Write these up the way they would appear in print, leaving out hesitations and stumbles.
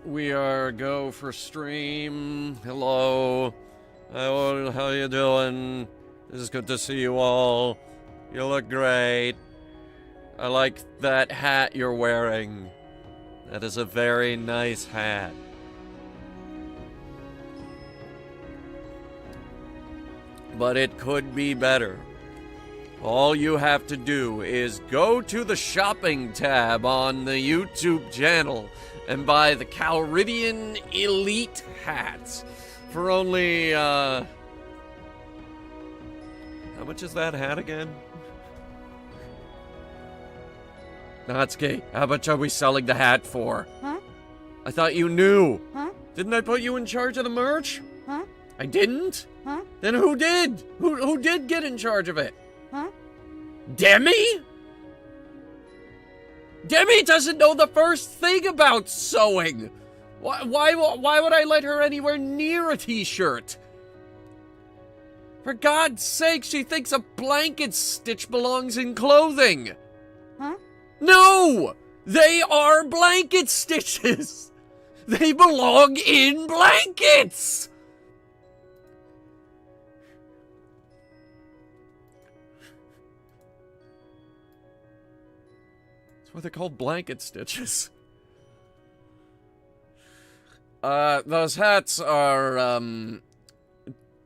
We are go for stream. Hello. How you doing? This is good to see you all. You look great. I like that hat you're wearing. That is a very nice hat. But it could be better. All you have to do is go to the shopping tab on the YouTube channel and buy the Calridian Elite hats for only, how much is that hat again? Natsuki, how much are we selling the hat for? Huh? I thought you knew. Huh? Didn't I put you in charge of the merch? Huh? I didn't? Huh? Then who did? Who did get in charge of it? Huh? Demi? Demi doesn't know the first thing about sewing. Why would I let her anywhere near a t-shirt? For God's sake, she thinks a blanket stitch belongs in clothing. Huh? No! They are blanket stitches! They belong in blankets! That's why they're called blanket stitches. Those hats are,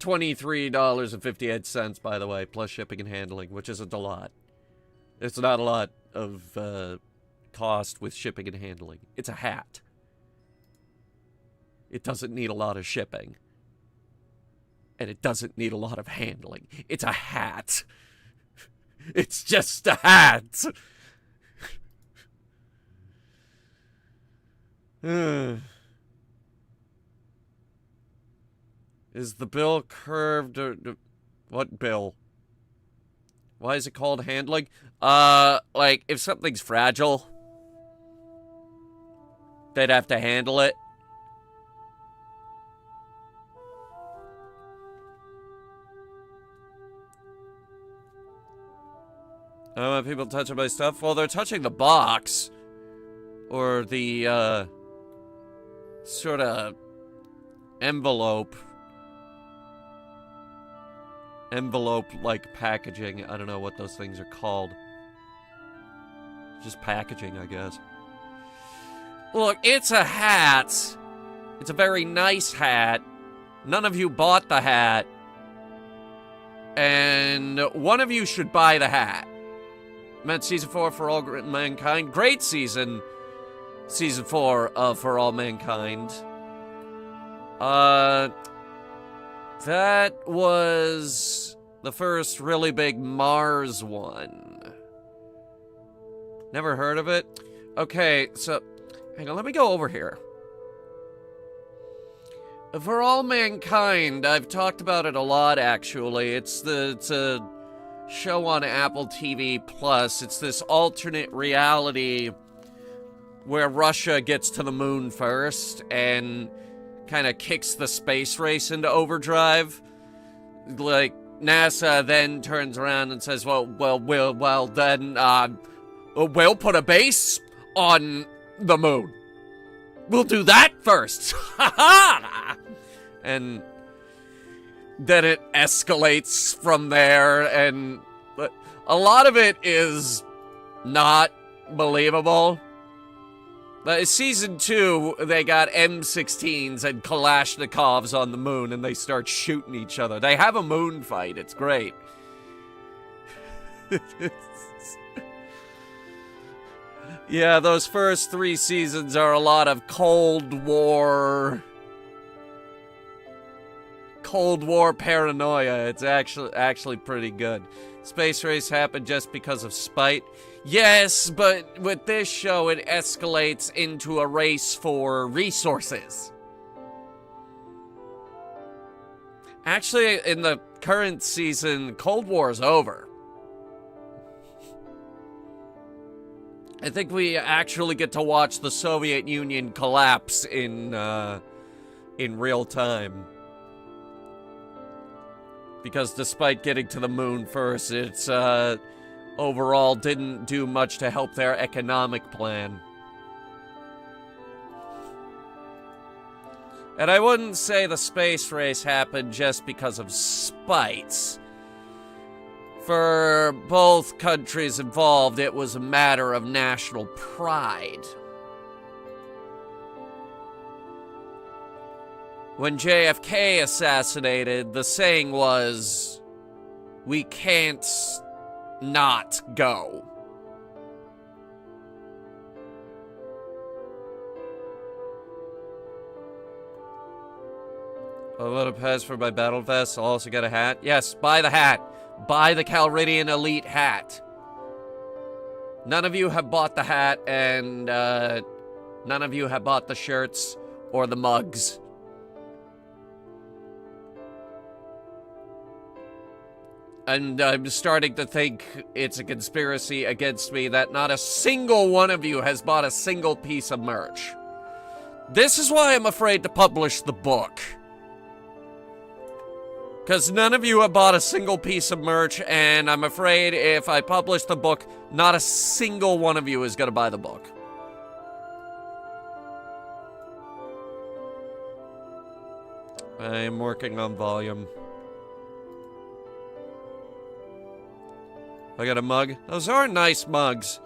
$23.58, by the way, plus shipping and handling, which isn't a lot. It's not a lot of, cost with shipping and handling. It's a hat. It doesn't need a lot of shipping. And it doesn't need a lot of handling. It's a hat. It's just a hat. Is the bill curved or... What bill? Why is it called handling? Like, if something's fragile, they'd have to handle it. I don't want people touching my stuff. Well, they're touching the box. Or the, sort of envelope. Envelope-like packaging. I don't know what those things are called. Just packaging, I guess. Look, it's a hat. It's a very nice hat. None of you bought the hat. And one of you should buy the hat. Meant Season 4 for All Mankind. Great season. Season 4 of For All Mankind. That was the first really big Mars one. Never heard of it? Okay, so, hang on, let me go over here. For All Mankind, I've talked about it a lot, actually. It's a show on Apple TV Plus. It's this alternate reality where Russia gets to the moon first and kind of kicks the space race into overdrive. Like, NASA then turns around and says, well, then, we'll put a base on the moon. We'll do that first. Ha ha! And then it escalates from there, and a lot of it is not believable. But Season 2, they got M16s and Kalashnikovs on the moon, and they start shooting each other. They have a moon fight. It's great. Yeah, those first 3 seasons are a lot of Cold War paranoia. It's actually pretty good. Space race happened just because of spite. Yes, but with this show, it escalates into a race for resources. Actually, in the current season, Cold War is over. I think we actually get to watch the Soviet Union collapse in real time. Because despite getting to the moon first, it's, overall didn't do much to help their economic plan. And I wouldn't say the space race happened just because of spite. For both countries involved, it was a matter of national pride. When JFK assassinated, the saying was, "We can't not go." A little pass for my battle vest. I'll also get a hat. Yes, buy the hat. Buy the Calridian Elite hat. None of you have bought the hat, and none of you have bought the shirts or the mugs. And I'm starting to think it's a conspiracy against me that not a single one of you has bought a single piece of merch. This is why I'm afraid to publish the book. Because none of you have bought a single piece of merch, and I'm afraid if I publish the book, not a single one of you is going to buy the book. I am working on volume. I got a mug. Those are nice mugs.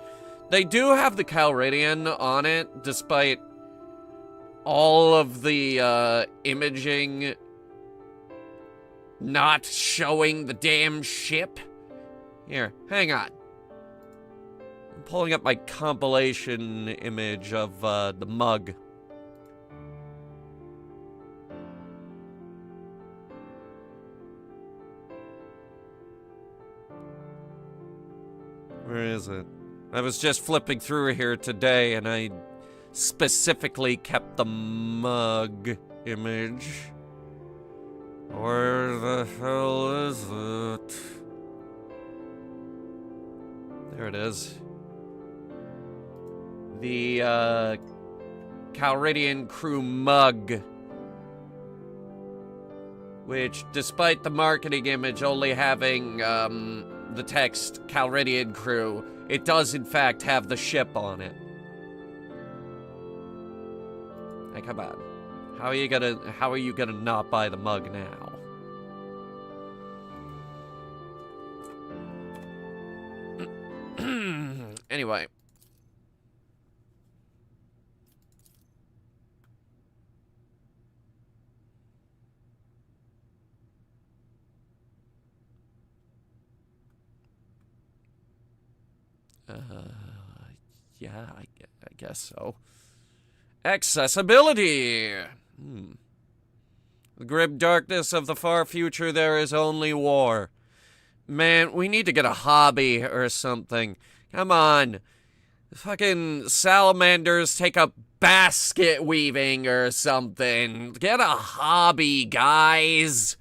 They do have the Calridian on it, despite all of the imaging not showing the damn ship. Here, hang on. I'm pulling up my compilation image of the mug. Where is it? I was just flipping through here today, and I specifically kept the mug image. Where the hell is it? There it is. The Calridian crew mug. Which, despite the marketing image only having the text Calridian crew, it does in fact have the ship on it. Hey, come on. How are you gonna not buy the mug now? Anyway. Yeah, I guess so. Accessibility! The grim darkness of the far future, there is only war. Man, we need to get a hobby or something. Come on. Fucking salamanders take up basket weaving or something. Get a hobby, guys.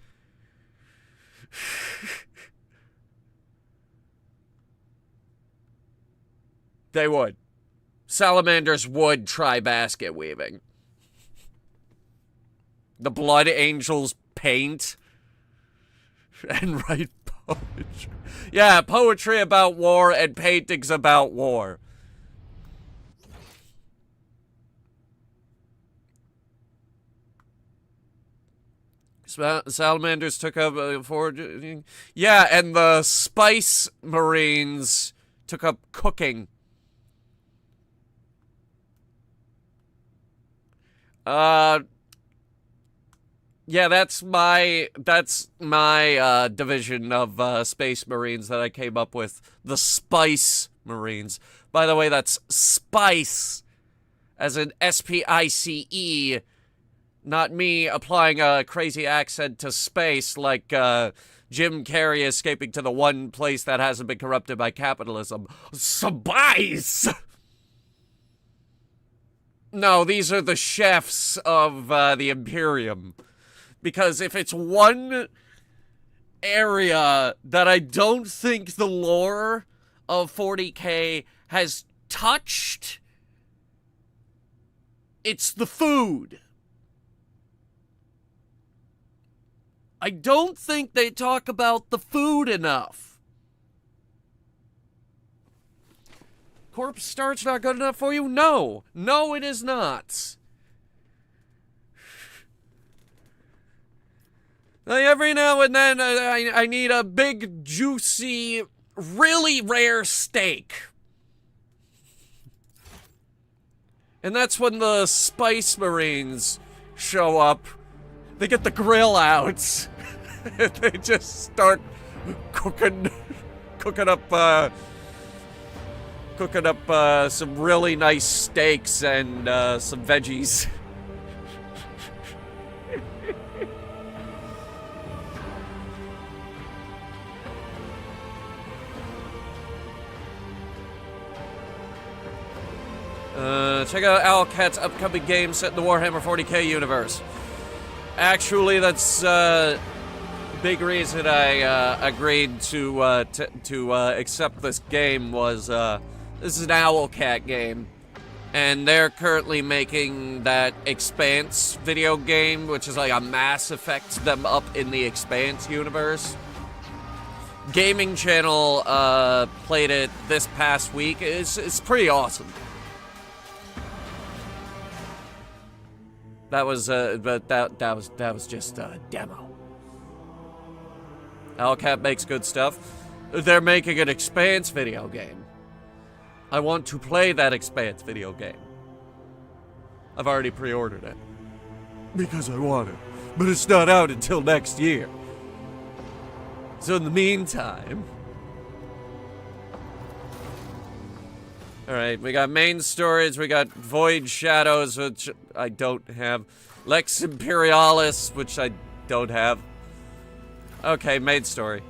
They would. Salamanders would try basket weaving. The Blood Angels paint and write poetry. Yeah, poetry about war and paintings about war. Salamanders took up foraging. Yeah, and the Spice Marines took up cooking. Yeah, that's my division of Space Marines that I came up with. The Spice Marines. By the way, that's Spice, as in S-P-I-C-E, not me applying a crazy accent to space like Jim Carrey escaping to the one place that hasn't been corrupted by capitalism. Spice! No, these are the chefs of the Imperium. Because if it's one area that I don't think the lore of 40K has touched, it's the food. I don't think they talk about the food enough. Corpse starch not good enough for you? No. No, it is not. Like every now and then, I need a big, juicy, really rare steak. And that's when the Spice Marines show up. They get the grill out. They just start cooking up some really nice steaks and some veggies. Check out Owlcat's upcoming game set in the Warhammer 40K universe. Actually, that's big reason I agreed to accept this game was this is an Owlcat game, and they're currently making that Expanse video game, which is like a Mass Effect them up in the Expanse universe. Gaming Channel played it this past week. It's pretty awesome. That was but that was just a demo. Owlcat makes good stuff. They're making an Expanse video game. I want to play that Expanse video game. I've already pre-ordered it. Because I want it. But it's not out until next year. So in the meantime... Alright, we got main stories, we got Void Shadows, which I don't have. Lex Imperialis, which I don't have. Okay, main story.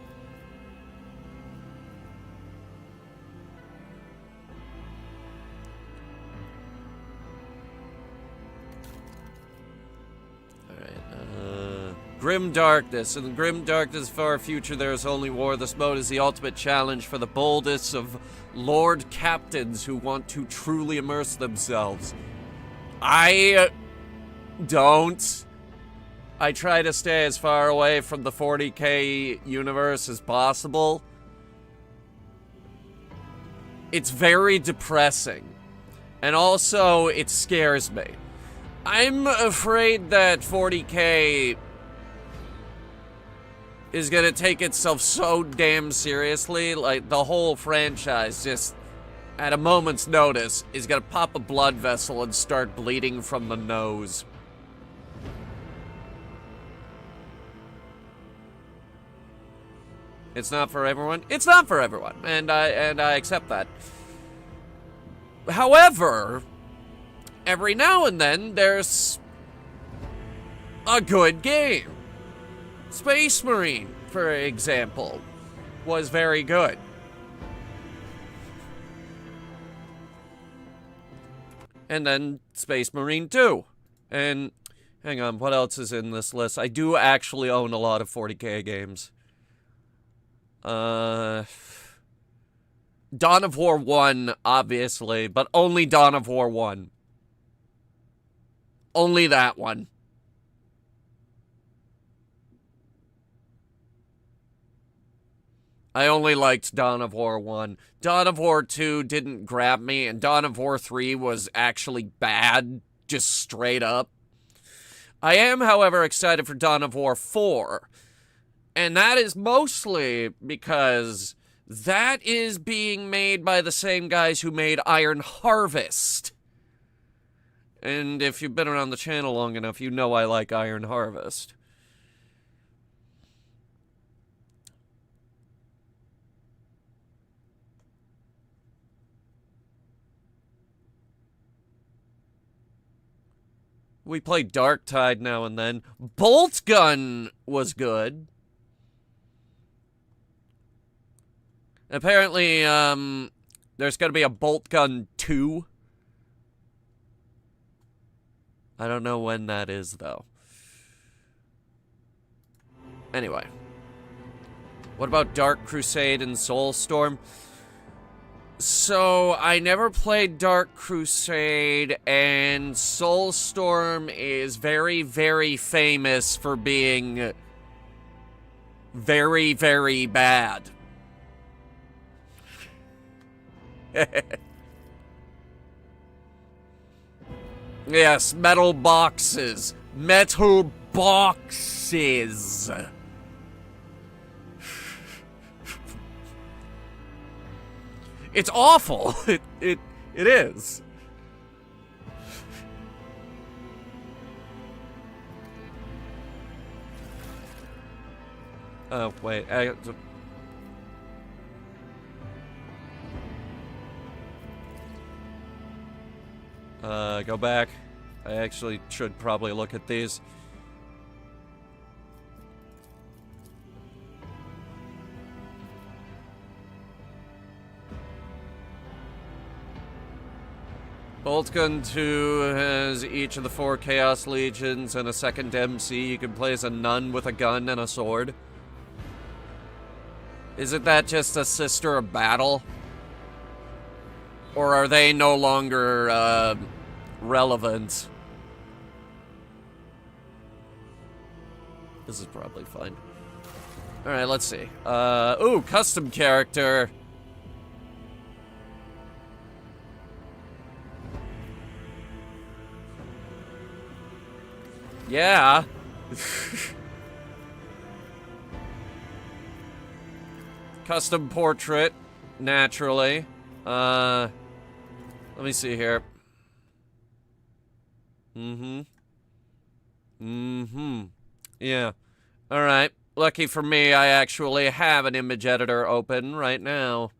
Grim Darkness. In the Grim Darkness far future, there is only war. This mode is the ultimate challenge for the boldest of Lord Captains who want to truly immerse themselves. I don't. I try to stay as far away from the 40K universe as possible. It's very depressing. And also, it scares me. I'm afraid that 40K is gonna take itself so damn seriously. Like, the whole franchise just, at a moment's notice, is gonna pop a blood vessel and start bleeding from the nose. It's not for everyone. It's not for everyone, and I accept that. However, every now and then there's a good game. Space Marine, for example, was very good. And then Space Marine 2. And hang on, what else is in this list? I do actually own a lot of 40K games. Dawn of War 1, obviously, but only Dawn of War 1. Only that one. I only liked Dawn of War 1. Dawn of War 2 didn't grab me, and Dawn of War 3 was actually bad, just straight up. I am, however, excited for Dawn of War 4. And that is mostly because that is being made by the same guys who made Iron Harvest. And if you've been around the channel long enough, you know I like Iron Harvest. We play Darktide now and then. Bolt Gun was good. Apparently, there's gonna be a Bolt Gun 2. I don't know when that is, though. Anyway. What about Dark Crusade and Soulstorm? So, I never played Dark Crusade, and Soulstorm is very, very famous for being very, very bad. Yes, metal boxes. Metal boxes. It's awful. It is. Oh, wait. Go back. I actually should probably look at these. Bolt Gun 2 has each of the 4 Chaos Legions and a second MC. You can play as a nun with a gun and a sword. Isn't that just a Sister of Battle? Or are they no longer, relevant? This is probably fine. Alright, let's see. Ooh, custom character. Yeah. Custom portrait, naturally. Let me see here. Yeah. Alright. Lucky for me, I actually have an image editor open right now.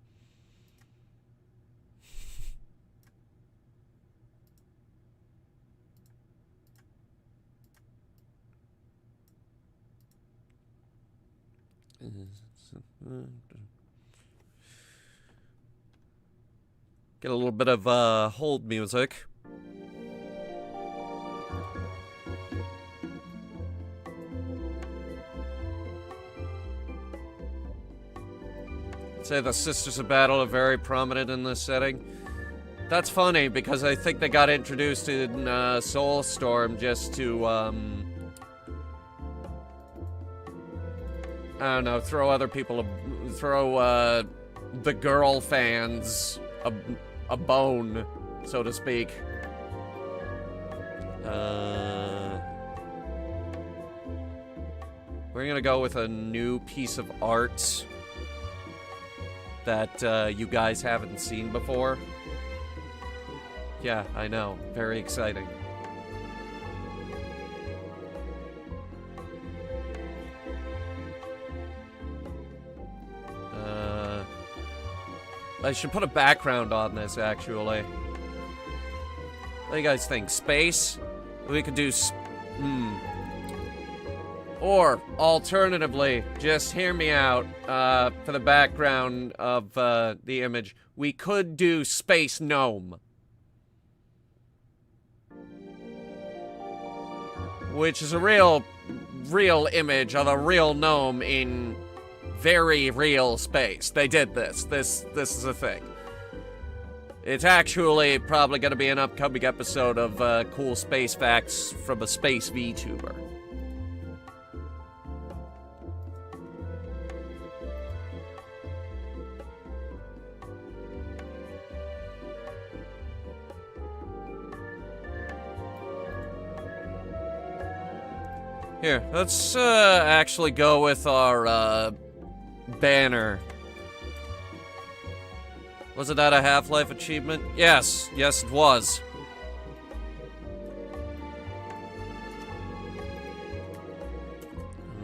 Get a little bit of hold music. Say the Sisters of Battle are very prominent in this setting. That's funny because I think they got introduced in Soulstorm just to I don't know, throw other people, throw the girl fans a bone, so to speak. We're gonna go with a new piece of art that you guys haven't seen before. Yeah, I know. Very exciting. I should put a background on this, actually. What do you guys think? Space? We could do... Or, alternatively, just hear me out, for the background of, the image. We could do Space Gnome. Which is a real image of a real gnome in very real space. They did this. This is a thing. It's actually probably going to be an upcoming episode of cool space facts from a space VTuber. Here, let's actually go with our banner. Wasn't that a Half-Life achievement? Yes, yes it was.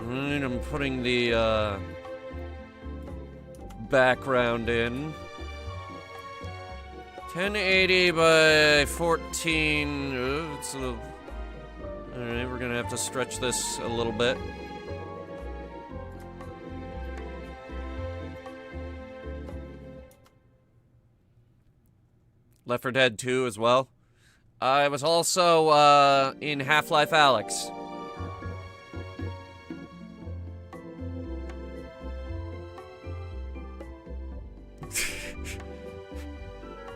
Alright, I'm putting the background in. 1080 by 14. It's a... Alright, we're gonna have to stretch this a little bit. Left 4 Dead 2 as well. I was also in Half-Life Alyx.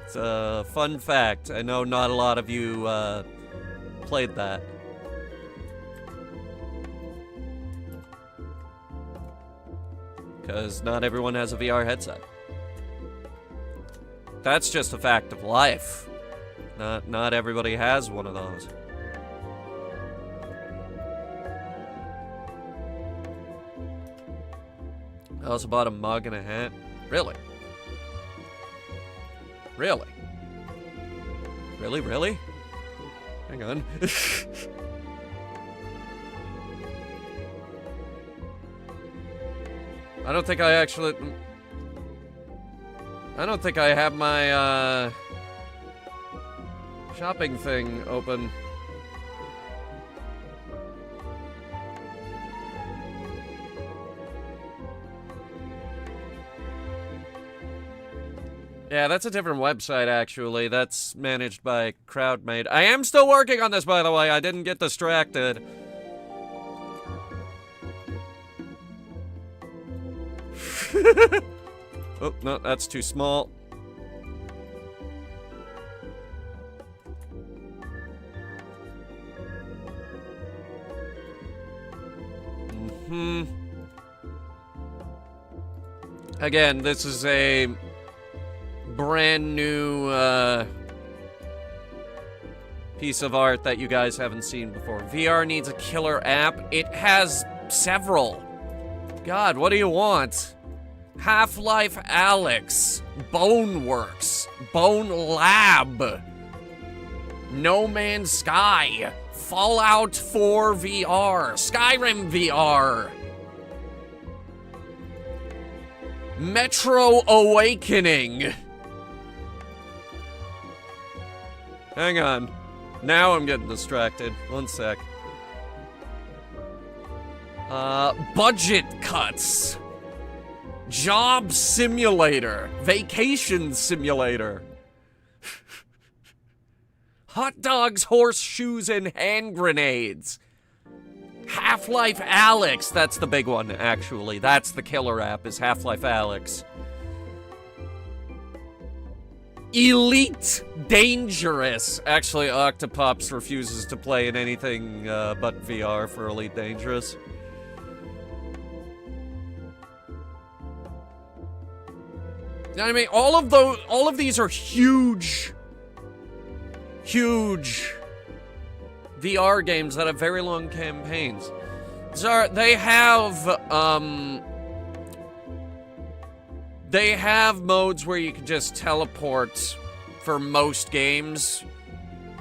It's a fun fact. I know not a lot of you played that. Because not everyone has a VR headset. That's just a fact of life. Not everybody has one of those. I also bought a mug and a hat. Really? Really? Really, really? Hang on. I don't think I actually... I don't think I have my, shopping thing open. Yeah, that's a different website, actually. That's managed by CrowdMade. I am still working on this, by the way. I didn't get distracted. Oh, no, that's too small. Again, this is a brand new piece of art that you guys haven't seen before. VR needs a killer app. It has several. God, what do you want? Half-Life Alyx, Boneworks, Bone Lab, No Man's Sky, Fallout 4 VR, Skyrim VR, Metro Awakening. Hang on. Now I'm getting distracted. One sec. Budget cuts. Job simulator. Vacation simulator. Hot dogs, horseshoes, and hand grenades. Half-Life Alyx. That's the big one, actually. That's the killer app, is Half-Life Alyx. Elite Dangerous. Actually, Octopops refuses to play in anything but VR for Elite Dangerous. You know what I mean? All of these are huge VR games that have very long campaigns. They have modes where you can just teleport for most games,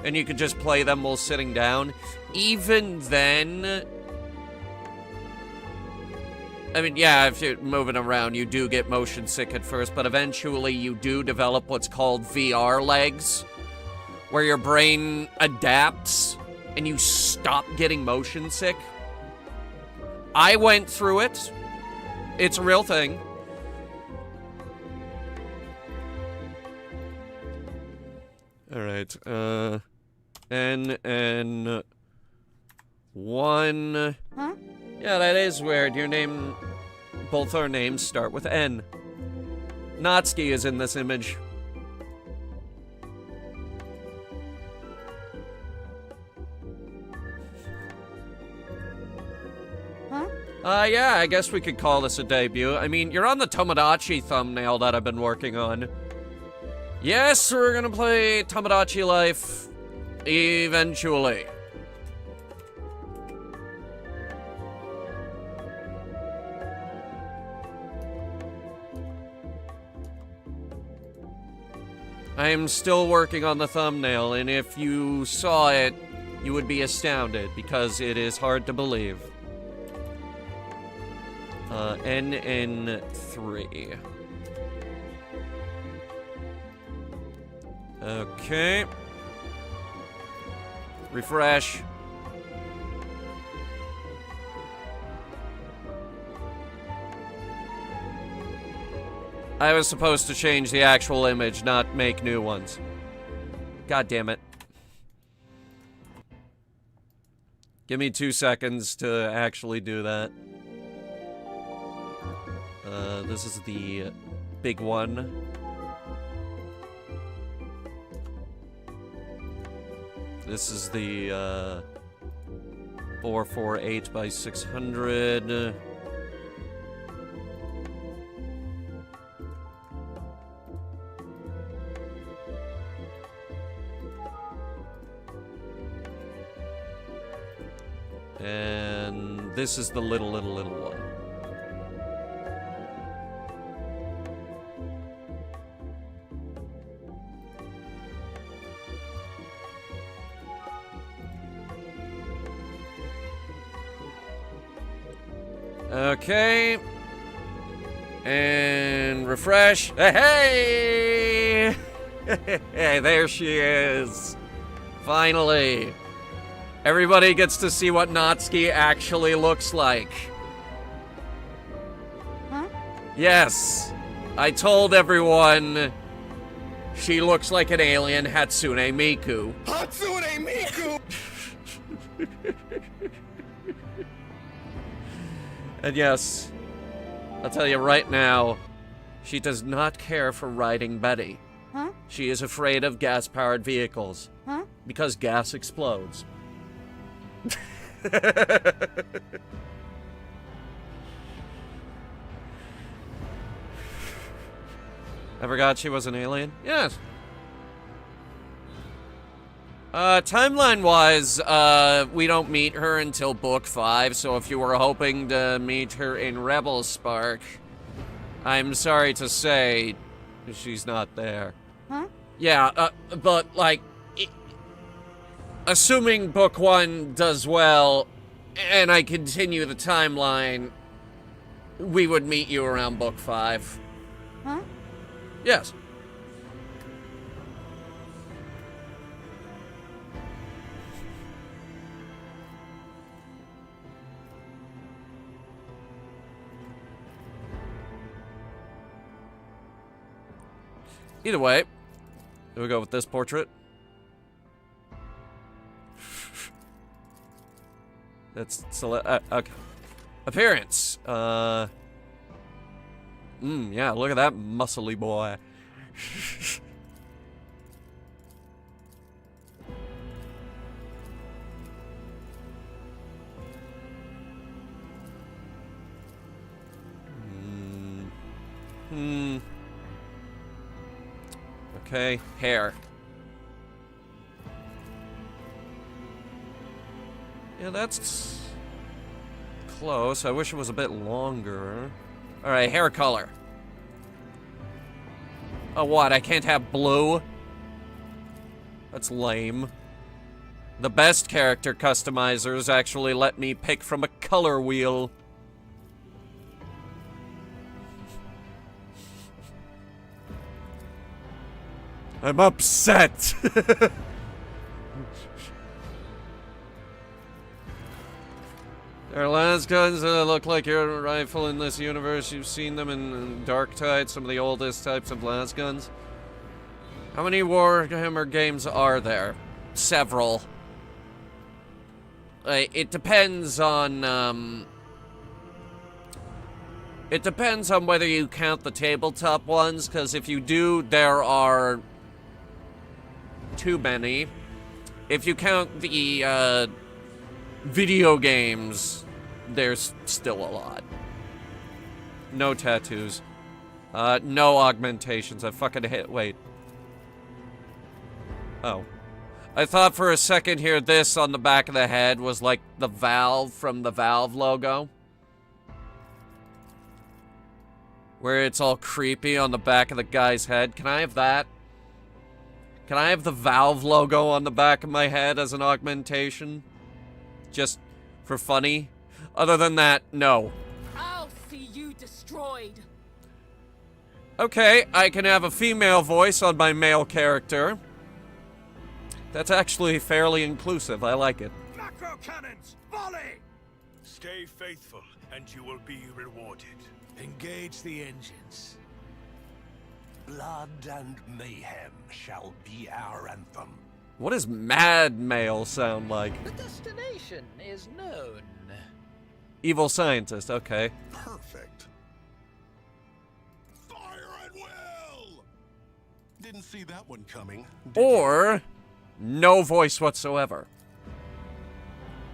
and you can just play them while sitting down. Even then, I mean, yeah, if you're moving around, you do get motion sick at first, but eventually you do develop what's called VR legs, where your brain adapts and you stop getting motion sick. I went through it. It's a real thing. Alright, N, 1... Huh? Yeah, that is weird. Both our names start with N. Natsuki is in this image. Yeah, I guess we could call this a debut. I mean, you're on the Tomodachi thumbnail that I've been working on. Yes, we're gonna play Tomodachi Life eventually. I am still working on the thumbnail, and if you saw it, you would be astounded, because it is hard to believe. NN3. Okay. Refresh. I was supposed to change the actual image, not make new ones. God damn it. Give me 2 seconds to actually do that. This is the big one. This is the 448 by 600. And this is the little one. Okay. And refresh. Hey! Hey, there she is. Finally. Everybody gets to see what Natsuki actually looks like. Huh? Yes. I told everyone she looks like an alien Hatsune Miku. Hatsune Miku! And yes, I'll tell you right now, she does not care for riding Betty. Huh? She is afraid of gas-powered vehicles. Huh? Because gas explodes. I forgot she was an alien? Yes. Timeline-wise, we don't meet her until book 5, so if you were hoping to meet her in Rebel Spark, I'm sorry to say, she's not there. Huh? Yeah, but, like, assuming book 1 does well, and I continue the timeline, we would meet you around book 5. Huh? Yes. Either way, here we go with this portrait. That's okay. Appearance. Yeah, look at that muscly boy. Okay, hair. Yeah, that's close. I wish it was a bit longer. Alright, hair color. Oh, what? I can't have blue? That's lame. The best character customizers actually let me pick from a color wheel. I'm upset. There are las guns that look like your rifle in this universe. You've seen them in Dark Tide, some of the oldest types of las guns. How many Warhammer games are there? Several. It depends on, it depends on whether you count the tabletop ones, because if you do, there are too many. If you count the, video games, there's still a lot. No tattoos. No augmentations. I fucking hit. Wait. Oh. I thought for a second here this on the back of the head was like the Valve from the Valve logo. Where it's all creepy on the back of the guy's head. Can I have that? Can I have the Valve logo on the back of my head as an augmentation? Just for funny? Other than that, no. I'll see you destroyed. Okay, I can have a female voice on my male character. That's actually fairly inclusive. I like it. Macro cannons, volley! Stay faithful, and you will be rewarded. Engage the engines. Blood and mayhem shall be our anthem. What does mad male sound like? The destination is known. Evil scientist, okay. Perfect. Fire at will! Didn't see that one coming. Or no voice whatsoever.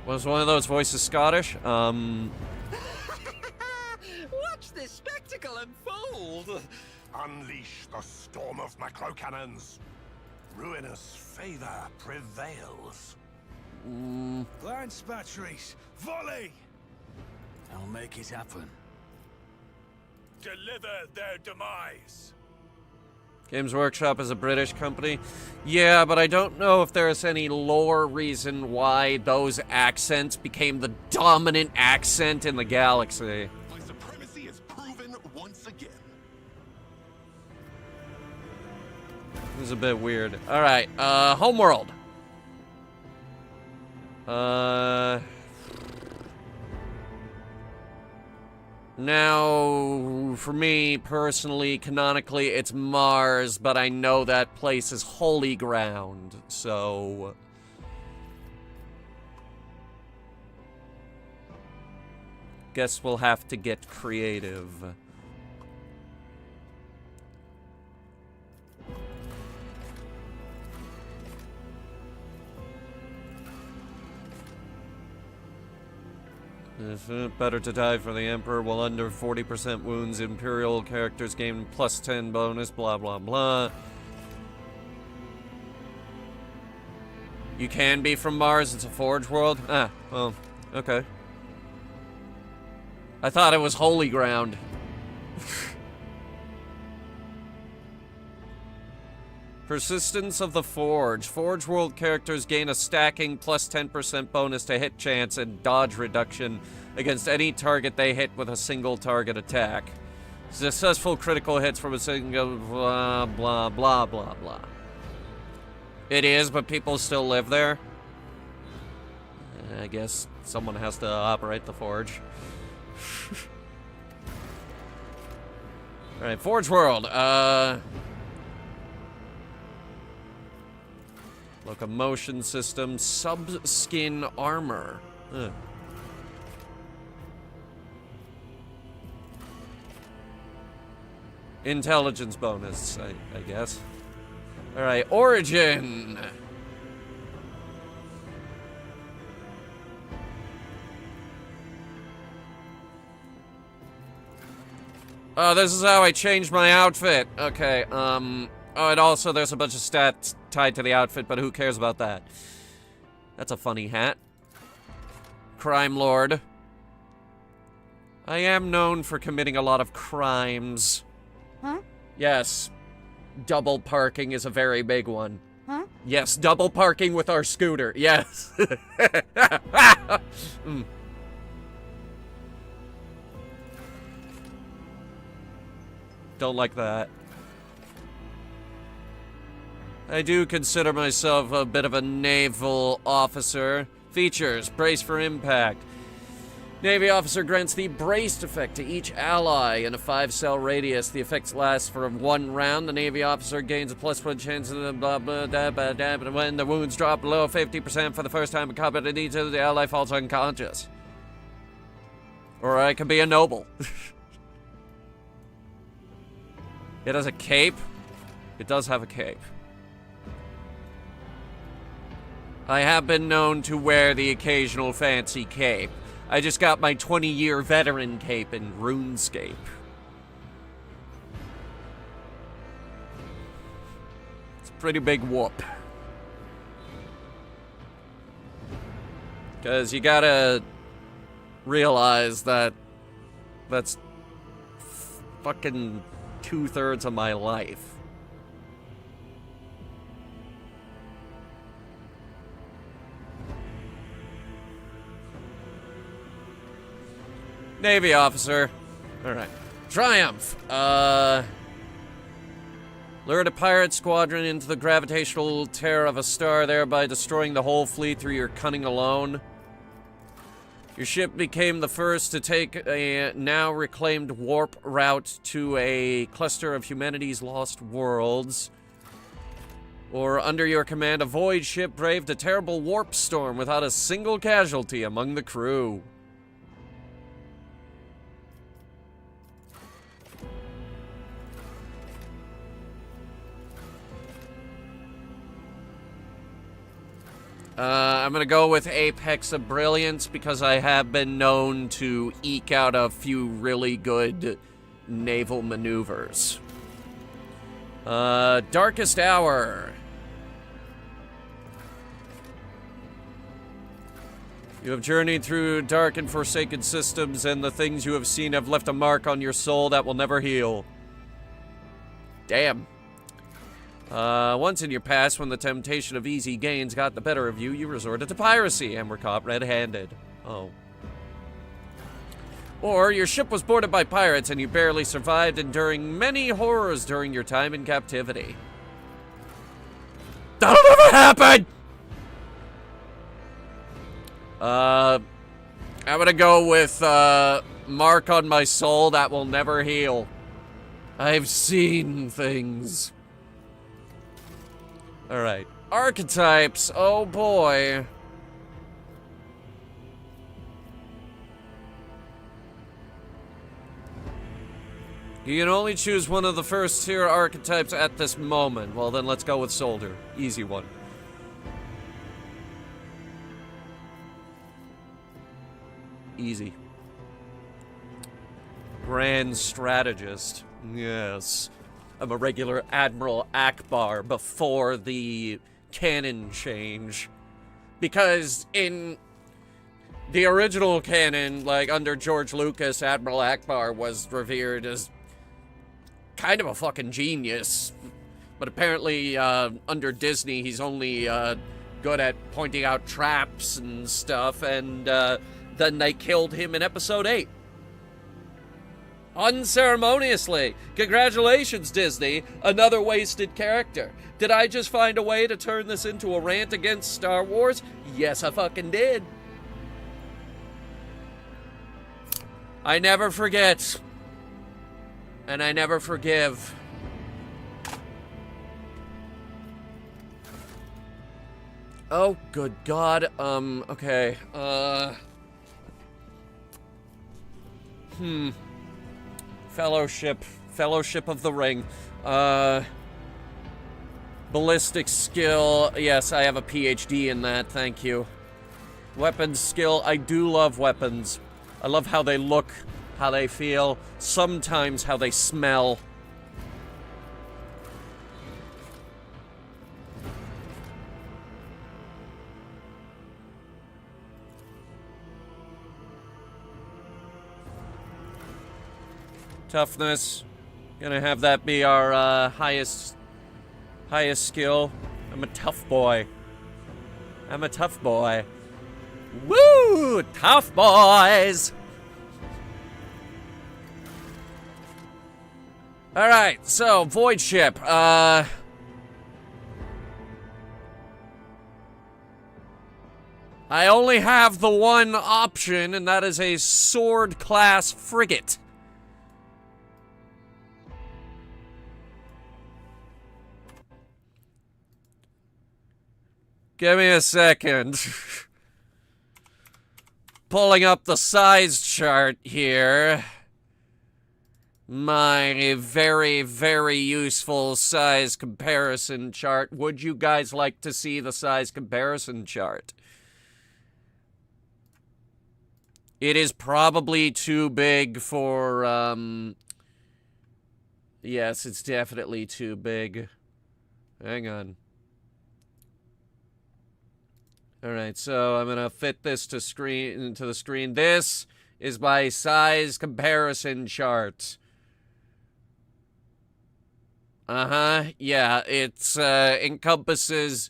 Was one of those voices Scottish? Watch this spectacle unfold. Unleash the storm of macro cannons. Ruinous favor prevails. Lance batteries, volley! I'll make it happen. Deliver their demise. Games Workshop is a British company. Yeah, but I don't know if there's any lore reason why those accents became the dominant accent in the galaxy. My supremacy is proven once again. This is a bit weird. Alright, Homeworld. Now, for me, personally, canonically, it's Mars, but I know that place is holy ground, so... Guess we'll have to get creative. Better to die for the Emperor while under 40% wounds. Imperial characters gain plus 10 bonus, blah, blah, blah. You can be from Mars, it's a Forge world? Ah, well, okay. I thought it was holy ground. Persistence of the Forge. Forge world characters gain a stacking plus 10% bonus to hit chance and dodge reduction against any target they hit with a single target attack. Successful critical hits from a single blah, blah, blah, blah, blah. It is, but people still live there. I guess someone has to operate the Forge. Alright, Forge World. Locomotion system, sub-skin armor. Ugh. Intelligence bonus, I guess. Alright, Origin! Oh, this is how I changed my outfit. Okay, oh, and also there's a bunch of stats tied to the outfit, but who cares about that? That's a funny hat. Crime Lord. I am known for committing a lot of crimes. Huh? Yes. Double parking is a very big one. Huh? Yes, double parking with our scooter. Yes. Mm. Don't like that. I do consider myself a bit of a naval officer. Features, brace for impact. Navy officer grants the braced effect to each ally in a 5-cell radius. The effects last for 1 round. The Navy officer gains a +1 chance of the blah blah da ba da, but when the wounds drop below 50% for the first time in combat, the ally falls unconscious. Or I can be a noble. It has a cape. It does have a cape. I have been known to wear the occasional fancy cape. I just got my 20-year veteran cape in RuneScape. It's a pretty big whoop. Because you gotta realize that that's fucking 2/3 of my life. Navy officer. Alright. Triumph. Lured a pirate squadron into the gravitational tear of a star, thereby destroying the whole fleet through your cunning alone. Your ship became the first to take a now reclaimed warp route to a cluster of humanity's lost worlds. Or under your command, a void ship braved a terrible warp storm without a single casualty among the crew. I'm gonna go with Apex of Brilliance because I have been known to eke out a few really good naval maneuvers. Darkest Hour. You have journeyed through dark and forsaken systems, and the things you have seen have left a mark on your soul that will never heal. Damn. Once in your past, when the temptation of easy gains got the better of you, you resorted to piracy and were caught red-handed. Oh. Or your ship was boarded by pirates and you barely survived, enduring many horrors during your time in captivity. That'll never happen! I'm gonna go with, mark on my soul that will never heal. I've seen things. Alright. Archetypes. Oh boy. You can only choose one of the first tier archetypes at this moment. Well, then let's go with Soldier. Easy one. Easy. Grand Strategist. Yes. I'm a regular Admiral Akbar before the canon change. Because in the original canon, like under George Lucas, Admiral Akbar was revered as kind of a fucking genius. But apparently, under Disney, he's only good at pointing out traps and stuff, and then they killed him in episode 8. Unceremoniously. Congratulations, Disney. Another wasted character. Did I just find a way to turn this into a rant against Star Wars? Yes, I fucking did. I never forget. And I never forgive. Oh, good God. Okay. Fellowship of the Ring. Ballistic skill. Yes, I have a PhD in that, thank you. Weapons skill. I do love weapons. I love how they look, how they feel, sometimes how they smell. Toughness. Gonna have that be our highest skill. I'm a tough boy. I'm a tough boy. Woo! Tough boys! Alright, so, Void Ship. I only have the one option, and that is a sword-class frigate. Give me a second. Pulling up the size chart here. My very, very useful size comparison chart. Would you guys like to see the size comparison chart? It is probably too big for, yes, it's definitely too big. Hang on. Alright, so I'm gonna fit this to the screen. This is my size comparison chart. Yeah, it's encompasses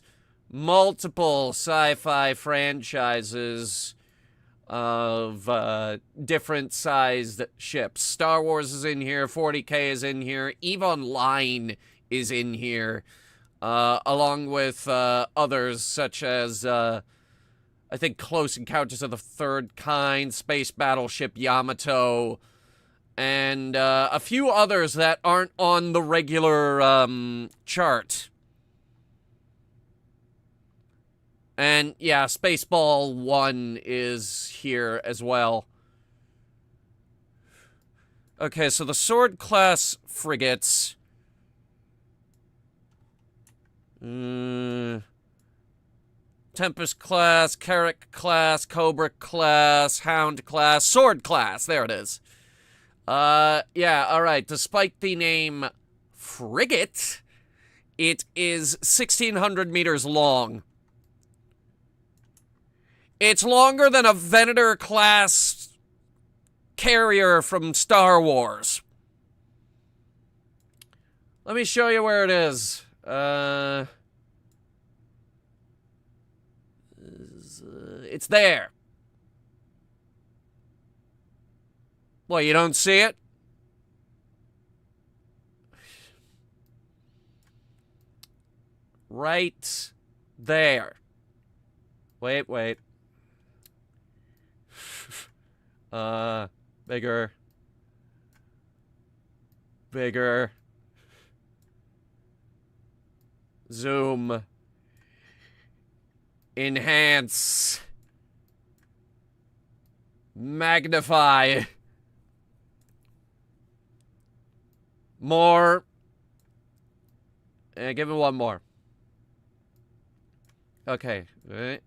multiple sci-fi franchises of different sized ships. Star Wars is in here, 40K is in here, EVE Online is in here. Along with others such as, I think, Close Encounters of the Third Kind, Space Battleship Yamato, and a few others that aren't on the regular chart. And, yeah, Spaceball 1 is here as well. Okay, so the Sword-class frigates... Tempest class, Carrack class, Cobra class, Hound class, Sword class. There it is. Yeah, alright. Despite the name frigate, it is 1,600 meters long. It's longer than a Venator class carrier from Star Wars. Let me show you where it is. It's there. Well, you don't see it? Right there. Wait. Bigger. Zoom. Enhance. Magnify. More. Give it one more. Okay. Wait.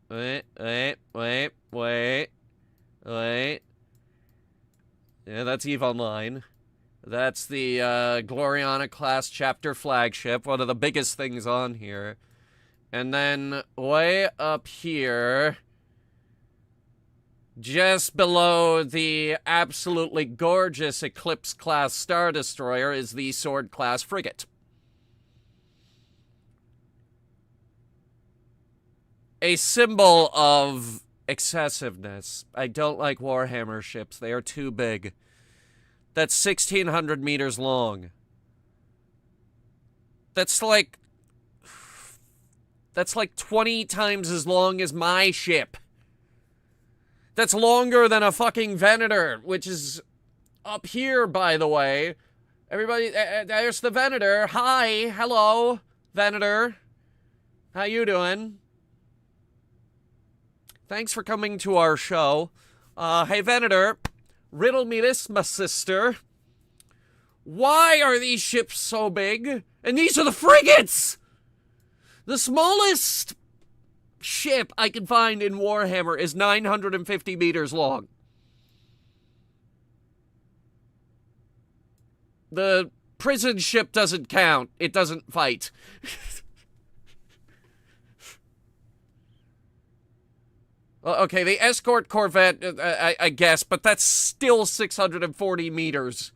Yeah, that's EVE Online. That's the Gloriana class chapter flagship, one of the biggest things on here. And then way up here, just below the absolutely gorgeous Eclipse class Star Destroyer, is the Sword class frigate. A symbol of excessiveness. I don't like Warhammer ships. They are too big. That's 1,600 meters long. That's like 20 times as long as my ship. That's longer than a fucking Venator, which is up here, by the way. Everybody, there's the Venator. Hi, hello, Venator. How you doing? Thanks for coming to our show. Hey, Venator, riddle me this, my sister. Why are these ships so big? And these are the frigates! The smallest ship I can find in Warhammer is 950 meters long. The prison ship doesn't count. It doesn't fight. Okay, the escort corvette, I guess, but that's still 640 meters.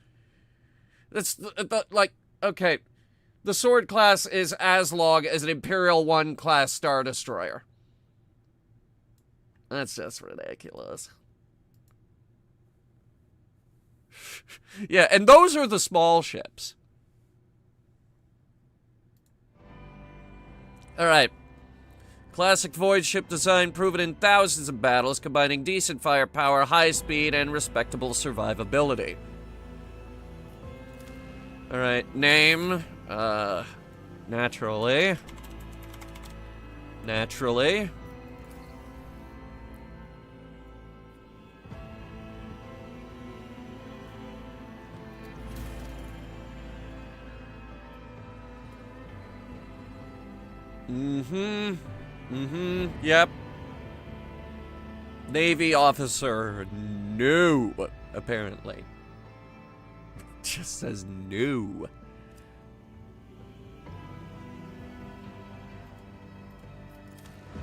That's, like, okay. The Sword class is as long as an Imperial 1 class Star Destroyer. That's just ridiculous. Yeah, and those are the small ships. Alright. Classic void ship design proven in thousands of battles, combining decent firepower, high speed, and respectable survivability. Alright, name. Naturally. Yep. Navy officer. No, apparently. Just says no.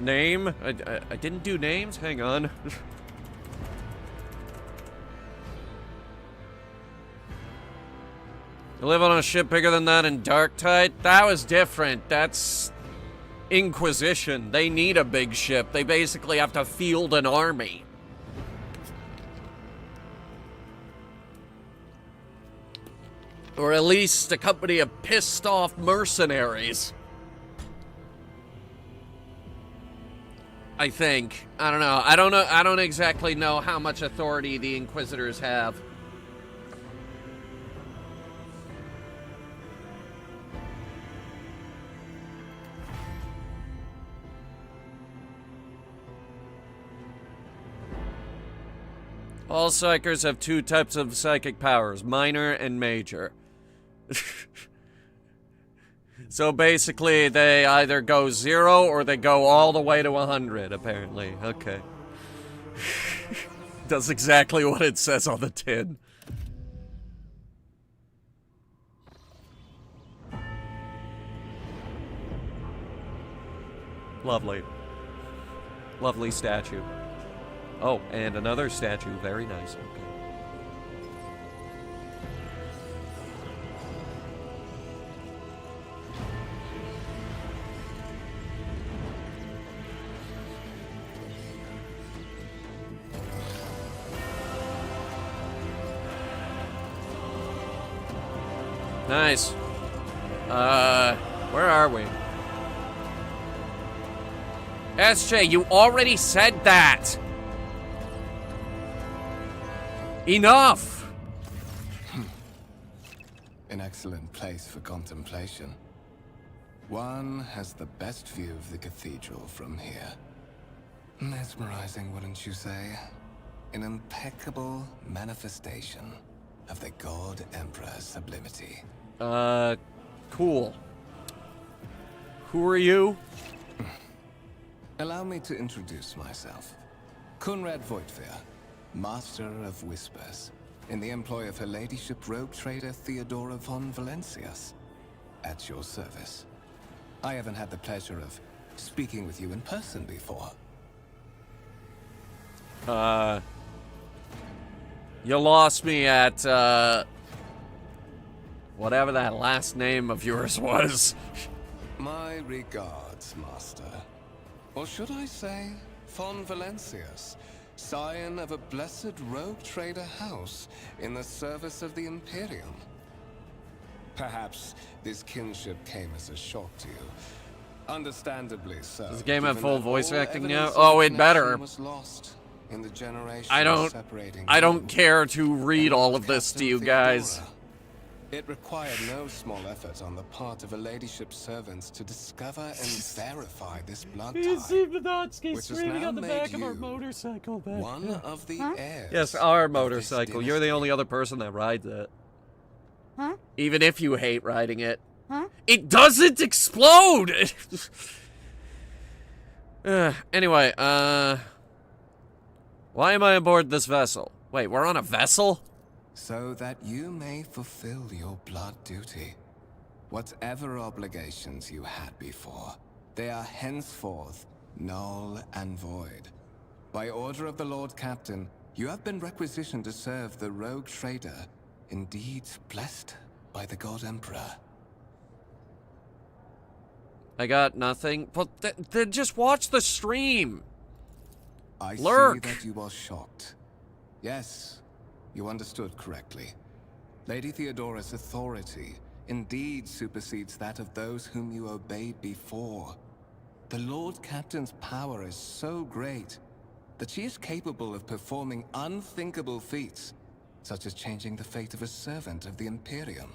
Name? I didn't do names? Hang on. You live on a ship bigger than that in Darktide? That was different. That's Inquisition. They need a big ship. They basically have to field an army. Or at least a company of pissed off mercenaries. I think. I don't know. I don't exactly know how much authority the Inquisitors have. All psychers have two types of psychic powers, minor and major. So basically, they either go 0 or they go all the way to 100, apparently. Okay. Does exactly what it says on the tin. Lovely. Lovely statue. Oh, and another statue. Very nice. Okay. Nice. Where are we? SJ, you already said that! Enough! An excellent place for contemplation. One has the best view of the cathedral from here. Mesmerizing, wouldn't you say? An impeccable manifestation of the God Emperor's sublimity. Cool. Who are you? Allow me to introduce myself. Conrad Voigtveer, Master of Whispers, in the employ of Her Ladyship Rogue Trader Theodora von Valencius. At your service. I haven't had the pleasure of speaking with you in person before. You lost me at, whatever that last name of yours was. My regards, Master. Or should I say, von Valencius, scion of a blessed rogue trader house in the service of the Imperium. Perhaps this kinship came as a shock to you. Understandably so. Does the game have given full that voice all acting now? evidence Oh, of it better. connection was lost in the generation separating I don't you care to read and all of this to Captain you guys. Theodora. It required no small effort on the part of a ladyship's servants to discover and verify this blood tie, which has now made you motorcycle back. one of the heirs. Yes, our of this motorcycle. You're the dynasty. only other person that rides it. Huh? Even if you hate riding it. Huh? It doesn't explode! Anyway, why am I aboard this vessel? Wait, we're on a vessel? So that you may fulfill your blood duty. Whatever obligations you had before, they are henceforth null and void. By order of the Lord Captain, you have been requisitioned to serve the rogue trader, indeed blessed by the God Emperor. I got nothing. Well, then just watch the stream. I Lurk. see that you are shocked. Yes, you understood correctly. Lady Theodora's authority indeed supersedes that of those whom you obeyed before. The Lord Captain's power is so great that she is capable of performing unthinkable feats, such as changing the fate of a servant of the Imperium.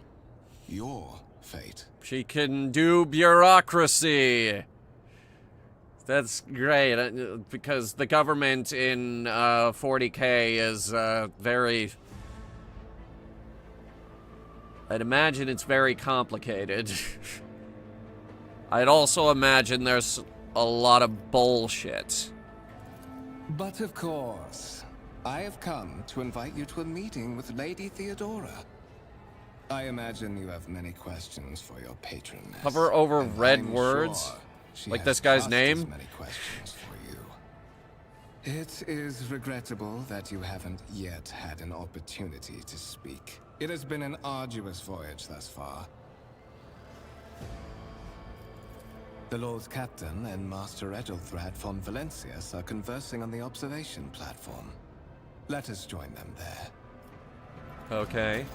Your fate. She can do bureaucracy. That's great, because the government in 40K is very... I'd imagine it's very complicated. I'd also imagine there's a lot of bullshit. But of course, I have come to invite you to a meeting with Lady Theodora. I imagine you have many questions for your patroness. Hover over and red I'm words, sure she like has this guy's just name. as many questions for you. It is regrettable that you haven't yet had an opportunity to speak. It has been an arduous voyage thus far. The Lord Captain and Master Edelthrad von Valencius are conversing on the observation platform. Let us join them there. Okay.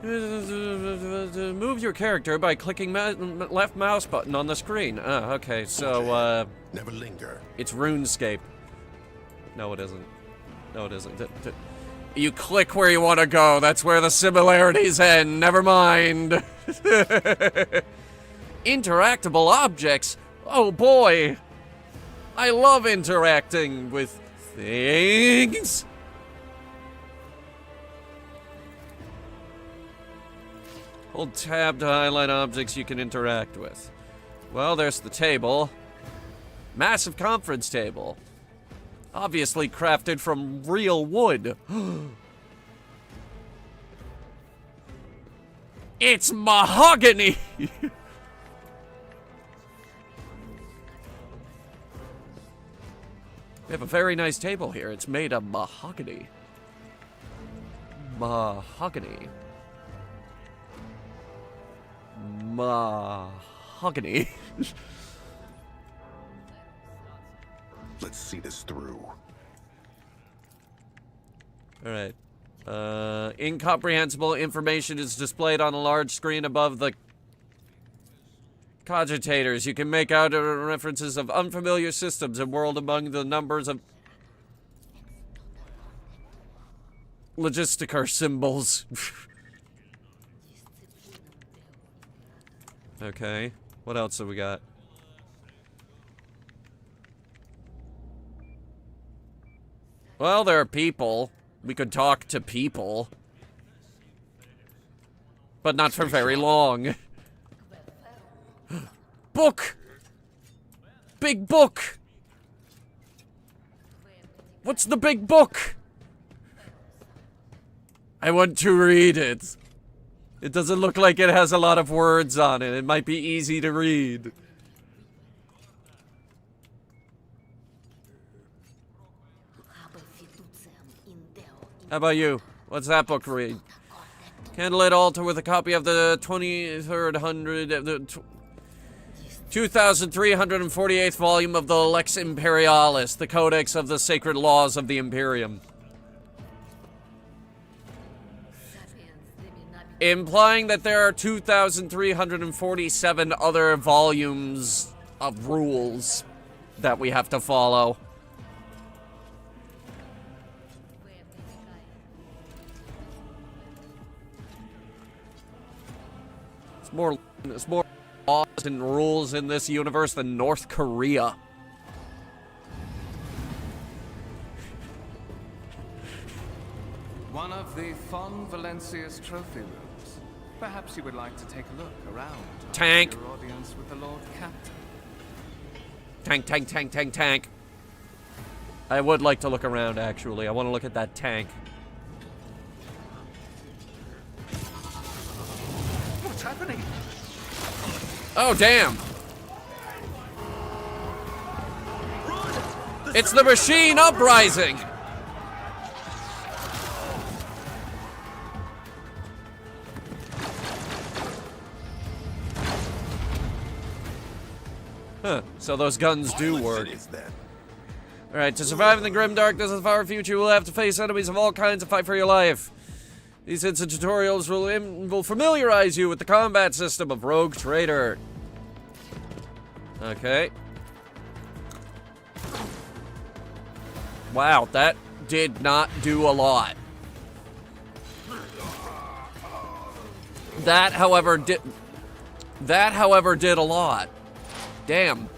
Move your character by clicking left mouse button on the screen. Okay, so, Never linger. it's RuneScape. No, it isn't. No, it isn't. You click where you want to go. That's where the similarities end. Never mind. Interactable objects? Oh boy. I love interacting with things. Hold tab to highlight objects you can interact with. Well, there's the table. Massive conference table. Obviously crafted from real wood. It's mahogany! We have a very nice table here. It's made of mahogany. Mahogany. Mahogany. Let's see this through. Alright. Incomprehensible information is displayed on a large screen above the cogitators. You can make out references of unfamiliar systems and world among the numbers of logisticar symbols. Okay, what else have we got? Well, there are people. We could talk to people. But not for very long. Book! Big book! What's the big book? I want to read it. It doesn't look like it has a lot of words on it. It might be easy to read. How about you? What's that book read? Candlelit altar with a copy of the 2348th volume of the Lex Imperialis, the Codex of the Sacred Laws of the Imperium. Implying that there are 2,347 other volumes of rules that we have to follow. It's more laws and rules in this universe than North Korea. One of the Fon Valencia's trophy rooms. Perhaps you would like to take a look around. Tank. Your audience with the Lord Captain. Tank. I would like to look around, actually. I want to look at that tank. What's happening? Oh, damn. It's the machine uprising. Huh, so those guns do work. Alright, to survive in the grim darkness of the far future, you will have to face enemies of all kinds and fight for your life. These instant tutorials will familiarize you with the combat system of Rogue Trader. Okay. Wow, that did not do a lot. That, however, did a lot. Damn.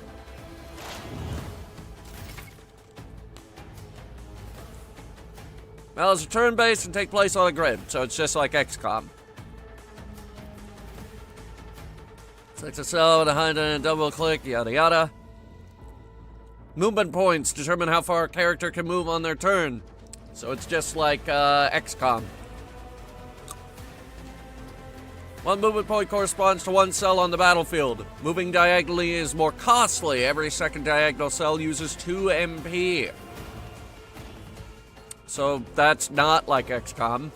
Well, it's a turn-based and take place on a grid, so it's just like XCOM. Select a cell with a hind and double click, yada yada. Movement points determine how far a character can move on their turn. So it's just like XCOM. One movement point corresponds to one cell on the battlefield. Moving diagonally is more costly. Every second diagonal cell uses 2 MP. So that's not like XCOM.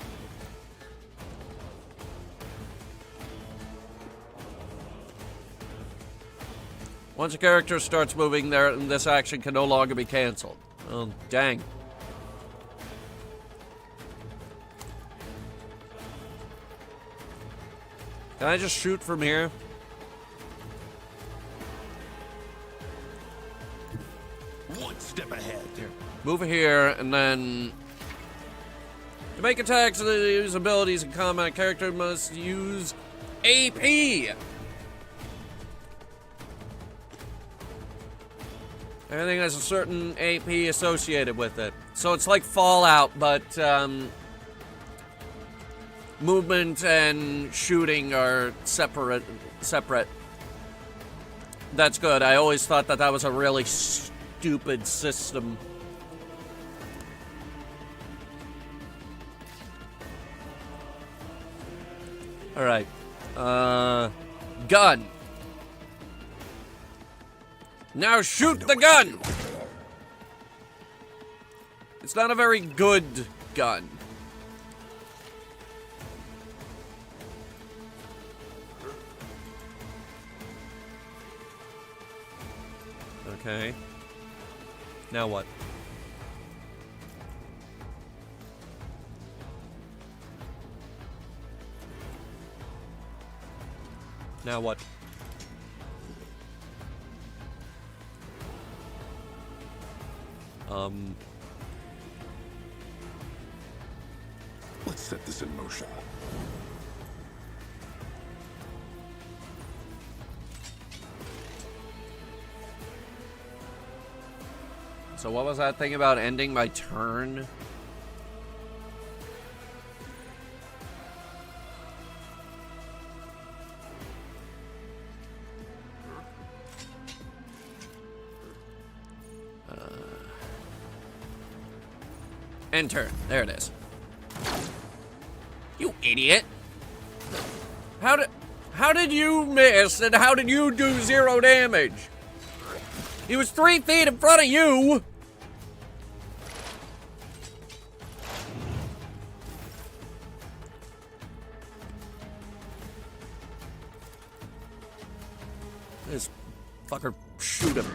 Once a character starts moving, this action can no longer be canceled. Oh, dang. Can I just shoot from here? One step ahead. Here. Move here, and then... To make attacks and use abilities in combat, a character must use AP! Everything has a certain AP associated with it. So it's like Fallout, but movement and shooting are separate. That's good. I always thought that was a really stupid system. All right. Gun. Now shoot the gun! It's not a very good gun. Okay. Now what? Now what? Let's set this in motion. So what was that thing about ending my turn? Enter. There it is. You idiot. How did you miss and how did you do 0 damage? He was 3 feet in front of you. This fucker, shoot him.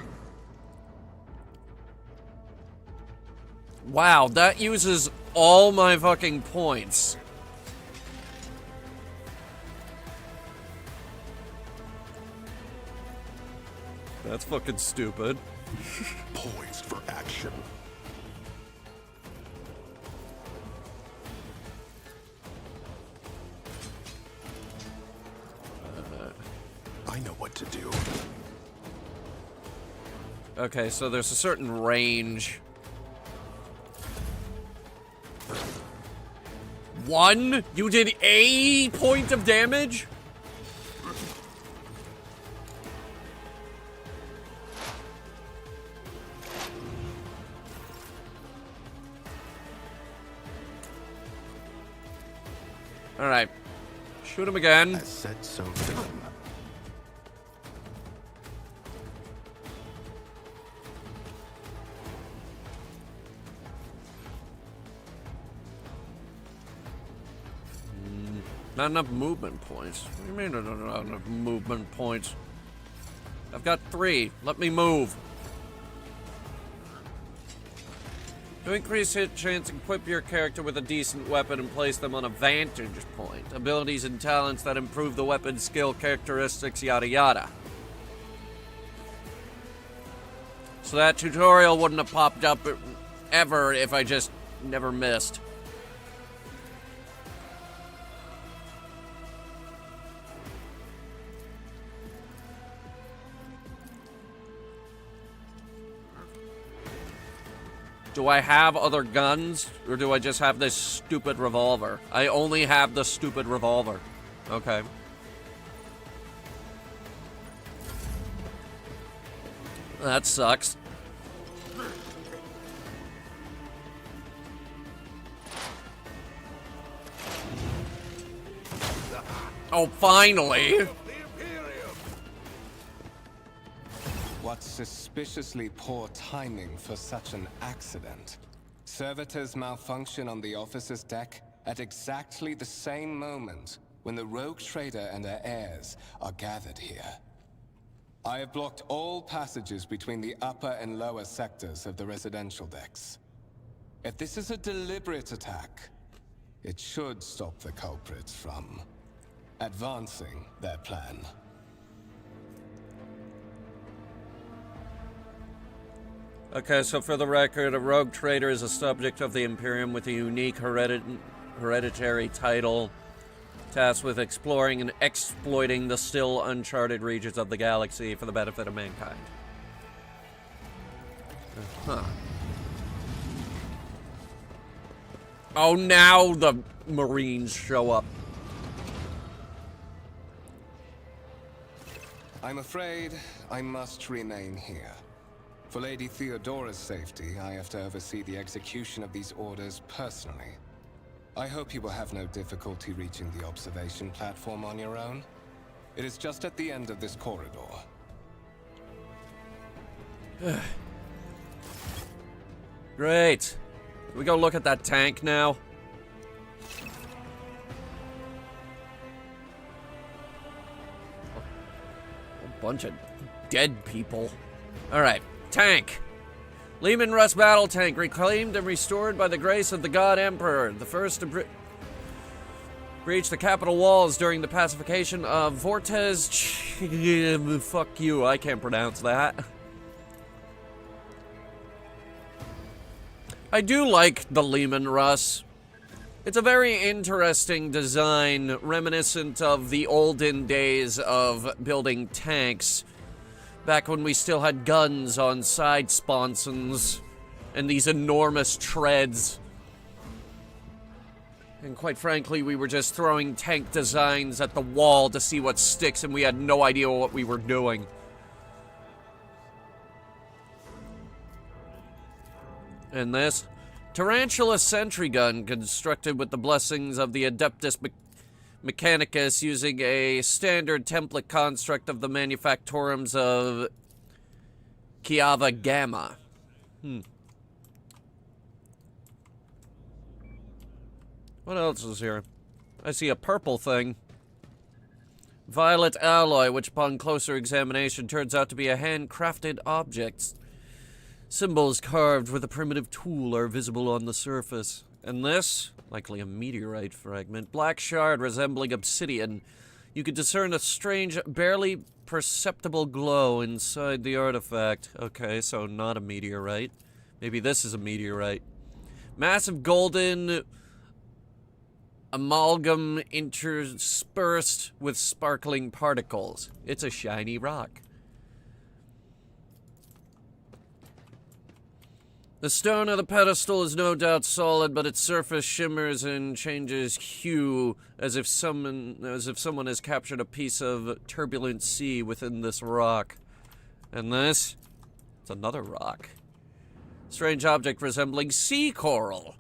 Wow, that uses all my fucking points. That's fucking stupid. Poised for action. I know what to do. Okay, so there's a certain range. 1? You did a point of damage? Alright. Shoot him again. As said, so done. Not enough movement points. What do you mean not enough movement points? I've got 3. Let me move. To increase hit chance, equip your character with a decent weapon and place them on a vantage point. Abilities and talents that improve the weapon's skill characteristics, yada yada. So that tutorial wouldn't have popped up ever if I just never missed. Do I have other guns, or do I just have this stupid revolver? I only have the stupid revolver. Okay. That sucks. Oh, finally! What suspiciously poor timing for such an accident. Servitors malfunction on the officer's deck at exactly the same moment when the rogue trader and her heirs are gathered here. I have blocked all passages between the upper and lower sectors of the residential decks. If this is a deliberate attack, it should stop the culprits from advancing their plan. Okay, so for the record, a rogue trader is a subject of the Imperium with a unique hereditary title, tasked with exploring and exploiting the still uncharted regions of the galaxy for the benefit of mankind. Huh. Oh, now the Marines show up. I'm afraid I must remain here. For Lady Theodora's safety, I have to oversee the execution of these orders personally. I hope you will have no difficulty reaching the observation platform on your own. It is just at the end of this corridor. Great. Can we go look at that tank now? A bunch of dead people. Alright. Tank. Lehman Russ battle tank, reclaimed and restored by the grace of the God Emperor. The first breached the capital walls during the pacification of Vortes. Fuck you, I can't pronounce that. I do like the Lehman Russ. It's a very interesting design, reminiscent of the olden days of building tanks. Back when we still had guns on side sponsons and these enormous treads. And quite frankly, we were just throwing tank designs at the wall to see what sticks, and we had no idea what we were doing. And this Tarantula sentry gun constructed with the blessings of the Adeptus Mechanicus, using a standard template construct of the manufactorums of Chiava Gamma. What else is here? I see a purple thing. Violet alloy, which upon closer examination turns out to be a handcrafted object. Symbols carved with a primitive tool are visible on the surface. And this, likely a meteorite fragment, black shard resembling obsidian. You could discern a strange, barely perceptible glow inside the artifact. Okay, so not a meteorite. Maybe this is a meteorite. Massive golden amalgam interspersed with sparkling particles. It's a shiny rock. The stone of the pedestal is no doubt solid, but its surface shimmers and changes hue as if someone has captured a piece of turbulent sea within this rock. And this? It's another rock. Strange object resembling sea coral.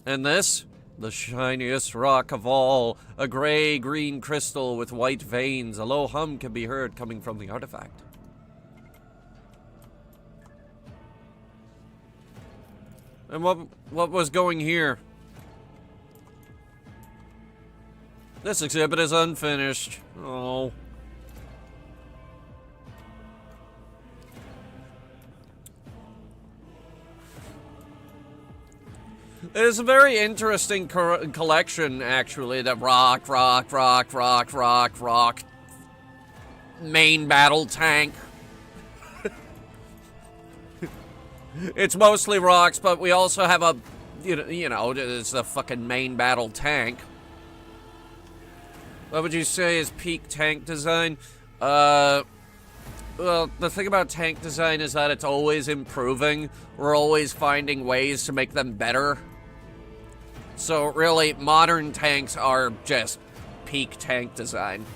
And this? The shiniest rock of all. A gray-green crystal with white veins. A low hum can be heard coming from the artifact. And what was going here? This exhibit is unfinished. Oh. It's a very interesting collection, actually. The rock. Main battle tank. It's mostly rocks, but we also have a, you know, it's the fucking main battle tank. What would you say is peak tank design? Well, the thing about tank design is that it's always improving. We're always finding ways to make them better. So really, modern tanks are just peak tank design.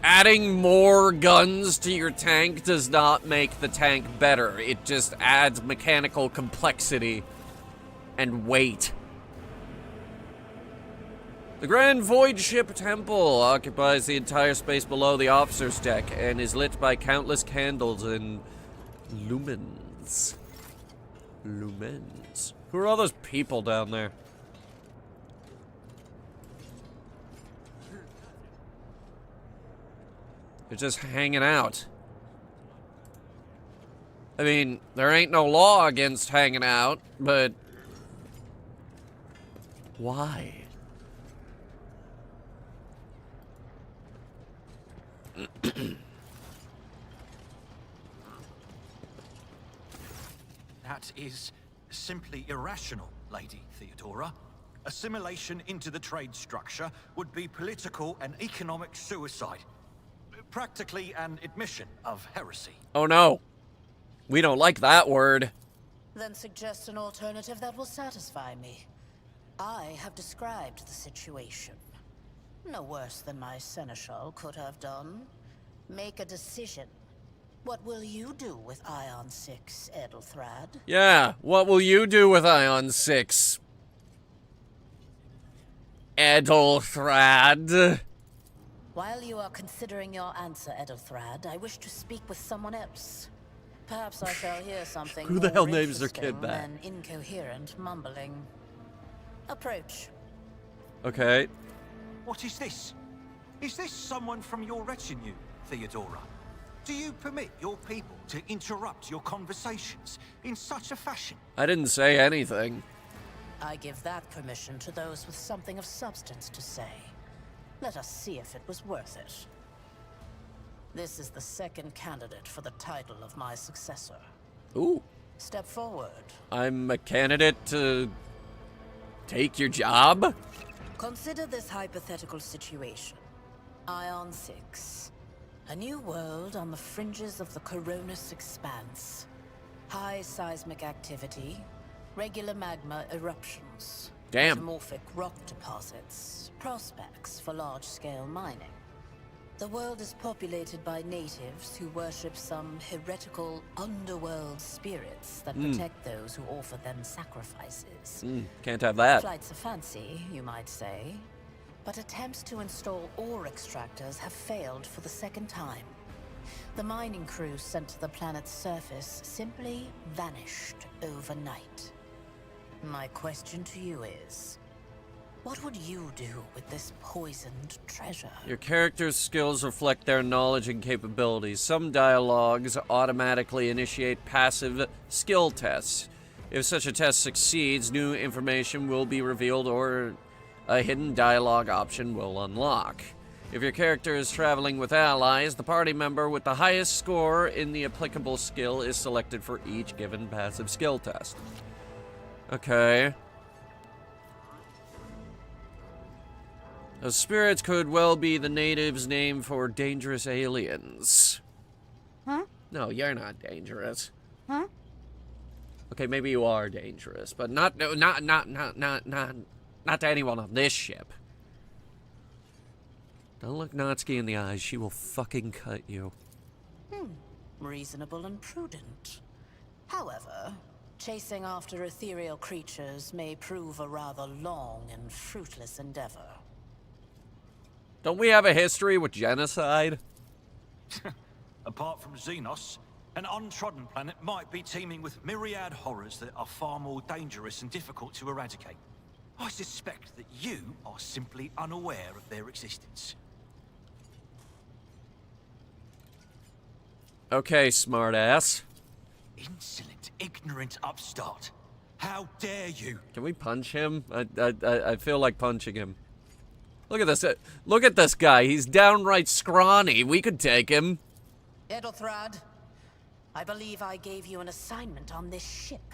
Adding more guns to your tank does not make the tank better. It just adds mechanical complexity and weight. The Grand Void Ship Temple occupies the entire space below the officer's deck and is lit by countless candles and lumens. Lumens. Who are all those people down there? They're just hanging out. I mean, there ain't no law against hanging out, but why? That is simply irrational, Lady Theodora. Assimilation into the trade structure would be political and economic suicide. Practically an admission of heresy. Oh no. We don't like that word. Then suggest an alternative that will satisfy me. I have described the situation. No worse than my seneschal could have done. Make a decision. What will you do with Ion 6, Edelthrad? Yeah, what will you do with Ion 6? Edelthrad. While you are considering your answer, Edelthrad, I wish to speak with someone else. Perhaps I shall hear something Who the hell more names their kid that? than incoherent mumbling. Approach. Okay. What is this? Is this someone from your retinue, Theodora? Do you permit your people to interrupt your conversations in such a fashion? I didn't say anything. I give that permission to those with something of substance to say. Let us see if it was worth it. This is the second candidate for the title of my successor. Ooh. Step forward. I'm a candidate to take your job? Consider this hypothetical situation. Ion 6. A new world on the fringes of the Coronis expanse. High seismic activity, regular magma eruptions. Damn. Metamorphic rock deposits, prospects for large-scale mining. The world is populated by natives who worship some heretical underworld spirits that protect those who offer them sacrifices. Can't have that. Flights of fancy, you might say. But attempts to install ore extractors have failed for the second time. The mining crews sent to the planet's surface simply vanished overnight. My question to you is, what would you do with this poisoned treasure? Your character's skills reflect their knowledge and capabilities. Some dialogues automatically initiate passive skill tests. If such a test succeeds, new information will be revealed or a hidden dialogue option will unlock. If your character is traveling with allies, the party member with the highest score in the applicable skill is selected for each given passive skill test. Okay. Those spirits could well be the natives' name for dangerous aliens. Huh? No, you're not dangerous. Huh? Okay, maybe you are dangerous, but not to anyone on this ship. Don't look Natsuki in the eyes. She will fucking cut you. Reasonable and prudent. However, chasing after ethereal creatures may prove a rather long and fruitless endeavor. Don't we have a history with genocide? Apart from Xenos, an untrodden planet might be teeming with myriad horrors that are far more dangerous and difficult to eradicate. I suspect that you are simply unaware of their existence. Okay, smartass. Insolent, ignorant upstart. How dare you? Can we punch him? I feel like punching him. Look at this. Look at this guy. He's downright scrawny. We could take him. Edelthrad, I believe I gave you an assignment on this ship.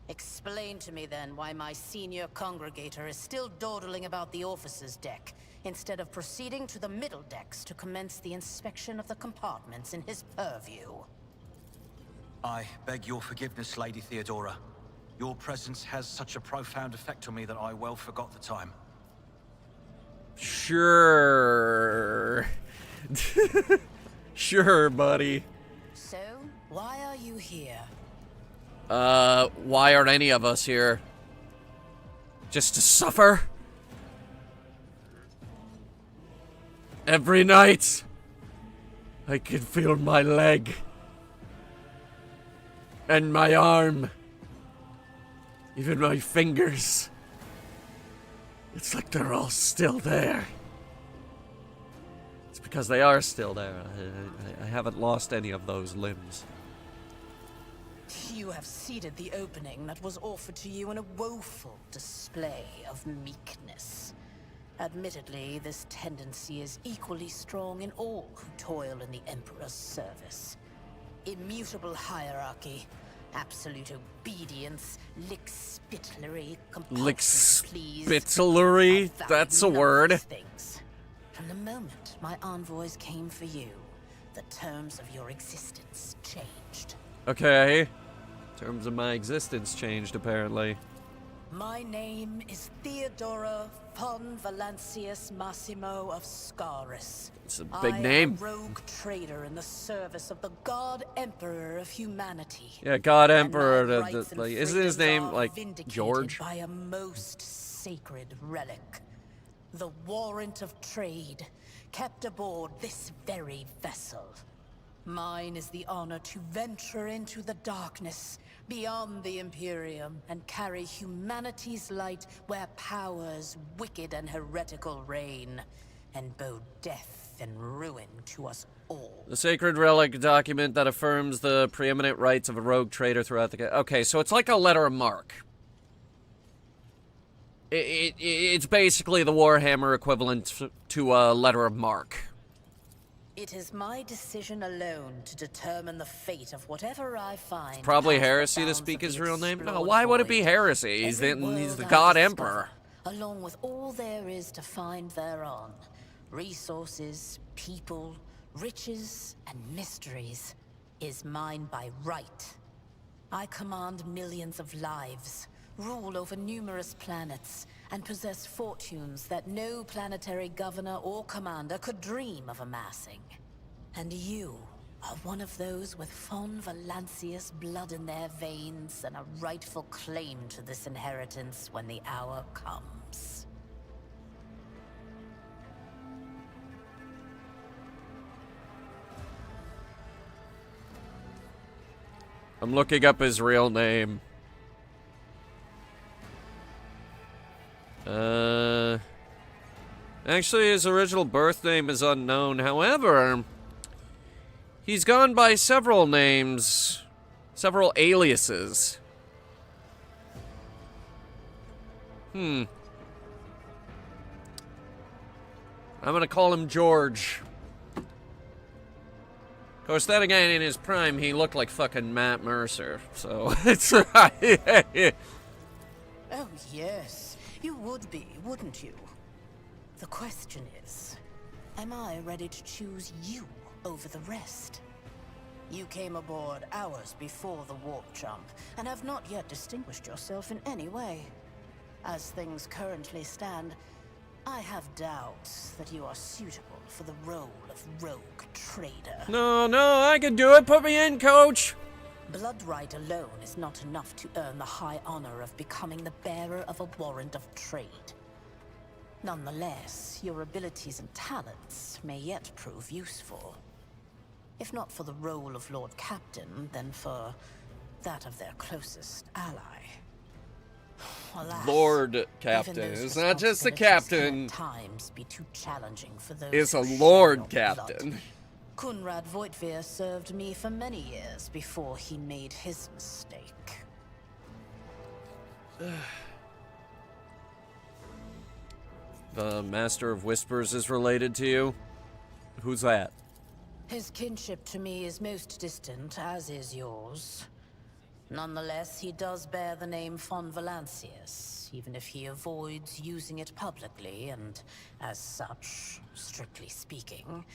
Explain to me then why my senior congregator is still dawdling about the officer's deck, instead of proceeding to the middle decks to commence the inspection of the compartments in his purview. I beg your forgiveness, Lady Theodora. Your presence has such a profound effect on me that I well forgot the time. Sure. Sure, buddy. So, why are you here? Why aren't any of us here? Just to suffer? Every night, I can feel my leg. And my arm. Even my fingers. It's like they're all still there. It's because they are still there. I haven't lost any of those limbs. You have seeded the opening that was offered to you in a woeful display of meekness. Admittedly, this tendency is equally strong in all who toil in the Emperor's service. Immutable hierarchy, absolute obedience, lickspittlery, compulsion, please. Lickspittlery? That's a word. Things. From the moment my envoys came for you, the terms of your existence changed. Okay. Terms of my existence changed, apparently. My name is Theodora von Valancius Massimo of Scaris. It's a big name. I am a rogue trader in the service of the God Emperor of humanity. Yeah, God And Emperor. my rights and Isn't his freedoms name are like vindicated George? by a most sacred relic. The warrant of trade, kept aboard this very vessel. Mine is the honor to venture into the darkness, beyond the Imperium, and carry humanity's light where powers wicked and heretical reign. and bode death and ruin to us all. The sacred relic document that affirms the preeminent rights of a rogue trader throughout the... Okay, so it's like a letter of marque. It's basically the Warhammer equivalent to a letter of marque. It is my decision alone to determine the fate of whatever I find. It's probably past the heresy to bounds speak of his the real name. No, explored why would it be void. heresy? He's Every the world God I discover, Emperor. along with all there is to find thereon. Resources, people, riches, and mysteries is mine by right. I command millions of lives, rule over numerous planets, and possess fortunes that no planetary governor or commander could dream of amassing. And you are one of those with Fon Valancius blood in their veins and a rightful claim to this inheritance when the hour comes. I'm looking up his real name. Actually, his original birth name is unknown. However, he's gone by several names, several aliases. I'm gonna call him George. Of course, then again, in his prime, he looked like fucking Matt Mercer, so it's right. Oh, yes. You would be, wouldn't you? The question is, am I ready to choose you over the rest? You came aboard hours before the warp jump, and have not yet distinguished yourself in any way. As things currently stand, I have doubts that you are suitable for the role of rogue trader. No, I can do it. Put me in, coach. Bloodright alone is not enough to earn the high honor of becoming the bearer of a warrant of trade. Nonetheless, your abilities and talents may yet prove useful. If not for the role of Lord Captain, then for that of their closest ally. Alas, Lord Captain. It's not just the captain. Can at times be too challenging for those It's a who share Lord your Captain. blood. Kunrad Voitvir served me for many years before he made his mistake. The Master of Whispers is related to you? Who's that? His kinship to me is most distant, as is yours. Nonetheless, he does bear the name Fon Valancius, even if he avoids using it publicly, and as such, strictly speaking,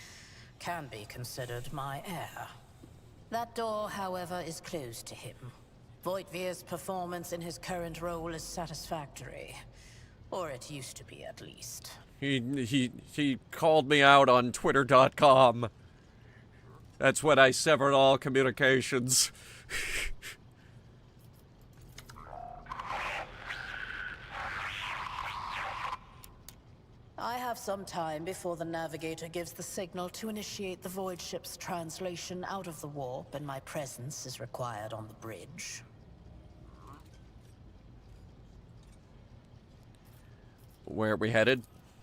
can be considered my heir. That door, however, is closed to him. Voitvir's performance in his current role is satisfactory. Or it used to be, at least. He called me out on Twitter.com. That's when I severed all communications. I have some time before the navigator gives the signal to initiate the void ship's translation out of the warp, and my presence is required on the bridge. Where are we headed?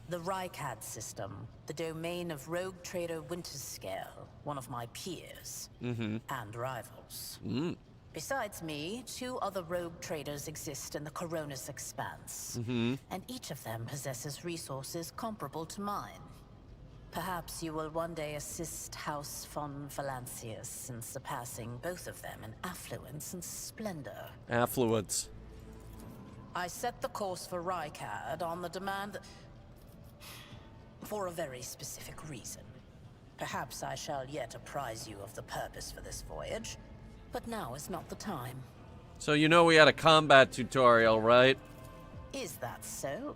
The Rykad system, the domain of rogue trader Winterscale, one of my peers, and rivals. Besides me, 2 other rogue traders exist in the Coronis Expanse, and each of them possesses resources comparable to mine. Perhaps you will one day assist House Fon Valancius in surpassing both of them in affluence and splendor. Affluence. I set the course for Rykad on the demand for a very specific reason. Perhaps I shall yet apprise you of the purpose for this voyage, but now is not the time. So you know we had a combat tutorial, right? Is that so?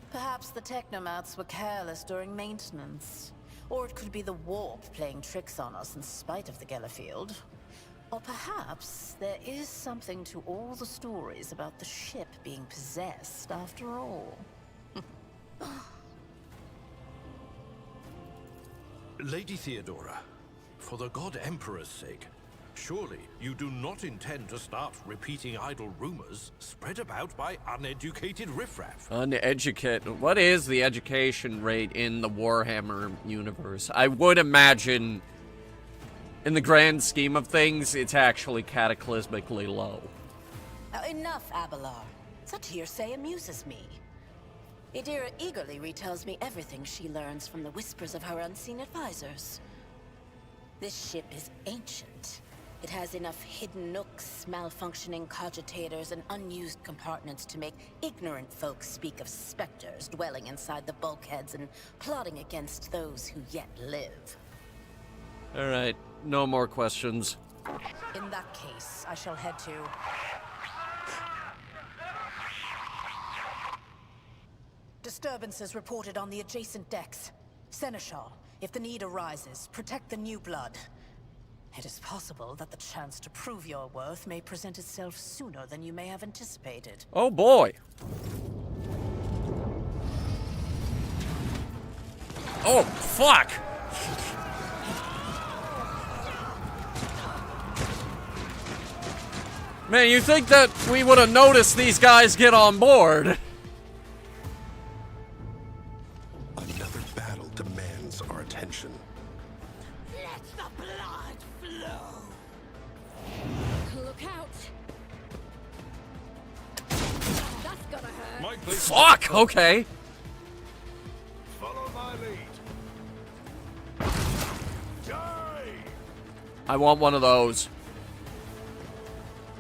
Perhaps the technomats were careless during maintenance. Or it could be the warp playing tricks on us in spite of the Gellerfield. Or perhaps there is something to all the stories about the ship being possessed after all. Lady Theodora, for the God Emperor's sake, Surely you do not intend to start repeating idle rumors spread about by uneducated riffraff. Uneducated. What is the education rate in the Warhammer universe? I would imagine, in the grand scheme of things, it's actually cataclysmically low. Enough, Abelard. Such hearsay amuses me. Idira eagerly retells me everything she learns from the whispers of her unseen advisors. This ship is ancient. It has enough hidden nooks, malfunctioning cogitators, and unused compartments to make ignorant folks speak of specters dwelling inside the bulkheads and plotting against those who yet live. Alright, no more questions. In that case, I shall head to... Disturbances reported on the adjacent decks. Seneschal, if the need arises, protect the new blood. It is possible that the chance to prove your worth may present itself sooner than you may have anticipated. Oh boy. Oh, fuck! Man, you think that we would have noticed these guys get on board? Another battle demands our attention. Let the blood flow. Look out. That's gonna hurt. My place. Fuck, okay. Follow my lead. Die! I want one of those.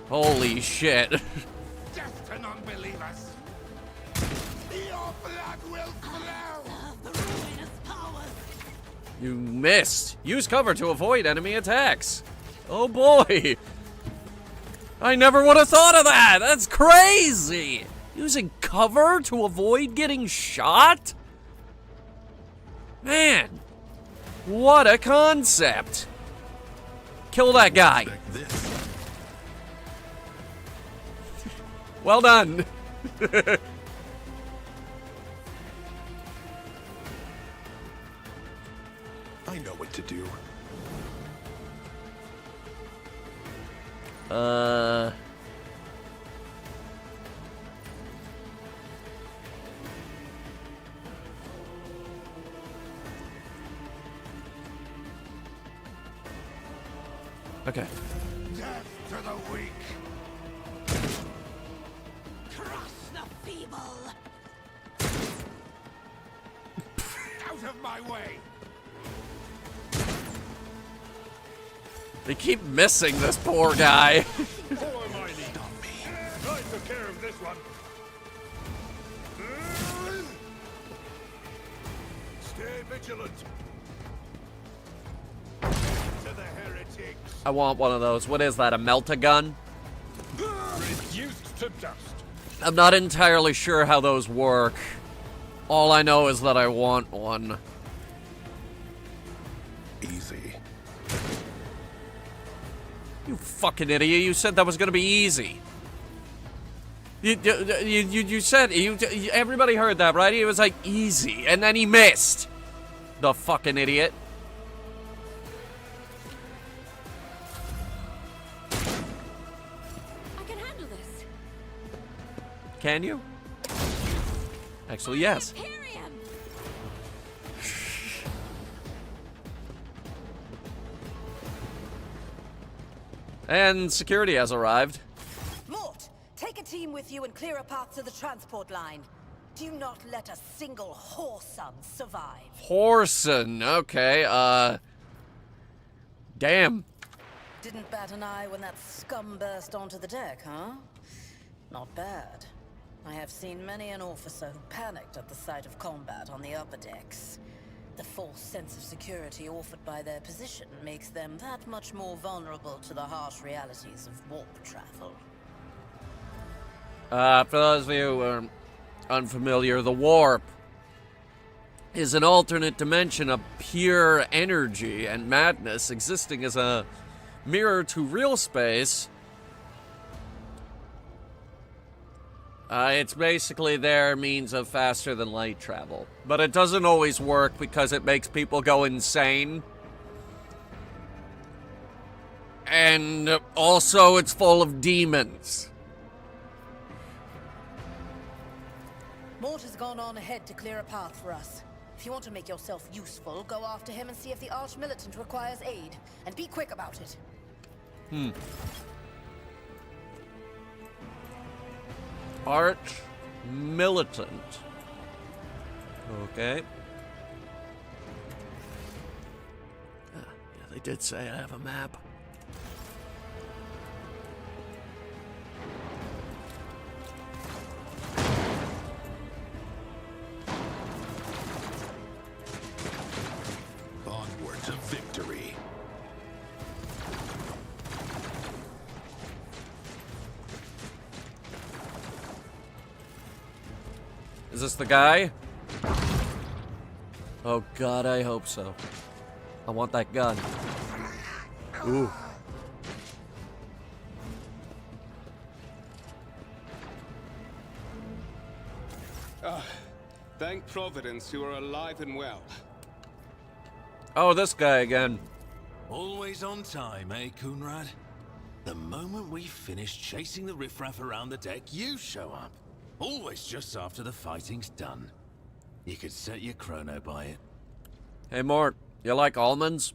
Holy shit. Death to non-believers. Your blood will flow. The ruinous powers. You missed. Use cover to avoid enemy attacks. Oh boy. I never would have thought of that. That's crazy. Using cover to avoid getting shot? Man. What a concept. Kill that guy. Expect this. Well done. I know what to do. Okay. Death to the weak. Crush the feeble. Out of my way. They keep missing this poor guy. Follow my lead. I took care of this one. Stay vigilant. To the heretics. I want one of those. What is that, a melt-a-gun? Reduced to dust. I'm not entirely sure how those work. All I know is that I want one. Easy. You fucking idiot, you said that was gonna be easy. You said, everybody heard that, right? It was like, easy, and then he missed. The fucking idiot. I can handle this. Can you? Actually, yes. Imperium. And security has arrived. Mort, take a team with you and clear a path to the transport line. Do not let a single whoreson survive. Horson, okay, damn. Didn't bat an eye when that scum burst onto the deck, huh? Not bad. I have seen many an officer who panicked at the sight of combat on the upper decks. The false sense of security offered by their position makes them that much more vulnerable to the harsh realities of warp travel. For those of you who are unfamiliar, the warp is an alternate dimension of pure energy and madness existing as a mirror to real space. It's basically their means of faster than light travel. But it doesn't always work because it makes people go insane. And also it's full of demons. Mort has gone on ahead to clear a path for us. If you want to make yourself useful, go after him and see if the Arch-Militant requires aid. And be quick about it. Arch-Militant. Okay. Yeah, they did say I have a map. Onward to victory. Is this the guy? Oh god, I hope so. I want that gun. Ooh. Thank Providence you are alive and well. Oh, this guy again. Always on time, eh, Coonrad? The moment we finish chasing the riffraff around the deck, you show up. Always just after the fighting's done. You could set your chrono by it. Hey, Mort, you like almonds?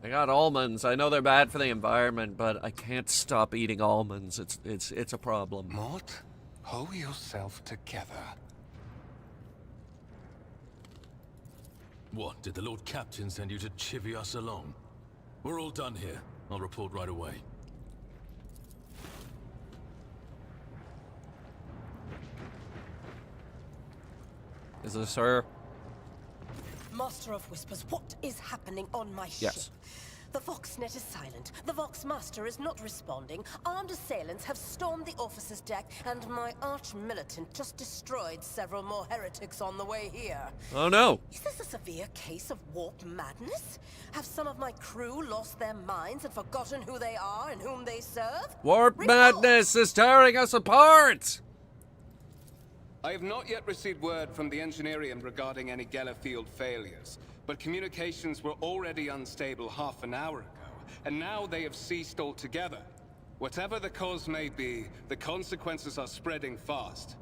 I got almonds. I know they're bad for the environment, but I can't stop eating almonds. It's a problem. Mort, hold yourself together. What, did the Lord Captain send you to chivvy us along? We're all done here. I'll report right away. Is this her? Master of Whispers, what is happening on my Yes. ship? The Voxnet is silent. The Voxmaster is not responding. Armed assailants have stormed the officer's deck, and my arch-militant just destroyed several more heretics on the way here. Oh no. Is this a severe case of warp madness? Have some of my crew lost their minds and forgotten who they are and whom they serve? Warp Report! madness is tearing us apart! I have not yet received word from the Engineering regarding any Geller field failures, but communications were already unstable half an hour ago, and now they have ceased altogether. Whatever the cause may be, the consequences are spreading fast.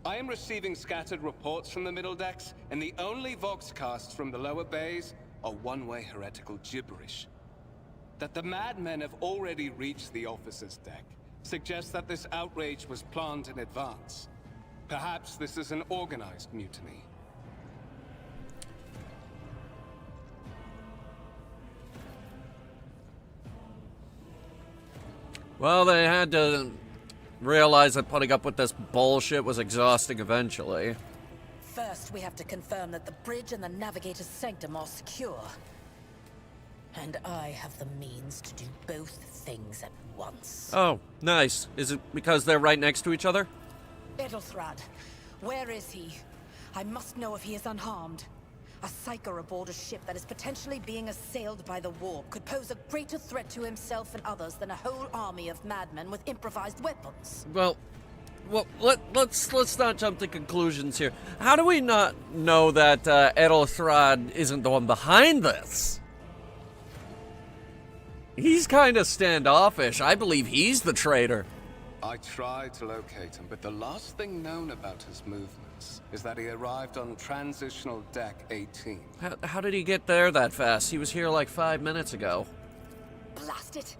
I am receiving scattered reports from the middle decks, and the only Voxcasts from the lower bays are one-way heretical gibberish. That the madmen have already reached the officer's deck suggests that this outrage was planned in advance. Perhaps this is an organized mutiny. Well, they had to realize that putting up with this bullshit was exhausting eventually. First, we have to confirm that the bridge and the navigator's sanctum are secure. And I have the means to do both things at once. Oh, nice. Is it because they're right next to each other? Edelthrad, where is he? I must know if he is unharmed. A psyker aboard a ship that is potentially being assailed by the warp could pose a greater threat to himself and others than a whole army of madmen with improvised weapons. Well, let's not jump to conclusions here. How do we not know that Edelthrad isn't the one behind this? He's kind of standoffish. I believe he's the traitor. I tried to locate him, but the last thing known about his movements is that he arrived on Transitional Deck 18. How did he get there that fast? He was here like 5 minutes ago. Blast it!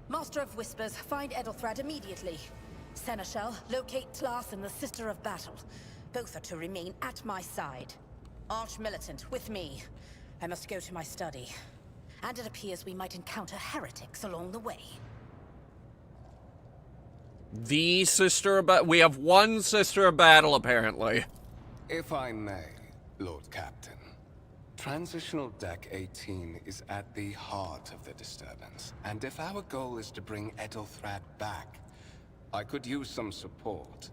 Master of Whispers, find Edelthrad immediately. Seneschal, locate Tlas and the Sister of Battle. Both are to remain at my side. Arch-Militant, with me. I must go to my study. And it appears we might encounter heretics along the way. The Sister of Battle? We have one Sister of Battle, apparently. If I may, Lord Captain, Transitional Deck 18 is at the heart of the disturbance. And if our goal is to bring Edelthrad back, I could use some support.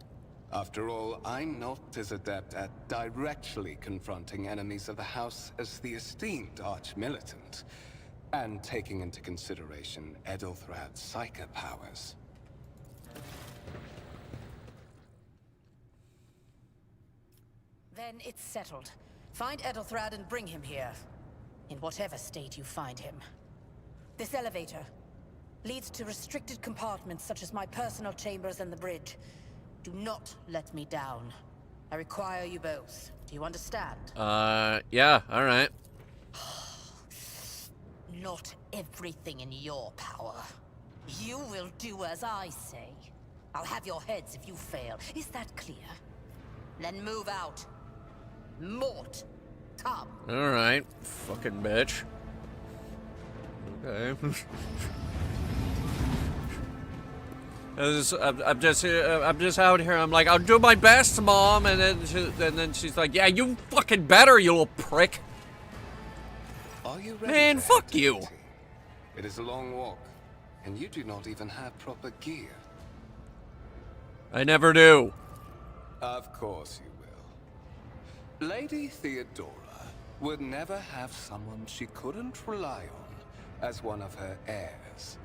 After all, I'm not as adept at directly confronting enemies of the House as the esteemed Arch-Militant, and taking into consideration Edelthrad's psychic powers. Then it's settled. Find Edelthrad and bring him here. In whatever state you find him. This elevator. leads to restricted compartments such as my personal chambers and the bridge. Do not let me down. I require you both. Do you understand? Yeah, alright. Not everything in your power. You will do as I say. I'll have your heads if you fail. Is that clear? Then move out. Mort, come. Alright, fucking bitch. Okay. I'm just out here. I'm like, I'll do my best, Mom, and then she's like, yeah, you fucking better, you little prick. Are you ready? Man, fuck you. It is a long walk, and you do not even have proper gear. I never do. Of course you will. Lady Theodora would never have someone she couldn't rely on as one of her heirs.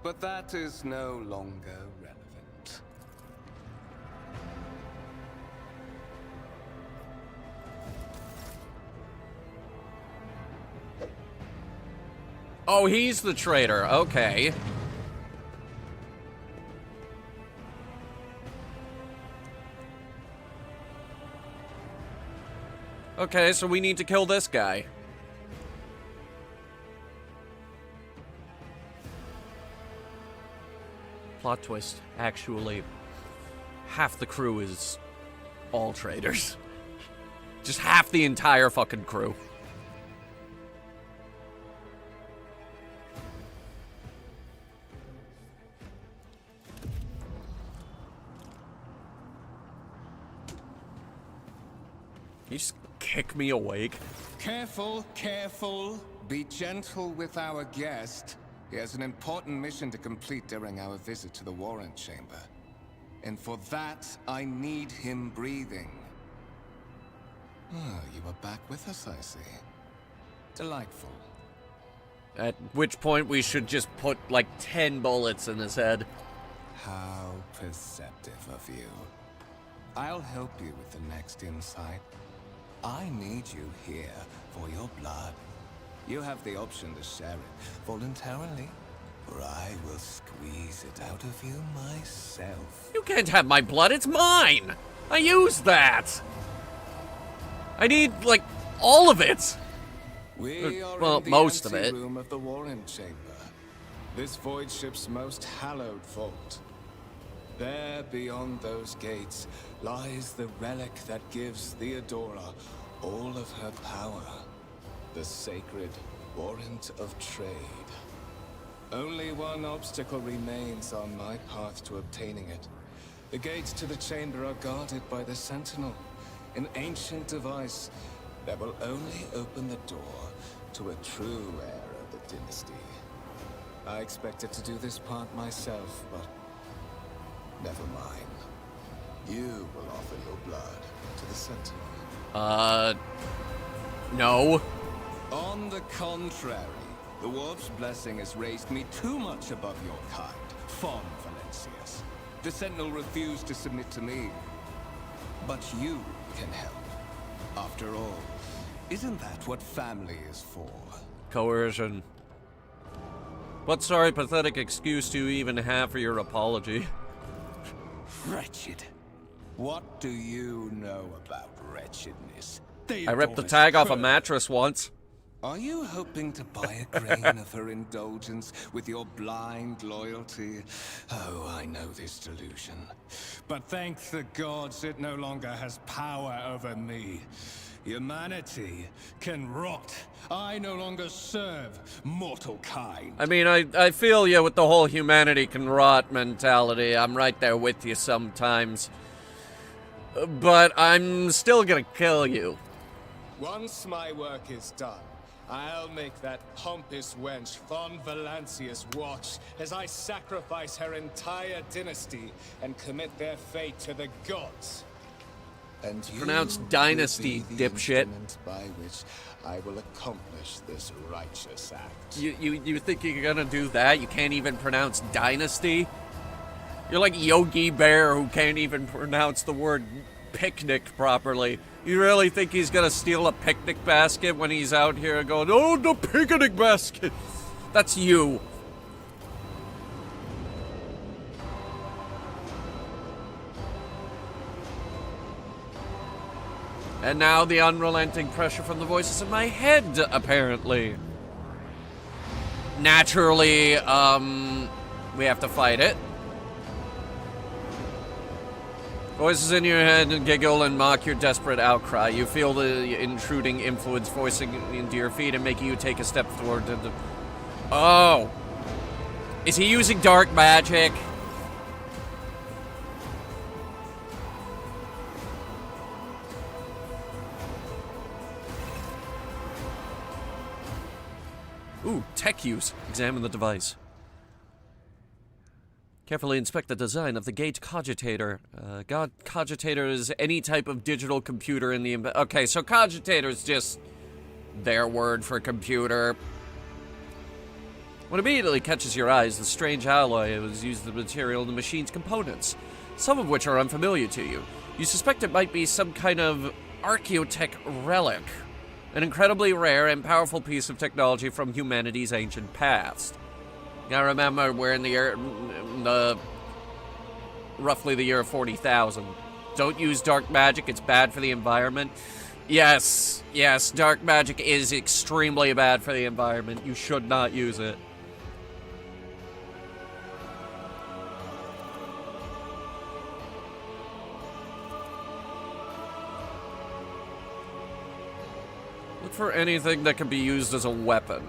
But that is no longer relevant. Oh, he's the traitor. Okay. Okay, so we need to kill this guy. Plot twist. Actually, half the crew is all traitors. Just half the entire fucking crew. You just kick me awake. Careful, careful. Be gentle with our guest. He has an important mission to complete during our visit to the warrant chamber. And for that, I need him breathing. Oh, you are back with us, I see. Delightful. At which point we should just put like 10 bullets in his head. How perceptive of you. I'll help you with the next insight. I need you here for your blood. You have the option to share it voluntarily, or I will squeeze it out of you myself. You can't have my blood, it's mine! I used that! I need, like, all of it! We are well, in the most of it. anteroom of the warrant chamber. This void ship's most hallowed vault. There, beyond those gates, lies the relic that gives Theodora all of her power. The sacred warrant of trade. Only one obstacle remains on my path to obtaining it. The gates to the chamber are guarded by the Sentinel, an ancient device that will only open the door to a true heir of the dynasty. I expected to do this part myself, but never mind. You will offer your blood to the Sentinel. No. On the contrary, the Warp's blessing has raised me too much above your kind, Fon Valencius. The Sentinel refused to submit to me. But you can help. After all, isn't that what family is for? Coercion. What sorry, pathetic excuse do you even have for your apology? Wretched. What do you know about wretchedness? I ripped the tag off a mattress once. Are you hoping to buy a grain of her indulgence with your blind loyalty? Oh, I know this delusion. But thank the gods it no longer has power over me. Humanity can rot. I no longer serve mortal kind. I mean, I feel you with the whole humanity can rot mentality. I'm right there with you sometimes. But I'm still gonna kill you. Once my work is done, I'll make that pompous wench Fon Valencius watch as I sacrifice her entire dynasty and commit their fate to the gods. And you Pronounced dynasty, will be the dipshit. instrument by which I will accomplish this righteous act. You think you're gonna do that? You can't even pronounce dynasty? You're like Yogi Bear who can't even pronounce the word picnic properly. You really think he's gonna steal a picnic basket when he's out here going, oh, the picnic basket? That's you. And now the unrelenting pressure from the voices in my head, apparently. Naturally, we have to fight it. Voices in your head giggle and mock your desperate outcry. You feel the intruding influence voicing into your feet and making you take a step toward the... Oh! Is he using dark magic? Ooh, tech use. Examine the device. Carefully inspect the design of the gate cogitator. Cogitator is any type of digital computer in the... Okay, so cogitator is just their word for computer. What immediately catches your eye is the strange alloy that was used as the material in the machine's components, some of which are unfamiliar to you. You suspect it might be some kind of archaeotech relic, an incredibly rare and powerful piece of technology from humanity's ancient past. Now remember, we're in roughly the year 40,000. Don't use dark magic, it's bad for the environment. Yes, dark magic is extremely bad for the environment. You should not use it. Look for anything that can be used as a weapon.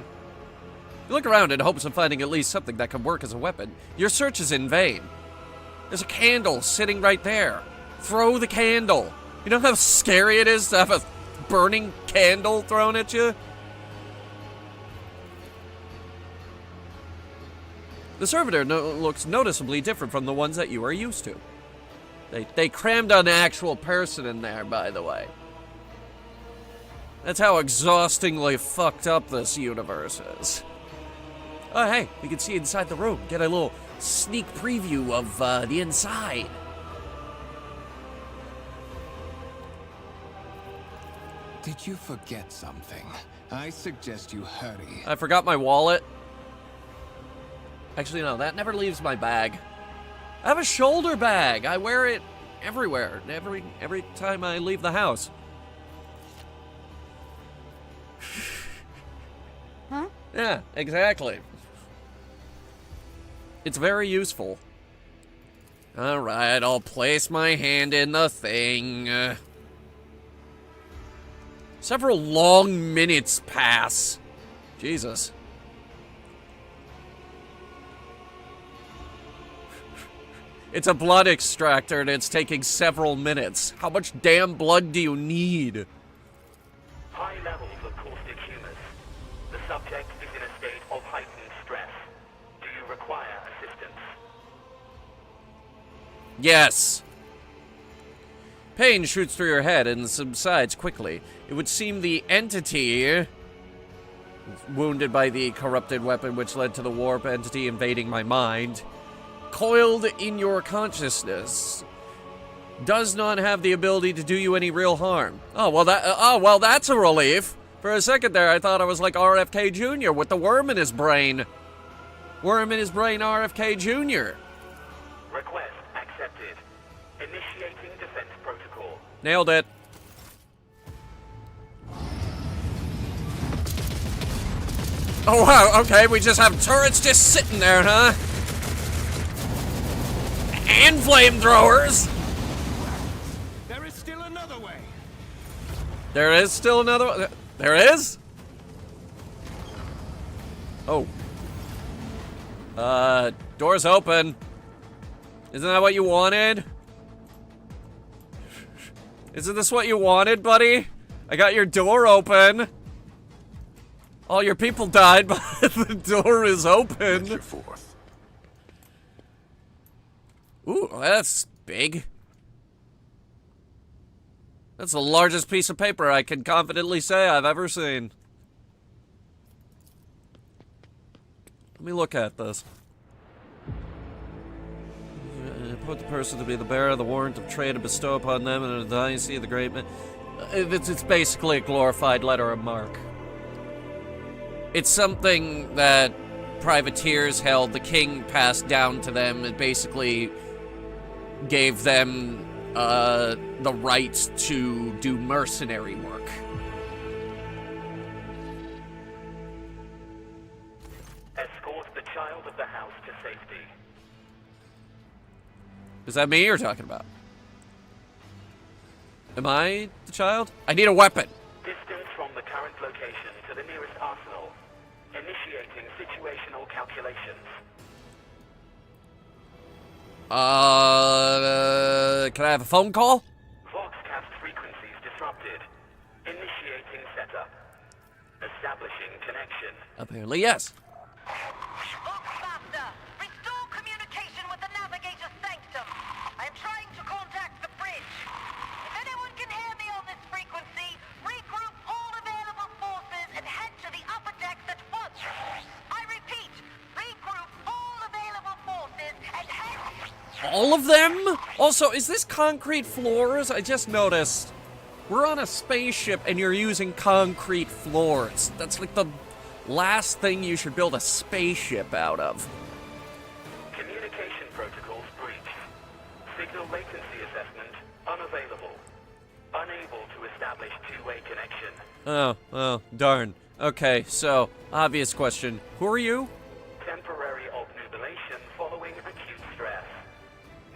You look around in hopes of finding at least something that can work as a weapon. Your search is in vain. There's a candle sitting right there. Throw the candle. You know how scary it is to have a burning candle thrown at you? The servitor looks noticeably different from the ones that you are used to. They crammed an actual person in there, by the way. That's how exhaustingly fucked up this universe is. Oh, hey, we can see inside the room. Get a little sneak preview of the inside. Did you forget something? I suggest you hurry. I forgot my wallet. Actually, no, that never leaves my bag. I have a shoulder bag. I wear it everywhere. Every time I leave the house. Huh? Yeah, exactly. It's very useful. Alright, I'll place my hand in the thing. Several long minutes pass. Jesus. It's a blood extractor and it's taking several minutes. How much damn blood do you need? High levels of caustic humus. The subject is in a state of heightened stress. Do you require assistance? Yes. Pain shoots through your head and subsides quickly. It would seem the entity wounded by the corrupted weapon which led to the warp entity invading my mind, coiled in your consciousness, does not have the ability to do you any real harm. Oh, well, that's a relief. For a second there, I thought I was like RFK Jr. with the worm in his brain. Worm in his brain, RFK Jr. Request accepted. Initiating defense protocol. Nailed it. Oh, wow, okay, we just have turrets just sitting there, huh? And flamethrowers! There is still another way. There is still another... There is? Oh. Door's open. Isn't that what you wanted? Isn't this what you wanted, buddy? I got your door open. All your people died, but the door is open. Venture forth. Ooh, that's big. That's the largest piece of paper I can confidently say I've ever seen. Let me look at this. Put the person to be the bearer of the warrant of trade and bestow upon them and the dynasty of the great man. It's basically a glorified letter of marque. It's something that privateers held. The king passed down to them. It basically gave them the right to do mercenary work. Escort the child of the house to safety. Is that me you're talking about? Am I the child? I need a weapon. Distance from the current location to the nearest arsenal. Initiating situational calculations. Can I have a phone call? Voxcast frequencies disrupted. Initiating setup. Establishing connection. Apparently, yes. Voxmaster, restore communication with the navigator's sanctum. I am trying to contact the bridge. If anyone can hear me on this frequency, regroup all available forces and head to the upper decks at once. I repeat, regroup all available forces and head... All of them? Also, is this concrete floors? I just noticed. We're on a spaceship and you're using concrete floors. That's like the last thing you should build a spaceship out of. Communication protocols breached. Signal latency assessment unavailable. Unable to establish two-way connection. Oh, darn. Okay, so, obvious question. Who are you? Temporary obnubilation following acute stress.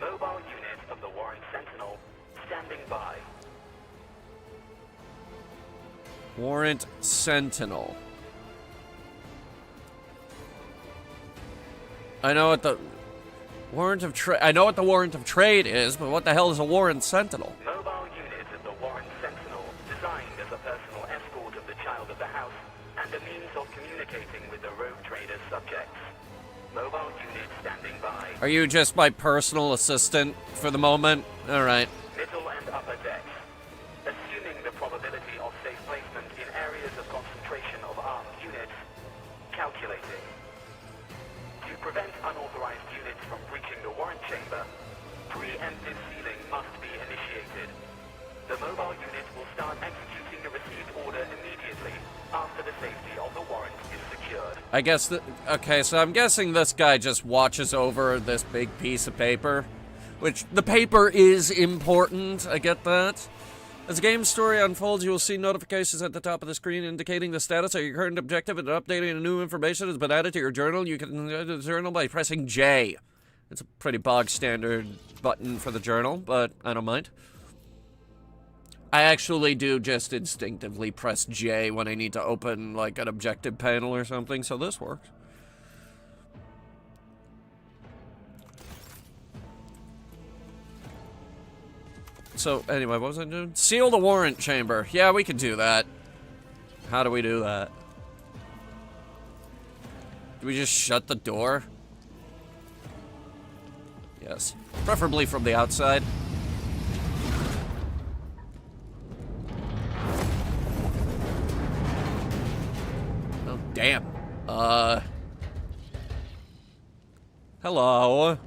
Mobile unit of the Warren Sentinel standing by. Warrant Sentinel. I know what the warrant of trade. I know what the warrant of trade is, but what the hell is a Warrant Sentinel? Mobile unit of the Warren Sentinel designed as a personal escort of the child of the house and a means of communicating with the rogue trader's subjects. Mobile unit standing by. Are you just my personal assistant for the moment? All right. Middle and upper decks. Assuming the probability of safe placement in areas of concentration of armed units. Calculating. To prevent unauthorized units from breaching the warrant chamber, preemptive sealing must be initiated. The mobile unit will start executing the received order immediately after the safety of the warrant is secured. I guess okay, so I'm guessing this guy just watches over this big piece of paper, which the paper is important. I get that. As the game story unfolds, you will see notifications at the top of the screen indicating the status of your current objective and updating new information has been added to your journal. You can edit the journal by pressing J. It's a pretty bog standard button for the journal, but I don't mind. I actually do just instinctively press J when I need to open, like, an objective panel or something, so this works. So, anyway, what was I doing? Seal the warrant chamber. Yeah, we can do that. How do we do that? Do we just shut the door? Yes. Preferably from the outside. Oh, damn. Hello.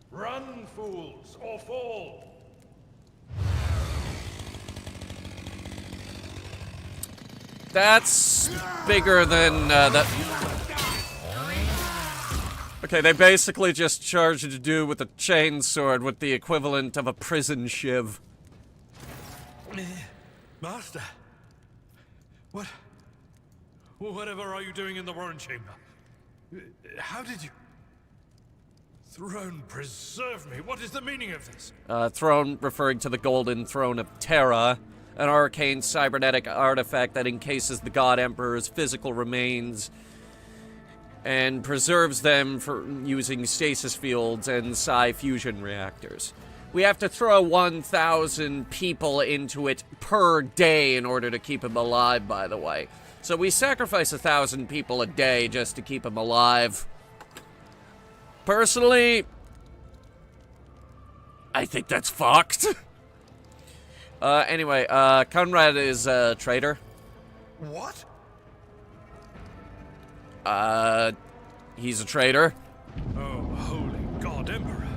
Run, fools, or fall. That's bigger than that. Okay, they basically just charged a dude with a chainsword with the equivalent of a prison shiv. Master, whatever are you doing in the Warren Chamber? How did you... Throne, preserve me. What is the meaning of this? Throne referring to the Golden Throne of Terra, an arcane cybernetic artifact that encases the God Emperor's physical remains and preserves them for using stasis fields and psi-fusion reactors. We have to throw 1,000 people into it per day in order to keep him alive, by the way. So we sacrifice 1,000 people a day just to keep him alive. Personally, I think that's fucked. Anyway, Conrad is a traitor. What? He's a traitor. Oh, holy God, Emperor.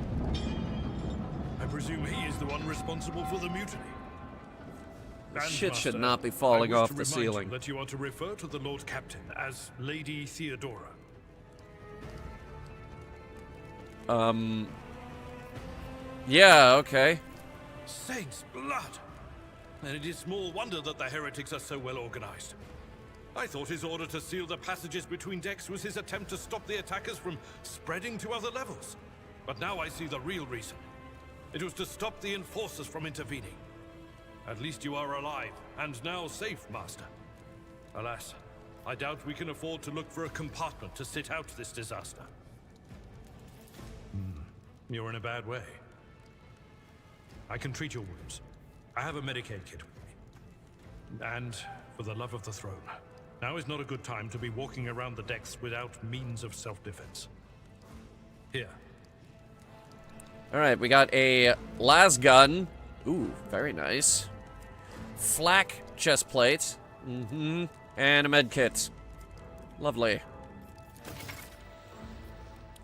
I presume he is the one responsible for the mutiny. Shit should not be falling off the ceiling. That you are to refer to the Lord Captain as Lady Theodora. Yeah, okay. Saints' blood! And it is small wonder that the heretics are so well organized. I thought his order to seal the passages between decks was his attempt to stop the attackers from spreading to other levels. But now I see the real reason. It was to stop the enforcers from intervening. At least you are alive, and now safe, Master. Alas, I doubt we can afford to look for a compartment to sit out this disaster. You're in a bad way. I can treat your wounds. I have a Medicaid kit with me. And, for the love of the throne, now is not a good time to be walking around the decks without means of self-defense. Here. Alright, we got a las gun. Ooh, very nice. Flak chest plate. And a med kit. Lovely.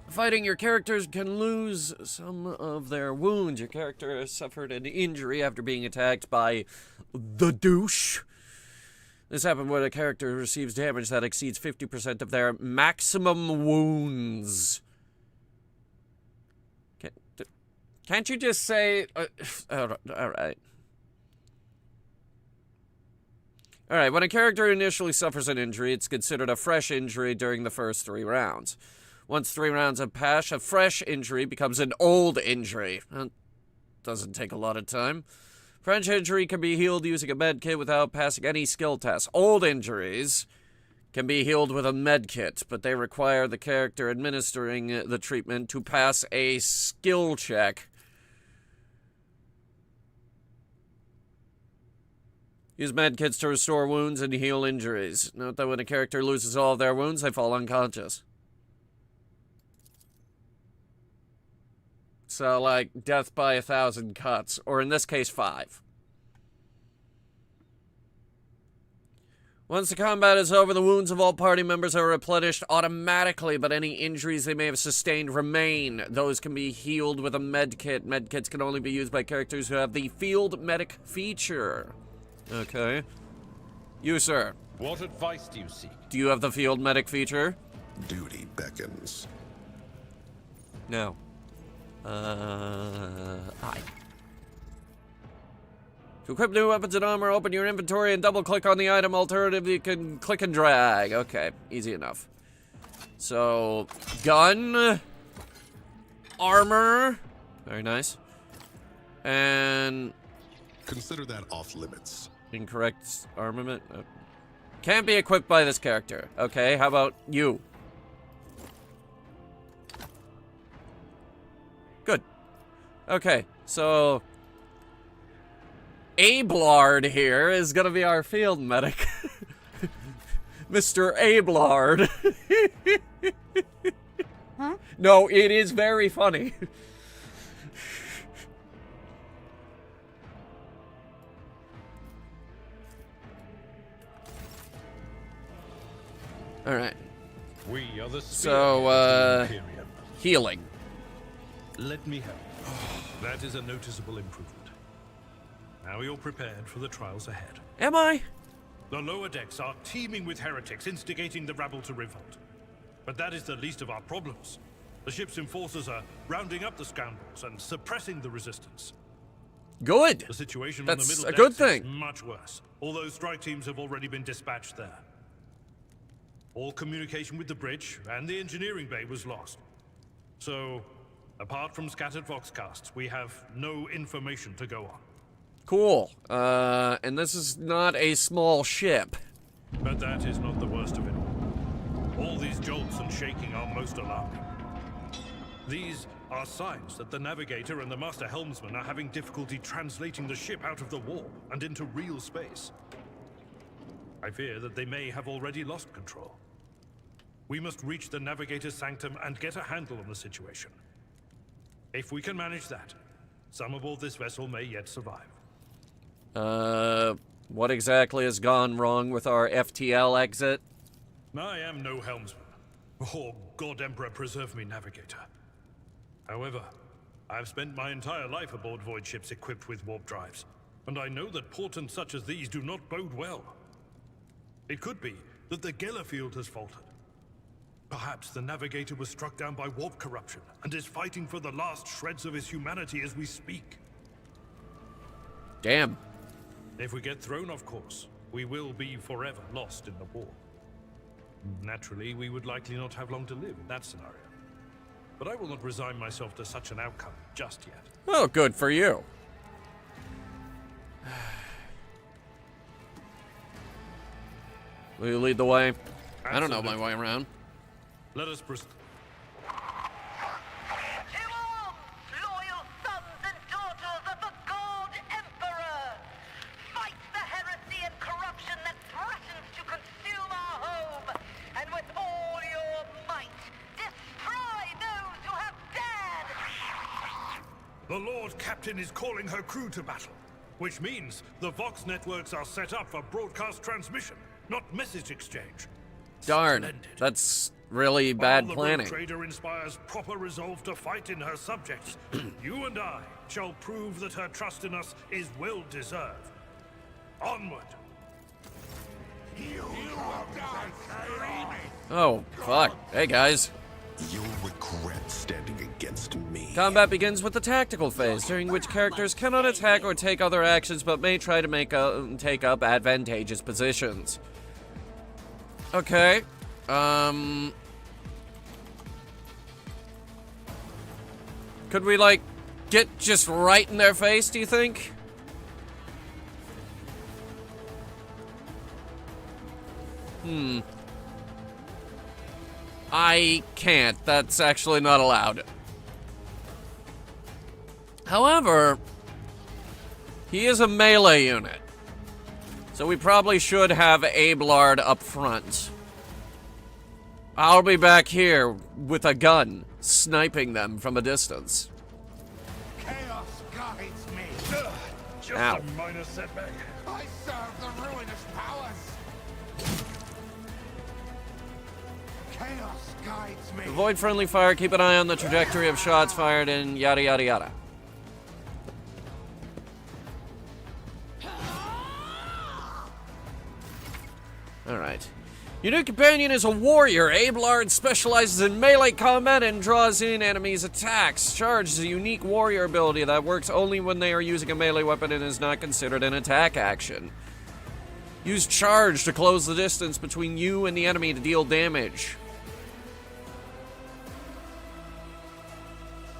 Fighting, your characters can lose some of their wounds. Your character has suffered an injury after being attacked by the douche. This happens when a character receives damage that exceeds 50% of their maximum wounds. Can't you just say... Alright. Alright, when a character initially suffers an injury, it's considered a fresh injury during the first 3 rounds. Once 3 rounds have passed, a fresh injury becomes an old injury. Doesn't take a lot of time. Fresh injury can be healed using a med kit without passing any skill tests. Old injuries can be healed with a med kit, but they require the character administering the treatment to pass a skill check. Use med kits to restore wounds and heal injuries. Note that when a character loses all of their wounds, they fall unconscious. So, like, death by 1,000 cuts. Or in this case, 5. Once the combat is over, the wounds of all party members are replenished automatically, but any injuries they may have sustained remain. Those can be healed with a med kit. Med kits can only be used by characters who have the field medic feature. Okay. You, sir. What advice do you seek? Do you have the field medic feature? Duty beckons. No. Aye. To equip new weapons and armor, open your inventory and double-click on the item. Alternatively, you can click and drag. Okay, easy enough. So, gun, armor, very nice, and... Consider that off limits. Incorrect armament. Can't be equipped by this character. Okay, how about you? Good. Okay, so... Ablard here is gonna be our field medic. Mr. Ablard. Huh? No, it is very funny. Alright. We are the healing. Let me help. That is a noticeable improvement. Now you're prepared for the trials ahead. Am I? The lower decks are teeming with heretics, instigating the rabble to revolt. But that is the least of our problems. The ship's enforcers are rounding up the scoundrels and suppressing the resistance. Good. The situation That's on the middle a good decks thing. is much worse, although strike teams have already been dispatched there. All communication with the bridge and the engineering bay was lost. So, apart from scattered voxcasts, we have no information to go on. Cool. And this is not a small ship. But that is not the worst of it all. All these jolts and shaking are most alarming. These are signs that the navigator and the master helmsman are having difficulty translating the ship out of the warp and into real space. I fear that they may have already lost control. We must reach the navigator's sanctum and get a handle on the situation. If we can manage that, some aboard this vessel may yet survive. What exactly has gone wrong with our FTL exit? I am no helmsman. Oh, God Emperor preserve me, navigator. However, I have spent my entire life aboard void ships equipped with warp drives, and I know that portents such as these do not bode well. It could be that the Gellerfield has faltered. Perhaps the Navigator was struck down by warp corruption and is fighting for the last shreds of his humanity as we speak. Damn. If we get thrown off course, we will be forever lost in the war. Naturally, we would likely not have long to live in that scenario. But I will not resign myself to such an outcome just yet. Oh, good for you. Will you lead the way? I don't know my way around. Let us proceed. To arms, loyal sons and daughters of the God Emperor! Fight the heresy and corruption that threatens to consume our home, and with all your might, destroy those who have dared! The Lord Captain is calling her crew to battle, which means the Vox networks are set up for broadcast transmission, not message exchange. Darn, Splendid. that's really bad While planning. The Rogue Trader inspires proper resolve to fight in her subjects, you and I shall prove that her trust in us is well deserved. Onward! Oh, fuck. Hey, guys. You'll regret standing against me. Combat begins with the tactical phase, during which characters cannot attack or take other actions, but may try to take up advantageous positions. Okay. Could we, like, get just right in their face, do you think? I can't. That's actually not allowed. However, he is a melee unit, so we probably should have Abelard up front. I'll be back here with a gun, sniping them from a distance. Chaos guides me. Just Ow. a minor setback. I serve the ruinous powers. Chaos guides me. Avoid friendly fire, keep an eye on the trajectory of shots fired, and yada yada yada. Alright. Your new companion is a warrior. Abelard specializes in melee combat and draws in enemies' attacks. Charge is a unique warrior ability that works only when they are using a melee weapon and is not considered an attack action. Use charge to close the distance between you and the enemy to deal damage.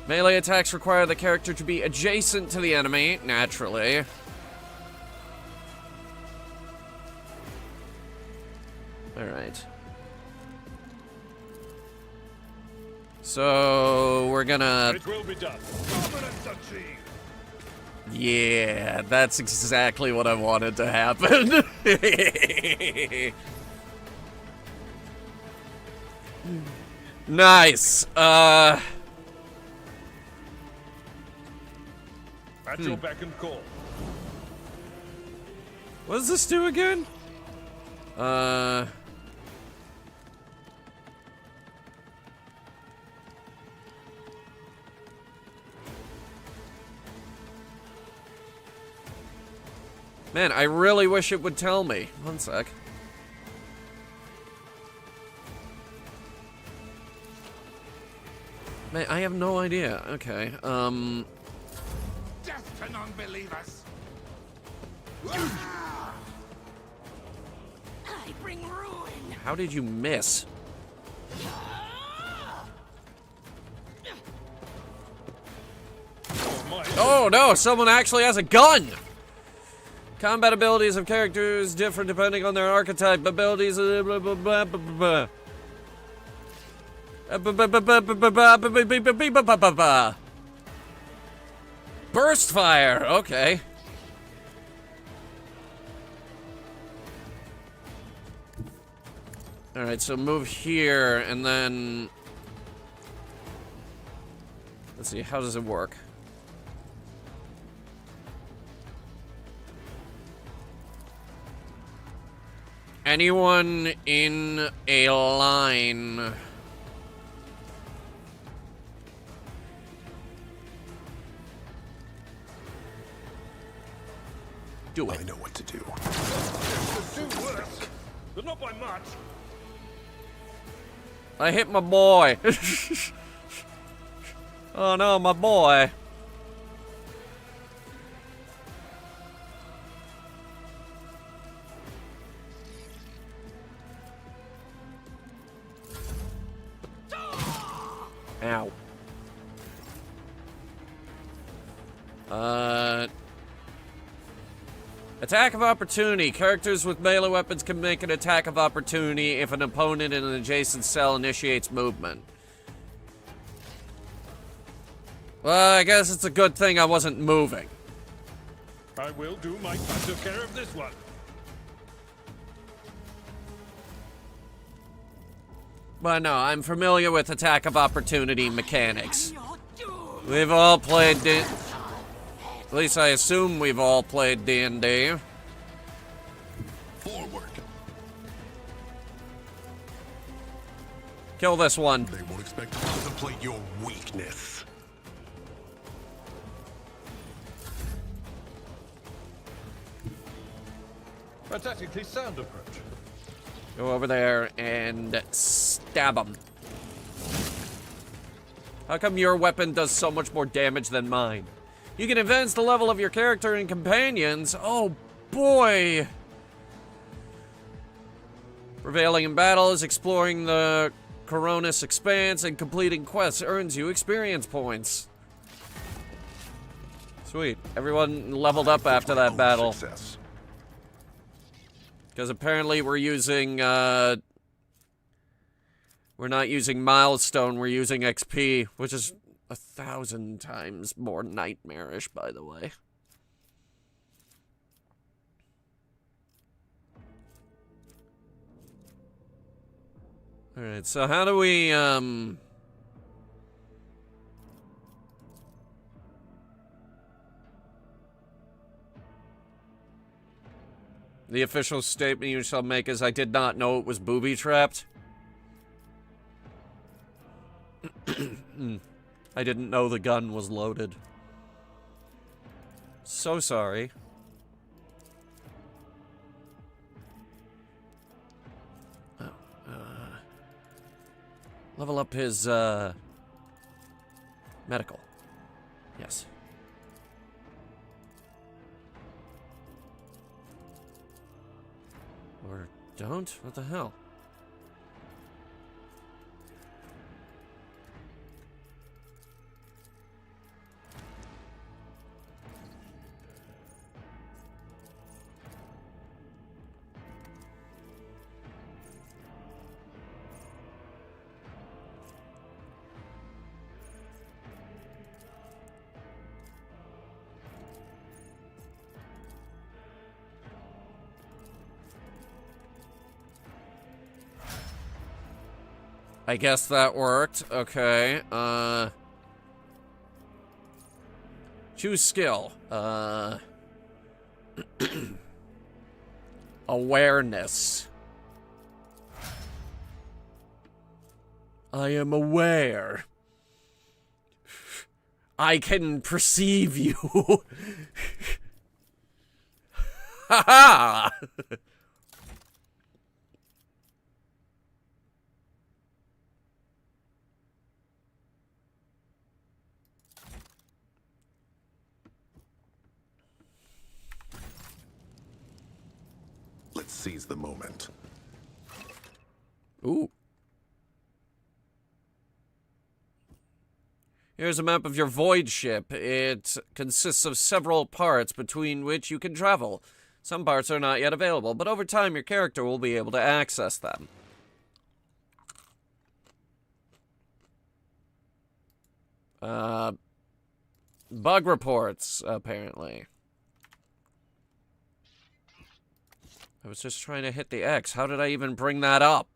Melee attacks require the character to be adjacent to the enemy, naturally. Alright. So, we're gonna... It will be done. Dominance achieved. Yeah, that's exactly what I wanted to happen. Nice. At your beck and call. What does this do again? Man, I really wish it would tell me. One sec. Man, I have no idea. Okay, Death to non-believers. I bring ruin. how did you miss? Oh no, someone actually has a gun! Combat abilities of characters differ depending on their archetype. Abilities blah, blah, blah, blah, blah, blah. Burst fire, okay. Alright, so move here and then... Let's see, how does it work? Anyone in a line. Do it. I know what to do. Could do worse, but not by much. I hit my boy. Oh no, my boy. Ow. Attack of opportunity. Characters with melee weapons can make an attack of opportunity if an opponent in an adjacent cell initiates movement. Well, I guess it's a good thing I wasn't moving. I will do my part to care of this one. But no, I'm familiar with attack of opportunity mechanics. We've all played at least I assume we've all played D&D. Forward. Kill this one. They won't expect to contemplate your weakness. A tactically sound approach. Go over there and stab him. How come your weapon does so much more damage than mine? You can advance the level of your character and companions. Oh boy! Prevailing in battles, exploring the Coronis Expanse, and completing quests earns you experience points. Sweet. Everyone leveled up after that battle. Because apparently we're using, we're not using milestone, we're using XP, which is 1,000 times more nightmarish, by the way. Alright, so how do we, the official statement you shall make is, I did not know it was booby-trapped. I didn't know the gun was loaded. So sorry. Oh, level up his, medical. Yes. Or don't? What the hell? I guess that worked. Okay. Choose skill. Awareness. I am aware. I can perceive you. Ha ha! Let's seize the moment. Ooh. Here's a map of your void ship. It consists of several parts between which you can travel. Some parts are not yet available, but over time your character will be able to access them. Bug reports, apparently. I was just trying to hit the X. How did I even bring that up?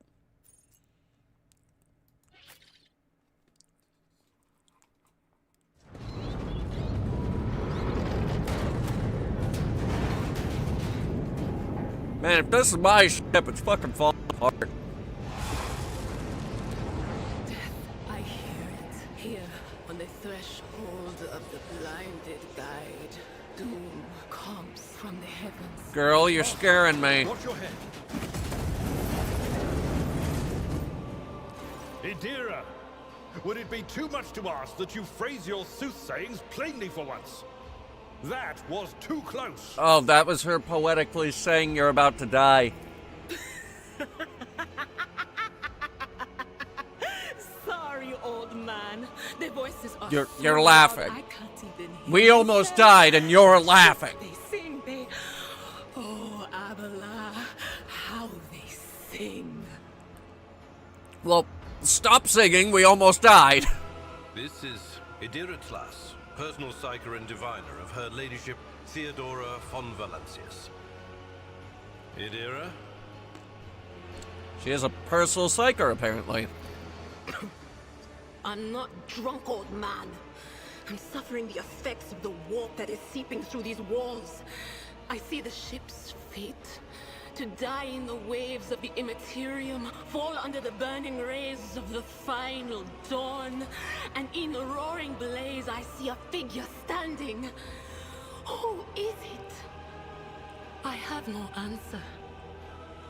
Man, if this is my ship, it's fucking falling apart. Death, I hear it. Here, on the threshold of the blinded guide, doom comes from the heavens. Girl, you're scaring me. Watch your head. Idira, would it be too much to ask that you phrase your soothsayings plainly for once? That was too close. Oh, that was her poetically saying you're about to die. Sorry, old man. The voices are You're so laughing. loud, I can't even hear We almost died and you're laughing. They sing, they... Oh, Abela, how they sing. Well, stop singing, we almost died. This is Idira Tlas, personal psyker and diviner of Her Ladyship Theodora von Valancius. Idira? She is a personal psyker, apparently. I'm not drunk, old man. I'm suffering the effects of the warp that is seeping through these walls. I see the ship's fate. To die in the waves of the immaterium, fall under the burning rays of the final dawn. And in the roaring blaze, I see a figure standing. Who is it? I have no answer.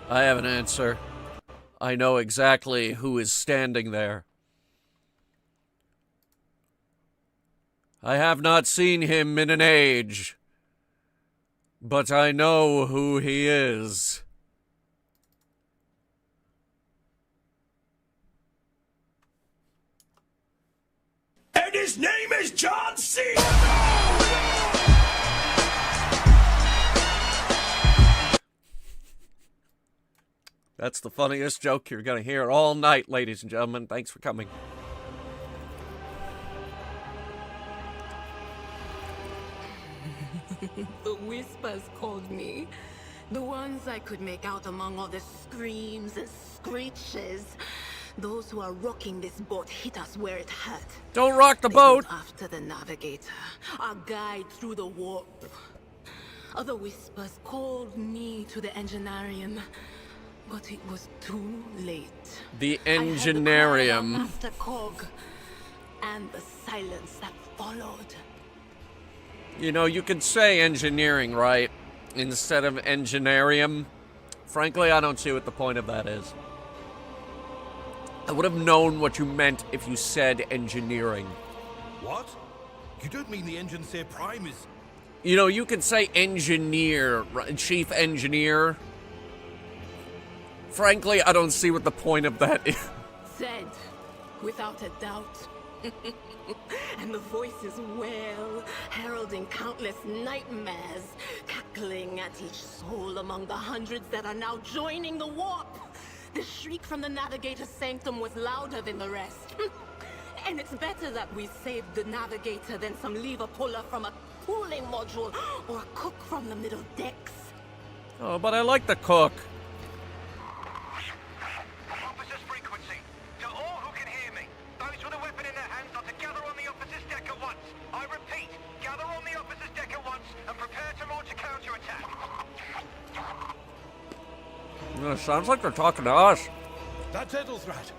I have an answer. I know exactly who is standing there. I have not seen him in an age, but I know who he is. And his name is John C. That's the funniest joke you're going to hear all night, ladies and gentlemen. Thanks for coming. The whispers called me. The ones I could make out among all the screams and screeches. Those who are rocking this boat hit us where it hurt. Don't rock the They boat! went after the navigator, our guide through the warp. Other whispers called me to the engineerium, but it was too late. The I heard the cry of engineerium. Master Cog, and the silence that followed. You know, you could say engineering, right? Instead of engineerium. Frankly, I don't see what the point of that is. I would have known what you meant if you said engineering. What? You don't mean the Engineer Prime is... You know, you could say engineer, chief engineer. Frankly, I don't see what the point of that is. Said, without a doubt. And the voices wail, heralding countless nightmares, cackling at each soul among the hundreds that are now joining the warp. The shriek from the Navigator's sanctum was louder than the rest. And it's better that we saved the Navigator than some lever puller from a cooling module or a cook from the middle decks. Oh, but I like the cook. Officers frequency. To all who can hear me, those with a weapon in their hands are to gather on the officer's deck at once. I repeat, gather on the officer's deck at once and prepare to launch a counterattack. Sounds like they're talking to us. That's Edelthrat.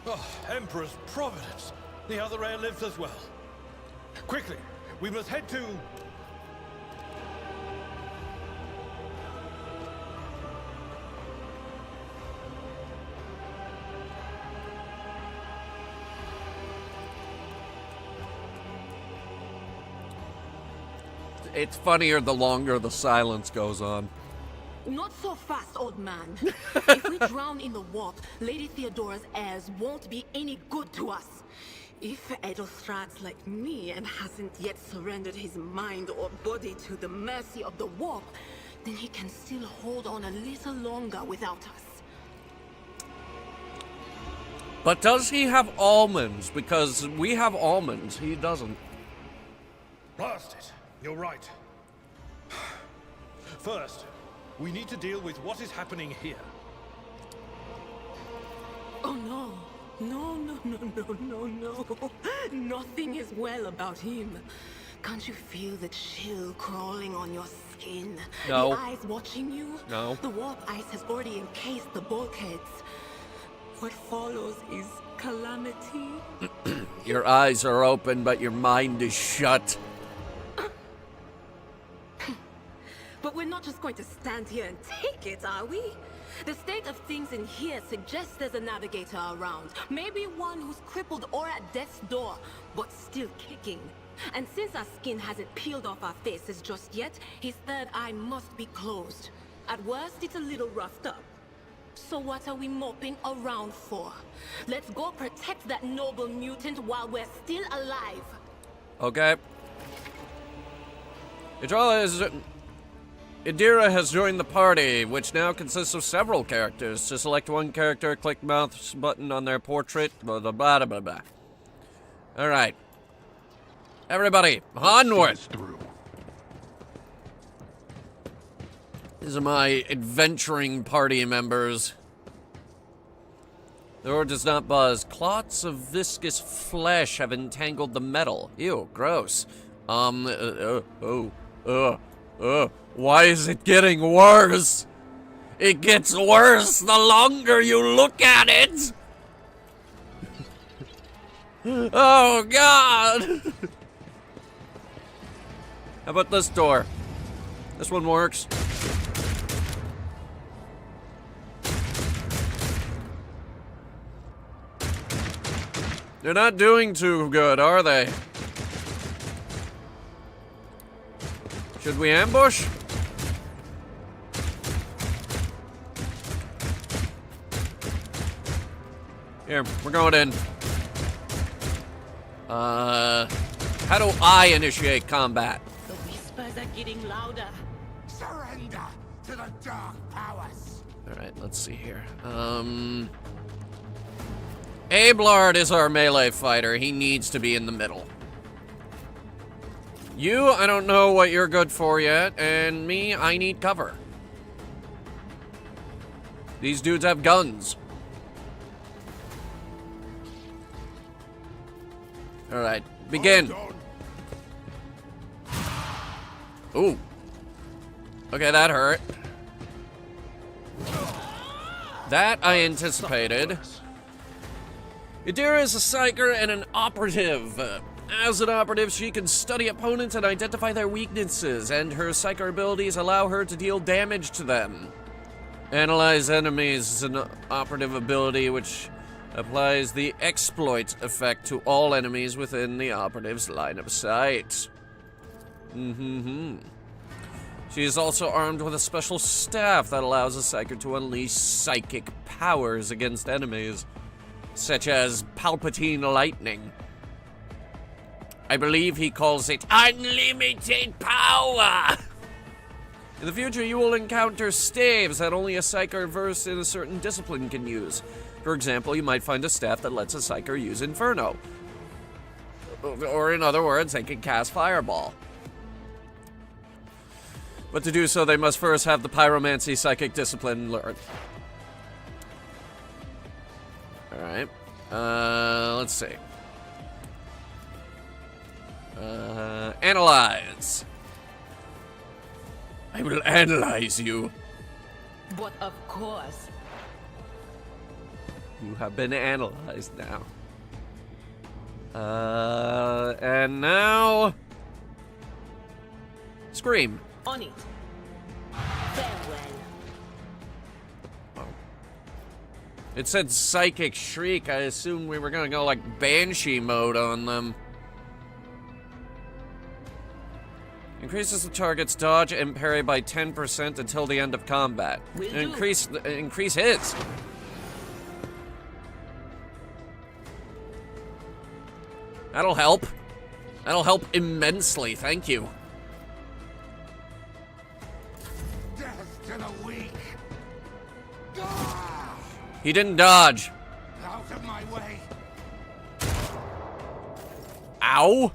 Oh, Emperor's Providence. The other heir lives as well. Quickly, we must head to... It's funnier the longer the silence goes on. Not so fast, old man. If we drown in the warp, Lady Theodora's heirs won't be any good to us. If Edelthrat's like me and hasn't yet surrendered his mind or body to the mercy of the warp, then he can still hold on a little longer without us. But does he have almonds? Because we have almonds. He doesn't. Blast it. You're right. First, we need to deal with what is happening here. Oh no. No. Nothing is well about him. Can't you feel the chill crawling on your skin? No. The eyes watching you? No. The warp ice has already encased the bulkheads. What follows is calamity. Your eyes are open, but your mind is shut. But we're not just going to stand here and take it, are we? The state of things in here suggests there's a navigator around. Maybe one who's crippled or at death's door, but still kicking. And since our skin hasn't peeled off our faces just yet, his third eye must be closed. At worst, it's a little roughed up. So what are we moping around for? Let's go protect that noble mutant while we're still alive. Okay. Idira has joined the party, which now consists of several characters. To select one character, click mouse button on their portrait, blah, blah, blah, blah, blah. Alright. Everybody, onward! These are my adventuring party members. The door does not buzz. Clots of viscous flesh have entangled the metal. Ew, gross. Why is it getting worse? It gets worse the longer you look at it. Oh, God. How about this door? This one works. They're not doing too good, are they? Should we ambush? Here, we're going in. How do I initiate combat? The whispers are getting louder. Surrender to the dark powers. Alright, let's see here. Ablard is our melee fighter. He needs to be in the middle. You, I don't know what you're good for yet, and me, I need cover. These dudes have guns. Alright, begin. Ooh. Okay, that hurt. That I anticipated. Idira is a psyker and an operative. As an operative, she can study opponents and identify their weaknesses, and her psyker abilities allow her to deal damage to them. Analyze enemies is an operative ability which applies the exploit effect to all enemies within the operative's line of sight. She is also armed with a special staff that allows a psyker to unleash psychic powers against enemies, such as Palpatine Lightning. I believe he calls it unlimited power! In the future, you will encounter staves that only a psyker versed in a certain discipline can use. For example, you might find a staff that lets a psyker use Inferno. Or in other words, they can cast Fireball. But to do so, they must first have the Pyromancy psychic discipline learned. Alright. Let's see. Analyze. I will analyze you. But of course. You have been analyzed now. And now... Scream. On it. Farewell. Oh. It said Psychic Shriek. I assumed we were gonna go like Banshee mode on them. Increases the target's dodge and parry by 10% until the end of combat. Increase his. That'll help. That'll help immensely. Thank you. Death to the weak. He didn't dodge. Out of my way. Ow.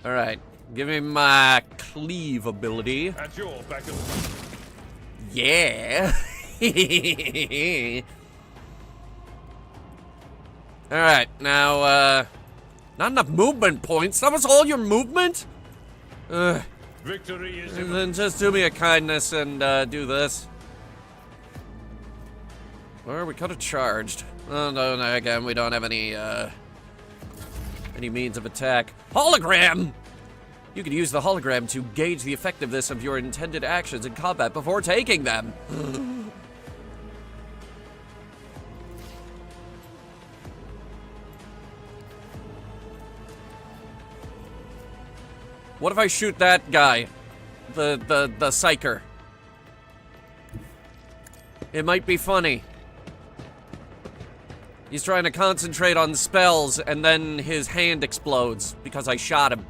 All right. Give me my cleave ability. At your back of Yeah. Alright, now, not enough movement points. That was all your movement? Victory is and then just do me a kindness and, do this. Or we could have charged. Oh, no, again, we don't have any means of attack. Hologram! You can use the hologram to gauge the effectiveness of your intended actions in combat before taking them. What if I shoot that guy? The psyker. It might be funny. He's trying to concentrate on spells, and then his hand explodes because I shot him.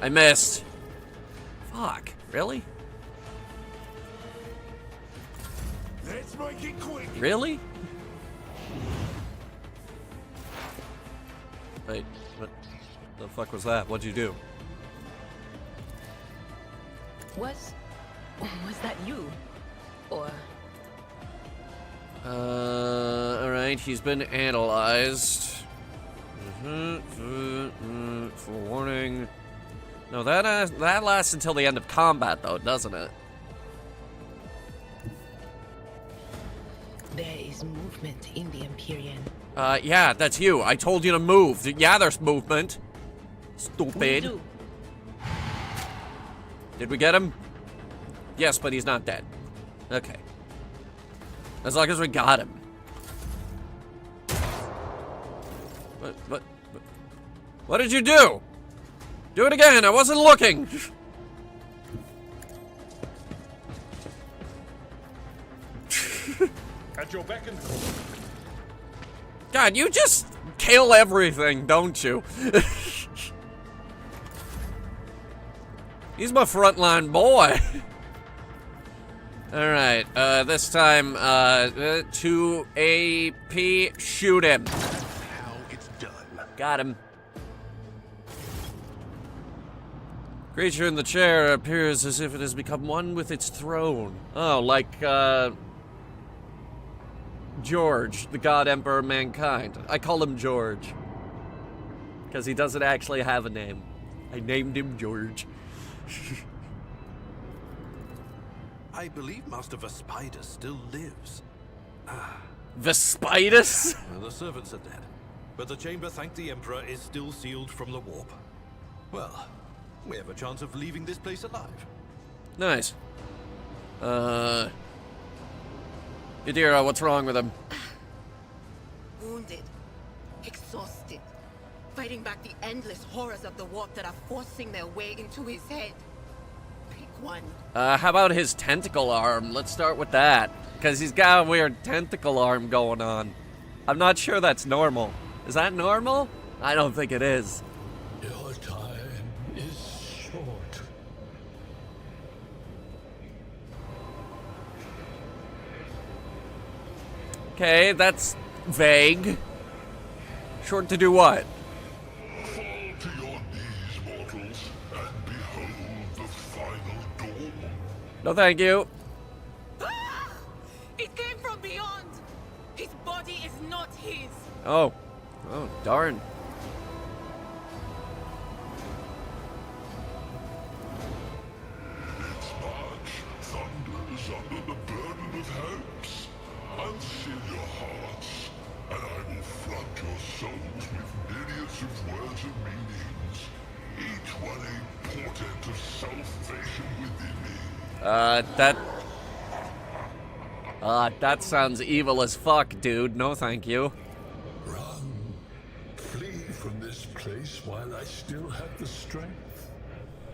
I missed. Fuck, really? Let's make it quick. Really? Wait, what the fuck was that? What'd you do? Was that you? Or... Alright, he's been analyzed. Forewarning. No, that lasts until the end of combat, though, doesn't it? There is movement in the Empyrean. Yeah, that's you. I told you to move. Yeah, there's movement. Stupid. Did we get him? Yes, but he's not dead. Okay. As long as we got him. What did you do? Do it again. I wasn't looking. At your beck and call. God, you just kill everything, don't you? He's my frontline boy. Alright, this time, to AP, shoot him. How it's done. Got him. Creature in the chair appears as if it has become one with its throne. Oh, like, George, the God Emperor of Mankind. I call him George. Because he doesn't actually have a name. I named him George. I believe Master Vespitus still lives. Vespitus? The servants are dead, but the chamber, thank the Emperor, is still sealed from the warp. Well, we have a chance of leaving this place alive. Nice. Yadira, what's wrong with him? Wounded. Exhausted. Fighting back the endless horrors of the warp that are forcing their way into his head. Pick one. How about his tentacle arm? Let's start with that. Because he's got a weird tentacle arm going on. I'm not sure that's normal. Is that normal? I don't think it is. Your time is short. Okay, that's vague. Short to do what? Fall to your knees, mortals, and behold the final dawn. No, thank you. It came from beyond. His body is not his. Oh. Oh, darn. Its march thunders under the burden of hopes. Unseal your hearts, and I will flood your souls with myriads of words and meanings, each one a portent of salvation within me. That sounds evil as fuck, dude. No, thank you. Run. Flee from this place while I still have the strength.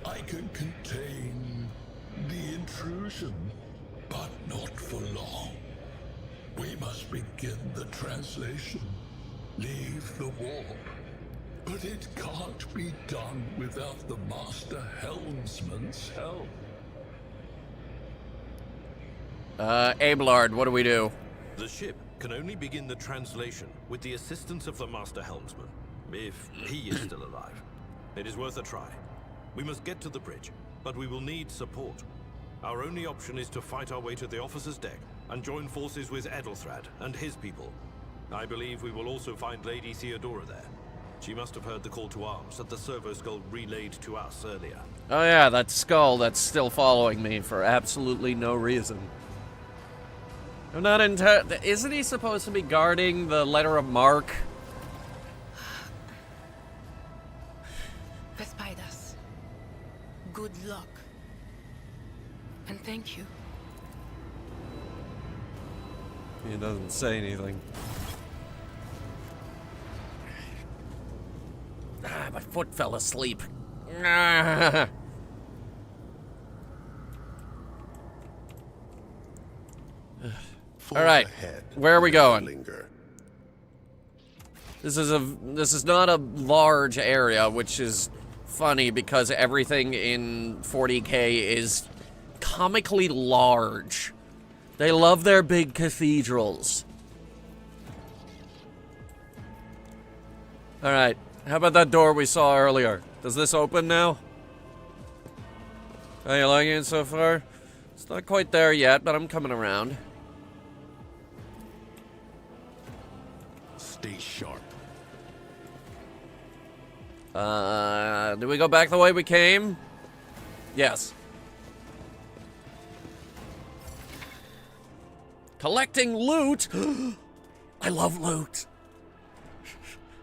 I can contain the intrusion, but not for long. We must begin the translation. Leave the warp. But it can't be done without the Master Helmsman's help. Abelard, what do we do? The ship can only begin the translation with the assistance of the Master Helmsman, if he is still alive. It is worth a try. We must get to the bridge, but we will need support. Our only option is to fight our way to the officer's deck and join forces with Edelthrad and his people. I believe we will also find Lady Theodora there. She must have heard the call to arms that the servo skull relayed to us earlier. Oh yeah, that skull that's still following me for absolutely no reason. I'm not isn't he supposed to be guarding the letter of mark? Vespidas. Good luck. And thank you. He doesn't say anything. Ah, my foot fell asleep. Ah. All right, where are we going? This is not a large area, which is funny because everything in 40K is comically large. They love their big cathedrals. All right, how about that door we saw earlier? Does this open now? Are you liking it so far? It's not quite there yet, but I'm coming around. Stay sharp. Do we go back the way we came? Yes. Collecting loot? I love loot.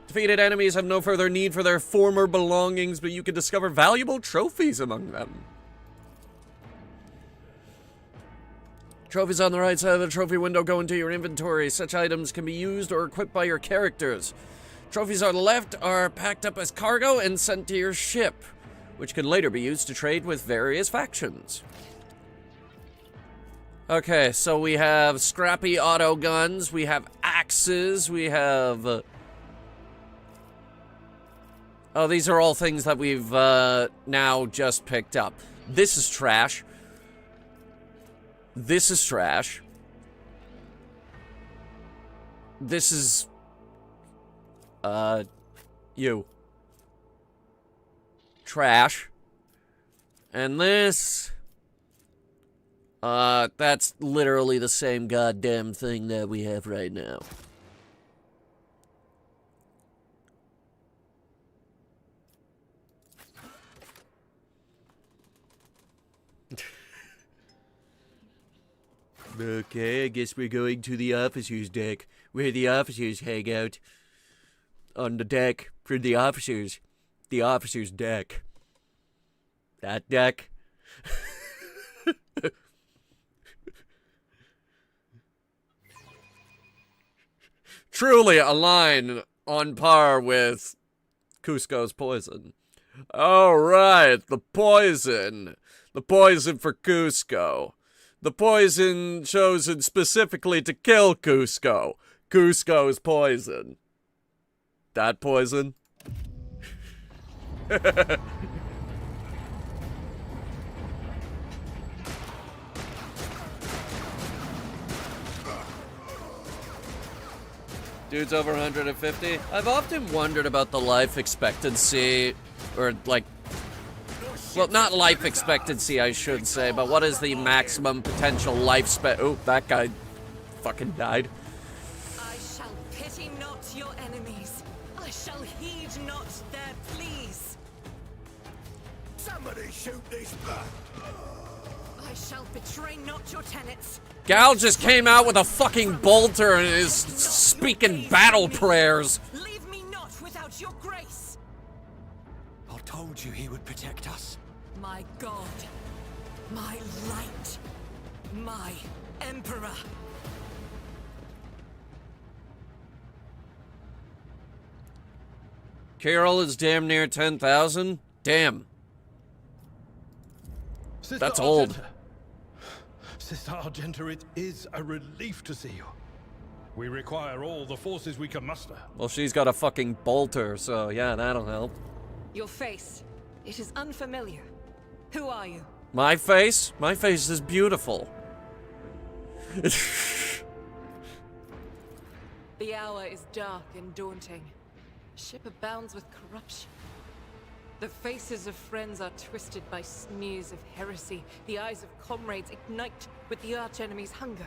Defeated enemies have no further need for their former belongings, but you can discover valuable trophies among them. Trophies on the right side of the trophy window go into your inventory. Such items can be used or equipped by your characters. Trophies on the left are packed up as cargo and sent to your ship, which can later be used to trade with various factions. Okay, so we have scrappy auto guns, we have axes, we have... Oh, these are all things that we've now just picked up. This is trash. This is trash. This is... you. Trash. And this... that's literally the same goddamn thing that we have right now. Okay, I guess we're going to the officers' deck, where the officers hang out. On the deck for the officers. The officers' deck. That deck. Truly a line on par with Cusco's poison. Alright, the poison. The poison for Cusco. The poison chosen specifically to kill Cusco. Cusco's poison. That poison? Dude's over 150. I've often wondered about the life expectancy, or like, well, not life expectancy, I should say, but what is the maximum potential lifespan? Oh, that guy fucking died. I shall pity not your enemies. I shall heed not their pleas. Somebody shoot these back. I shall betray not your tenets. Gal just came out with a fucking bolter and is speaking battle prayers. Leave me not without your grace. I told you he would protect us. My God, my light, my emperor. Carol is damn near 10,000. Damn. Sister That's old. Argenta. Sister Argenta, it is a relief to see you. We require all the forces we can muster. Well, she's got a fucking bolter, so yeah, that'll help. Your face, it is unfamiliar. Who are you? My face? My face is beautiful. The hour is dark and daunting. Ship abounds with corruption. The faces of friends are twisted by sneers of heresy. The eyes of comrades ignite with the archenemy's hunger.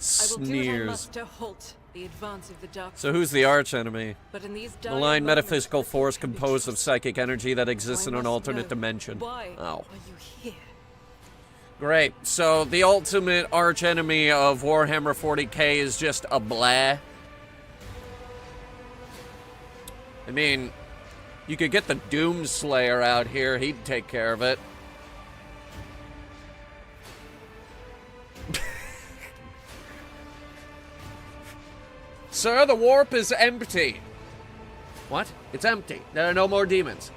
Sneers. Halt the advance of the dark. So who's the archenemy? But in these Malign metaphysical force composed of psychic energy that exists in an alternate dimension. Why Oh. are you here? Great. So the ultimate archenemy of Warhammer 40K is just a blah. I mean, you could get the Doomslayer out here. He'd take care of it. Sir, the warp is empty. What? It's empty. There are no more demons.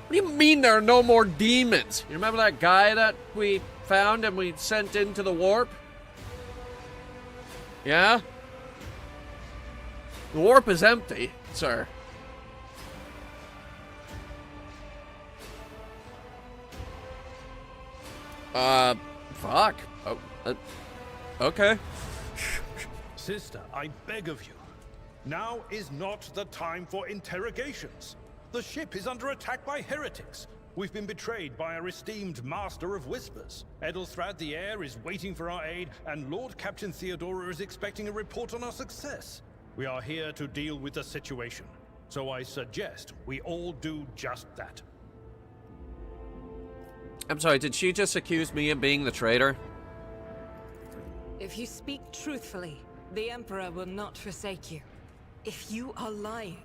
What do you mean there are no more demons? You remember that guy that we found and we sent into the warp? Yeah? The warp is empty, sir. Fuck. Oh, okay. Sister, I beg of you. Now is not the time for interrogations. The ship is under attack by heretics. We've been betrayed by our esteemed Master of Whispers. Edelthrad the Heir is waiting for our aid, and Lord Captain Theodora is expecting a report on our success. We are here to deal with the situation, so I suggest we all do just that. I'm sorry, did she just accuse me of being the traitor? If you speak truthfully, the Emperor will not forsake you. If you are lying,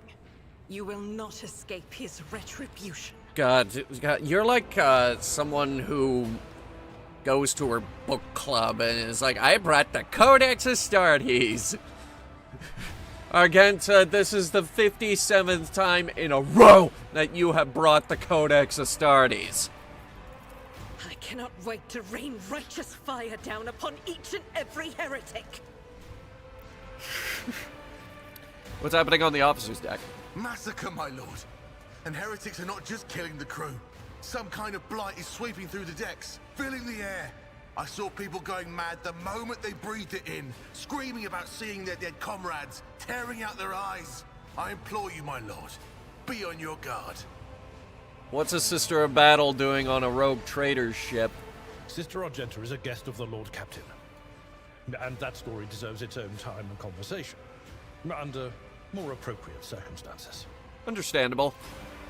you will not escape his retribution. God, you're like someone who goes to her book club and is like, I brought the Codex Astartes. Argenta, this is the 57th time in a row that you have brought the Codex Astartes. I cannot wait to rain righteous fire down upon each and every heretic. What's happening on the officer's deck? Massacre, my lord. And heretics are not just killing the crew. Some kind of blight is sweeping through the decks, filling the air. I saw people going mad the moment they breathed it in, screaming about seeing their dead comrades, tearing out their eyes. I implore you, my lord, be on your guard. What's a Sister of Battle doing on a rogue trader's ship? Sister Argenta is a guest of the Lord Captain. And that story deserves its own time and conversation. Under more appropriate circumstances. Understandable.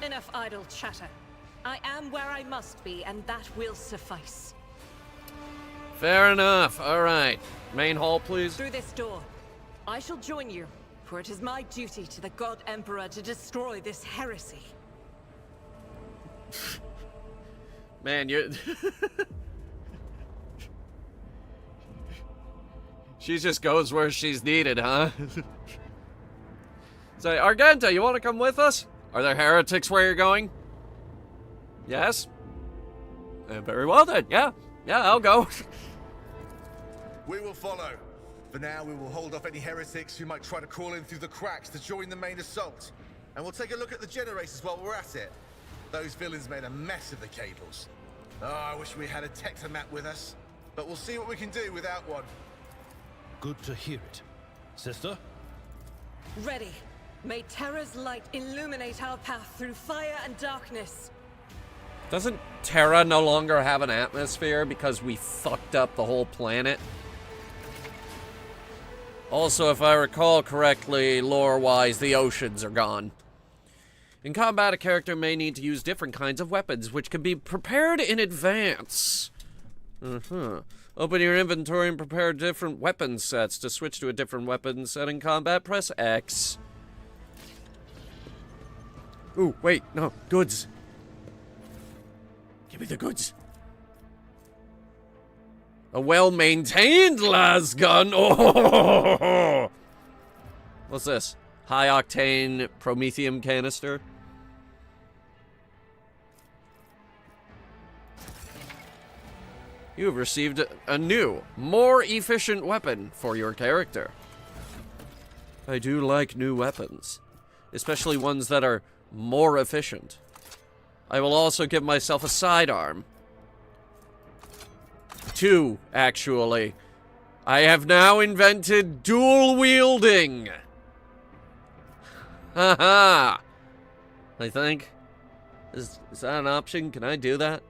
Enough idle chatter. I am where I must be, and that will suffice. Fair enough. All right. Main hall, please. Through this door. I shall join you, for it is my duty to the God Emperor to destroy this heresy. Man, you're... She just goes where she's needed, huh? Say, Argenta, you want to come with us? Are there heretics where you're going? Yes? Very well then, yeah. Yeah, I'll go. We will follow. For now, we will hold off any heretics who might try to crawl in through the cracks to join the main assault. And we'll take a look at the generators while we're at it. Those villains made a mess of the cables. Oh, I wish we had a Tectomat with us. But we'll see what we can do without one. Good to hear it. Sister? Ready. May Terra's light illuminate our path through fire and darkness. Doesn't Terra no longer have an atmosphere because we fucked up the whole planet? Also, if I recall correctly, lore-wise, the oceans are gone. In combat, a character may need to use different kinds of weapons, which can be prepared in advance. Open your inventory and prepare different weapon sets. To switch to a different weapon set in combat, press X. Ooh, wait, no, goods. Give me the goods. A well-maintained las gun. Oh! What's this? High-octane promethium canister. You have received a new, more efficient weapon for your character. I do like new weapons, especially ones that are more efficient. I will also give myself a sidearm. 2, actually. I have now invented dual wielding. Haha. I think. Is that an option? Can I do that?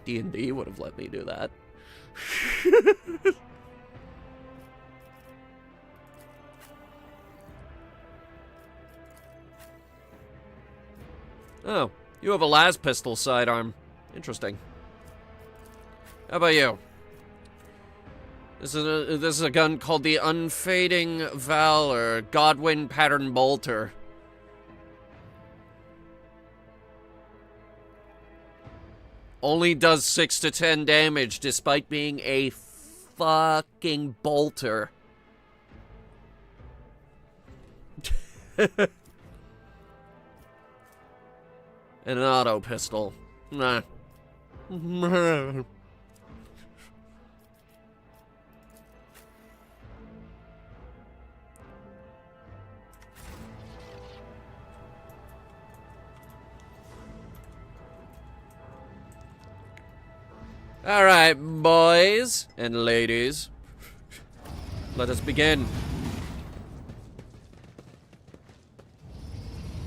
D&D would have let me do that. Oh, you have a las pistol sidearm. Interesting. How about you? This is a gun called the Unfading Valor Godwin Pattern Bolter. Only does 6 to 10 damage despite being a fucking bolter. And an auto pistol. Nah. All right, boys and ladies. Let us begin.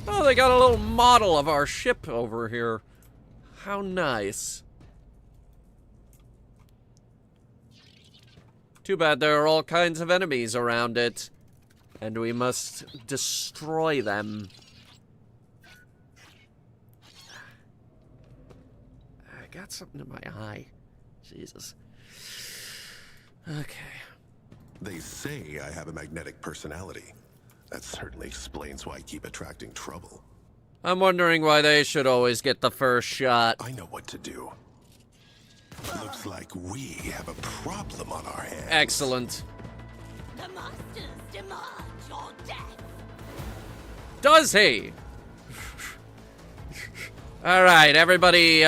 Oh, they got a little model of our ship over here. How nice. Too bad there are all kinds of enemies around it, and we must destroy them. I got something in my eye. Jesus. Okay. They say I have a magnetic personality. That certainly explains why I keep attracting trouble. I'm wondering why they should always get the first shot. I know what to do. Looks like we have a problem on our hands. Excellent. The monsters demand your death. Does he? All right, everybody,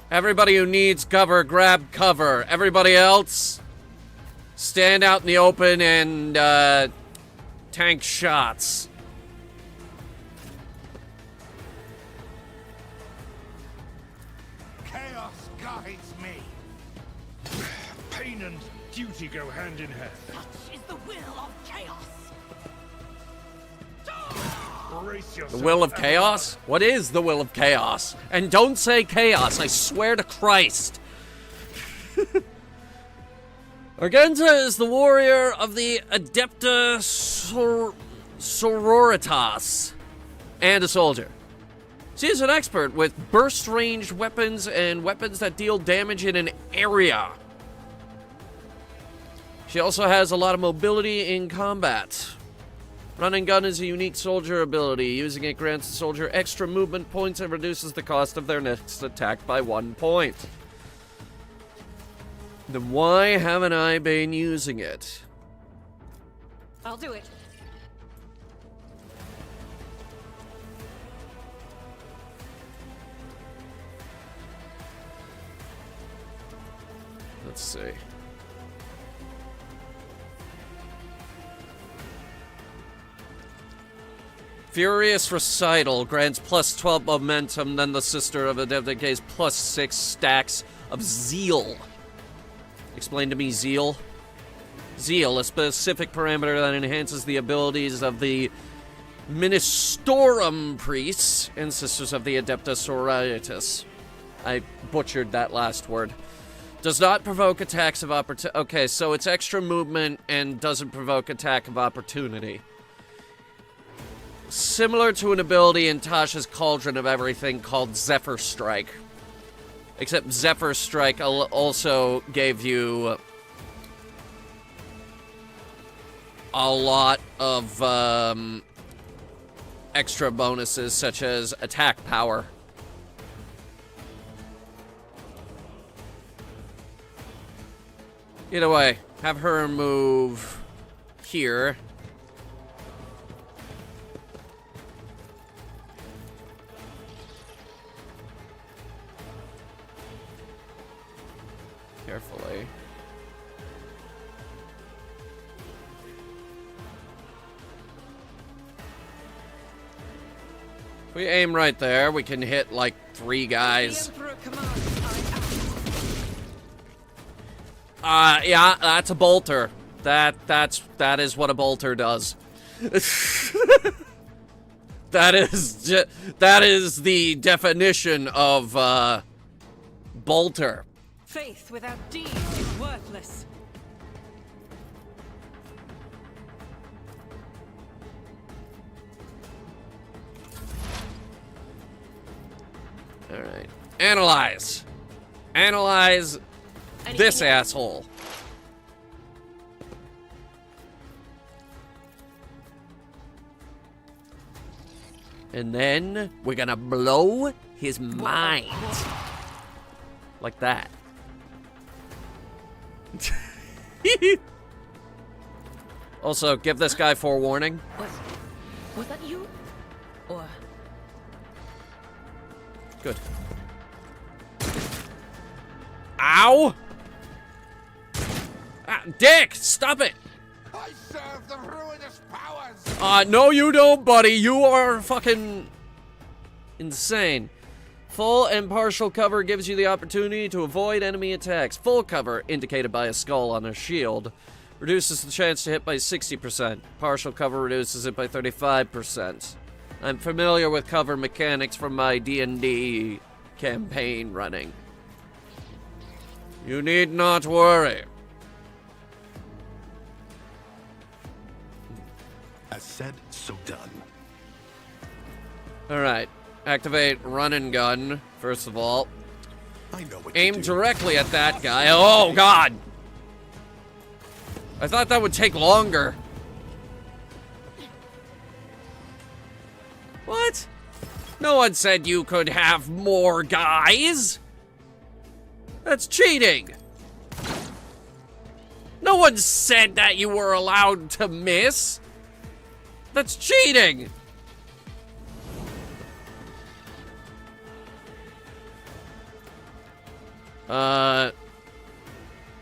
everybody who needs cover, grab cover. Everybody else, stand out in the open and, tank shots. Chaos guides me. Pain and duty go hand in hand. Such is the will of chaos. Brace The yourself. will of chaos? What is the will of chaos? And don't say chaos, I swear to Christ. Argenta is the warrior of the Adepta Sororitas and a soldier. She is an expert with burst-range weapons and weapons that deal damage in an area. She also has a lot of mobility in combat. Run and gun is a unique soldier ability. Using it grants the soldier extra movement points and reduces the cost of their next attack by 1 point. Then why haven't I been using it? I'll do it. Let's see. Furious Recital grants plus 12 momentum, then the Sister of Adepta gains plus 6 stacks of Zeal. Explain to me Zeal. Zeal, a specific parameter that enhances the abilities of the Ministorum priests and Sisters of the Adepta Sororitas. I butchered that last word. Does not provoke attacks of opportunity. Okay, so it's extra movement and doesn't provoke attack of opportunity. Similar to an ability in Tasha's Cauldron of Everything called Zephyr Strike. Except Zephyr Strike also gave you a lot of extra bonuses, such as attack power. Either way, have her move here. Carefully. If we aim right there, we can hit like 3 guys. Yeah, that's a bolter. That is what a bolter does. That is the definition of bolter. Faith without deeds is worthless. All right. Analyze. Analyze this asshole. And then we're gonna blow his mind. Like that. Also, give this guy forewarning. Was that you? Or... Good. Ow! Ah, Dick, stop it! I serve the ruinous powers! No you don't, buddy. You are fucking insane. Full and partial cover gives you the opportunity to avoid enemy attacks. Full cover, indicated by a skull on a shield, reduces the chance to hit by 60%. Partial cover reduces it by 35%. I'm familiar with cover mechanics from my D&D campaign running. You need not worry. As said, so done. Alright. Activate run and gun, first of all. I know what Aim directly at that guy. Oh, God! I thought that would take longer. What? No one said you could have more guys. That's cheating. No one said that you were allowed to miss. That's cheating. Oh,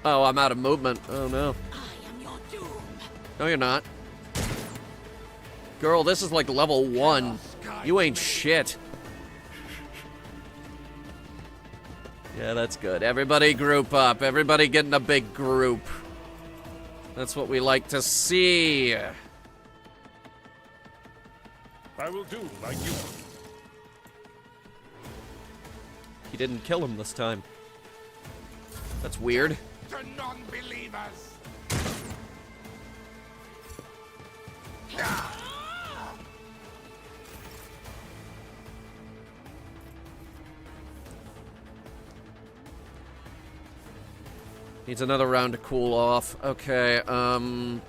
I'm out of movement. Oh, no. No, you're not. Girl, this is like level 1. You ain't shit. Yeah, that's good. Everybody group up. Everybody get in a big group. That's what we like to see. I will do like you. He didn't kill him this time. That's weird. To non-believers! Needs another round to cool off. Okay, what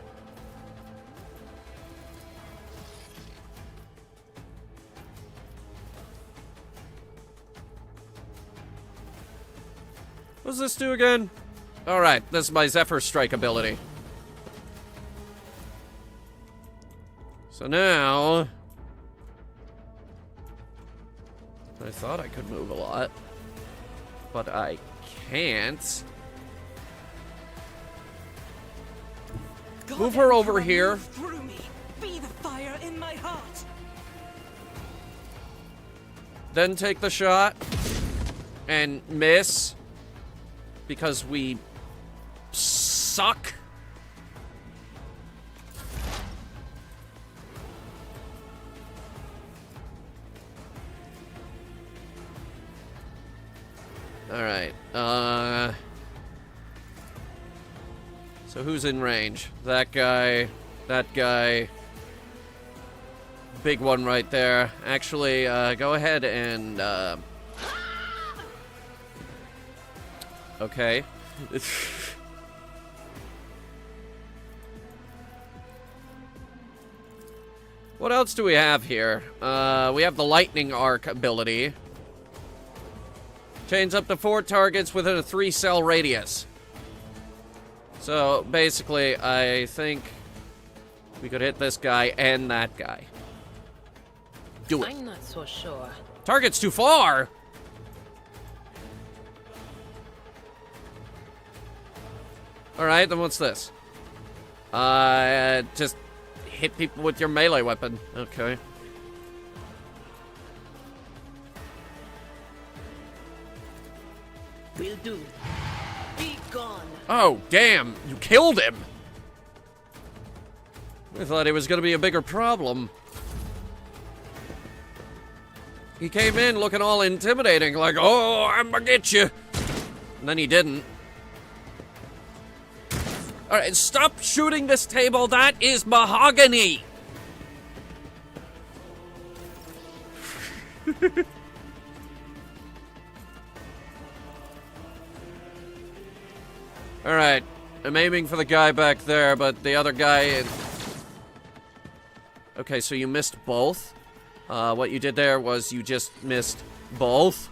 does this do again? Alright, this is my Zephyr Strike ability. So now... I thought I could move a lot. But I can't. Move her over here. Through me. Be the fire in my heart. Then take the shot. And miss. Because we suck. Alright, so who's in range? That guy, big one right there. Actually, go ahead and, okay. What else do we have here? We have the Lightning Arc ability. Chains up to 4 targets within a 3-cell radius. So, basically, I think we could hit this guy and that guy. Do it. I'm not so sure. Target's too far! Alright, then what's this? Just hit people with your melee weapon. Okay. Will do. Be gone. Oh, damn! You killed him! I thought it was gonna be a bigger problem. He came in looking all intimidating, like, oh, I'm gonna get you. And then he didn't. Alright, stop shooting this table. That is mahogany. Alright, I'm aiming for the guy back there, but the other guy... Okay, so you missed both. What you did there was you just missed both.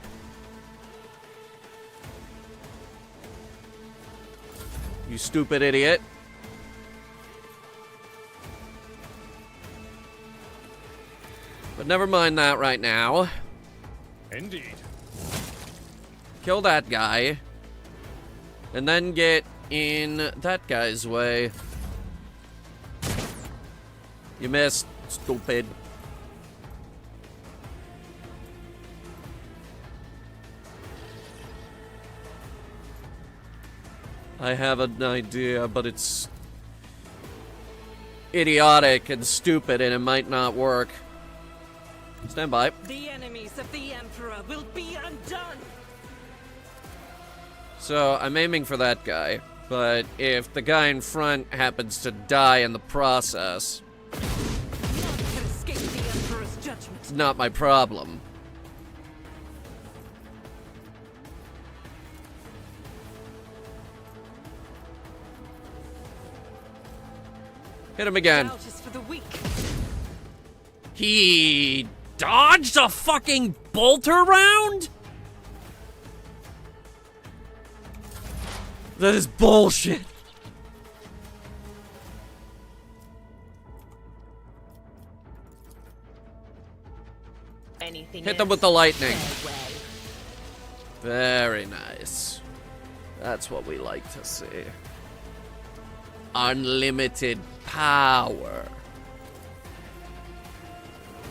You stupid idiot. But never mind that right now. Indeed. Kill that guy. And then get in that guy's way. You missed, stupid. I have an idea, but it's idiotic and stupid, and it might not work. Stand by. The enemies of the Emperor will be undone! So, I'm aiming for that guy, but if the guy in front happens to die in the process, None can escape the Emperor's judgment. it's not my problem. Hit him again. Doubt is for the weak. He dodged a fucking bolter round? That is bullshit. Anything Hit them with the lightning. Very nice. That's what we like to see. Unlimited power.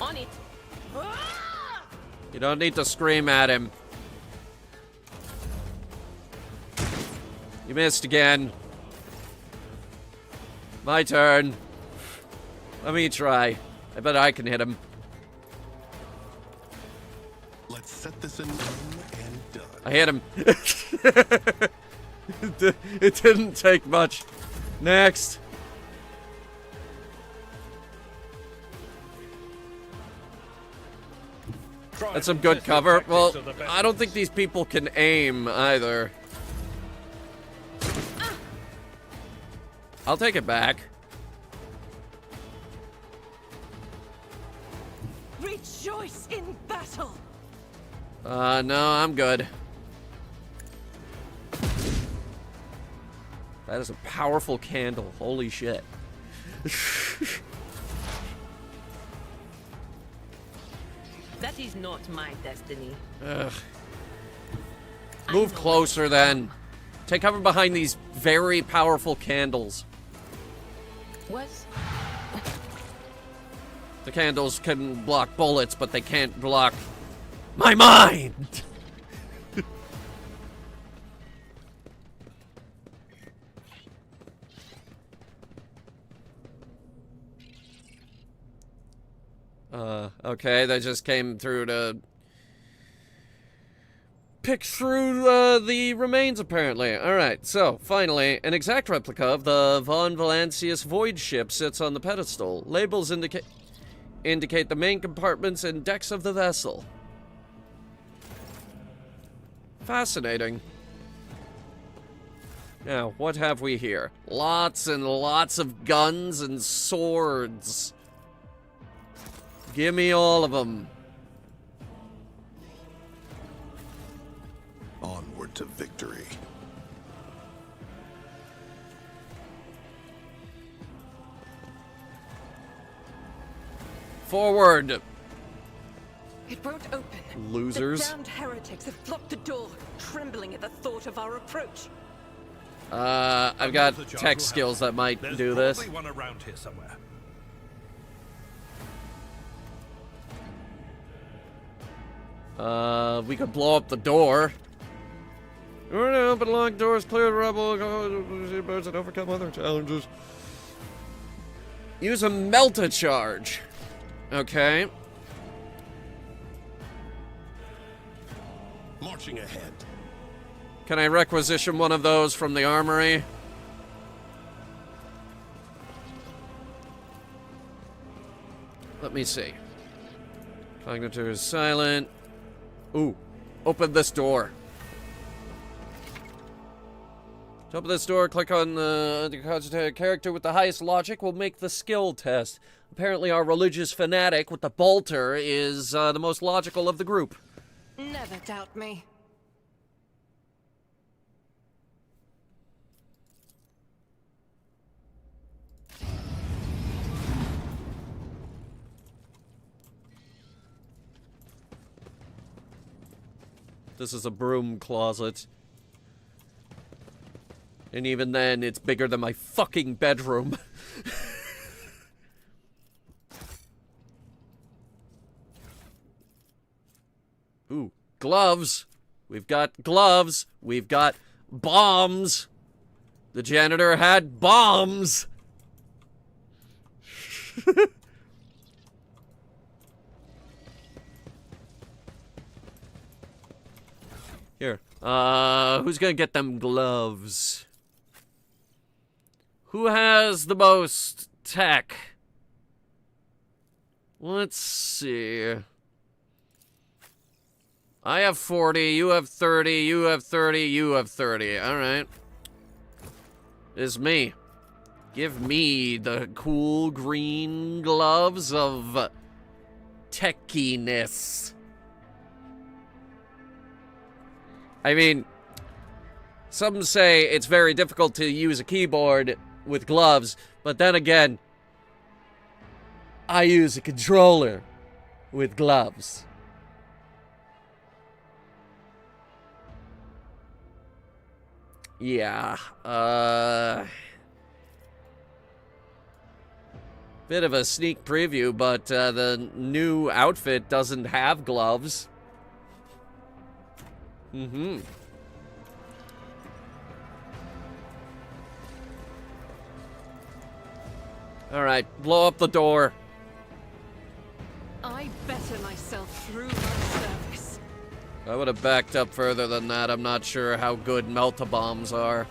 On it. You don't need to scream at him. You missed again. My turn. Let me try. I bet I can hit him. Let's set this in and done. I hit him. It didn't take much. Next. That's some good cover. Well, I don't think these people can aim either. I'll take it back. Rejoice in battle. No, I'm good. That is a powerful candle. Holy shit. That is not my destiny. Ugh. Move closer then. Take cover behind these very powerful candles. What? The candles can block bullets, but they can't block my mind! Okay, they just came through to pick through the remains, apparently. Alright, so, finally, an exact replica of the Von Valancius Void ship sits on the pedestal. Labels indicate the main compartments and decks of the vessel. Fascinating. Now, what have we here? Lots and lots of guns and swords. Give me all of them. Onward to victory. Forward. It won't open. Losers. The damned heretics have blocked the door, trembling at the thought of our approach. I've got tech skills that might do this. There's probably one around here somewhere. We could blow up the door. Open locked doors, clear the rubble, birds and overcome other challenges. Use a melt-a-charge. Okay. Marching ahead. Can I requisition one of those from the armory? Let me see. Cognitive is silent. Ooh. Open this door. To open this door, click on the character with the highest logic will make the skill test. Apparently our religious fanatic with the bolter is the most logical of the group. Never doubt me. This is a broom closet. And even then, it's bigger than my fucking bedroom. Ooh, gloves. We've got gloves. We've got bombs. The janitor had bombs. Here. Who's gonna get them gloves? Who has the most tech? Let's see. I have 40, you have 30, you have 30, you have 30. Alright. It's me. Give me the cool green gloves of techiness. I mean, some say it's very difficult to use a keyboard with gloves, but then again, I use a controller with gloves. Yeah, bit of a sneak preview, but the new outfit doesn't have gloves. Mm-hmm. Alright, blow up the door. I better myself through my service. I would have backed up further than that. I'm not sure how good melt-a-bombs are.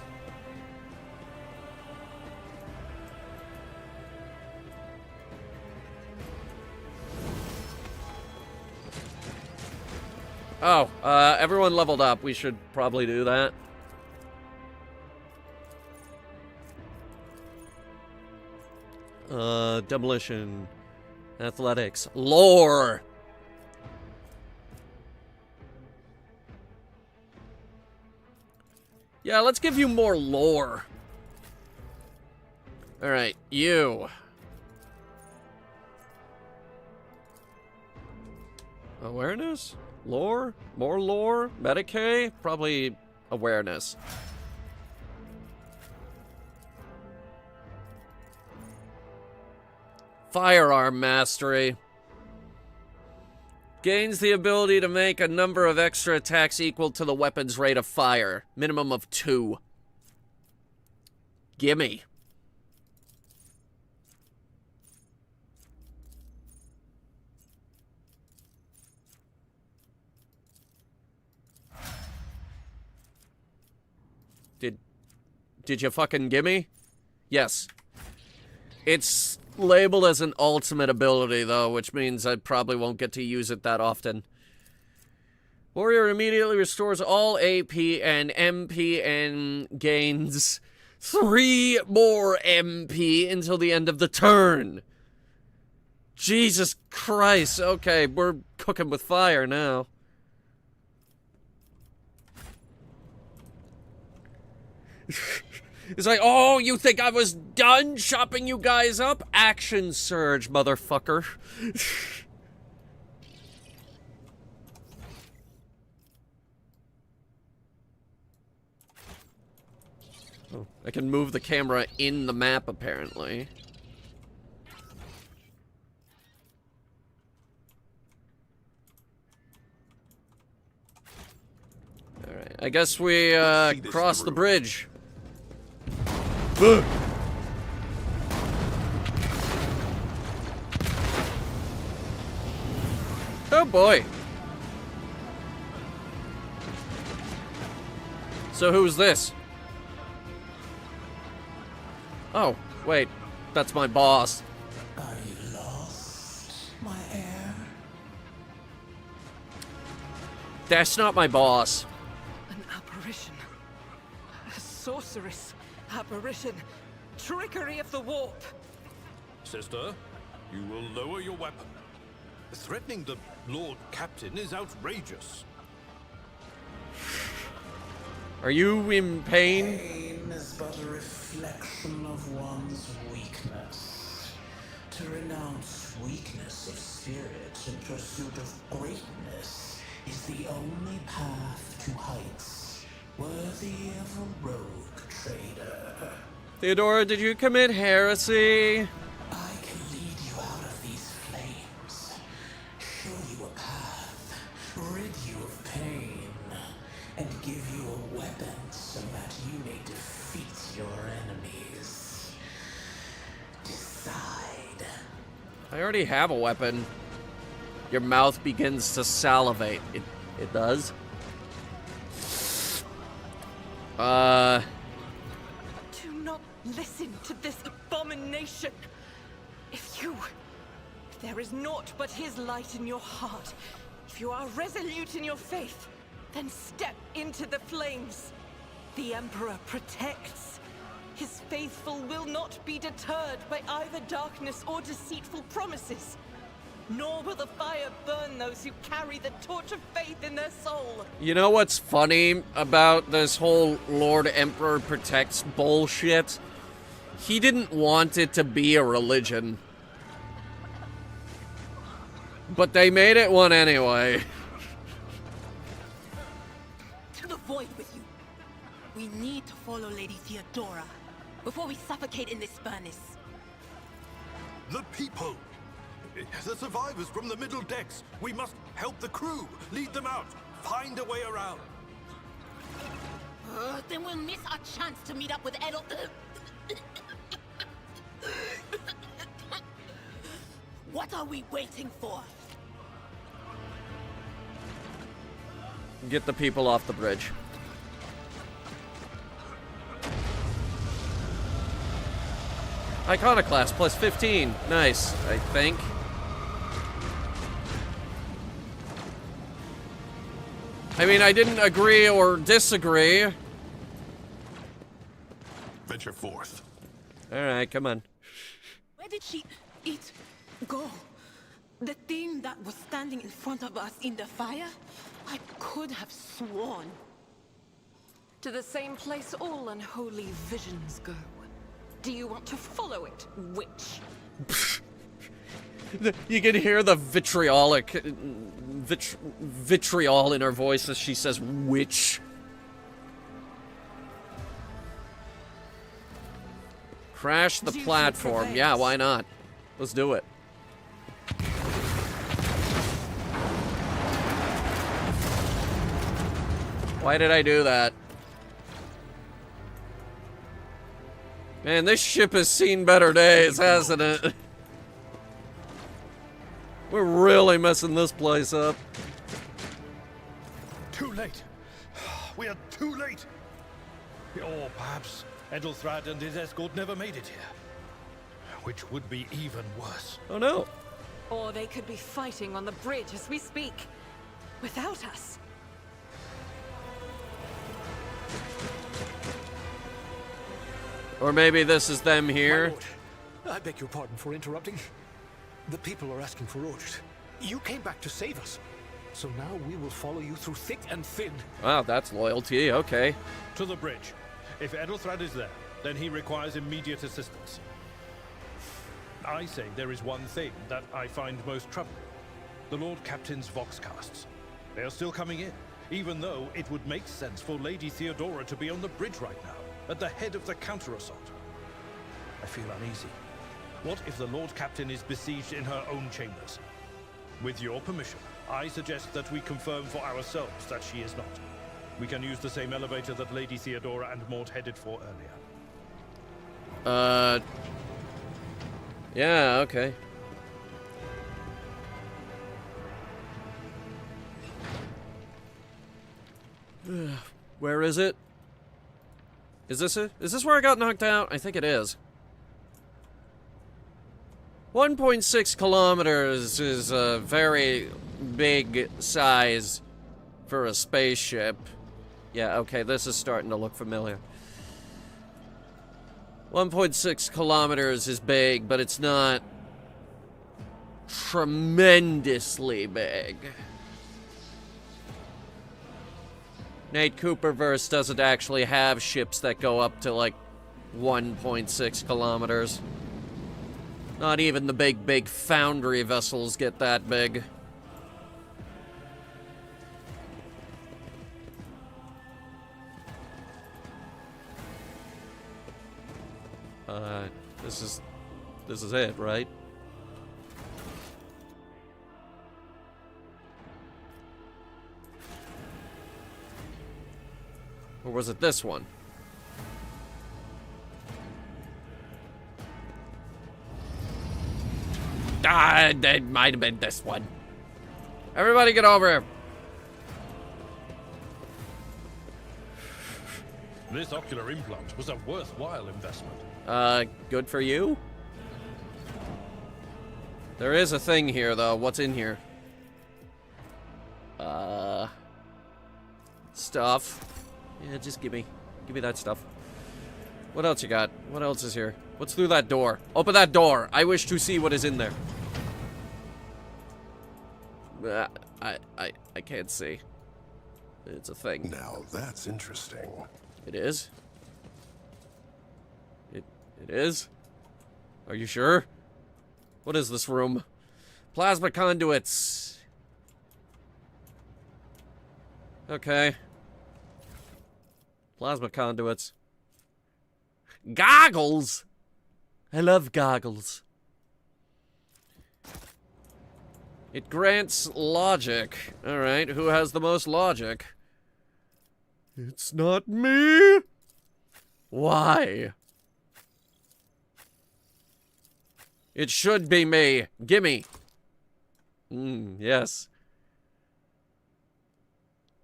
Oh, everyone leveled up. We should probably do that. Demolition. Athletics. Lore! Yeah, let's give you more lore. Alright, you. Awareness? Lore? More lore? Medicaid? Probably awareness. Firearm mastery. Gains the ability to make a number of extra attacks equal to the weapon's rate of fire. Minimum of 2. Gimme. Did you fucking gimme? Yes. It's labeled as an ultimate ability, though, which means I probably won't get to use it that often. Warrior immediately restores all AP and MP and gains 3 more MP until the end of the turn. Jesus Christ. Okay, we're cooking with fire now. It's like, oh, you think I was done chopping you guys up? Action surge, motherfucker. Oh, I can move the camera in the map, apparently. Alright, I guess we, cross the bridge. Oh boy. So who's this? Oh, wait. That's my boss. Are you lost, my heir? That's not my boss. An apparition. A sorceress. Apparition. Trickery of the warp. Sister, you will lower your weapon. Threatening the Lord Captain is outrageous. Are you in pain? Pain is but a reflection of one's weakness. To renounce weakness of spirit in pursuit of greatness is the only path to heights worthy of a rogue trader. Theodora, did you commit heresy? I can lead you out of these flames, show you a path, rid you of pain, and give you a weapon so that you may defeat your enemies. Decide. I already have a weapon. Your mouth begins to salivate. It does? Do not listen to this abomination. If there is naught but his light in your heart, if you are resolute in your faith, then step into the flames. The Emperor protects. His faithful will not be deterred by either darkness or deceitful promises. Nor will the fire burn those who carry the torch of faith in their soul. You know what's funny about this whole Lord Emperor protects bullshit? He didn't want it to be a religion. But they made it one anyway. To the void with you. We need to follow Lady Theodora before we suffocate in this furnace. The people! The survivors from the middle decks! We must help the crew! Lead them out! Find a way around! Then we'll miss our chance to meet up with Edel. What are we waiting for? Get the people off the bridge. Iconoclast plus 15. Nice, I think. I mean, I didn't agree or disagree. Venture forth. Alright, come on. Where did it go? The thing that was standing in front of us in the fire? I could have sworn. To the same place all unholy visions go. Do you want to follow it, witch? You can hear the vitriol in her voice as she says witch. Crash the platform. Yeah, why not? Let's do it. Why did I do that? Man, this ship has seen better days, hasn't it? We're really messing this place up. Too late. We are too late. Or perhaps Edelthrad and his escort never made it here. Which would be even worse. Oh no. Or they could be fighting on the bridge as we speak. Without us. Or maybe this is them here. My lord, I beg your pardon for interrupting. The people are asking for orders. You came back to save us. So now we will follow you through thick and thin. Wow, that's loyalty. Okay. To the bridge. If Edelthrad is there, then he requires immediate assistance. I say there is one thing that I find most troubling. The Lord Captain's Voxcasts. They are still coming in, even though it would make sense for Lady Theodora to be on the bridge right now, at the head of the counter-assault. I feel uneasy. What if the Lord Captain is besieged in her own chambers? With your permission, I suggest that we confirm for ourselves that she is not. We can use the same elevator that Lady Theodora and Maud headed for earlier. Yeah, okay. Where is it? Is this it? Is this where I got knocked out? I think it is. 1.6 kilometers is a very big size for a spaceship. Yeah, okay, this is starting to look familiar. 1.6 kilometers is big, but it's not tremendously big. Nate Cooperverse doesn't actually have ships that go up to like 1.6 kilometers. Not even the big foundry vessels get that big. This is it, right? Or was it this one? Ah, it might have been this one. Everybody get over here. This ocular implant was a worthwhile investment. Good for you? There is a thing here, though. What's in here? Stuff. Yeah, just give me that stuff. What else you got? What else is here? What's through that door? Open that door. I wish to see what is in there. I can't see. It's a thing. Now that's interesting. It is? It is? Are you sure? What is this room? Plasma conduits. Okay. Plasma conduits. Goggles! I love goggles. It grants logic. Alright, who has the most logic? It's not me! Why? It should be me. Gimme. Yes.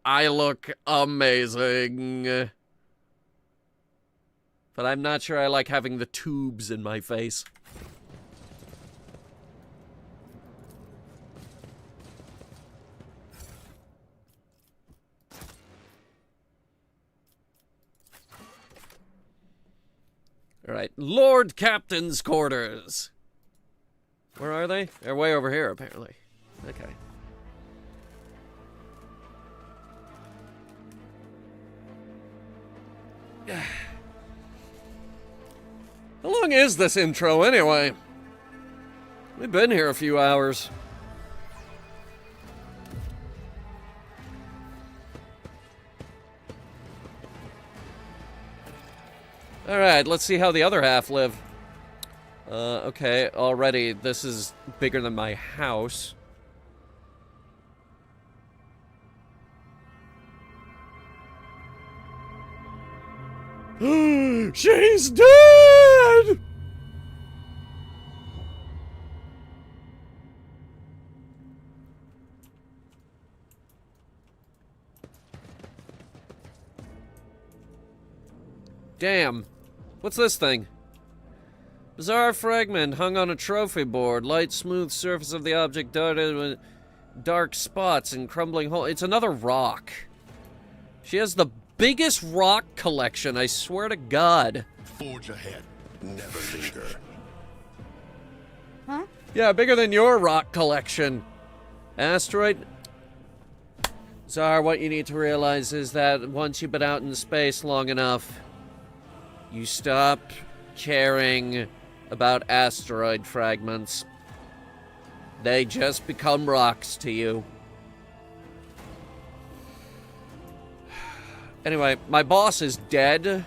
I look amazing. But I'm not sure I like having the tubes in my face. Alright, Lord Captain's quarters. Where are they? They're way over here, apparently. Okay. How long is this intro, anyway? We've been here a few hours. Alright, let's see how the other half live. Okay, already this is bigger than my house. She's dead! Damn. What's this thing? Bizarre fragment hung on a trophy board. Light, smooth surface of the object darted with dark spots and crumbling holes. It's another rock. She has the biggest rock collection, I swear to God. Forge ahead. Never linger. Huh? Yeah, bigger than your rock collection. Asteroid. Czar, what you need to realize is that once you've been out in space long enough, you stop caring about asteroid fragments. They just become rocks to you. Anyway, my boss is dead.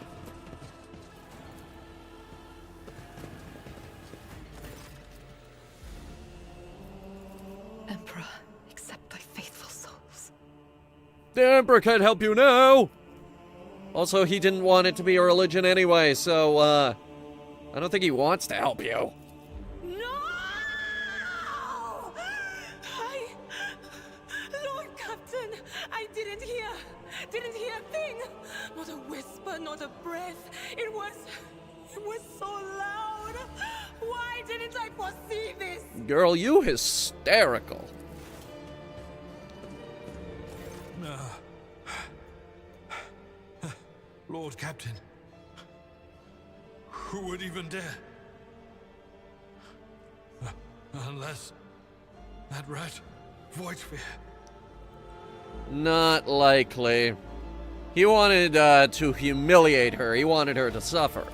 Emperor, accept thy faithful souls. The Emperor can't help you now! Also, he didn't want it to be a religion anyway, so, I don't think he wants to help you. Lord Captain, I didn't hear a thing. Not a whisper, not short of breath. It was so loud. Why didn't I foresee this? Girl, you hysterical. Lord Captain, who would even dare? Unless that rat, Voidsphere. Not likely. He wanted to humiliate her. He wanted her to suffer.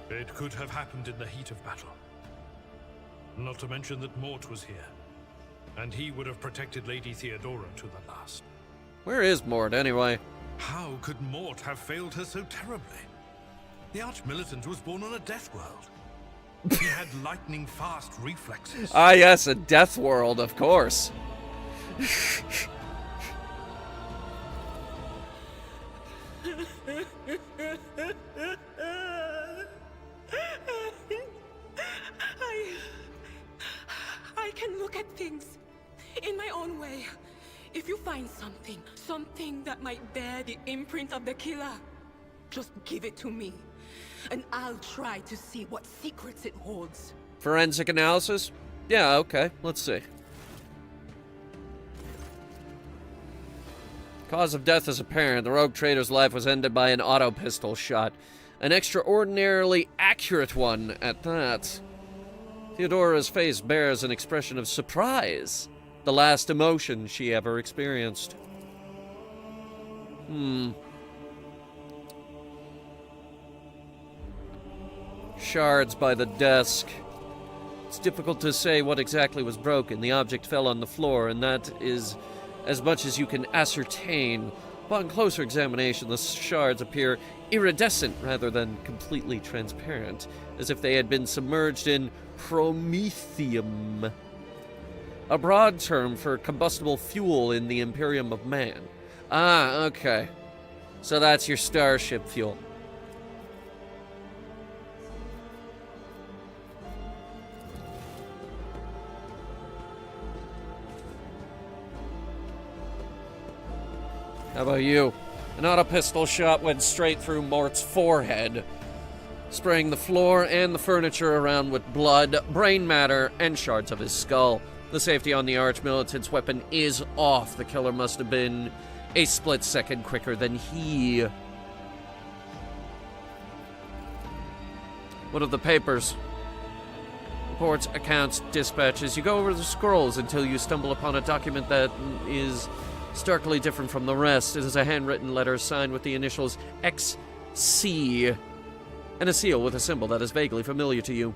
It could have happened in the heat of battle. Not to mention that Mort was here, and he would have protected Lady Theodora to the last. Where is Mort, anyway? How could Mort have failed her so terribly? The Arch-Militant was born on a death world. He had lightning-fast reflexes. Ah, yes, a death world, of course. I can look at things in my own way. If you find something that might bear the imprint of the killer, just give it to me, and I'll try to see what secrets it holds. Forensic analysis? Yeah, okay, let's see. Cause of death is apparent. The rogue trader's life was ended by an auto pistol shot. An extraordinarily accurate one at that. Theodora's face bears an expression of surprise. The last emotion she ever experienced. Shards by the desk. It's difficult to say what exactly was broken. The object fell on the floor, and that is as much as you can ascertain. Upon closer examination, the shards appear iridescent rather than completely transparent, as if they had been submerged in promethium, a broad term for combustible fuel in the Imperium of Man. Ah, okay. So that's your starship fuel. How about you? An auto pistol shot went straight through Mort's forehead, spraying the floor and the furniture around with blood, brain matter, and shards of his skull. The safety on the Arch-Militant's weapon is off. The killer must have been a split second quicker than he. What of the papers? Reports, accounts, dispatches. You go over the scrolls until you stumble upon a document that is starkly different from the rest. It is a handwritten letter signed with the initials XC and a seal with a symbol that is vaguely familiar to you.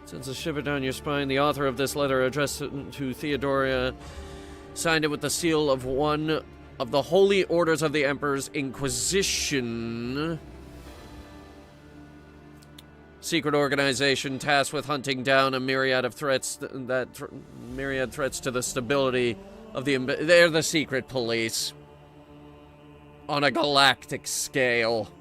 Sends a shiver down your spine. The author of this letter, addressed to Theodora, signed it with the seal of one of the Holy Orders of the Emperor's Inquisition. Secret organization tasked with hunting down a myriad of threats myriad threats to the stability of the... They're the secret police. On a galactic scale.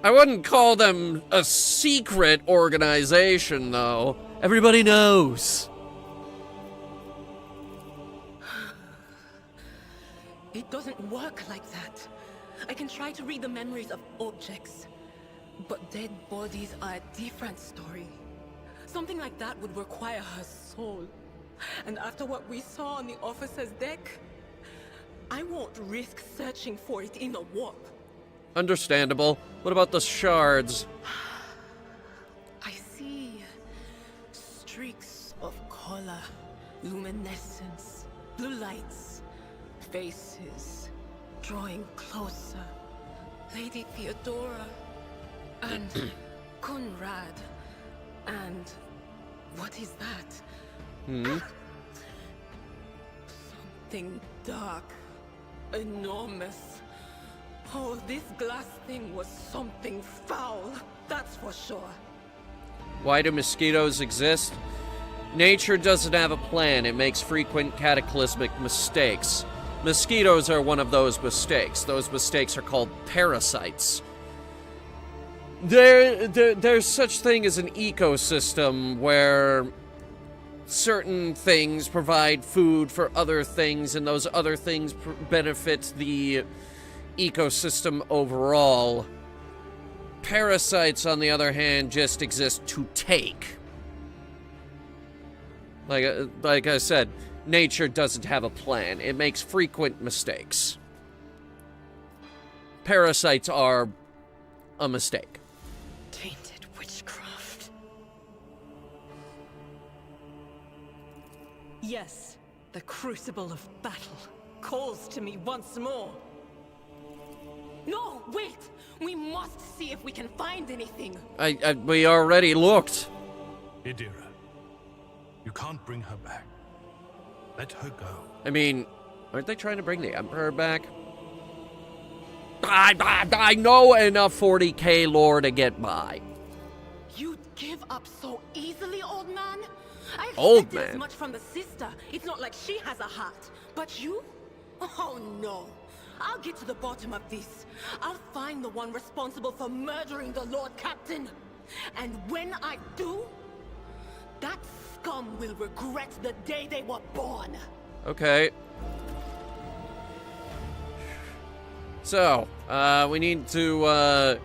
I wouldn't call them a secret organization, though. Everybody knows. It doesn't work like that. I can try to read the memories of objects, but dead bodies are a different story. Something like that would require her soul. And after what we saw on the officer's deck, I won't risk searching for it in a warp. Understandable. What about the shards? I see streaks of color, luminescence, blue lights, faces drawing closer. Lady Theodora and Conrad and what is that? Something dark, enormous. Oh, this glass thing was something foul, that's for sure. Why do mosquitoes exist? Nature doesn't have a plan. It makes frequent cataclysmic mistakes. Mosquitoes are one of those mistakes. Those mistakes are called parasites. There's such thing as an ecosystem where certain things provide food for other things, and those other things benefit the ecosystem overall. Parasites, on the other hand, just exist to take. Like I said, nature doesn't have a plan. It makes frequent mistakes. Parasites are a mistake. Tainted witchcraft. Yes, the crucible of battle calls to me once more. No, wait! We must see if we can find anything. We already looked. Idira, you can't bring her back. Let her go. I mean, aren't they trying to bring the Emperor back? I know enough 40K lore to get by. You'd give up so easily, old man? I expected as much from the sister. It's not like she has a heart. But you? Oh no. I'll get to the bottom of this. I'll find the one responsible for murdering the Lord Captain. And when I do, that scum will regret the day they were born. Okay. So, we need to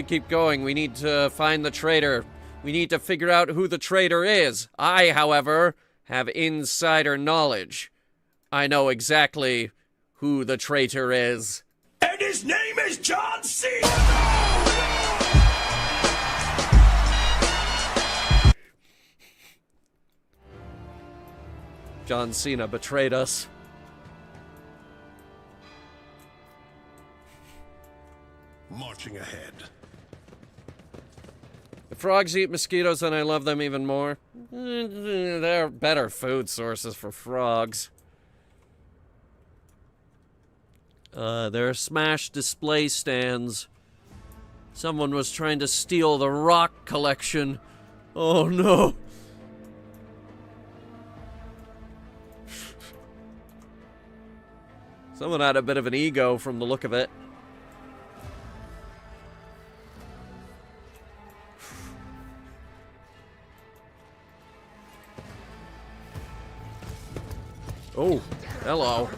keep going. We need to find the traitor. We need to figure out who the traitor is. I, however, have insider knowledge. I know exactly who the traitor is. And his name is John Cena! John Cena betrayed us. Marching ahead. The frogs eat mosquitoes and I love them even more. They're better food sources for frogs. There are smashed display stands. Someone was trying to steal the rock collection. Oh no. Someone had a bit of an ego from the look of it. Oh, hello.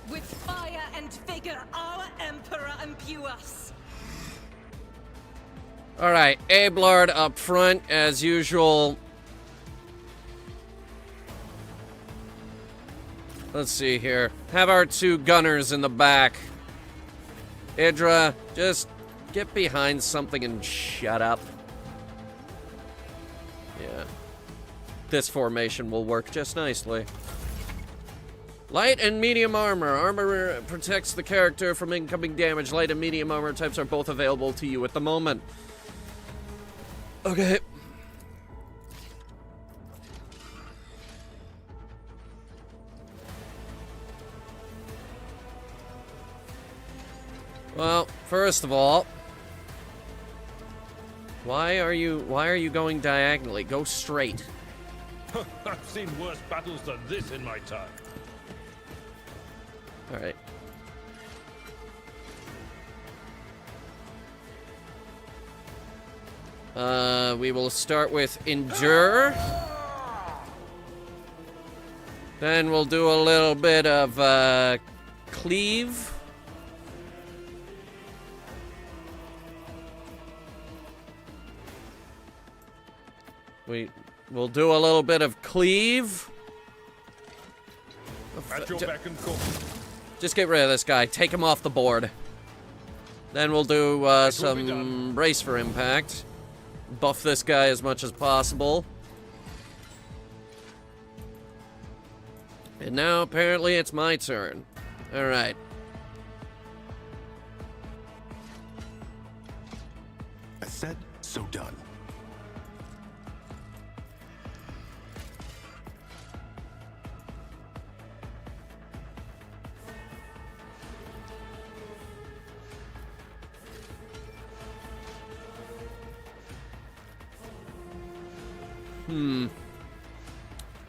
With fire and vigor, our Emperor imbue us. Alright, Abelard up front, as usual. Let's see here. Have our two gunners in the back. Idra, just get behind something and shut up. Yeah. This formation will work just nicely. Light and medium armor. Armor protects the character from incoming damage. Light and medium armor types are both available to you at the moment. Okay. Well, first of all, why are you going diagonally? Go straight. I've seen worse battles than this in my time. All right. We will start with endure. Then we'll do a little bit of cleave. We'll do a little bit of cleave. At your beck and call. Just get rid of this guy. Take him off the board. Then we'll do some brace for impact. Buff this guy as much as possible. And now apparently it's my turn. All right. I said, so done.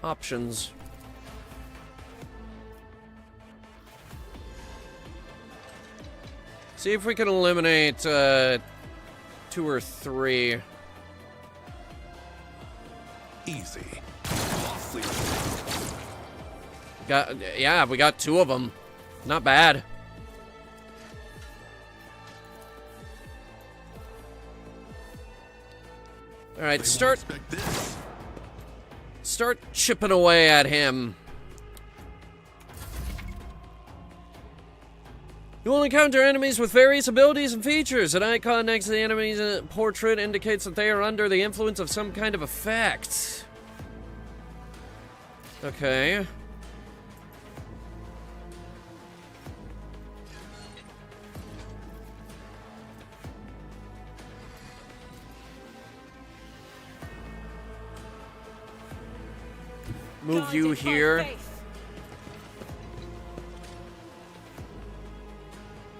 Options. See if we can eliminate 2 or 3. Easy. Yeah, we got 2 of them. Not bad. All right, start chipping away at him. You will encounter enemies with various abilities and features. An icon next to the enemy's portrait indicates that they are under the influence of some kind of effect. Okay. Move you here.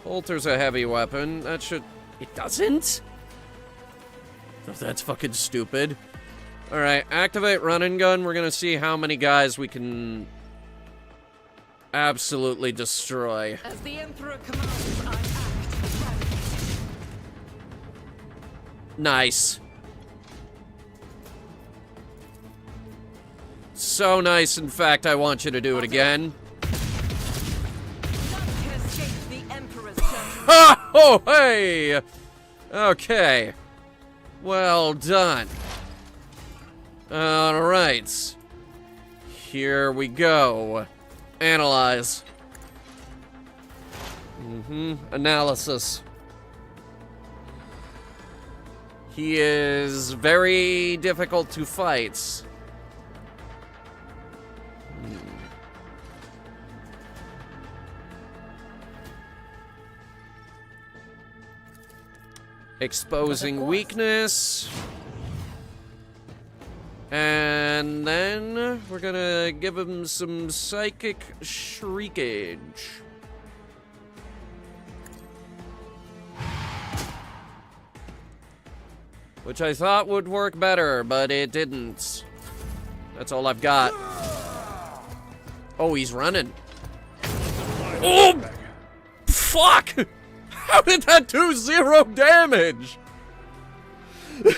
Bolter's a heavy weapon. That should... It doesn't? Oh, that's fucking stupid. Alright, activate run and gun. We're gonna see how many guys we can absolutely destroy. As the Emperor commands, I act. Nice. So nice, in fact, I want you to do it again. Ha! Oh, hey! Okay. Well done. Alright. Here we go. Analyze. Analysis. He is very difficult to fight. Exposing weakness. And then we're gonna give him some psychic shriekage. Which I thought would work better, but it didn't. That's all I've got. Oh, he's running. Oh! Fuck! How did that do 0 damage? Was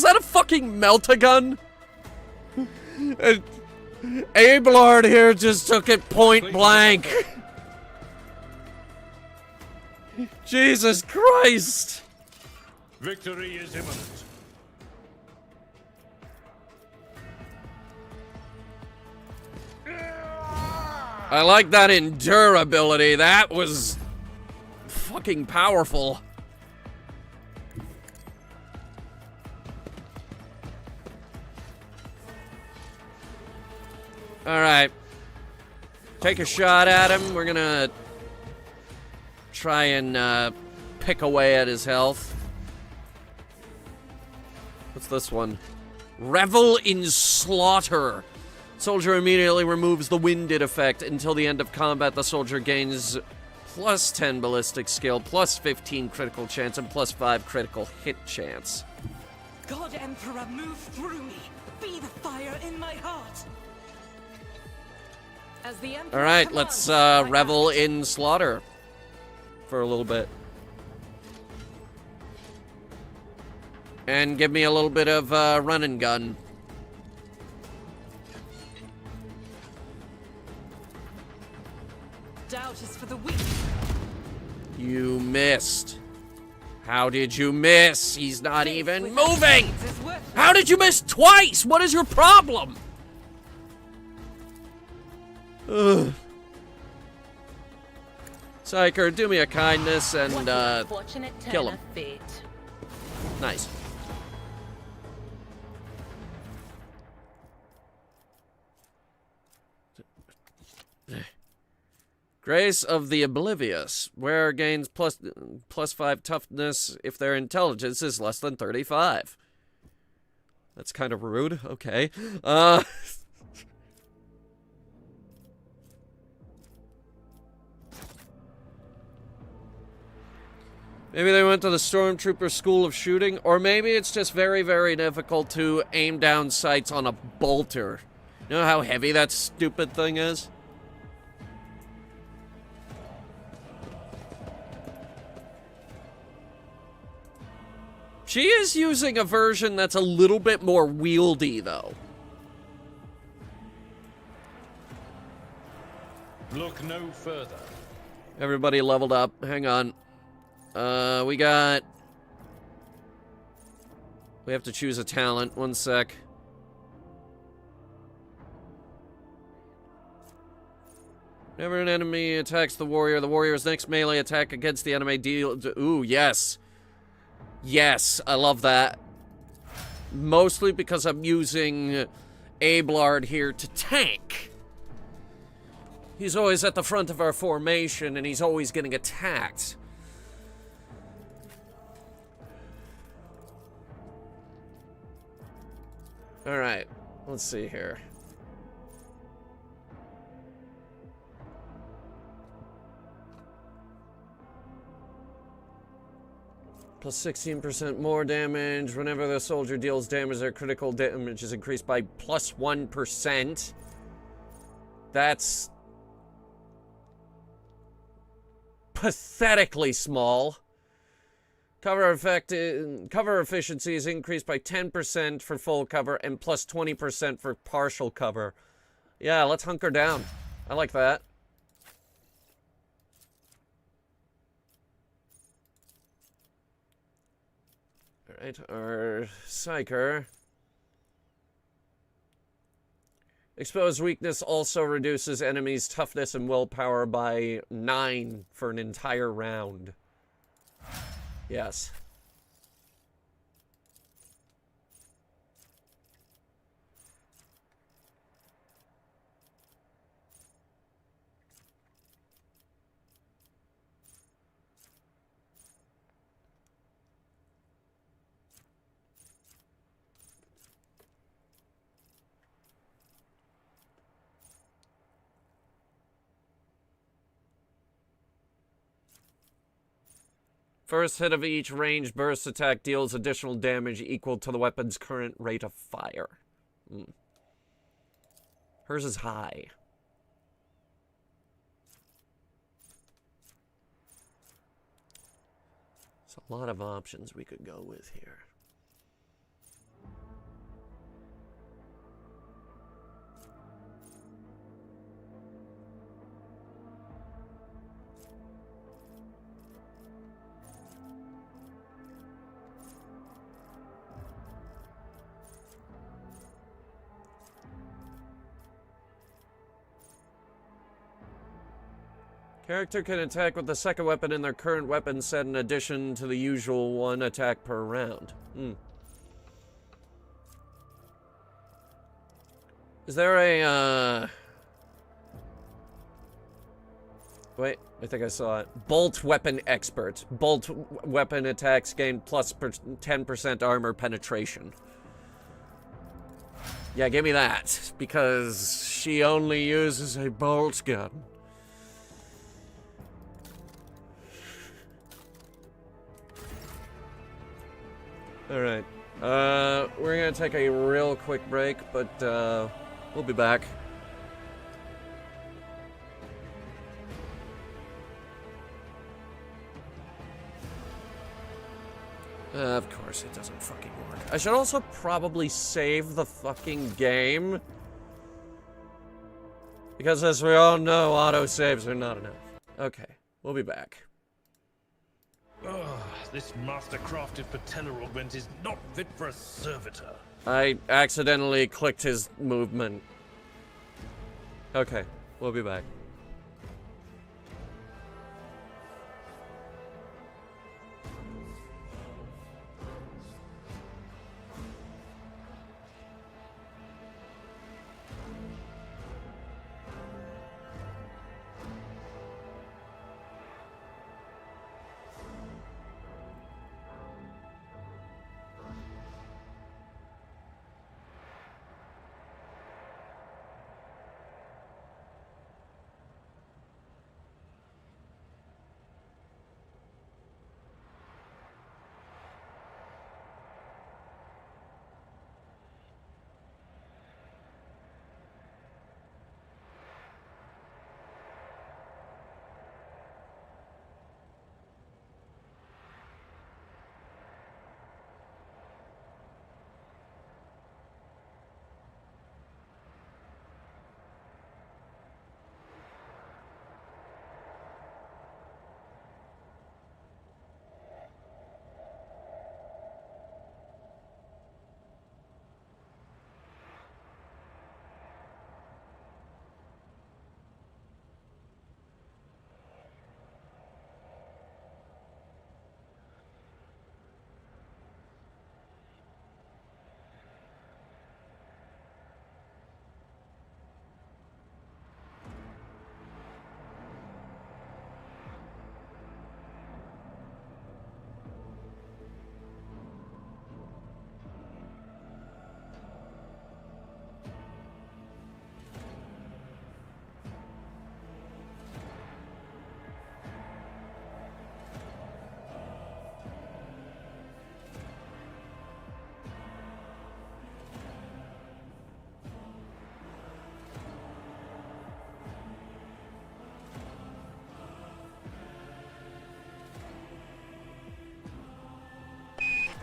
that a fucking melt-a-gun? Abelard here just took it point blank. Jesus Christ! Victory is imminent. I like that endure ability. That was fucking powerful. Alright. Take a shot at him. We're gonna try and pick away at his health. What's this one? Revel in Slaughter. Soldier immediately removes the winded effect. Until the end of combat, the soldier gains plus 10 ballistic skill, plus 15 critical chance, and plus 5 critical hit chance. God Emperor, move through me. Be the fire in my heart. As the Emperor Alright, let's revel in slaughter for a little bit. And give me a little bit of run and gun. Doubt is for the weak. You missed. How did you miss? He's not even moving! How did you miss twice? What is your problem? Ugh. Psyker, do me a kindness and kill him. Nice. Grace of the Oblivious. Wearer gains plus 5 toughness if their intelligence is less than 35. That's kind of rude. Okay. Maybe they went to the Stormtrooper School of Shooting, or maybe it's just very, very difficult to aim down sights on a bolter. You know how heavy that stupid thing is? She is using a version that's a little bit more wieldy, though. Look no further. Everybody leveled up. Hang on. We have to choose a talent. One sec. Whenever an enemy attacks the warrior's next melee attack against the enemy deals... Ooh, yes. Yes, I love that. Mostly because I'm using Ablard here to tank. He's always at the front of our formation, and he's always getting attacked. Alright, let's see here. Plus 16% more damage. Whenever the soldier deals damage, their critical damage is increased by plus 1%. That's pathetically small. Cover efficiency is increased by 10% for full cover and plus 20% for partial cover. Yeah, let's hunker down. I like that. Alright, our Psyker. Exposed weakness also reduces enemies' toughness and willpower by 9 for an entire round. Yes. First hit of each ranged burst attack deals additional damage equal to the weapon's current rate of fire. Hers is high. There's a lot of options we could go with here. Character can attack with the second weapon in their current weapon set in addition to the usual one attack per round. Is there a, Wait, I think I saw it. Bolt Weapon Expert. Bolt weapon attacks gain plus 10% armor penetration. Yeah, give me that, because she only uses a bolt gun. Alright, we're gonna take a real quick break, but, we'll be back. Of course it doesn't fucking work. I should also probably save the fucking game. Because as we all know, autosaves are not enough. Okay, we'll be back. This master-crafted patella augment is not fit for a servitor. I accidentally clicked his movement. Okay, we'll be back.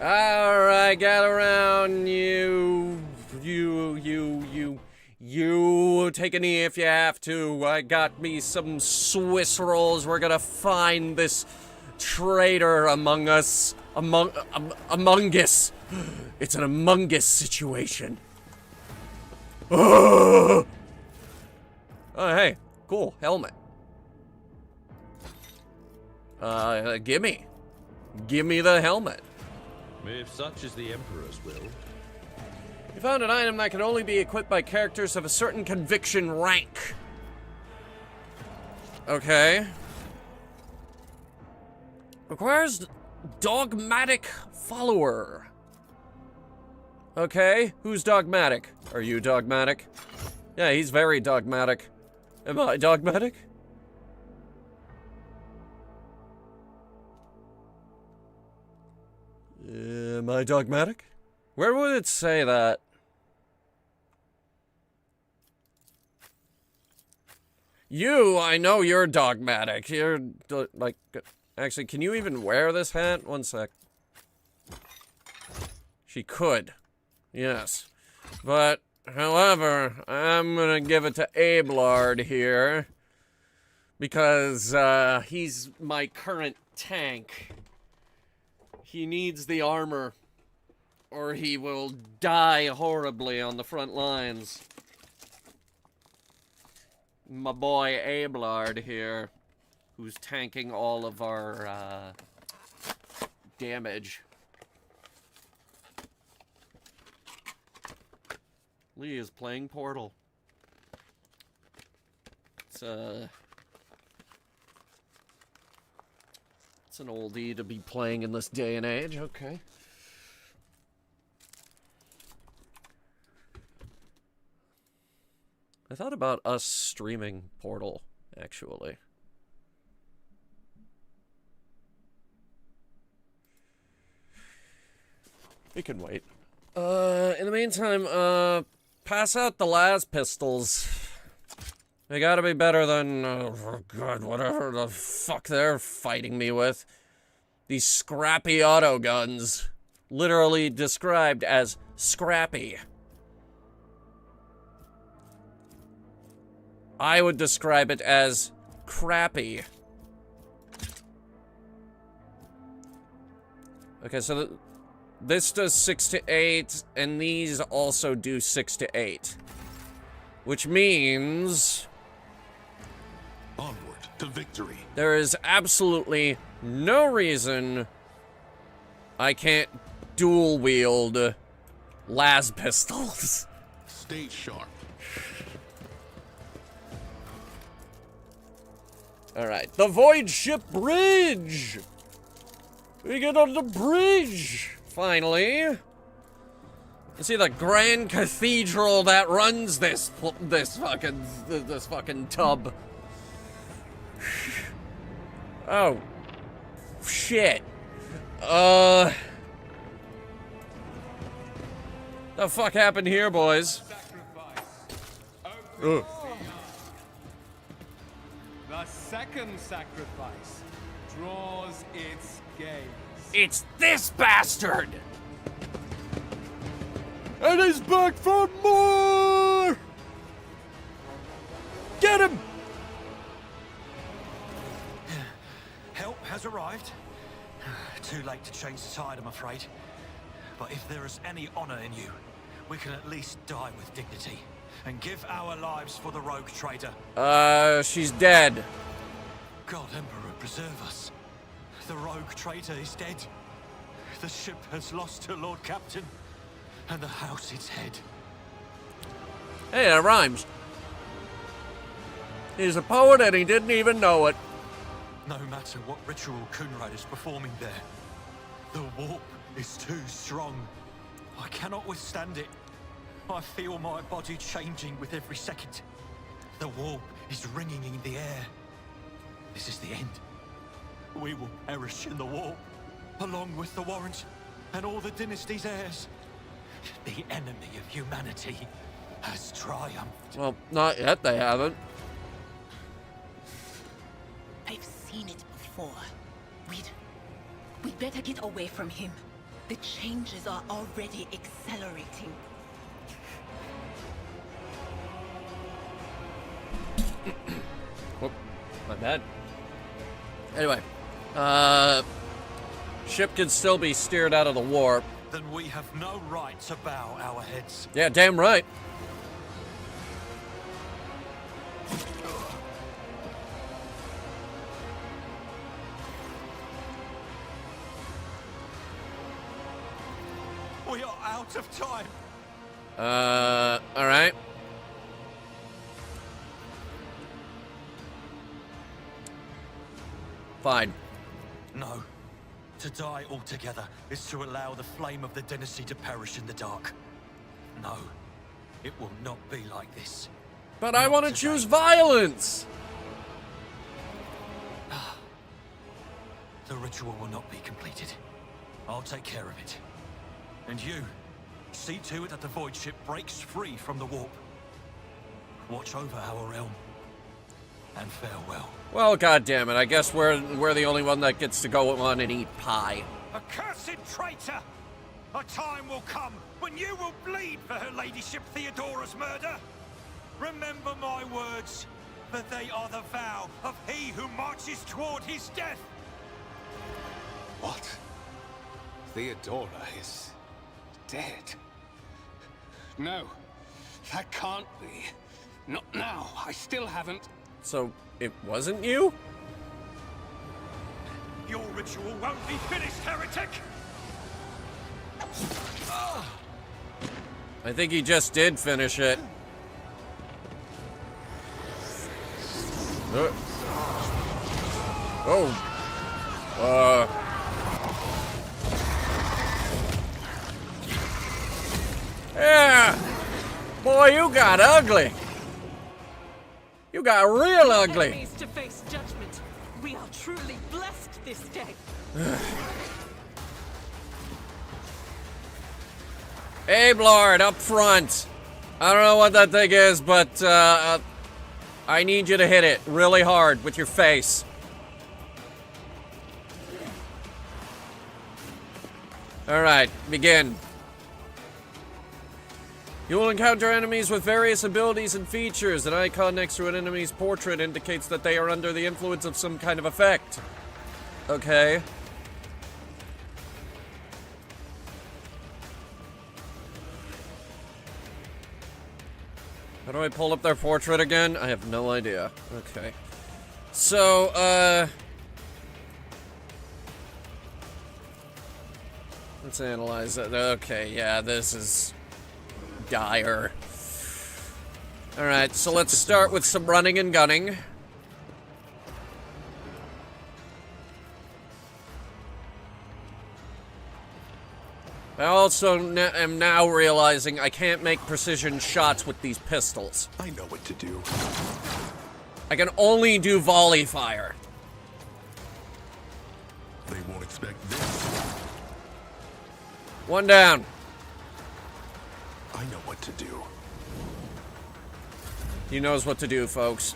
Alright, get around, you. Take a knee if you have to. I got me some Swiss rolls. We're gonna find this traitor among us. Among us. It's an Among Us situation. Oh, hey. Cool. Helmet. Gimme. Gimme the helmet. If such is the Emperor's will. You found an item that can only be equipped by characters of a certain conviction rank. Okay. Requires dogmatic follower. Okay, who's dogmatic? Are you dogmatic? Yeah, he's very dogmatic. Am I dogmatic? Am I dogmatic? Where would it say that? I know you're dogmatic. You're, like, actually, can you even wear this hat? One sec. She could. Yes. But, however, I'm gonna give it to Abelard here. Because, he's my current tank. He needs the armor, or he will die horribly on the front lines. My boy Abelard here, who's tanking all of our damage. Lee is playing Portal. It's an oldie to be playing in this day and age. Okay. I thought about us streaming Portal, actually. We can wait. In the meantime, pass out the las pistols. They gotta be better than, oh god, whatever the fuck they're fighting me with. These scrappy auto guns. Literally described as scrappy. I would describe it as crappy. Okay, so this does 6 to 8, and these also do 6 to 8. Which means... onward to victory. There is absolutely no reason I can't dual wield las pistols. Stay sharp. Alright, the Void Ship Bridge! We get on the bridge! Finally. You see the grand cathedral that runs this fucking tub. Oh. Shit. The fuck happened here, boys? Ugh. The second sacrifice draws its gaze. It's this bastard! And he's back for more! Get him! Help has arrived. Too late to change the tide, I'm afraid. But if there is any honor in you, we can at least die with dignity and give our lives for the rogue traitor. She's dead. God, Emperor, preserve us. The rogue traitor is dead. The ship has lost her Lord Captain, and the house its head. Hey, that rhymes. He's a poet and he didn't even know it. No matter what ritual Kunrad is performing there, the warp is too strong. I cannot withstand it. I feel my body changing with every second. The warp is ringing in the air. This is the end. We will perish in the warp, along with the Warrant and all the dynasty's heirs. The enemy of humanity has triumphed. Well, not yet, they haven't. I've seen it before. We'd better get away from him. The changes are already accelerating. Whoop, my bad. Anyway, ship can still be steered out of the warp. Then we have no right to bow our heads. Yeah, damn right. We are out of time. All right. Fine. No. To die altogether is to allow the flame of the dynasty to perish in the dark. No. It will not be like this. But I want to choose violence! The ritual will not be completed. I'll take care of it. And you, see to it that the void ship breaks free from the warp. Watch over our realm. And farewell. Well, goddammit, I guess we're the only one that gets to go on and eat pie. Accursed traitor! A time will come when you will bleed for her ladyship Theodora's murder. Remember my words, for they are the vow of he who marches toward his death. What? Theodora is dead? No, that can't be. Not now. I still haven't. So, it wasn't you? Your ritual won't be finished, heretic! I think he just did finish it. Yeah! Boy, you got ugly. You got real ugly. Enemies to face judgment. We are truly blessed this day. Abe Lord, up front. I don't know what that thing is, but I need you to hit it really hard with your face. Alright, begin. You will encounter enemies with various abilities and features. An icon next to an enemy's portrait indicates that they are under the influence of some kind of effect. Okay. How do I pull up their portrait again? I have no idea. Okay. So, let's analyze it. Okay, yeah, this is dire. Alright, so let's start with some running and gunning. I also am now realizing I can't make precision shots with these pistols. I know what to do. I can only do volley fire. They won't expect this. One down. I know what to do. He knows what to do, folks.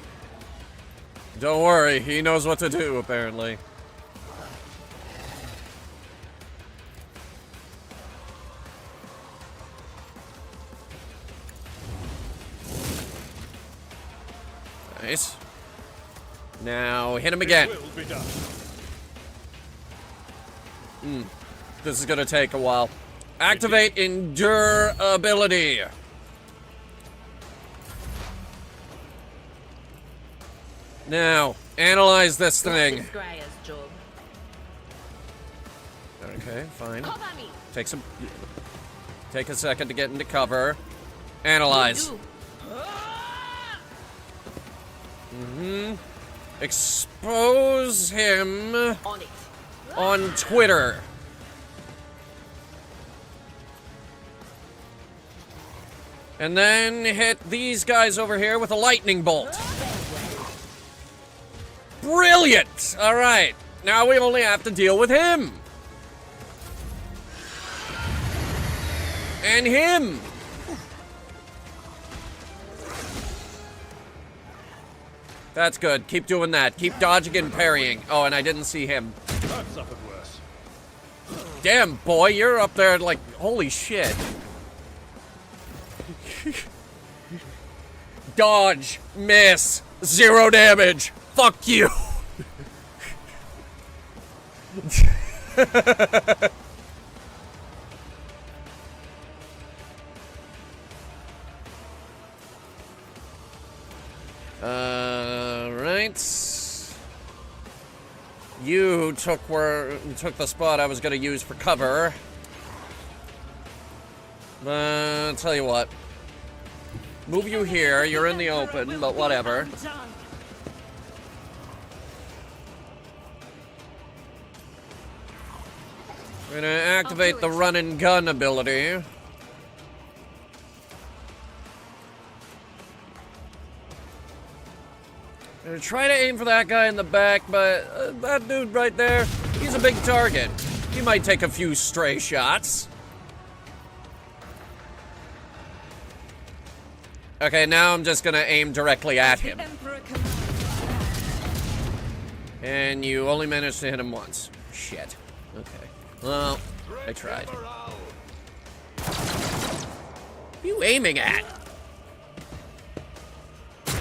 Don't worry, he knows what to do, apparently. Nice. Now, hit him again. This is gonna take a while. Activate endurability. Now, analyze this thing. Okay, fine. Take a second to get into cover. Analyze. Expose him on Twitter. And then hit these guys over here with a lightning bolt. Brilliant! Alright, now we only have to deal with him. And him. That's good. Keep doing that. Keep dodging and parrying. Oh, and I didn't see him. I've suffered worse. Damn, boy, you're up there like, holy shit. Dodge, miss, 0 damage. Fuck you. Right. You took the spot I was gonna use for cover. I'll tell you what. Move you here. You're in the open, but whatever. We're gonna activate the run and gun ability. I'm gonna try to aim for that guy in the back, but that dude right there, he's a big target. He might take a few stray shots. Okay, now I'm just gonna aim directly at him. And you only managed to hit him once. Shit. Okay. Well, I tried. What are you aiming at? To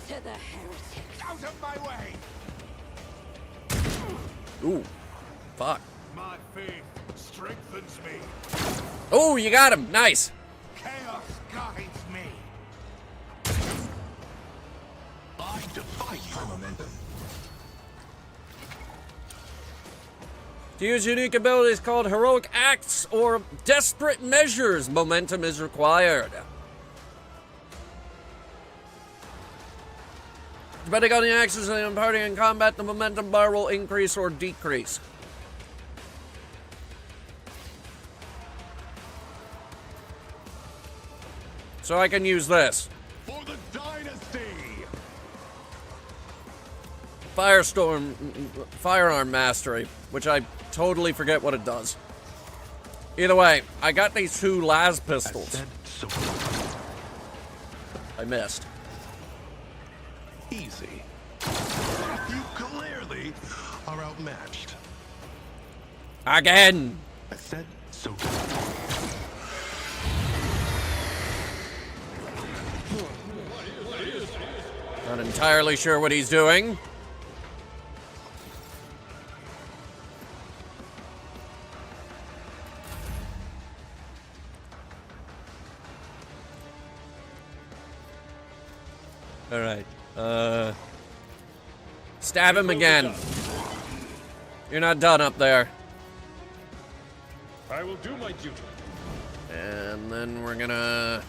the heretic. Out of my way! Ooh. Fuck. My faith strengthens me. Oh, you got him. Nice. Chaos guides me. I defy you. Momentum. To use unique abilities called Heroic Acts or Desperate Measures, momentum is required. Depending on the actions of the party in combat, the momentum bar will increase or decrease. So I can use this. For the dynasty. Firearm Mastery, which I totally forget what it does. Either way, I got these 2 las pistols. I missed. Easy. You clearly are outmatched. Again. I said so. Not entirely sure what he's doing. All right. Stab him again. You're not done up there. I will do my duty. And then we're gonna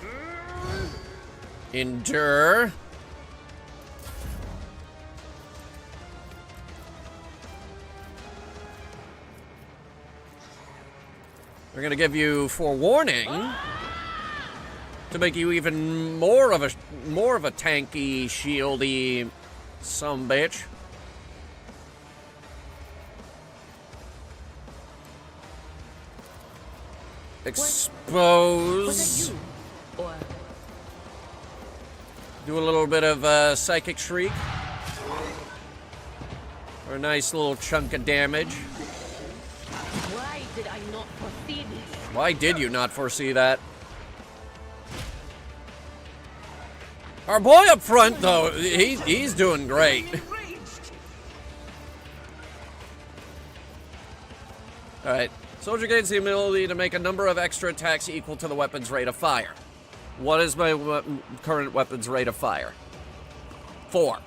endure. We're gonna give you forewarning to make you even more of a tanky, shieldy sumbitch. Expose. Do a little bit of psychic shriek. Or a nice little chunk of damage. Why did I not foresee this? Why did you not foresee that? Our boy up front, though, he's doing great. Alright. Soldier gains the ability to make a number of extra attacks equal to the weapon's rate of fire. What is my current weapon's rate of fire? 4.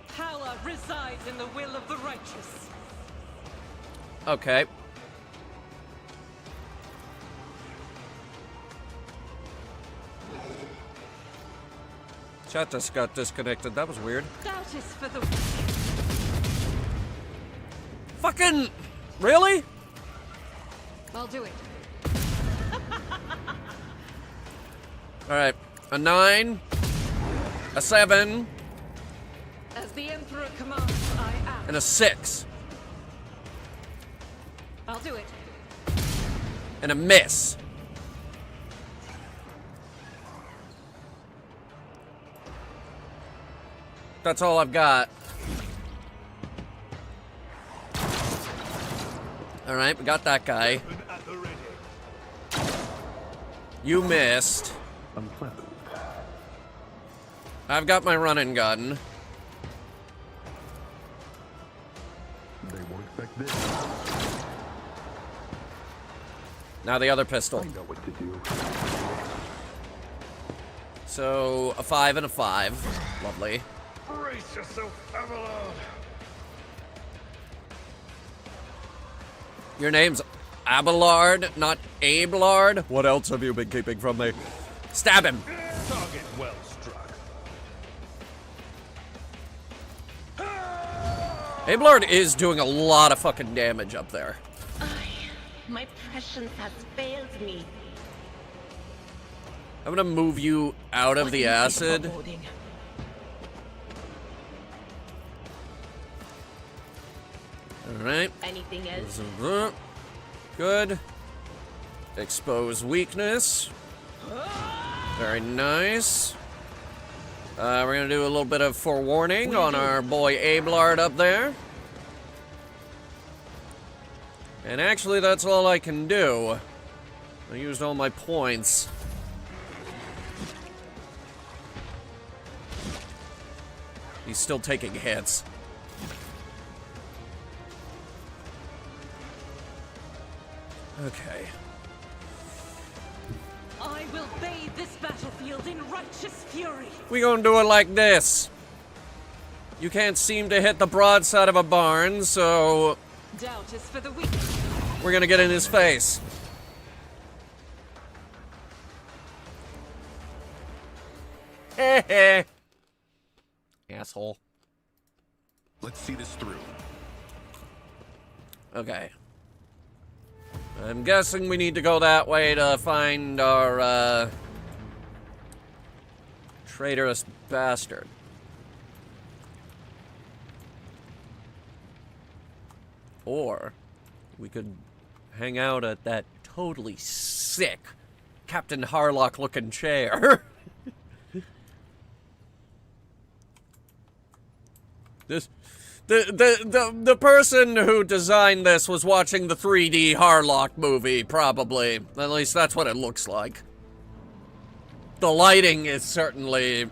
Power resides in the will of the righteous. Okay. Chat just got disconnected. That was weird. Doubt is for the... Fucking... Really? I'll do it. Alright. A 9. A 7. As the Emperor commands, I am. And a 6. I'll do it. And a miss. That's all I've got. Alright, we got that guy. You missed. I've got my running gun. They won't expect this. Now the other pistol. I know what to do. So, a 5 and a 5. Lovely. Brace yourself, Abelard. Your name's Abelard, not Abelard? What else have you been keeping from me? Stab him! Target well struck. Abelard is doing a lot of fucking damage up there. My prescience has failed me. I'm gonna move you out of the acid. Alright. Anything else? Good. Expose weakness. Very nice. We're gonna do a little bit of forewarning on our boy Abelard up there. And actually, that's all I can do. I used all my points. He's still taking hits. Okay. I will bathe this battlefield in righteous fury. We gonna do it like this. You can't seem to hit the broadside of a barn, so Doubt is for the weak. we're gonna get in his face. Heh. Asshole. Let's see this through. Okay. I'm guessing we need to go that way to find our, traitorous bastard. Or we could hang out at that totally sick Captain Harlock-looking chair. The person who designed this was watching the 3D Harlock movie, probably. At least that's what it looks like. The lighting is certainly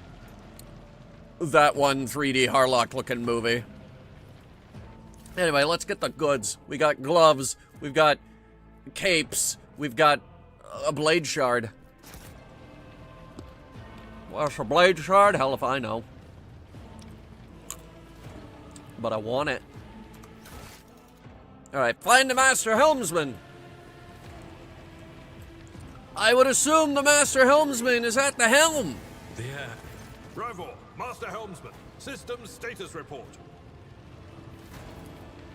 that one 3D Harlock looking movie. Anyway, let's get the goods. We got gloves, we've got capes, we've got a blade shard. What's a blade shard? Hell if I know. But I want it. Alright, find the Master Helmsman. I would assume the Master Helmsman is at the helm. Yeah. Rival, Master Helmsman, system status report.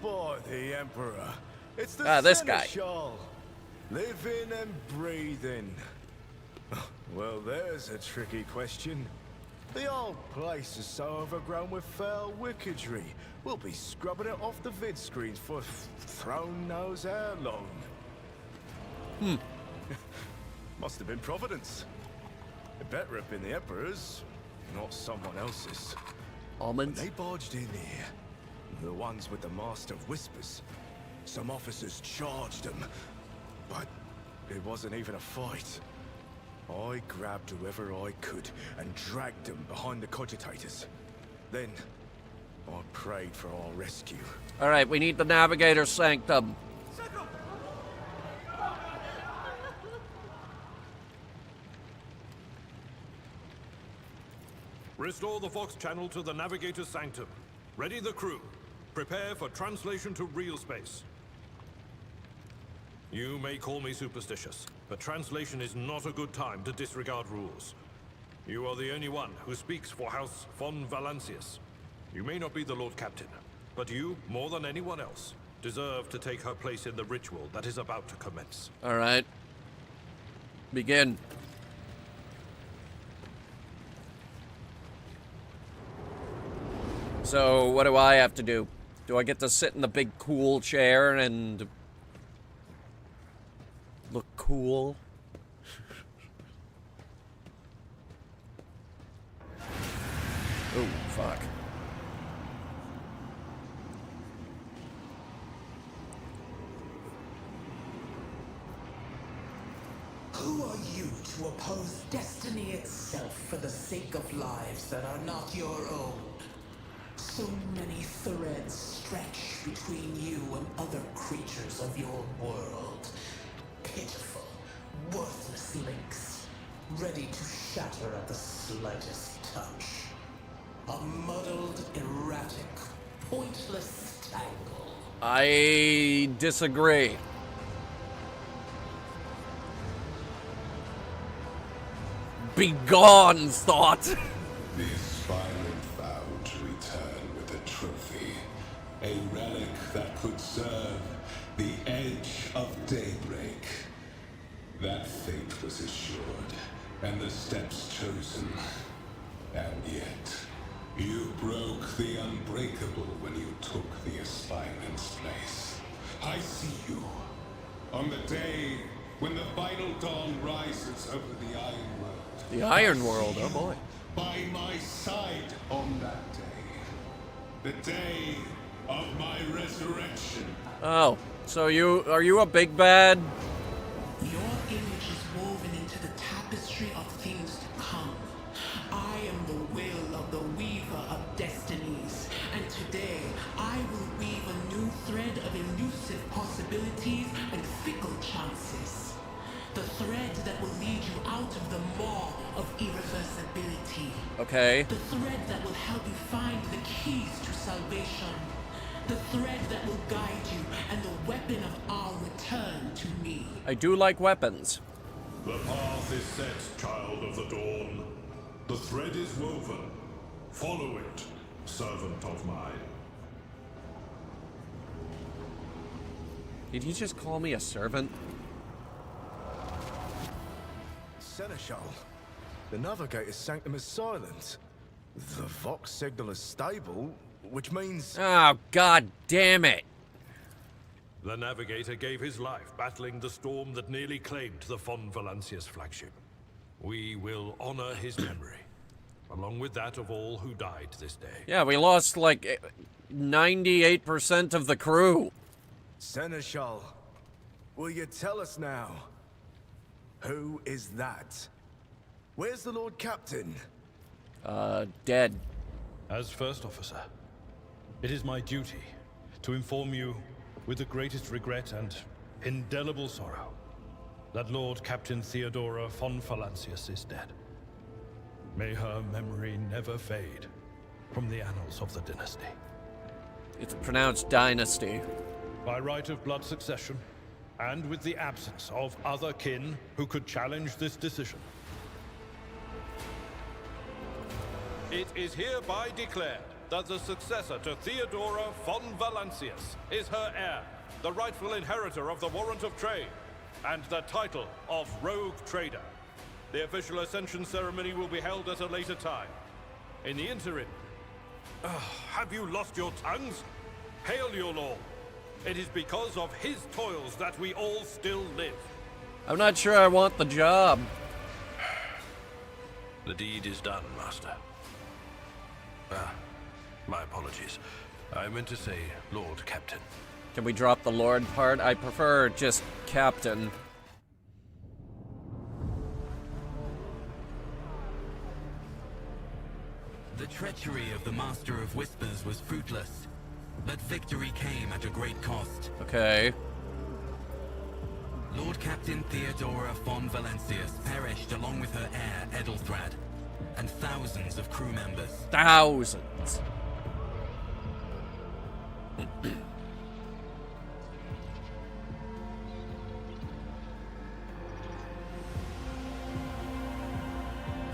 By the Emperor. It's the this guy. Seneschal. Living and breathing. Well, there's a tricky question. The old place is so overgrown with foul wickedry. We'll be scrubbing it off the vid screens for throne knows how long. Must have been Providence. It better have been the Emperor's, not someone else's. Almonds? They barged in here. The ones with the Master of Whispers. Some officers charged them, but it wasn't even a fight. I grabbed whoever I could and dragged them behind the cogitators. Then, I prayed for our rescue. Alright, we need the Navigator's Sanctum. Restore the Vox channel to the Navigator's Sanctum. Ready the crew. Prepare for translation to real space. You may call me superstitious, but translation is not a good time to disregard rules. You are the only one who speaks for House von Valancius. You may not be the Lord Captain, but you, more than anyone else, deserve to take her place in the ritual that is about to commence. Alright. Begin. So, what do I have to do? Do I get to sit in the big cool chair and look cool? Oh, fuck. Who are you to oppose destiny itself for the sake of lives that are not your own? So many threads stretch between you and other creatures of your world. Pitiful, worthless links, ready to shatter at the slightest touch. A muddled, erratic, pointless tangle. I disagree. Begone, thought! The aspirant vowed to return with a trophy, a relic that could serve the edge of daybreak. That fate was assured, and the steps chosen. And yet, you broke the unbreakable when you took the aspirant's place. I see you. On the day when the final dawn rises over the Iron World. The Iron World, oh boy. By my side on that day. The day of my resurrection. Oh, so are you a big bad? Your image is woven into the tapestry of things to come. I am the will of the weaver of destinies, and today I will weave a new thread of elusive possibilities and fickle chances. The thread that will lead you out of the maw of irreversibility. Okay. The thread that will help you find the keys to salvation. The thread that will guide you and the weapon of our return to me. I do like weapons. The path is set, child of the dawn. The thread is woven. Follow it, servant of mine. Did he just call me a servant? Seneschal, the Navigator's sanctum is silent. The Vox signal is stable, which means... Oh, god damn it! The Navigator gave his life battling the storm that nearly claimed the Von Valancius flagship. We will honor his memory, along with that of all who died this day. Yeah, we lost like 98% of the crew. Seneschal, will you tell us now? Who is that? Where's the Lord Captain? Dead. As First Officer, it is my duty to inform you with the greatest regret and indelible sorrow that Lord Captain Theodora von Valancius is dead. May her memory never fade from the annals of the dynasty. It's pronounced dynasty. By right of blood succession, and with the absence of other kin who could challenge this decision, it is hereby declared that the successor to Theodora von Valancius is her heir, the rightful inheritor of the warrant of trade, and the title of Rogue Trader. The official ascension ceremony will be held at a later time. In the interim, have you lost your tongues? Hail your lord. It is because of his toils that we all still live. I'm not sure I want the job. The deed is done, Master. My apologies. I meant to say Lord Captain. Can we drop the Lord part? I prefer just Captain. The treachery of the Master of Whispers was fruitless, but victory came at a great cost. Okay. Lord Captain Theodora von Valancius perished along with her heir, Edelthrad, and thousands of crew members. Thousands.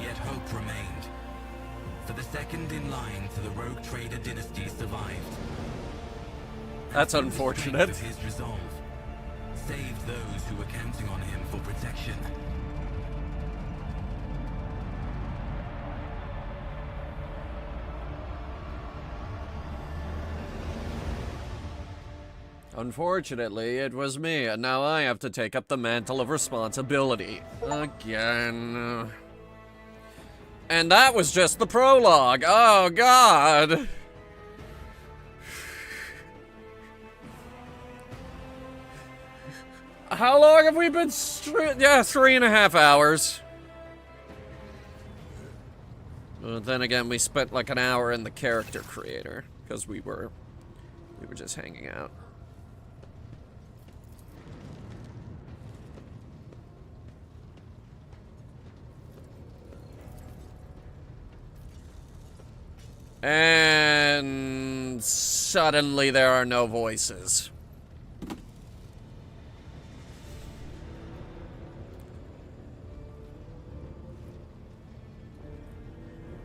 Yet hope remained. For the second in line to the Rogue Trader dynasty survived. That's unfortunate. The strength of his resolve saved those who were counting on him for protection. Unfortunately, it was me, and now I have to take up the mantle of responsibility. Again. And that was just the prologue. Oh, God. How long have we been yeah, 3.5 hours. Then again, we spent like an hour in the character creator because we were just hanging out. And suddenly there are no voices.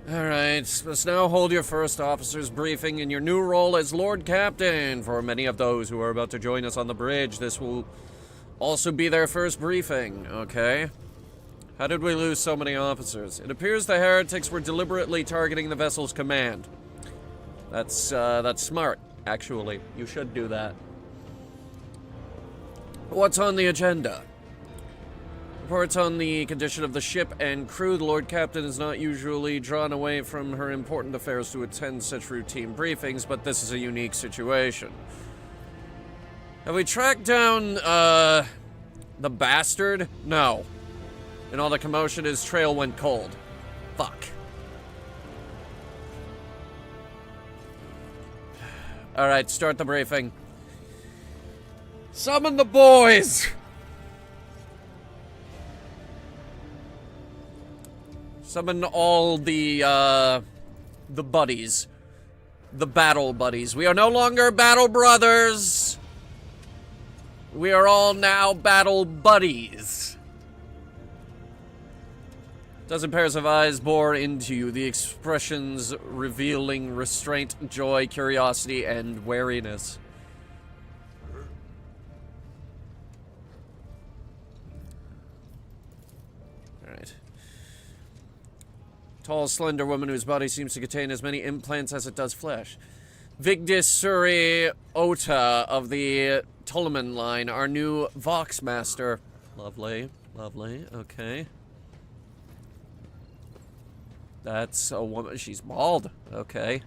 Alright, must now hold your first officer's briefing in your new role as Lord Captain. For many of those who are about to join us on the bridge, this will also be their first briefing, okay? How did we lose so many officers? It appears the heretics were deliberately targeting the vessel's command. That's smart, actually. You should do that. What's on the agenda? Reports on the condition of the ship and crew. The Lord Captain is not usually drawn away from her important affairs to attend such routine briefings, but this is a unique situation. Have we tracked down, the bastard? No. And all the commotion, his trail went cold. Fuck. Alright, start the briefing. Summon the boys! Summon all the buddies. The battle buddies. We are no longer battle brothers! We are all now battle buddies. Dozen pairs of eyes bore into you, the expressions revealing restraint, joy, curiosity, and wariness. Alright. Tall, slender woman whose body seems to contain as many implants as it does flesh. Vigdis Suri Ota of the Tolman line, our new Vox Master. Lovely, lovely, okay. That's a woman. She's bald. Okay.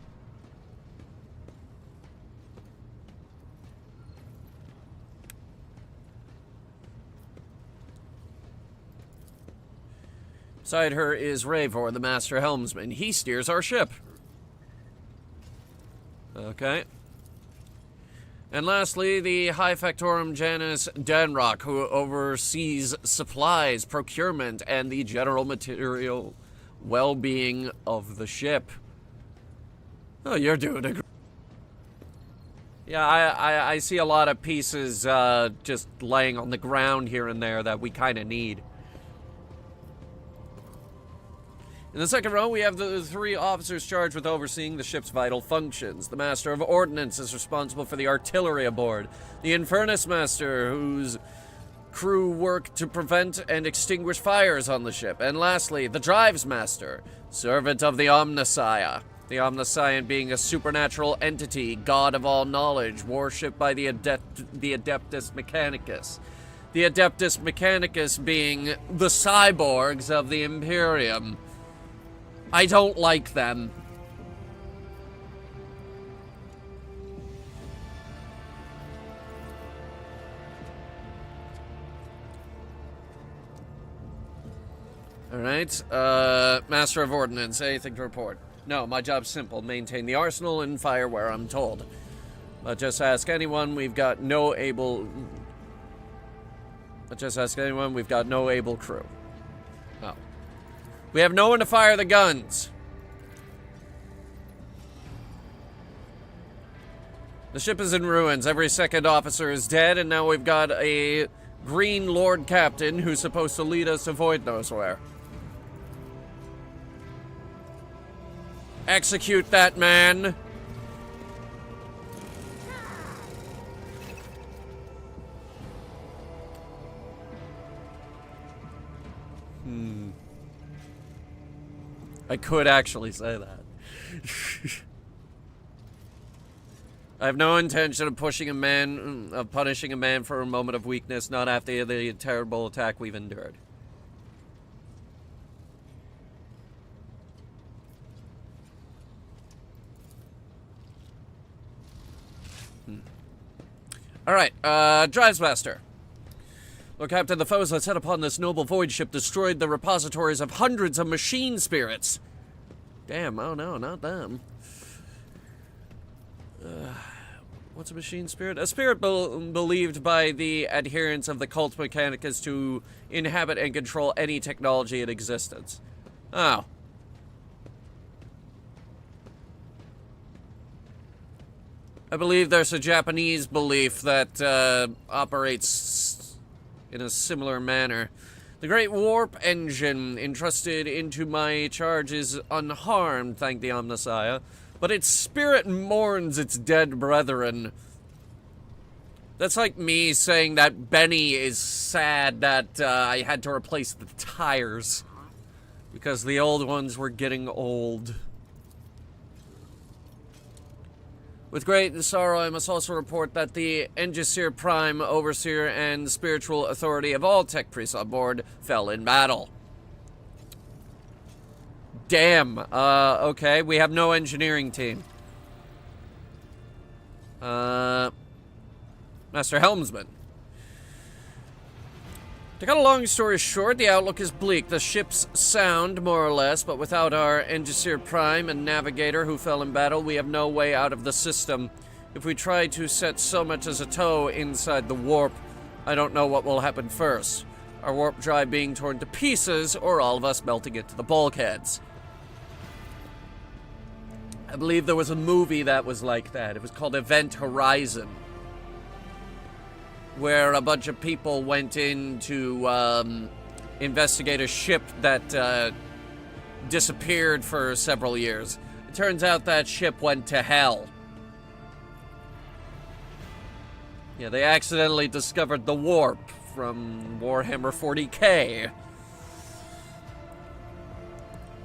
Beside her is Ravor, the master helmsman. He steers our ship. Okay. And lastly, the High Factorum Janus Danrock, who oversees supplies, procurement, and the general material well-being of the ship. Oh, you're doing a yeah, I see a lot of pieces just laying on the ground here and there that we kind of need. In the second row, we have the 3 officers charged with overseeing the ship's vital functions. The Master of Ordnance is responsible for the artillery aboard. The Infernus Master, whose crew work to prevent and extinguish fires on the ship. And lastly, the Drives Master, servant of the Omnissiah. The Omniscient being a supernatural entity, god of all knowledge, worshipped by the Adeptus Mechanicus. The Adeptus Mechanicus being the cyborgs of the Imperium. I don't like them. Alright, Master of Ordnance, anything to report? No, my job's simple, maintain the arsenal and fire where I'm told. But just ask anyone, we've got no able crew. Oh. We have no one to fire the guns. The ship is in ruins, every second officer is dead, and now we've got a green Lord Captain who's supposed to lead us to Void knows where. Execute that man. I could actually say that. I have no intention of punishing a man for a moment of weakness, not after the terrible attack we've endured. Alright, Drives Master. Lord Captain, the foes that set upon this noble void ship destroyed the repositories of hundreds of machine spirits. Damn, oh no, not them. What's a machine spirit? A spirit believed by the adherents of the cult Mechanicus to inhabit and control any technology in existence. Oh. I believe there's a Japanese belief that operates in a similar manner. The great warp engine entrusted into my charge is unharmed, thank the Omnissiah, but its spirit mourns its dead brethren. That's like me saying that Benny is sad that I had to replace the tires because the old ones were getting old. With great sorrow, I must also report that the Engisir Prime, Overseer, and spiritual authority of all tech priests on board fell in battle. Damn. Okay, we have no engineering team. Master Helmsman. To cut a long story short, the outlook is bleak. The ship's sound, more or less, but without our Engisir Prime and Navigator who fell in battle, we have no way out of the system. If we try to set so much as a toe inside the warp, I don't know what will happen first. Our warp drive being torn to pieces, or all of us melting into the bulkheads. I believe there was a movie that was like that. It was called Event Horizon, where a bunch of people went in to investigate a ship that disappeared for several years. It turns out that ship went to hell. Yeah, they accidentally discovered the warp from Warhammer 40K.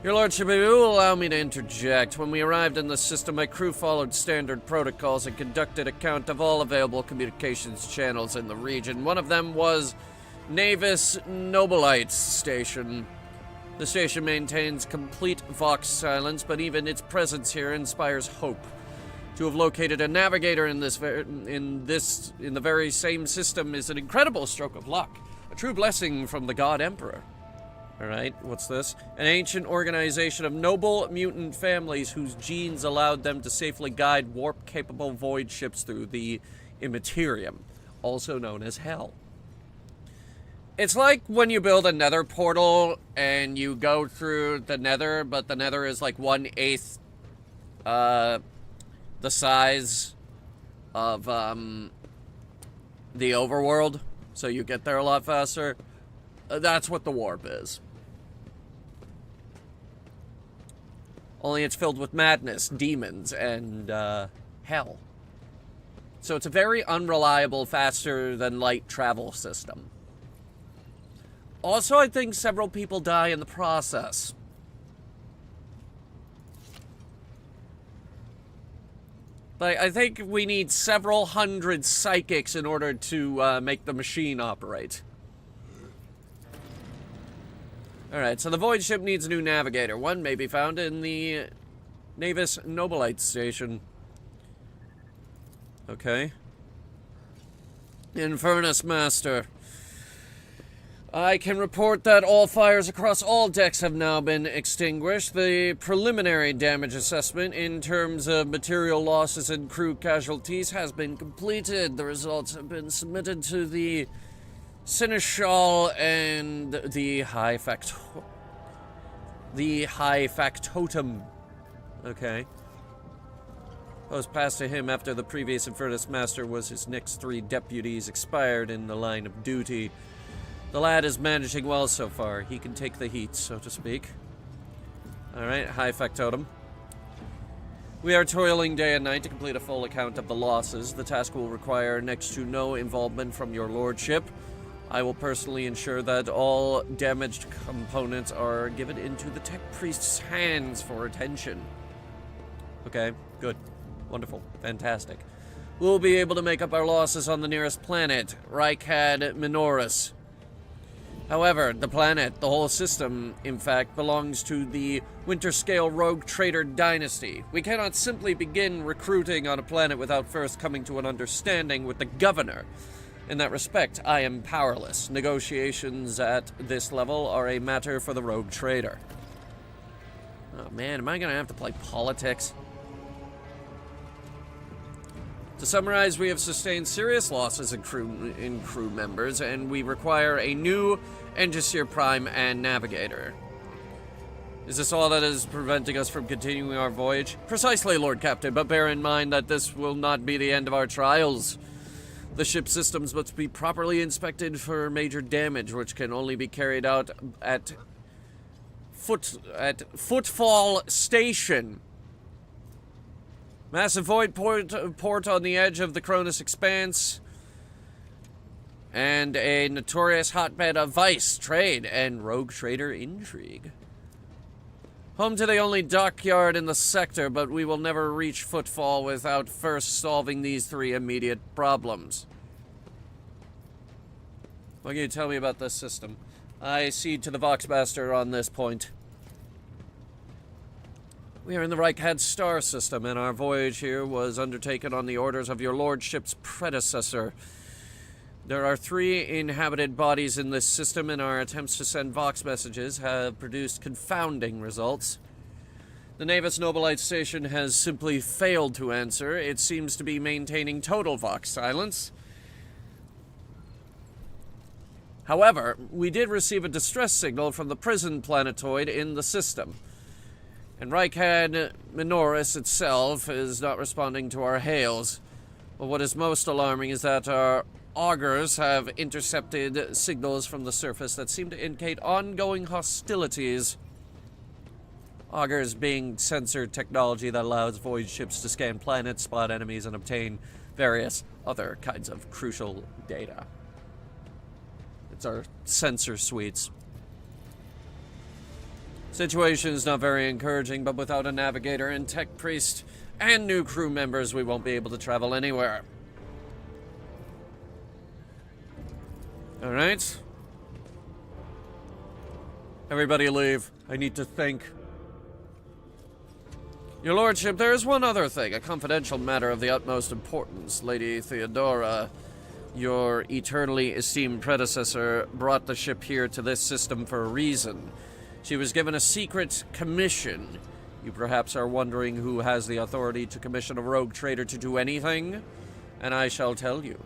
Your Lordship, if you will allow me to interject. When we arrived in the system, my crew followed standard protocols and conducted a count of all available communications channels in the region. One of them was Navis Nobilites Station. The station maintains complete Vox silence, but even its presence here inspires hope. To have located a navigator in the very same system is an incredible stroke of luck. A true blessing from the God Emperor. Alright, what's this? An ancient organization of noble mutant families whose genes allowed them to safely guide warp-capable void ships through the Immaterium, also known as Hell. It's like when you build a nether portal and you go through the nether, but the nether is like 1/8 the size of the overworld, so you get there a lot faster. That's what the warp is. Only it's filled with madness, demons, and hell. So it's a very unreliable, faster-than-light travel system. Also, I think several people die in the process. But I think we need several hundred psychics in order to make the machine operate. Alright, so the void ship needs a new navigator. One may be found in the Navis Nobilites Station. Okay. Infernus Master. I can report that all fires across all decks have now been extinguished. The preliminary damage assessment in terms of material losses and crew casualties has been completed. The results have been submitted to the Seneschal and the High Factotum. Okay. Post passed to him after the previous Infernus Master was his next 3 deputies expired in the line of duty. The lad is managing well so far. He can take the heat, so to speak. Alright, High Factotum. We are toiling day and night to complete a full account of the losses. The task will require next to no involvement from your lordship. I will personally ensure that all damaged components are given into the tech priest's hands for attention. Okay, good. Wonderful. Fantastic. We'll be able to make up our losses on the nearest planet, Rykad Minoris. However, the planet, the whole system, in fact, belongs to the Winterscale Rogue Trader Dynasty. We cannot simply begin recruiting on a planet without first coming to an understanding with the governor. In that respect, I am powerless. Negotiations at this level are a matter for the rogue trader. Oh man, am I gonna have to play politics? To summarize, we have sustained serious losses in crew members, and we require a new Engineer Prime and Navigator. Is this all that is preventing us from continuing our voyage? Precisely, Lord Captain, but bear in mind that this will not be the end of our trials. The ship's systems must be properly inspected for major damage, which can only be carried out at Footfall Station. Massive void port on the edge of the Cronus Expanse, and a notorious hotbed of vice, trade, and rogue trader intrigue. Home to the only dockyard in the sector, but we will never reach Footfall without first solving these 3 immediate problems. What can you tell me about this system? I cede to the Voxmaster on this point. We are in the Reichhad star system, and our voyage here was undertaken on the orders of your lordship's predecessor. There are 3 inhabited bodies in this system, and our attempts to send Vox messages have produced confounding results. The Navis Nobilite station has simply failed to answer. It seems to be maintaining total Vox silence. However, we did receive a distress signal from the prison planetoid in the system. And Reichhad Minoris itself is not responding to our hails. But what is most alarming is that our augurs have intercepted signals from the surface that seem to indicate ongoing hostilities. Augurs being sensor technology that allows void ships to scan planets, spot enemies, and obtain various other kinds of crucial data. It's our sensor suites. Situation is not very encouraging, but without a navigator and tech priest and new crew members, we won't be able to travel anywhere. Alright. Everybody leave. I need to think. Your lordship, there is one other thing, a confidential matter of the utmost importance. Lady Theodora, your eternally esteemed predecessor, brought the ship here to this system for a reason. She was given a secret commission. You perhaps are wondering who has the authority to commission a rogue trader to do anything? And I shall tell you.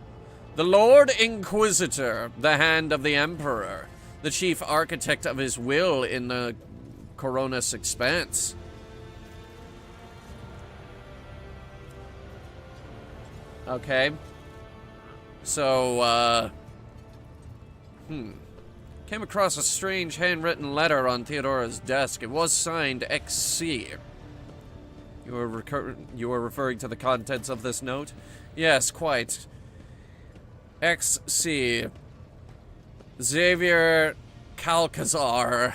The Lord Inquisitor, the hand of the Emperor, the chief architect of his will in the Cronus Expanse. Okay. So, came across a strange handwritten letter on Theodora's desk. It was signed XC. You were referring to the contents of this note? Yes, quite. XC. Xavier Calcazar.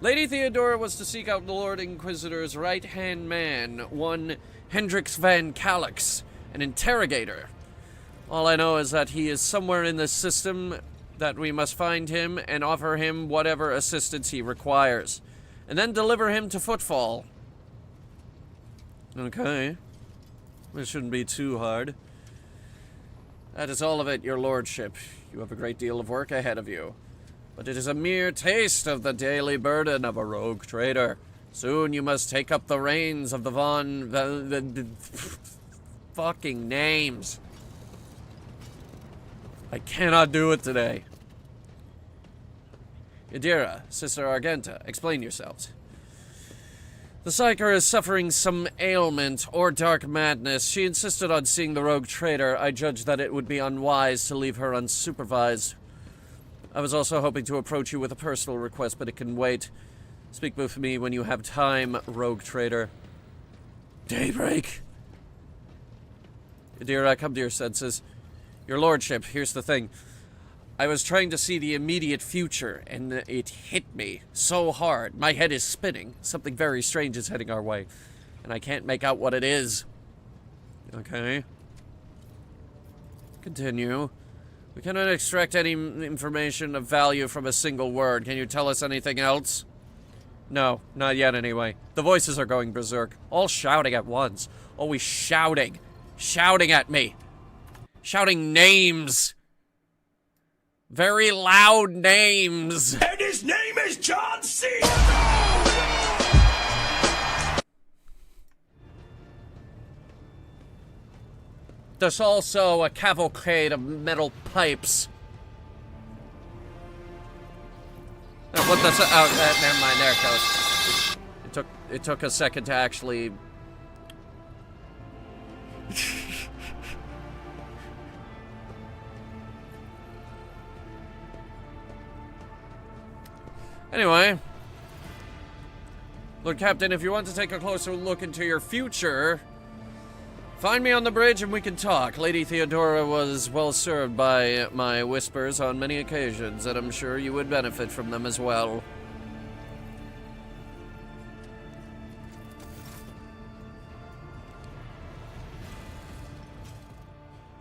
Lady Theodora was to seek out the Lord Inquisitor's right-hand man, one Hendrix van Calix, an interrogator. All I know is that he is somewhere in this system, that we must find him and offer him whatever assistance he requires, and then deliver him to Footfall. Okay. This shouldn't be too hard. That is all of it, your lordship. You have a great deal of work ahead of you. But it is a mere taste of the daily burden of a rogue trader. Soon you must take up the reins of the fucking names. I cannot do it today. Yadira, Sister Argenta, explain yourselves. The Psyker is suffering some ailment or dark madness. She insisted on seeing the rogue trader. I judged that it would be unwise to leave her unsupervised. I was also hoping to approach you with a personal request, but it can wait. Speak with me when you have time, rogue trader. Daybreak. Yadira, come to your senses. Your lordship, here's the thing. I was trying to see the immediate future, and it hit me so hard. My head is spinning. Something very strange is heading our way, and I can't make out what it is. Okay. Continue. We cannot extract any information of value from a single word. Can you tell us anything else? No, not yet anyway. The voices are going berserk, all shouting at once. Always shouting. Shouting at me. Shouting names. Very loud names. And his name is John C. There's also a cavalcade of metal pipes. Oh, what the? Oh, never mind. There it goes. It took a second to actually. Anyway, Lord Captain, if you want to take a closer look into your future, find me on the bridge and we can talk. Lady Theodora was well served by my whispers on many occasions, and I'm sure you would benefit from them as well.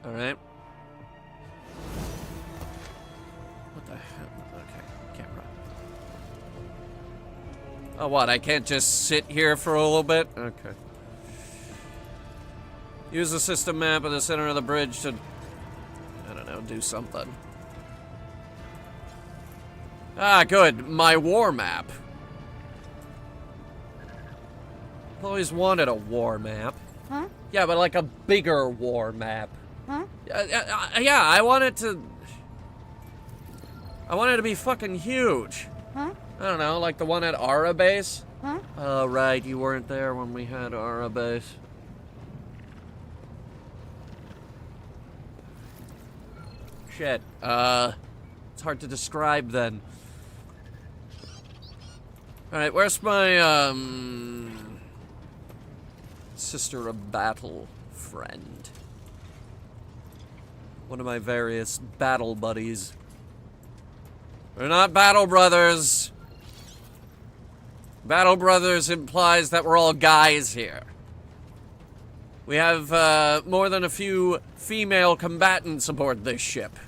Alright. What the hell? Okay, can't run. Oh, what? I can't just sit here for a little bit? Okay. Use the system map at the center of the bridge to, I don't know, do something. Ah, good. My war map. I've always wanted a war map. Huh? Yeah, but like a bigger war map. Huh? Yeah, I want it to be fucking huge. Huh? I don't know, like the one at Ara Base. Huh? Oh, right, you weren't there when we had Ara Base. Shit. It's hard to describe then. Alright, where's my, sister of battle friend? One of my various battle buddies. We're not battle brothers. Battle brothers implies that we're all guys here. We have, more than a few female combatants aboard this ship.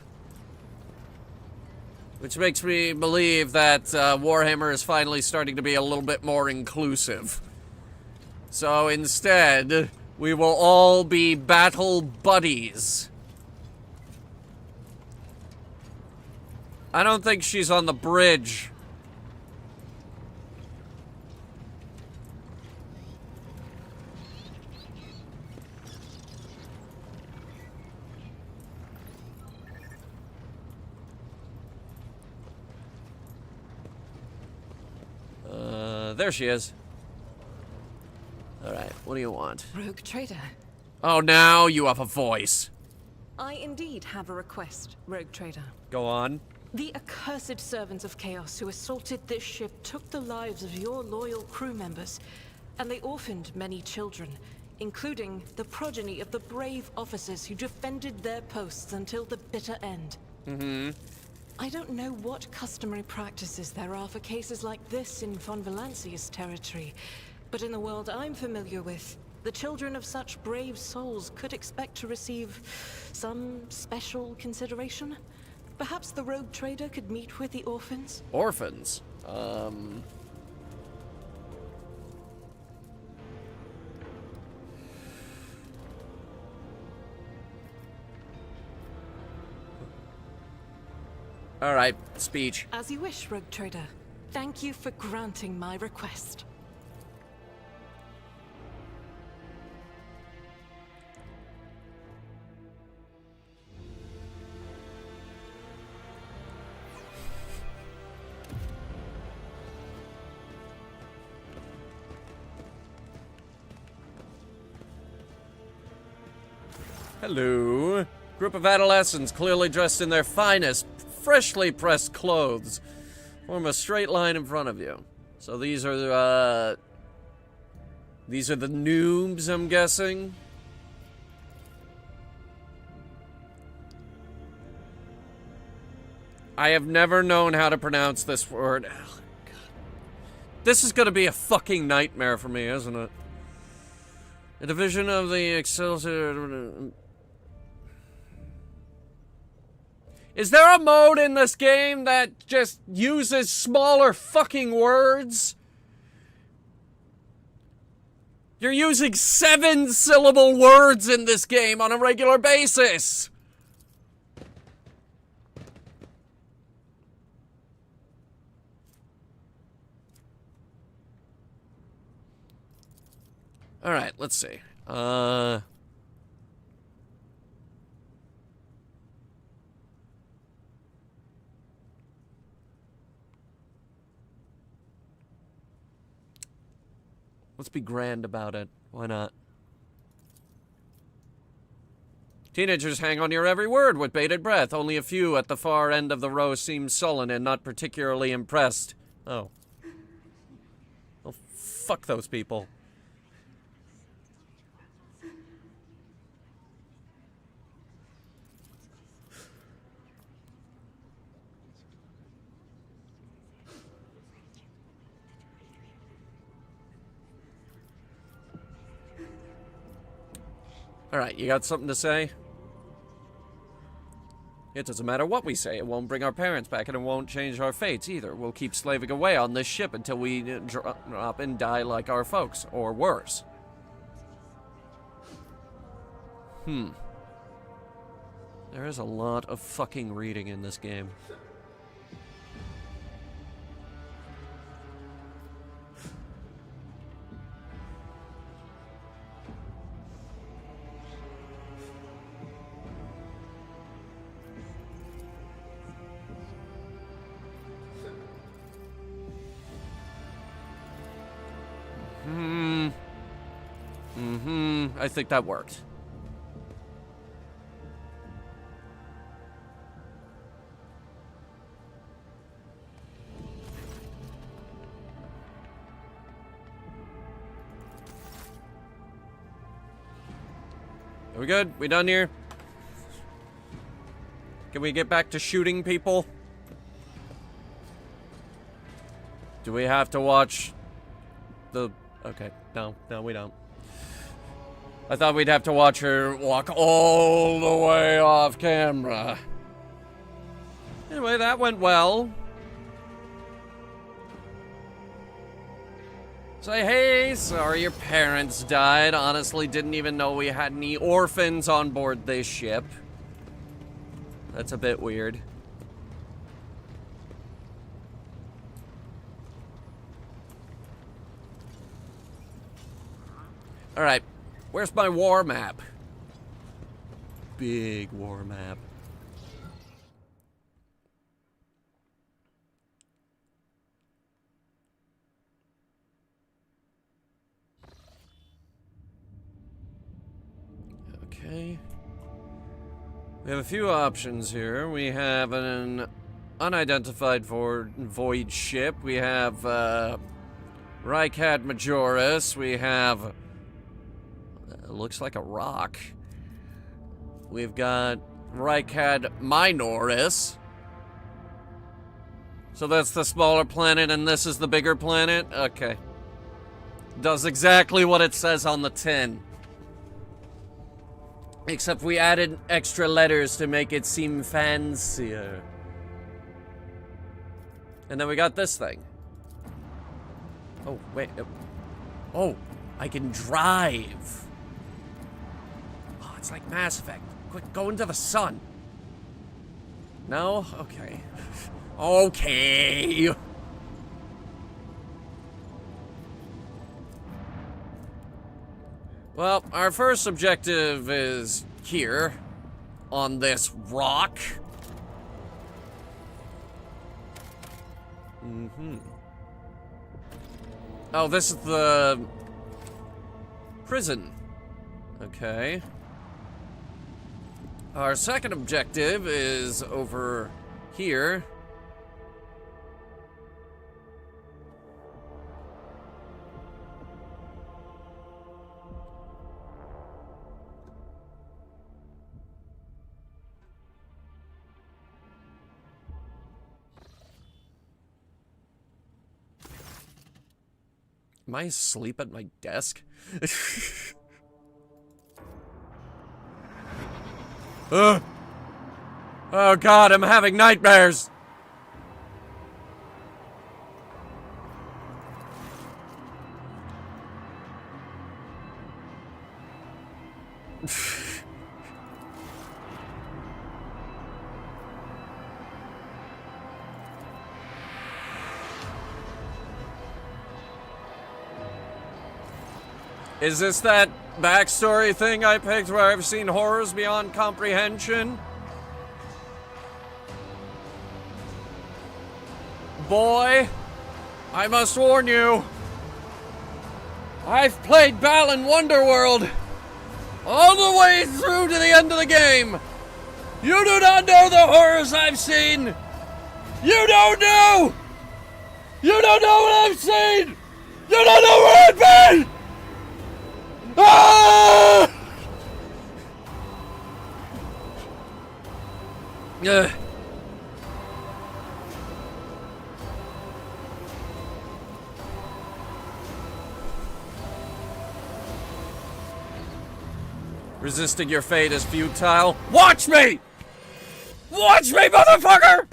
Which makes me believe that, Warhammer is finally starting to be a little bit more inclusive. So instead, we will all be battle buddies. I don't think she's on the bridge. There she is. Alright, what do you want? Rogue trader. Oh, now you have a voice. I indeed have a request, Rogue trader. Go on. The accursed servants of chaos who assaulted this ship took the lives of your loyal crew members, and they orphaned many children, including the progeny of the brave officers who defended their posts until the bitter end. Mm-hmm. I don't know what customary practices there are for cases like this in Von Valancia's territory, but in the world I'm familiar with, the children of such brave souls could expect to receive some special consideration. Perhaps the rogue trader could meet with the orphans? Orphans? Alright, speech. As you wish, rogue trader. Thank you for granting my request. Hello. Group of adolescents, clearly dressed in their finest, freshly pressed clothes, form a straight line in front of you. So these are the noobs, I'm guessing. I have never known how to pronounce this word. Oh, God. This is gonna be a fucking nightmare for me, isn't it? A division of the Excelsior... Is there a mode in this game that just uses smaller fucking words? You're using 7-syllable words in this game on a regular basis. Alright, let's see. Let's be grand about it. Why not? Teenagers hang on your every word with bated breath. Only a few at the far end of the row seem sullen and not particularly impressed. Oh. Well, fuck those people. Alright, you got something to say? It doesn't matter what we say. It won't bring our parents back, and it won't change our fates either. We'll keep slaving away on this ship until we drop and die like our folks, or worse. There is a lot of fucking reading in this game. I think that worked. Are we good? We done here? Can we get back to shooting people? Do we have to watch the... Okay, no, we don't. I thought we'd have to watch her walk all the way off camera. Anyway, that went well. Say, hey, sorry your parents died. Honestly, didn't even know we had any orphans on board this ship. That's a bit weird. Alright, where's my war map? Big war map. Okay. We have a few options here. We have an unidentified void ship. We have Rykad Majoris. We have... It looks like a rock. We've got Rykad Minoris. So that's the smaller planet and this is the bigger planet? Okay. Does exactly what it says on the tin. Except we added extra letters to make it seem fancier. And then we got this thing. Oh, wait. Oh, I can drive. Oh, it's like Mass Effect. Quick, go into the sun. No? Okay. Okay. Well, our first objective is here, on this rock. Oh, this is the prison. Okay. Our second objective is over here. Am I asleep at my desk? Oh God, I'm having nightmares! Is this that backstory thing I picked where I've seen horrors beyond comprehension? Boy, I must warn you. I've played Balan Wonderworld all the way through to the end of the game. You do not know the horrors I've seen. You don't know. You don't know what I've seen. You don't know where I've been. Ah! Resisting your fate is futile. Watch me! Watch me, motherfucker!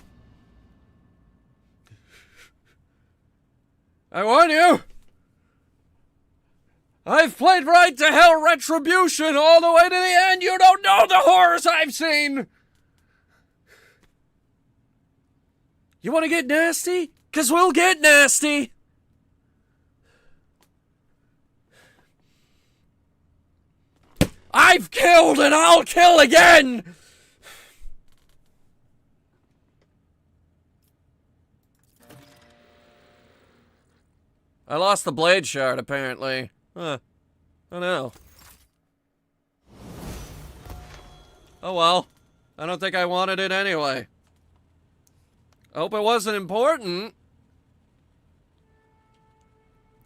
I warn you! I've played right to hell retribution all the way to the end. You don't know the horrors I've seen! You want to get nasty? 'Cause we'll get nasty! I've killed and I'll kill again! I lost the blade shard, apparently. Huh. Oh no. Oh well. I don't think I wanted it anyway. I hope it wasn't important.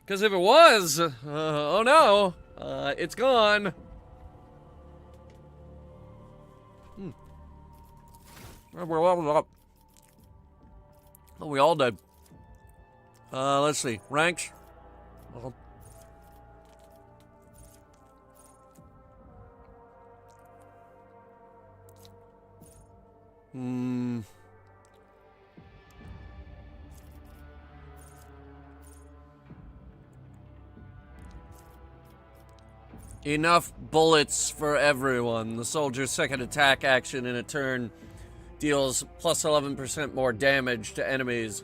Because if it was, oh no, it's gone. Oh, we all did. Let's see. Ranks. Enough bullets for everyone. The soldier's second attack action in a turn deals plus 11% more damage to enemies.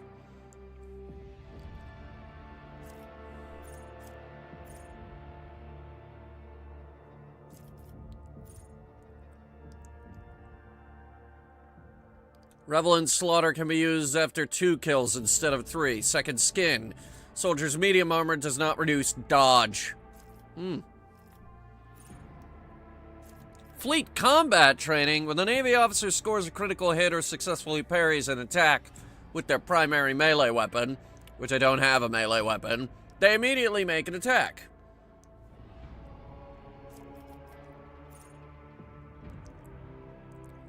Revelant Slaughter can be used after 2 kills instead of 3. Second Skin. Soldier's medium armor does not reduce dodge. Fleet combat training. When the Navy officer scores a critical hit or successfully parries an attack with their primary melee weapon, which I don't have a melee weapon, they immediately make an attack.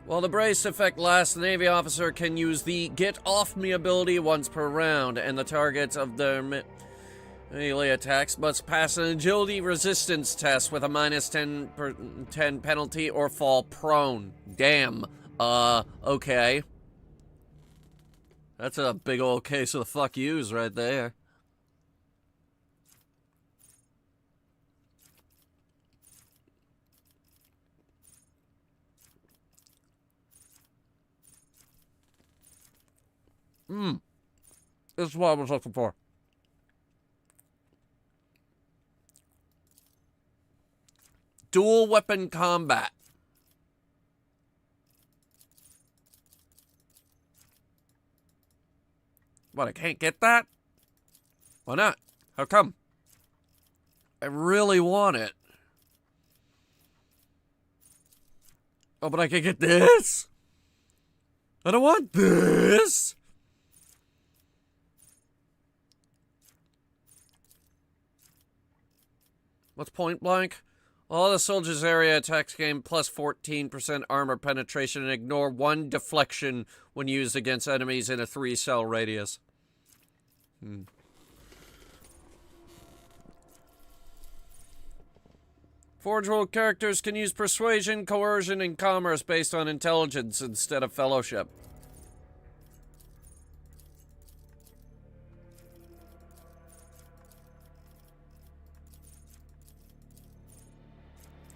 While the brace effect lasts, the Navy officer can use the Get Off Me ability once per round, and the targets of their melee attacks must pass an agility resistance test with a minus 10 penalty or fall prone. Damn. Okay. That's a big old case of the fuck yous right there. This is what I was looking for. Dual weapon combat. What, I can't get that? Why not? How come? I really want it. Oh, but I can get this? I don't want this. What's point blank? All the soldiers' area attacks gain plus 14% armor penetration and ignore 1 deflection when used against enemies in a 3-cell radius. Forge World characters can use persuasion, coercion, and commerce based on intelligence instead of fellowship.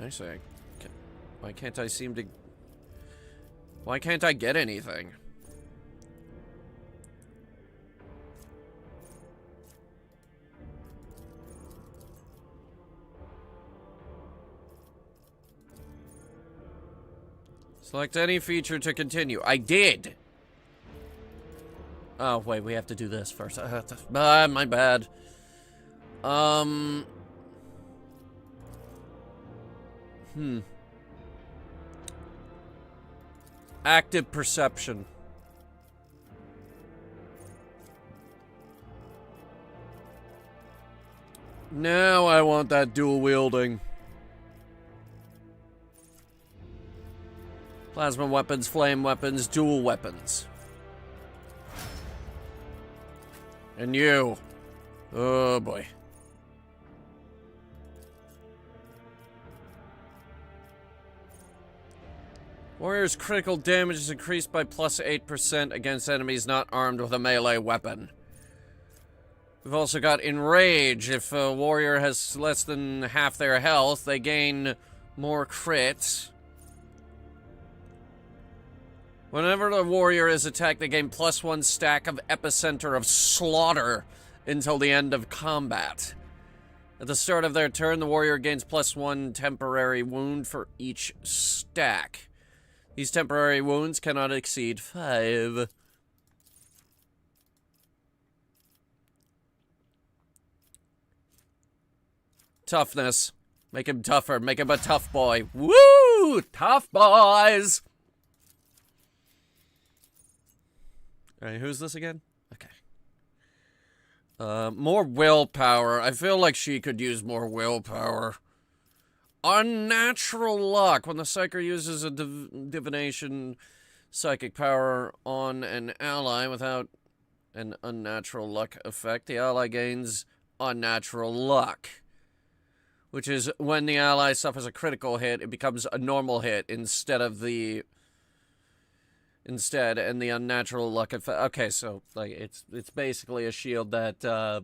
I say, why can't I seem to... Why can't I get anything? Select any feature to continue. I did. Oh, wait, we have to do this first. My bad. Active perception. Now I want that dual wielding. Plasma weapons, flame weapons, dual weapons. And you. Oh boy. Warrior's critical damage is increased by plus 8% against enemies not armed with a melee weapon. We've also got Enrage. If a warrior has less than half their health, they gain more crits. Whenever the warrior is attacked, they gain +1 stack of Epicenter of Slaughter until the end of combat. At the start of their turn, the warrior gains +1 temporary wound for each stack. These temporary wounds cannot exceed 5. Toughness. Make him tougher. Make him a tough boy. Woo! Tough boys! Alright, who's this again? Okay. More willpower. I feel like she could use more willpower. Unnatural luck. When the Psyker uses a divination psychic power on an ally without an unnatural luck effect, the ally gains unnatural luck. Which is when the ally suffers a critical hit, it becomes a normal hit instead, and the unnatural luck effect. Okay, so like it's basically a shield that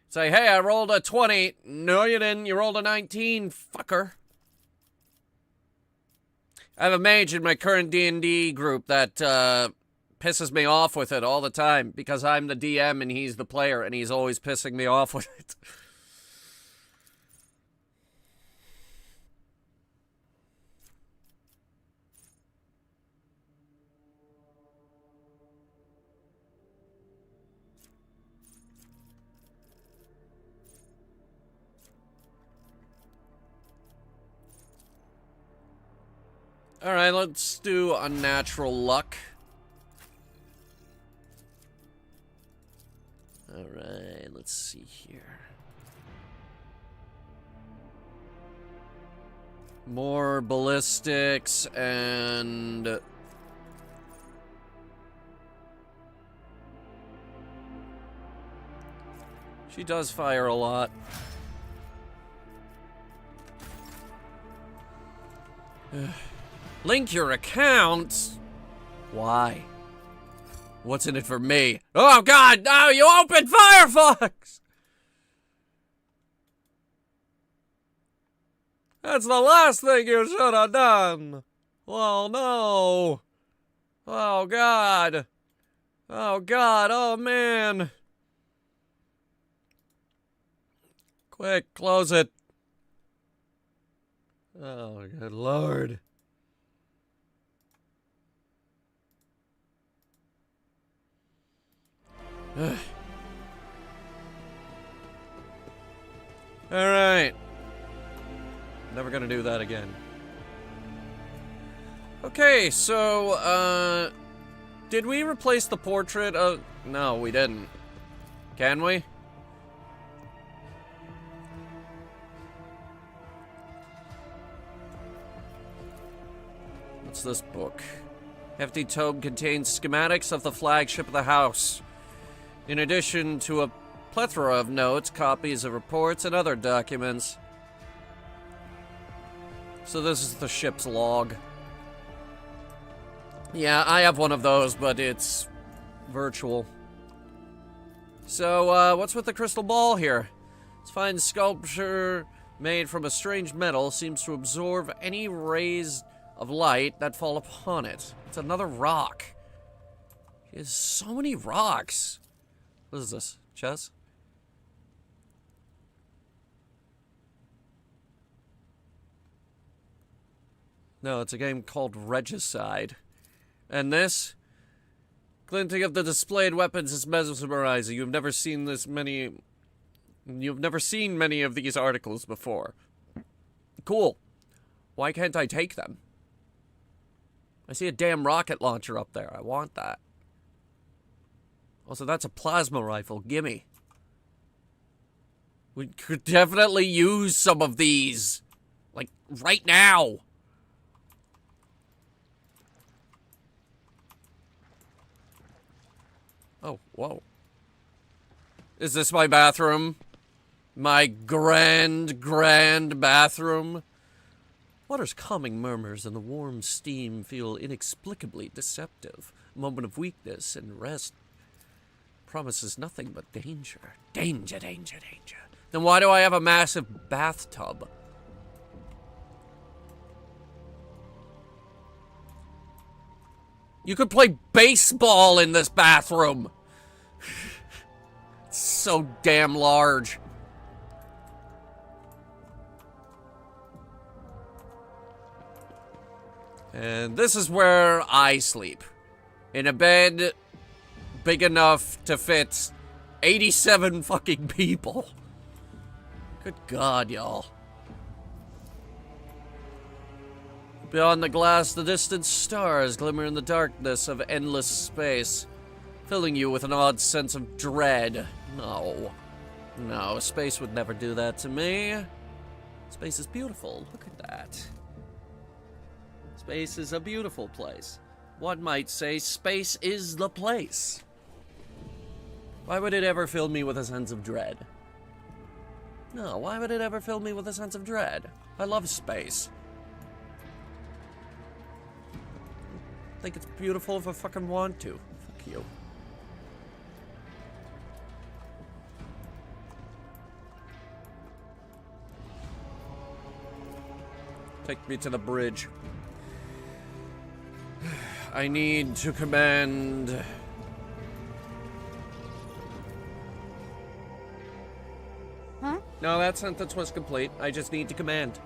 say, hey, I rolled a 20. No, you didn't. You rolled a 19, fucker. I have a mage in my current D&D group that pisses me off with it all the time because I'm the DM and he's the player and he's always pissing me off with it. Alright, let's do unnatural luck. Alright, let's see here. More ballistics and... She does fire a lot. Link your account? Why? What's in it for me? Oh god, no, you opened Firefox! That's the last thing you should have done. Oh no. Oh god. Oh god, oh man. Quick, close it. Oh, good lord. Alright. Never gonna do that again. Okay, so, did we replace the portrait of... No, we didn't. Can we? What's this book? Hefty tome contains schematics of the flagship of the house. In addition to a plethora of notes, copies of reports, and other documents. So this is the ship's log. Yeah, I have one of those, but it's virtual. So, what's with the crystal ball here? This fine sculpture made from a strange metal seems to absorb any rays of light that fall upon it. It's another rock. There's so many rocks. What is this? Chess? No, it's a game called Regicide. And this? Glinting of the displayed weapons is mesmerizing. You've never seen many of these articles before. Cool. Why can't I take them? I see a damn rocket launcher up there. I want that. Also, that's a plasma rifle. Gimme. We could definitely use some of these. Like, right now. Oh, whoa. Is this my bathroom? My grand bathroom? Water's calming murmurs and the warm steam feel inexplicably deceptive. A moment of weakness and rest promises nothing but danger. Danger, danger, danger. Then why do I have a massive bathtub? You could play baseball in this bathroom. It's so damn large. And this is where I sleep. In a bed big enough to fit 87 fucking people. Good God, y'all. Beyond the glass, the distant stars glimmer in the darkness of endless space, filling you with an odd sense of dread. No. No, space would never do that to me. Space is beautiful. Look at that. Space is a beautiful place. One might say space is the place. Why would it ever fill me with a sense of dread? No, why would it ever fill me with a sense of dread? I love space. I think it's beautiful if I fucking want to. Fuck you. Take me to the bridge. I need to command... Huh? No, that sentence was complete. I just need to command.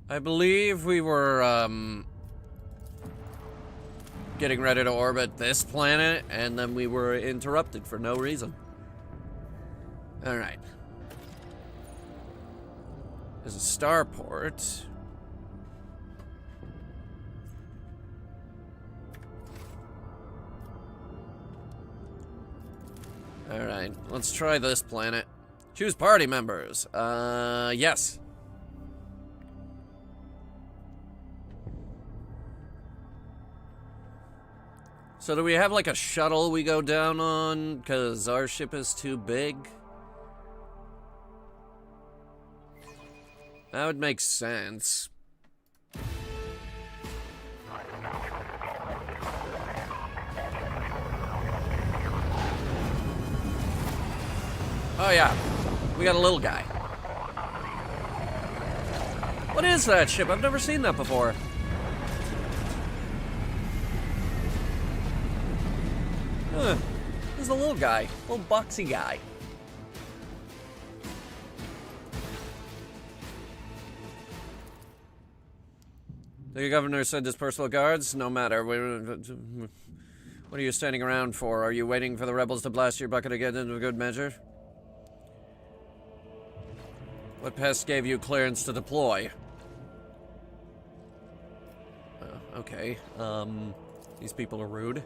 I believe we were, getting ready to orbit this planet, and then we were interrupted for no reason. Alright. There's a starport. Alright, let's try this planet. Choose party members. Yes. So do we have like a shuttle we go down on because our ship is too big? That would make sense. Oh yeah, we got a little guy. What is that ship? I've never seen that before. Huh. There's a little guy, little boxy guy. The governor sent his personal guards. No matter. What are you standing around for? Are you waiting for the rebels to blast your bucket again into good measure? What pest gave you clearance to deploy? Okay. These people are rude.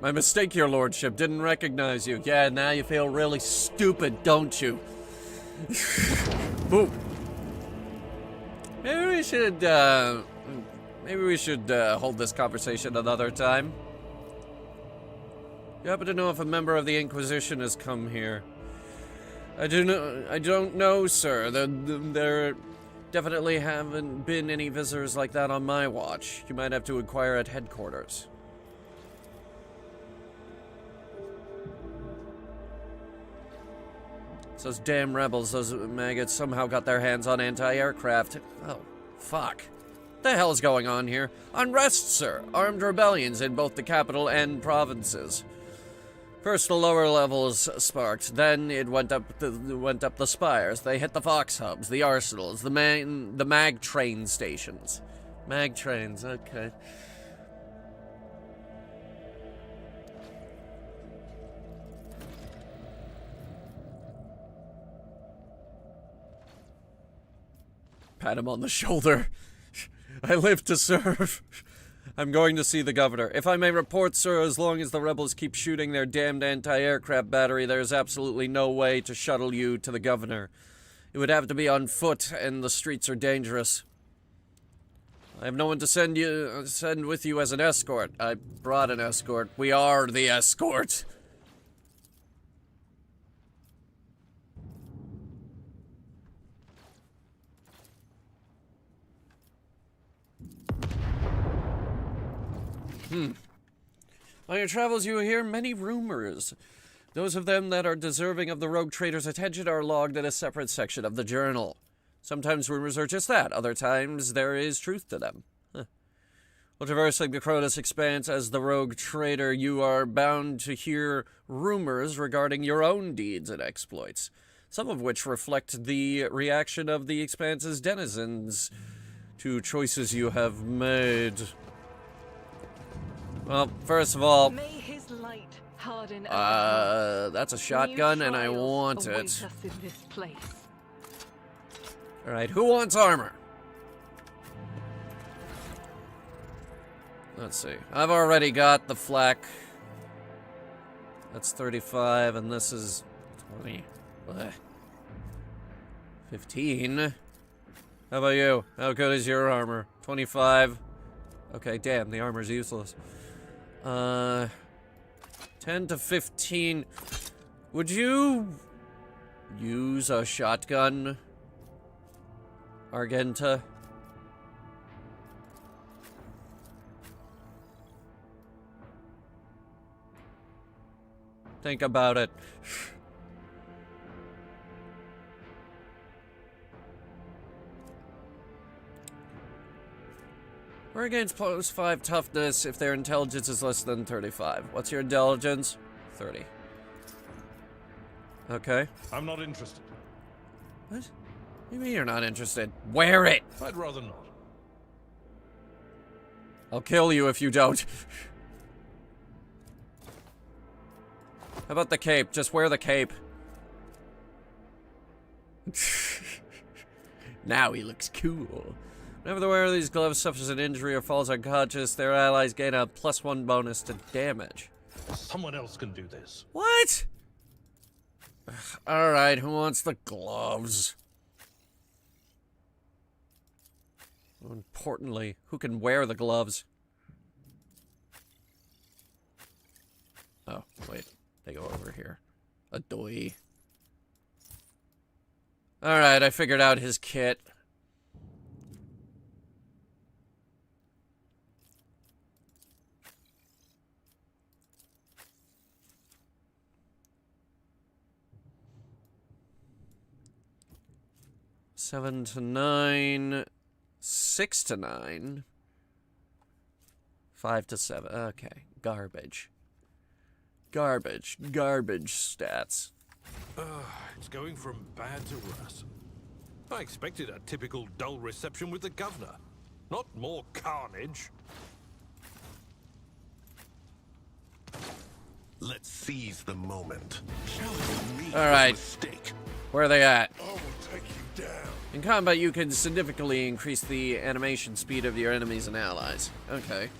My mistake, your lordship. Didn't recognize you. Yeah, now you feel really stupid, don't you? Boom. Maybe we should hold this conversation another time. You happen to know if a member of the Inquisition has come here? I don't know, sir. There definitely haven't been any visitors like that on my watch. You might have to inquire at headquarters. Those damn rebels, those maggots somehow got their hands on anti-aircraft. Oh, Fuck. What the hell is going on here? Unrest, sir. Armed rebellions in both the capital and provinces. First the lower levels sparked, then it went up the spires. They hit the fox hubs, the arsenals, the mag train stations. Mag trains, okay. Pat him on the shoulder. I live to serve. I'm going to see the governor. If I may report, sir, as long as the rebels keep shooting their damned anti-aircraft battery, there's absolutely no way to shuttle you to the governor. It would have to be on foot, and the streets are dangerous. I have no one to send with you as an escort. I brought an escort. We are the escort. On your travels, you will hear many rumors. Those of them that are deserving of the rogue trader's attention are logged in a separate section of the journal. Sometimes rumors are just that. Other times, there is truth to them. While traversing the Cronus Expanse as the rogue trader, you are bound to hear rumors regarding your own deeds and exploits, some of which reflect the reaction of the Expanse's denizens to choices you have made. Well, first of all, may his light harden that's a shotgun and I want it. us in this place. Alright, who wants armor? Let's see. I've already got the flak. That's 35 and this is 20. Blech. 15. How about you? How good is your armor? 25. Okay, damn, the armor's useless. 10 to 15. Would you use a shotgun, Argenta? Think about it. Renegades plus 5 toughness if their intelligence is less than 35. What's your intelligence? 30. Okay. I'm not interested. What? What do you mean you're not interested? Wear it! I'd rather not. I'll kill you if you don't. How about the cape? Just wear the cape. Now he looks cool. Whenever the wearer of these gloves suffers an injury or falls unconscious, their allies gain a +1 bonus to damage. Someone else can do this. What? Alright, who wants the gloves? More importantly, who can wear the gloves? Oh, wait. They go over here. Adoy. Alright, I figured out his kit. Seven to 9, 6 to 9, 5 to 7. Okay, garbage. Garbage stats. It's going from bad to worse. I expected a typical dull reception with the governor, not more carnage. Let's seize the moment. Alright. Where are they at? I will take you down. In combat, you can significantly increase the animation speed of your enemies and allies. Okay.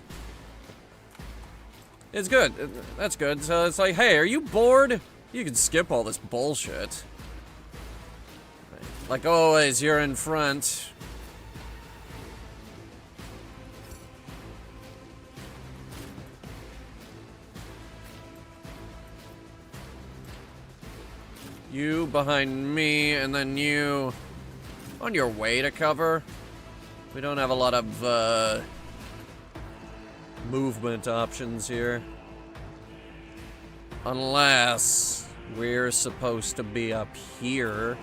It's good. That's good. So it's like, hey, are you bored? You can skip all this bullshit. Like always, you're in front. You behind me, and then you on your way to cover. We don't have a lot of movement options here. Unless we're supposed to be up here.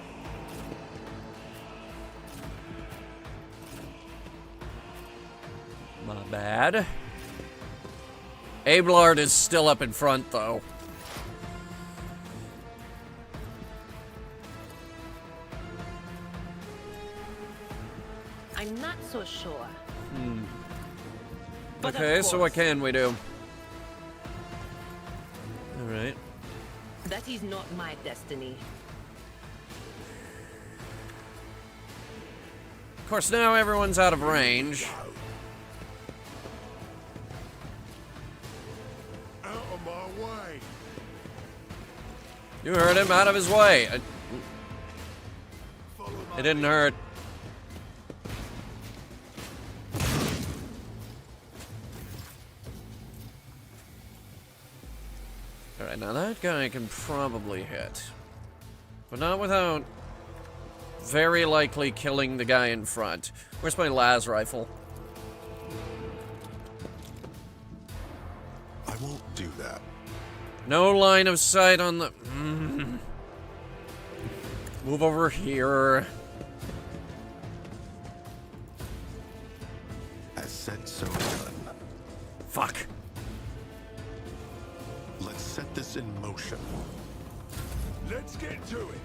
bad. Abelard is still up in front, though. I'm not so sure. But Okay, so what can we do? Alright. That is not my destiny. Of course, now everyone's out of range. Out of my way. You heard him, out of his way. It didn't hurt. Alright, now that guy can probably hit. But not without very likely killing the guy in front. Where's my las rifle? I won't do that. No line of sight on the... Move over here. As said, so done. Fuck. Let's set this in motion. Let's get to it.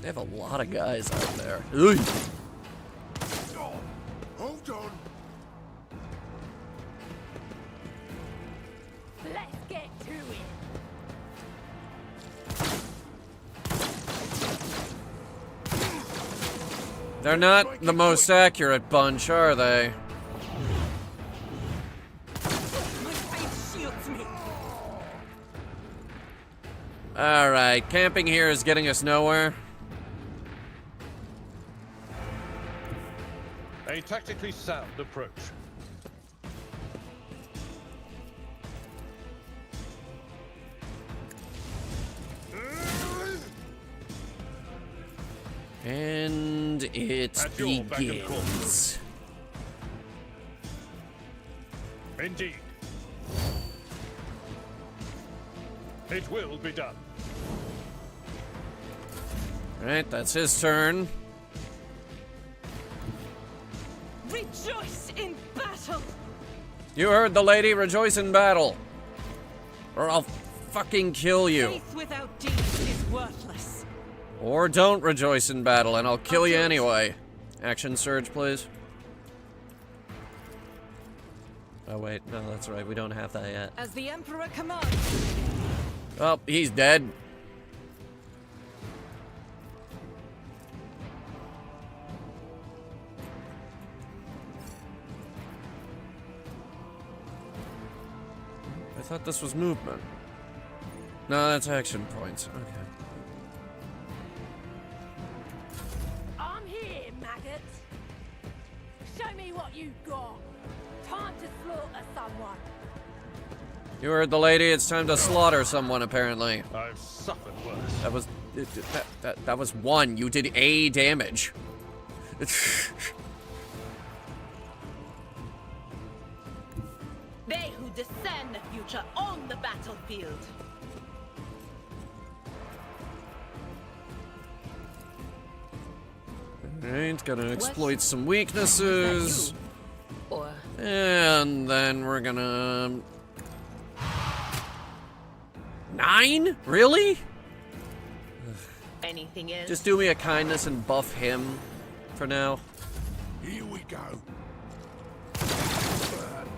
They have a lot of guys out there. Ugh. Oh, hold on. Let's get to it. They're not the most accurate bunch, are they? Alright, camping here is getting us nowhere. A tactically sound approach. And it At your beck and call. begins. Indeed. It will be done. Alright, that's his turn. Rejoice in battle! You heard the lady, rejoice in battle. Or I'll fucking kill you. Faith without deeds is worthless. Or don't rejoice in battle and I'll kill you anyway. Action surge, please. Oh wait, no, that's right, we don't have that yet. As the Emperor commands. Well, he's dead. I thought this was movement. No, that's action points. Okay. I'm here, maggot. Show me what you've got. Time to slaughter someone. You heard the lady, it's time to slaughter someone, apparently. I've suffered worse. That was... That was one. You did A damage. They who discern the future own the battlefield. Alright, gotta exploit some weaknesses. Or And then we're gonna... 9? Really? anything else? Just do me a kindness and buff him for now. Here we go.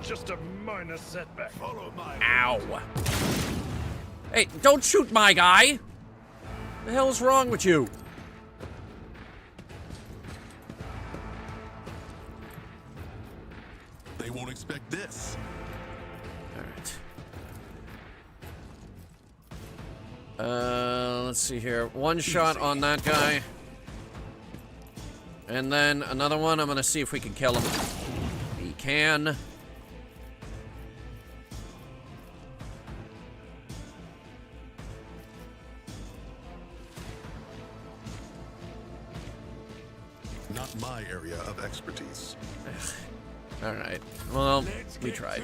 Just a minor setback. Follow my... Ow. Hey, don't shoot my guy! The hell's wrong with you? They won't expect this. Alright. Let's see here. One shot on that guy. And then another one. I'm gonna see if we can kill him. We can. Not my area of expertise. Alright. Well, we tried.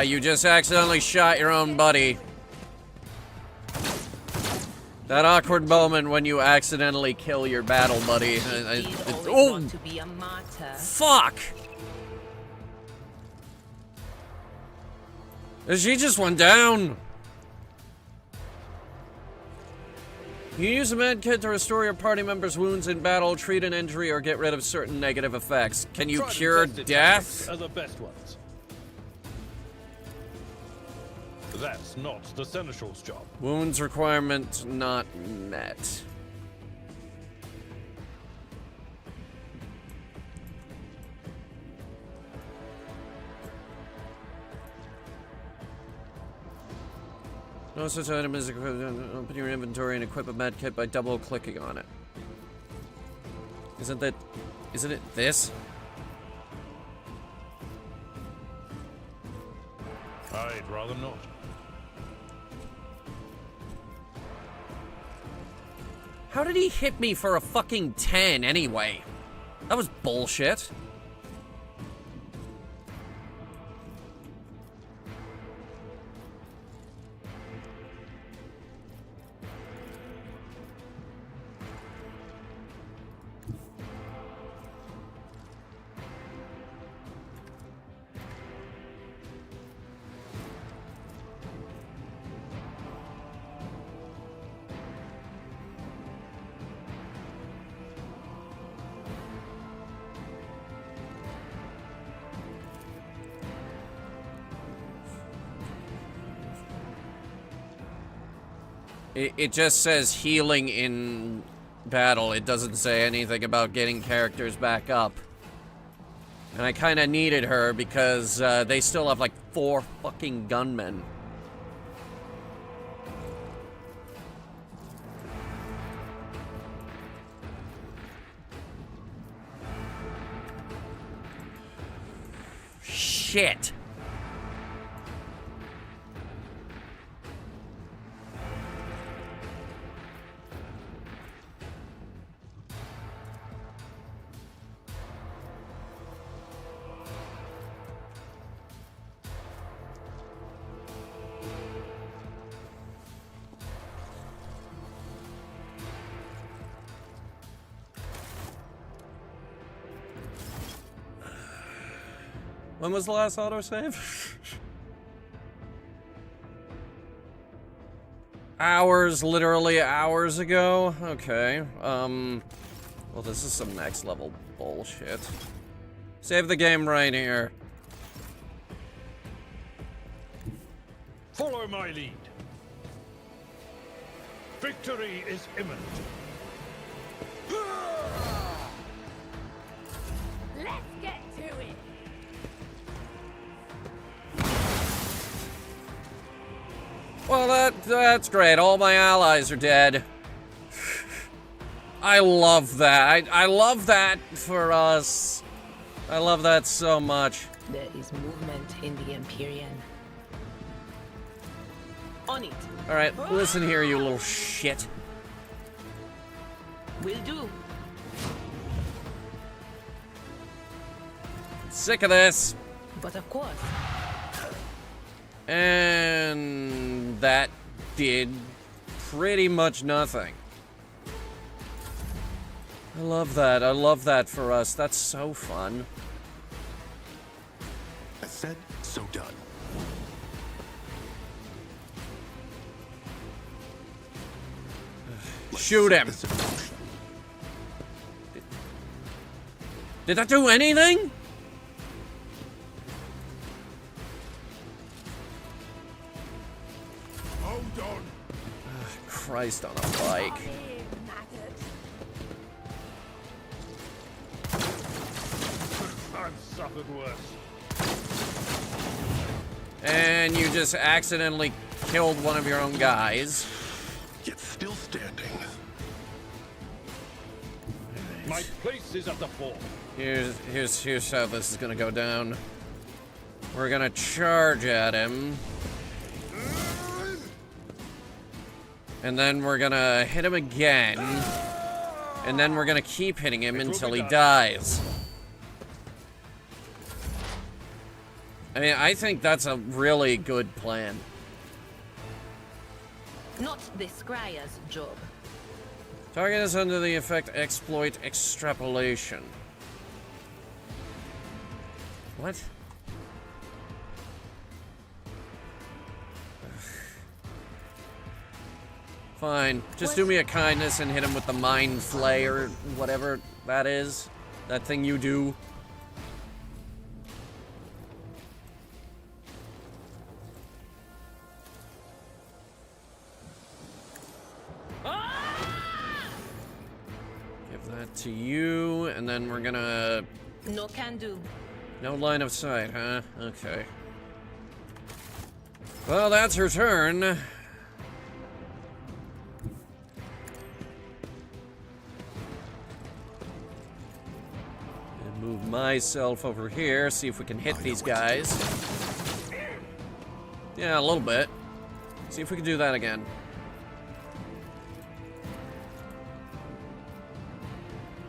You just accidentally shot your own buddy. That awkward moment when you accidentally kill your battle buddy. Oh! To be a martyr. Fuck! She just went down. You use a med kit to restore your party members' wounds in battle, treat an injury, or get rid of certain negative effects. Can you cure death? Are the best ones. That's not the Seneschal's job. Wounds requirement not met. No such item as open your inventory and equip a med kit by double clicking on it. Isn't it this? I'd rather not. How did he hit me for a fucking 10 anyway? That was bullshit. It just says healing in battle. It doesn't say anything about getting characters back up. And I kind of needed her because they still have like 4 fucking gunmen. Shit. When was the last autosave? Hours, literally hours ago? Okay, well this is some next level bullshit. Save the game right here. Follow my lead. Victory is imminent. Let's get to it. Well, that's great. All my allies are dead. I love that. I love that for us. I love that so much. There is movement in the Empyrean. On it. All right, listen here, you little shit. Will do. Sick of this. But of course. And that did pretty much nothing. I love that. I love that for us. That's so fun. As said, so done. Shoot him. Did that do anything? Hold on. Christ on a bike. I've suffered worse. And you just accidentally killed one of your own guys. Yet still standing. My place is at the fore. Here's how this is gonna go down. We're gonna charge at him. And then we're gonna hit him again. And then we're gonna keep hitting him until he dies. I mean, I think that's a really good plan. Not the Scryer's job. Target is under the effect exploit extrapolation. What? Fine. Just do me a kindness and hit him with the mind flay or whatever that is. That thing you do. Give that to you, and then we're gonna... No can do. No line of sight, huh? Okay. Well, that's her turn. Move myself over here, see if we can hit these guys. Yeah, a little bit. See if we can do that again.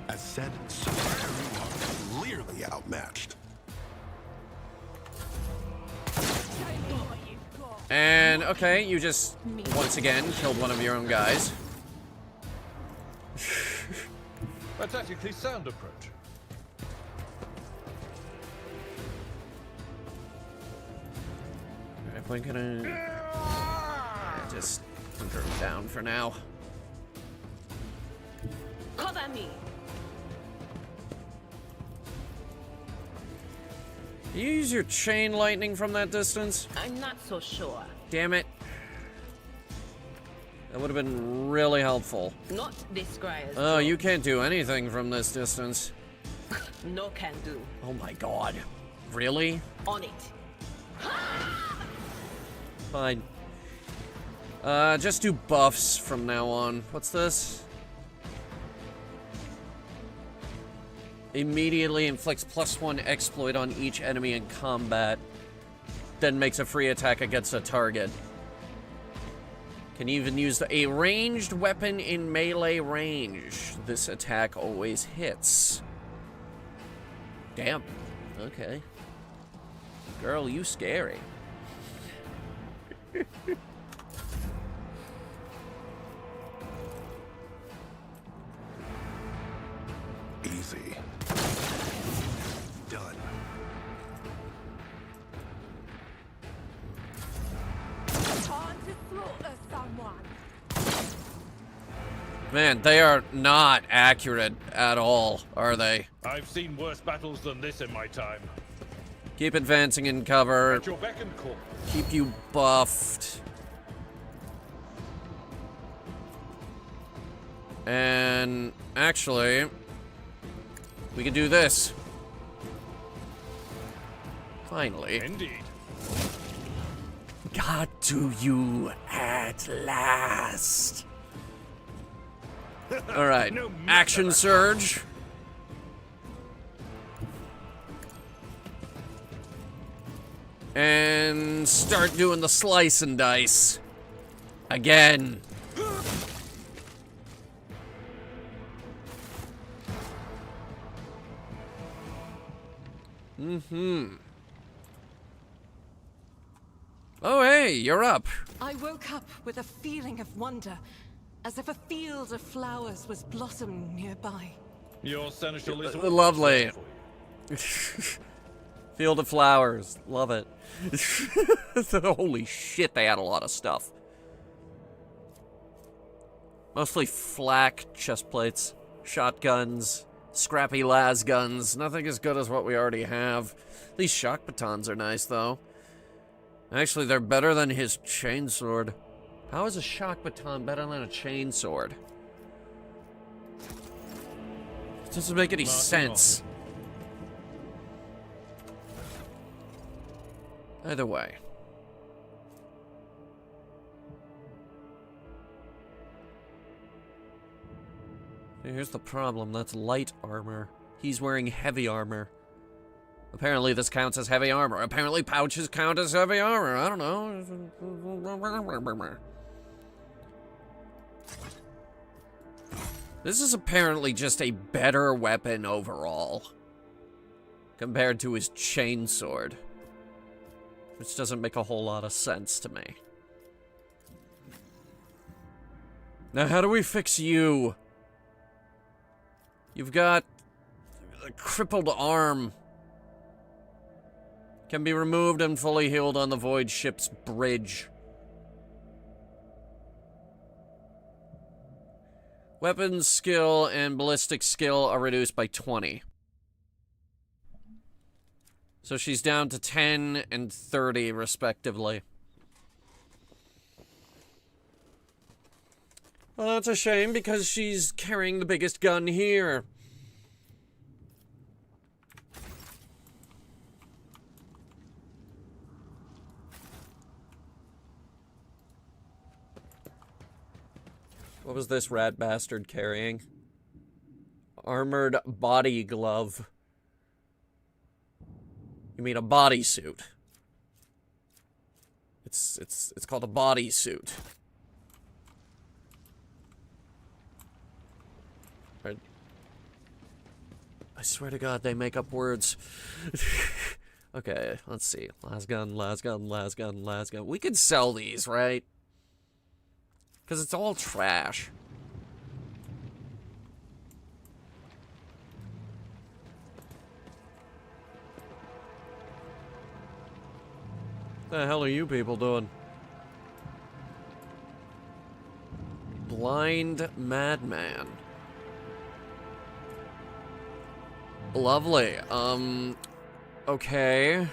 As said, so you are clearly outmatched. And, okay, you just, once again, killed one of your own guys. A tactically sound approach. We're gonna just hunker him down for now. Cover me. Do you use your chain lightning from that distance? I'm not so sure. Damn it. That would have been really helpful. Not the Scryer's Oh, job. you can't do anything from this distance. No can do. Oh my god. Really? On it. Fine. Just do buffs from now on. What's this? Immediately inflicts +1 exploit on each enemy in combat. Then makes a free attack against a target. Can even use a ranged weapon in melee range. This attack always hits. Damn. Okay. Girl, you scary. Easy. Done. Time to slaughter someone. Man, they are not accurate at all, are they? I've seen worse battles than this in my time. Keep advancing in cover. At your beck and call. Keep you buffed. And actually, we can do this. Finally. Indeed. Got to you at last. All right, action surge. And start doing the slice and dice. Again. Oh, hey, you're up. I woke up with a feeling of wonder, as if a field of flowers was blossoming nearby. Your seneschal is Lovely. Field of flowers. Love it. Holy shit, they had a lot of stuff. Mostly flak chest plates, shotguns, scrappy las guns. Nothing as good as what we already have. These shock batons are nice, though. Actually, they're better than his chainsword. How is a shock baton better than a chainsword? It doesn't make any sense. Either way. Here's the problem. That's light armor. He's wearing heavy armor. Apparently this counts as heavy armor. Apparently pouches count as heavy armor. I don't know. This is apparently just a better weapon overall compared to his chainsword, which doesn't make a whole lot of sense to me. Now, how do we fix you? You've got a crippled arm. Can be removed and fully healed on the Void ship's bridge. Weapons skill and ballistic skill are reduced by 20. So she's down to 10 and 30, respectively. Well, that's a shame, because she's carrying the biggest gun here. What was this rat bastard carrying? Armored body glove. You mean a bodysuit? It's called a bodysuit. Right. I swear to God, they make up words. Okay, let's see. Last gun, last gun, last gun, last gun. We could sell these, right? Because it's all trash. What the hell are you people doing? Blind madman. Lovely. Okay.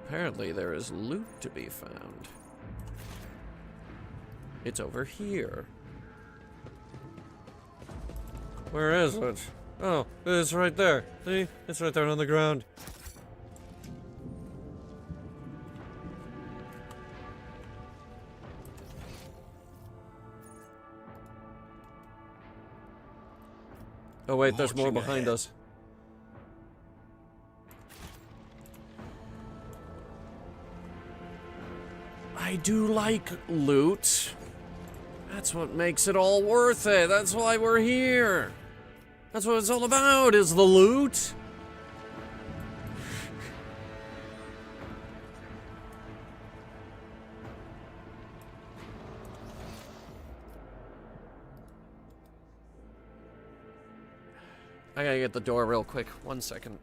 Apparently there is loot to be found. It's over here. Where is it? Oh, it's right there. See? It's right there on the ground. Oh wait, there's more behind us. I do like loot. That's what makes it all worth it. That's why we're here. That's what it's all about, is the loot. I gotta get the door real quick. 1 second.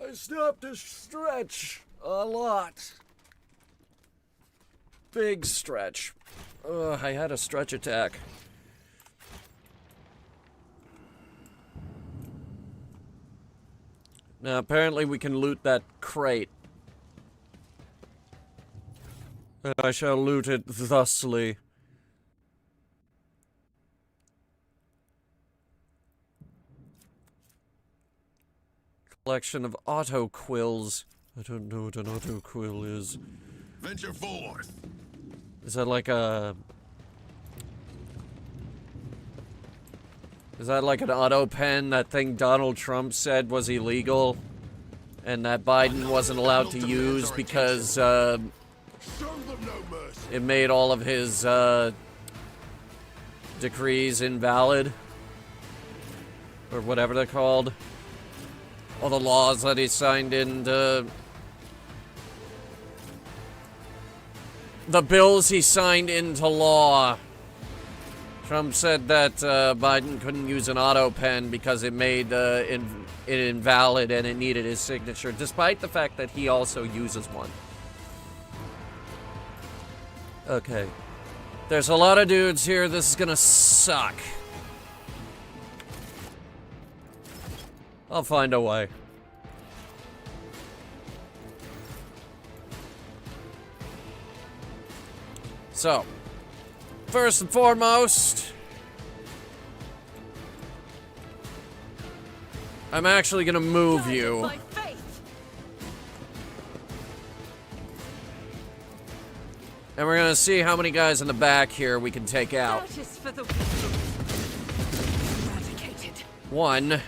I stopped to stretch a lot. Big stretch. I had a stretch attack. Now, apparently we can loot that crate. I shall loot it thusly. Collection of auto quills. I don't know what an auto quill is. Venture forth. Is that like a... Is that like an auto pen, that thing Donald Trump said was illegal? And that Biden wasn't allowed to use because, it made all of his, decrees invalid? Or whatever they're called. All the laws that he signed into... The bills he signed into law. Trump said that Biden couldn't use an auto pen because it made it invalid and it needed his signature, despite the fact that he also uses one. Okay. There's a lot of dudes here. This is gonna suck. I'll find a way. So, first and foremost, I'm actually gonna move you. And we're gonna see how many guys in the back here we can take out. One.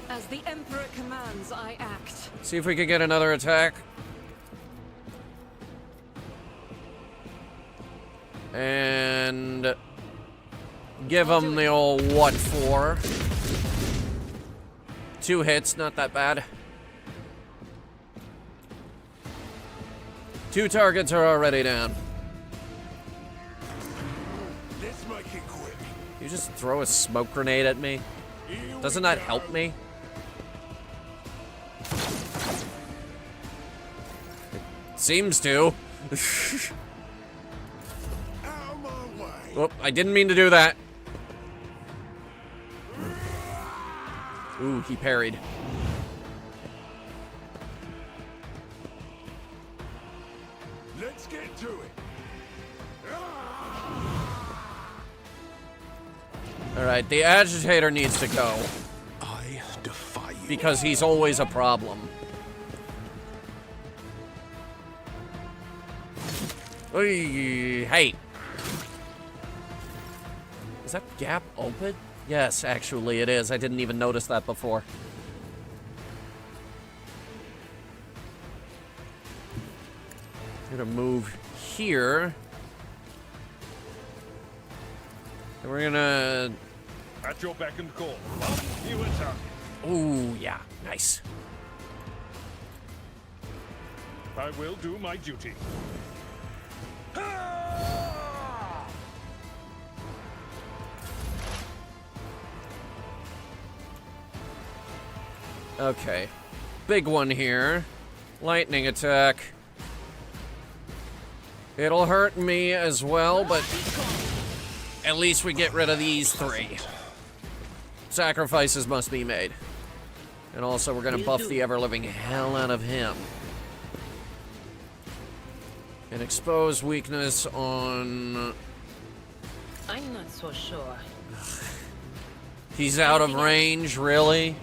As the Emperor commands, I act. See if we can get another attack. And give him the old what for. 2 hits, not that bad. 2 targets are already down. Let's make it quick. You just throw a smoke grenade at me? Doesn't that help me? It seems to. Whoop, I didn't mean to do that. Ooh, he parried. Let's get to it. Alright, the agitator needs to go. I defy you. Because he's always a problem. Oy, hey. Is that gap open? Yes, actually it is. I didn't even notice that before. I'm gonna move here. And we're gonna... At your beck and call. You attack. Ooh, yeah, nice. I will do my duty. Okay. Big one here. Lightning attack. It'll hurt me as well, but at least we get rid of these 3. Sacrifices must be made. And also we're gonna buff the ever-living hell out of him. And expose weakness on... I'm not so sure. He's out of range, really?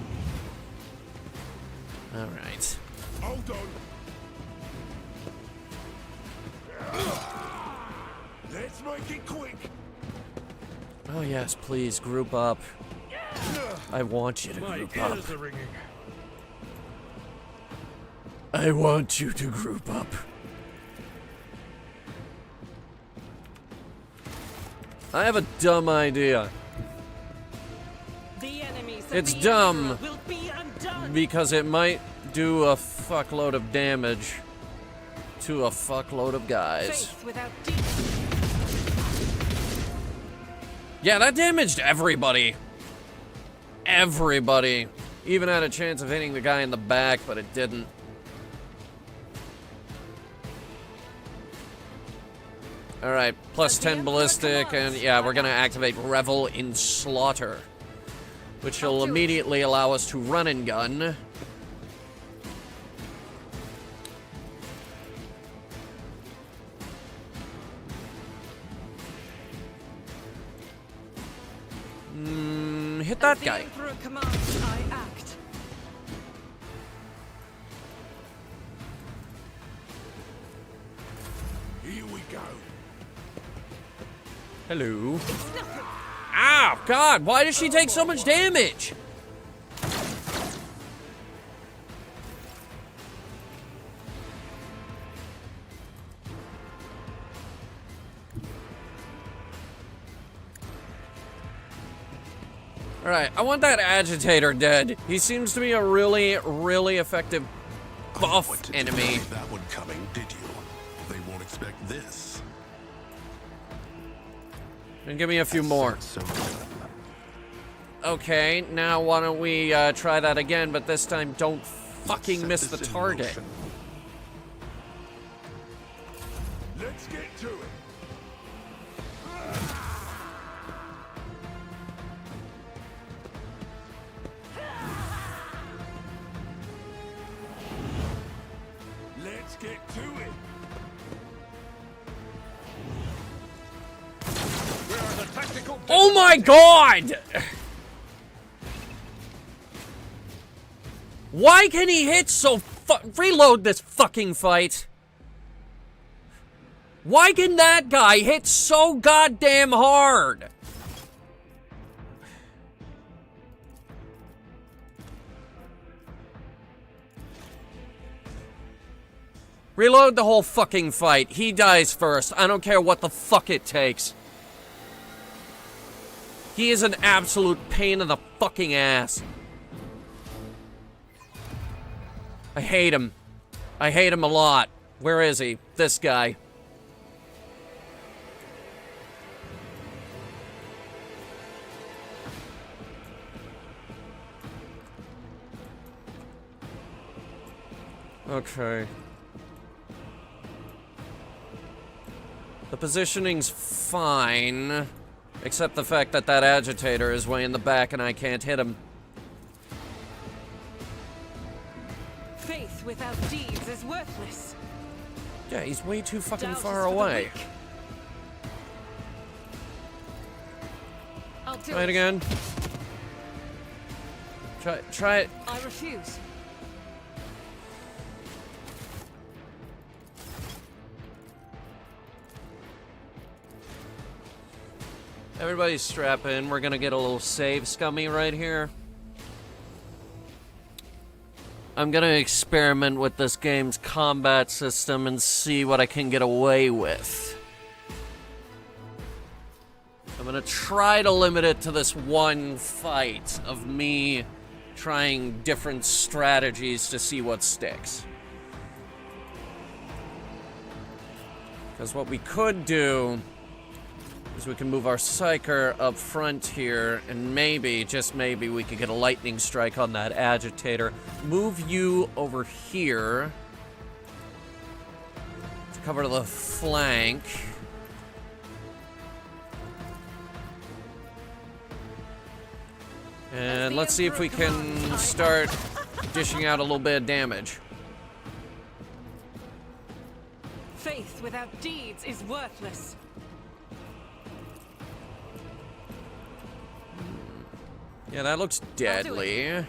Alright. Hold on. Let's make it quick. Oh yes, please, group up. I want you to My group up. ears are ringing. I want you to group up. I have a dumb idea. The enemies of It's the dumb Emperor will be undone. because it might do a fuckload of damage to a fuckload of guys. Faith without deep. Yeah, that damaged everybody. Everybody. Even had a chance of hitting the guy in the back, but it didn't. Alright, plus 10 ballistic, and yeah, we're gonna activate Revel in Slaughter, which will immediately allow us to run and gun. Hit that guy. The Emperor commands, I act. Here we go. Hello. Ow, God, why does she take so much damage? Alright, I want that agitator dead. He seems to be a really, really effective buff enemy. Didn't see that one coming, did you? They won't expect this. And give me a few more. So Okay, now why don't we try that again, but this time don't fucking miss the target. Let's get to it. Let's get to it. We're the tactical. Oh my God! Why can he hit so reload this fucking fight. Why can that guy hit so goddamn hard? Reload the whole fucking fight. He dies first. I don't care what the fuck it takes. He is an absolute pain in the fucking ass. I hate him. I hate him a lot. Where is he? This guy. Okay. The positioning's fine, except the fact that that agitator is way in the back and I can't hit him. Faith without deeds is worthless. Yeah, he's way too fucking Doubt far is for the away. weak. I'll do Try it again. Try it. I refuse. Everybody strap in. We're gonna get a little save scummy right here. I'm gonna experiment with this game's combat system and see what I can get away with. I'm gonna try to limit it to this one fight of me trying different strategies to see what sticks. Because what we could do is we can move our Psyker up front here, and maybe, just maybe, we could get a lightning strike on that agitator. Move you over here to cover the flank. And let's see if we can start dishing out a little bit of damage. Faith without deeds is worthless. Yeah, that looks deadly. None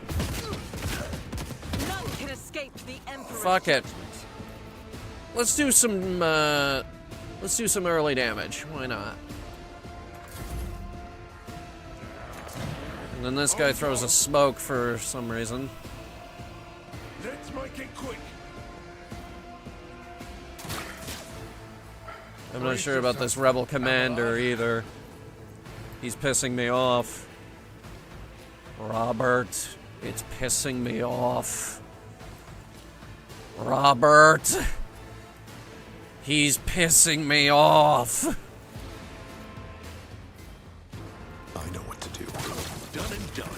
can escape the Emperor's Fuck it. judgment. Let's do some early damage. Why not? And then this guy throws a smoke for some reason. Let's make it quick. I'm not sure about this rebel commander either. He's pissing me off. Robert, it's pissing me off. Robert, he's pissing me off. I know what to do. Done and done.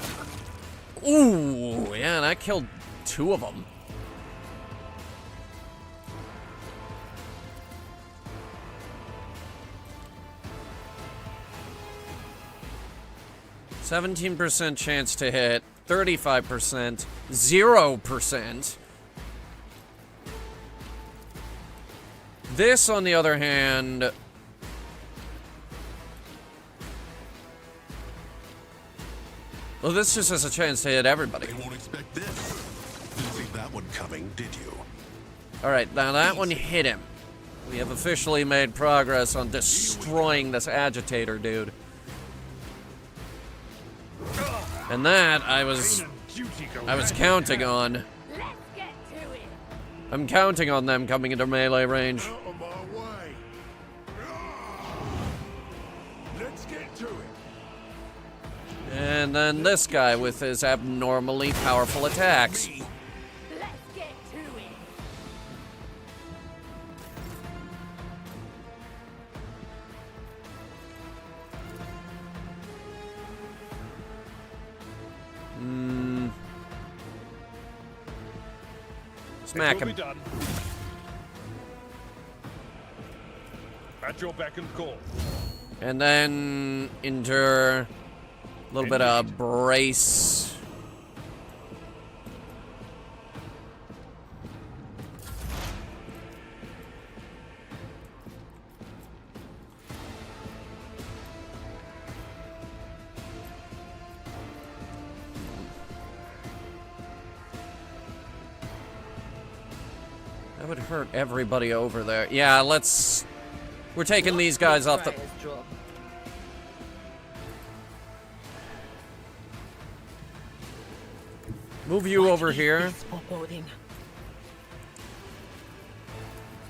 Ooh, yeah, that killed 2 of them. %17% chance to hit, 35%, 0%. This, on the other hand, well, this just has a chance to hit everybody. They won't expect this. Didn't see that one coming, did you? Alright, now that one hit him. We have officially made progress on destroying this agitator, dude. And that I was counting on. Let's get to it. I'm counting on them coming into melee range. Out of my way. Let's get to it. And then this guy with his abnormally powerful attacks. Let's get to it. Smack It will him. be done. At your beck and call. And then endure a little bit of brace. That would hurt everybody over there. Yeah, let's... We're taking these guys off the... Move you over here.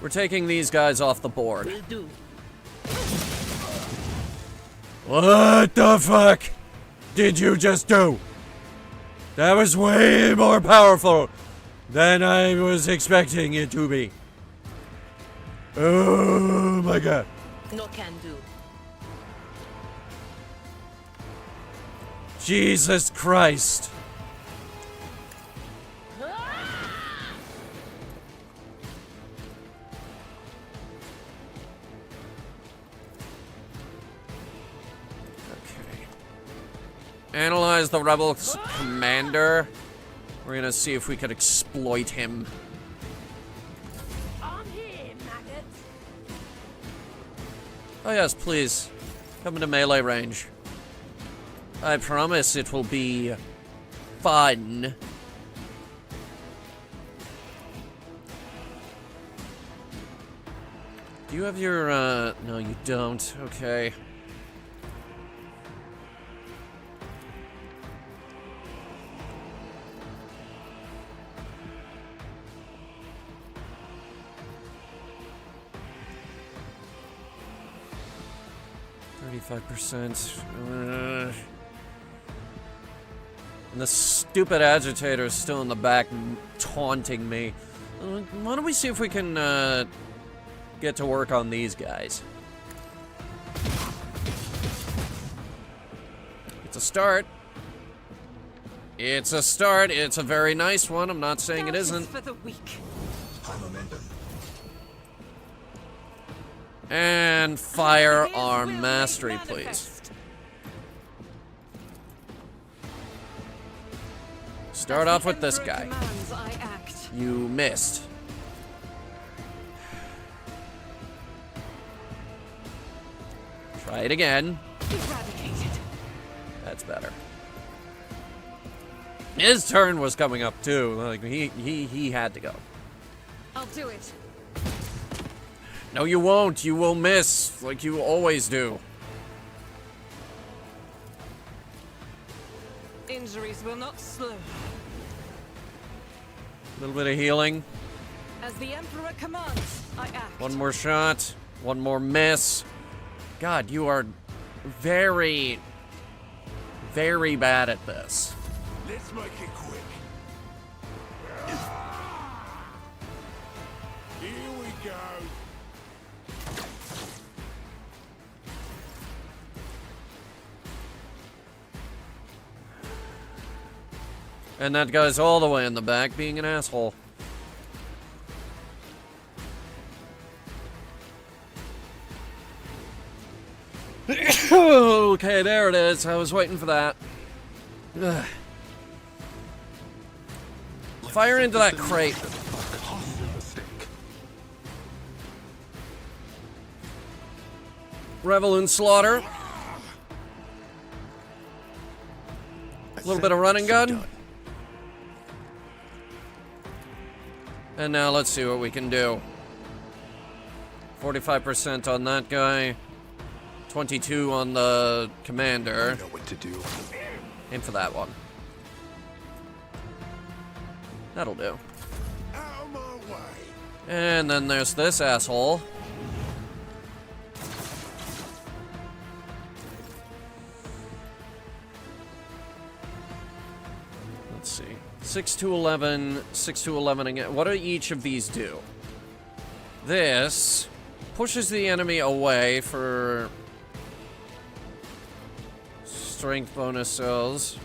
We're taking these guys off the board. Will do. What the fuck did you just do? That was way more powerful than I was expecting it to be. Oh my god. No can do. Jesus Christ. Analyze the rebel's commander. We're gonna see if we could exploit him. I'm here, maggot. Oh yes, please. Come into melee range. I promise it will be fun. Do you have your, no you don't. Okay. And the stupid agitator is still in the back taunting me. Why don't we see if we can get to work on these guys? It's a start. It's a start. It's a very nice one. I'm not saying it isn't. For the weak. High momentum. And firearm mastery, please. Start off with this guy. You missed. Try it again. Eradicated. That's better. His turn was coming up too. Like he had to go. I'll do it. No, you won't. You will miss, like you always do. Injuries will not slow. A little bit of healing. As the Emperor commands, I act. One more shot. One more miss. God, you are very, very bad at this. Let's make it quick. Here we go. And that guy's all the way in the back being an asshole. Okay, there it is. I was waiting for that. Ugh. Fire into that crate. Revel and slaughter. A little bit of running gun. And now let's see what we can do. 45% on that guy. 22 on the commander. I know what to do. Aim for that one. That'll do. Out of my way. And then there's this asshole. Let's see. 6 to 11, 6 to 11 again. What do each of these do? This pushes the enemy away for strength bonus cells.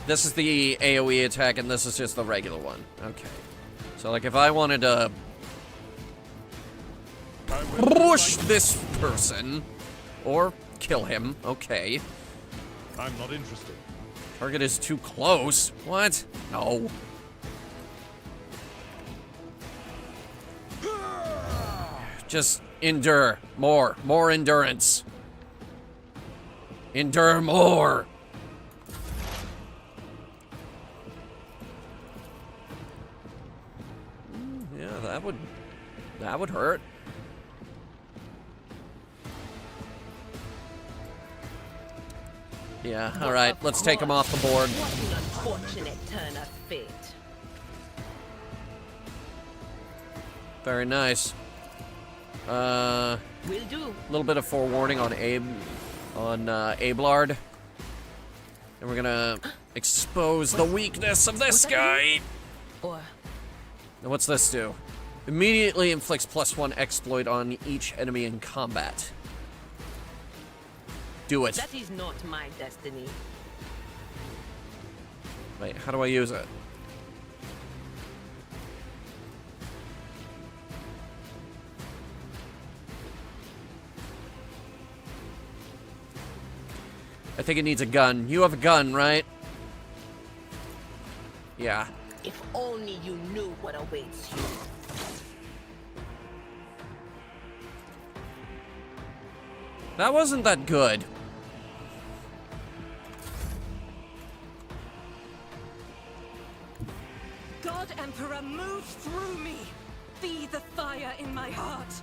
This is the AoE attack, and this is just the regular one. Okay. So, like, if I wanted to push this person, or kill him, okay. I'm not interested. Target is too close. What? No. Just endure. More endurance. Endure more. Yeah, that would hurt. Yeah, alright, let's take him off the board. What an unfortunate turn of fate. Very nice. Will do. A little bit of forewarning on Abelard. And we're gonna expose the weakness of this guy. Or And what's this do? Immediately inflicts +1 exploit on each enemy in combat. Do it. that is not my destiny. Wait, how do I use it? I think it needs a gun. You have a gun, right? Yeah. If only you knew what awaits you. That wasn't that good. God Emperor, move through me. Be the fire in my heart.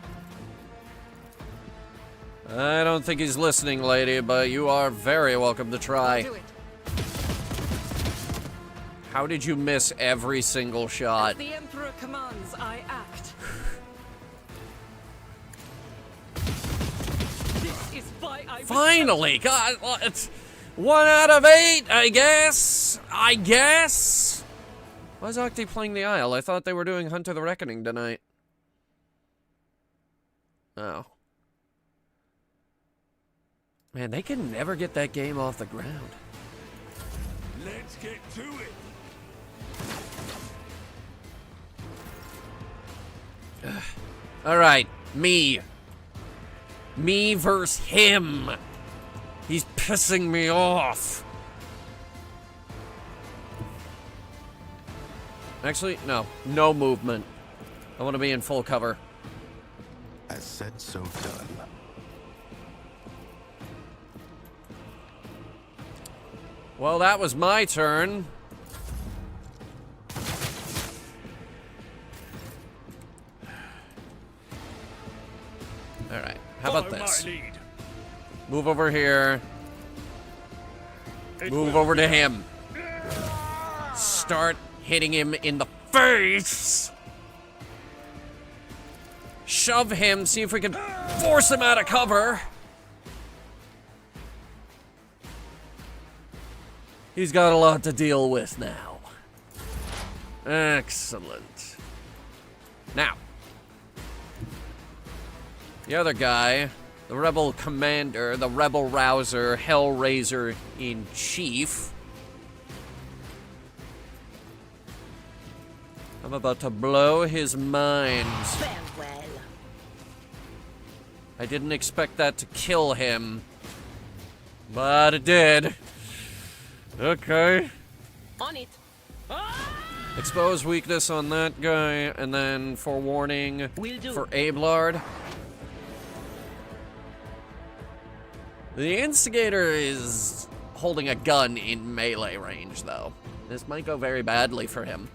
I don't think he's listening, lady, but you are very welcome to try. Do it. How did you miss every single shot? As the Emperor commands, I act. This is why I Finally! God, it's 1 out of 8, I guess? Why is Octi playing the Isle? I thought they were doing Hunt of the Reckoning tonight. Oh. Man, they can never get that game off the ground. Let's get to it. Alright, me. Me versus him. He's pissing me off. Actually, no. No movement. I want to be in full cover. As said, so done. Well, that was my turn. Alright, how about this? Move over here. Move over to him. Start hitting him in the face. Shove him, see if we can force him out of cover. He's got a lot to deal with now. Excellent. Now, the other guy, the rebel commander, the rebel rouser, Hellraiser in chief. I'm about to blow his mind. Farewell. I didn't expect that to kill him, but it did. Okay. On it. Expose weakness on that guy, and then forewarning for Abelard. The Instigator is holding a gun in melee range, though. This might go very badly for him.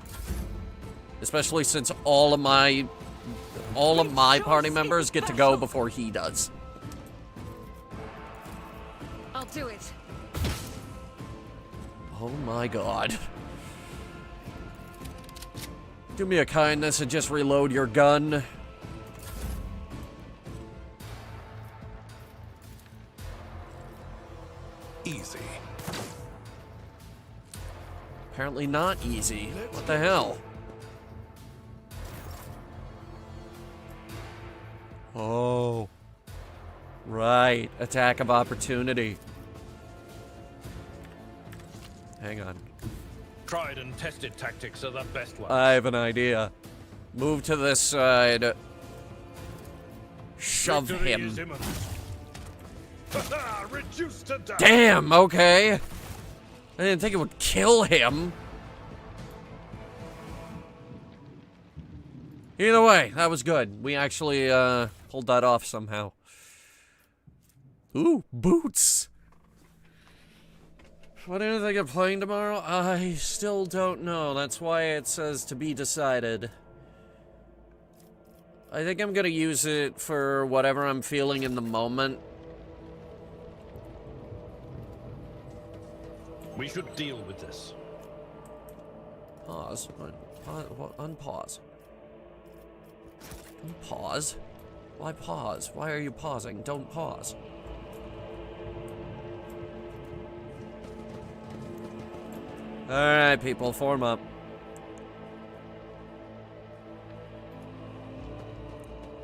Especially since all of my party members get to go before he does. I'll do it. Oh my god. Do me a kindness and just reload your gun. Easy. Apparently not easy. What the hell? Oh. Right. Attack of opportunity. Hang on. Tried and tested tactics are the best ones. I have an idea. Move to this side. Shove Victory him. is imminent. Reduced to death. Damn, okay. I didn't think it would kill him. Either way, that was good. We actually pulled that off somehow. Ooh, boots. What do you think of playing tomorrow? I still don't know. That's why it says to be decided. I think I'm gonna use it for whatever I'm feeling in the moment. We should deal with this. Pause. Unpause. Unpause. Why pause? Why are you pausing? Don't pause. Alright, people, form up.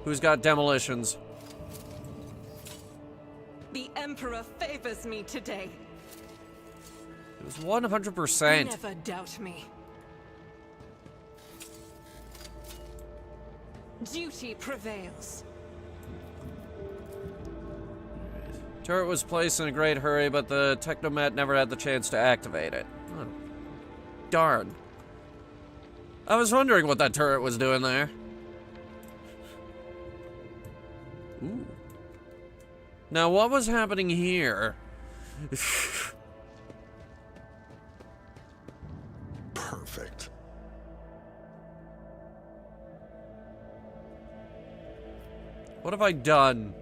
Who's got demolitions? The Emperor favors me today. It was 100%. Never doubt me. Duty prevails. Turret was placed in a great hurry, but the Technomat never had the chance to activate it. Oh, darn. I was wondering what that turret was doing there. Ooh. Now, what was happening here? Perfect. What have I done?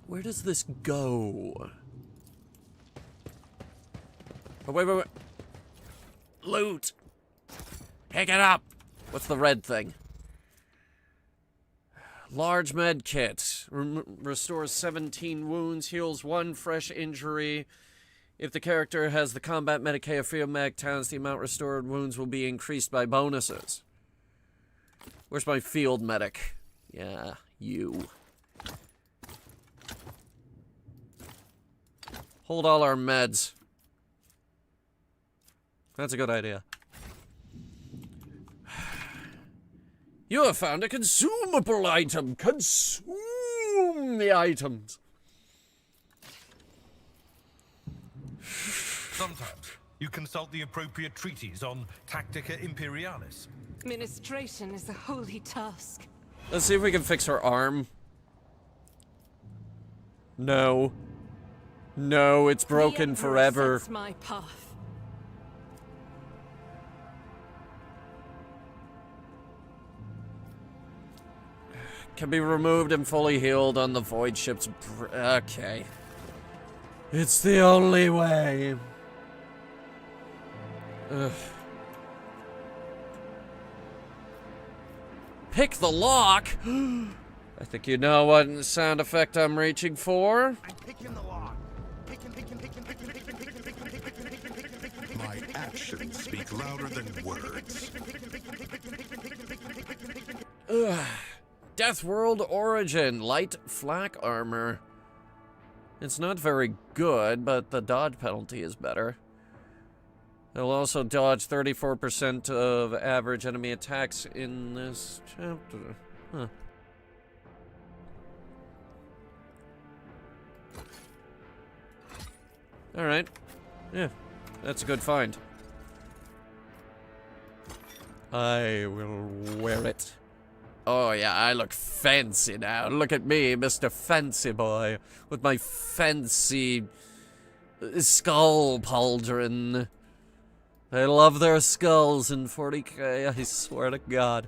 Where does this go? Oh, wait. Loot! Pick it up! What's the red thing? Large med kit. Restores 17 wounds, heals 1 fresh injury. If the character has the combat medic of field mag talents, the amount restored wounds will be increased by bonuses. Where's my field medic? Yeah, you. Hold all our meds. That's a good idea. You have found a consumable item. Consume the items. Sometimes you consult the appropriate treatise on Tactica Imperialis. Ministration is a holy task. Let's see if we can fix her arm. No. No, it's broken forever. Sets my path. Can be removed and fully healed on the void ship's... Okay. It's the only way. Ugh. Pick the lock? I think you know what sound effect I'm reaching for. I'm picking the lock. My actions speak louder than words. Ugh. Death World Origin, light flak armor. It's not very good, but the dodge penalty is better. It'll also dodge 34% of average enemy attacks in this chapter. Huh. Alright. Yeah, that's a good find. I will wear it. Oh yeah, I look fancy now. Look at me, Mr. Fancy Boy, with my fancy skull pauldron. They love their skulls in 40K, I swear to God.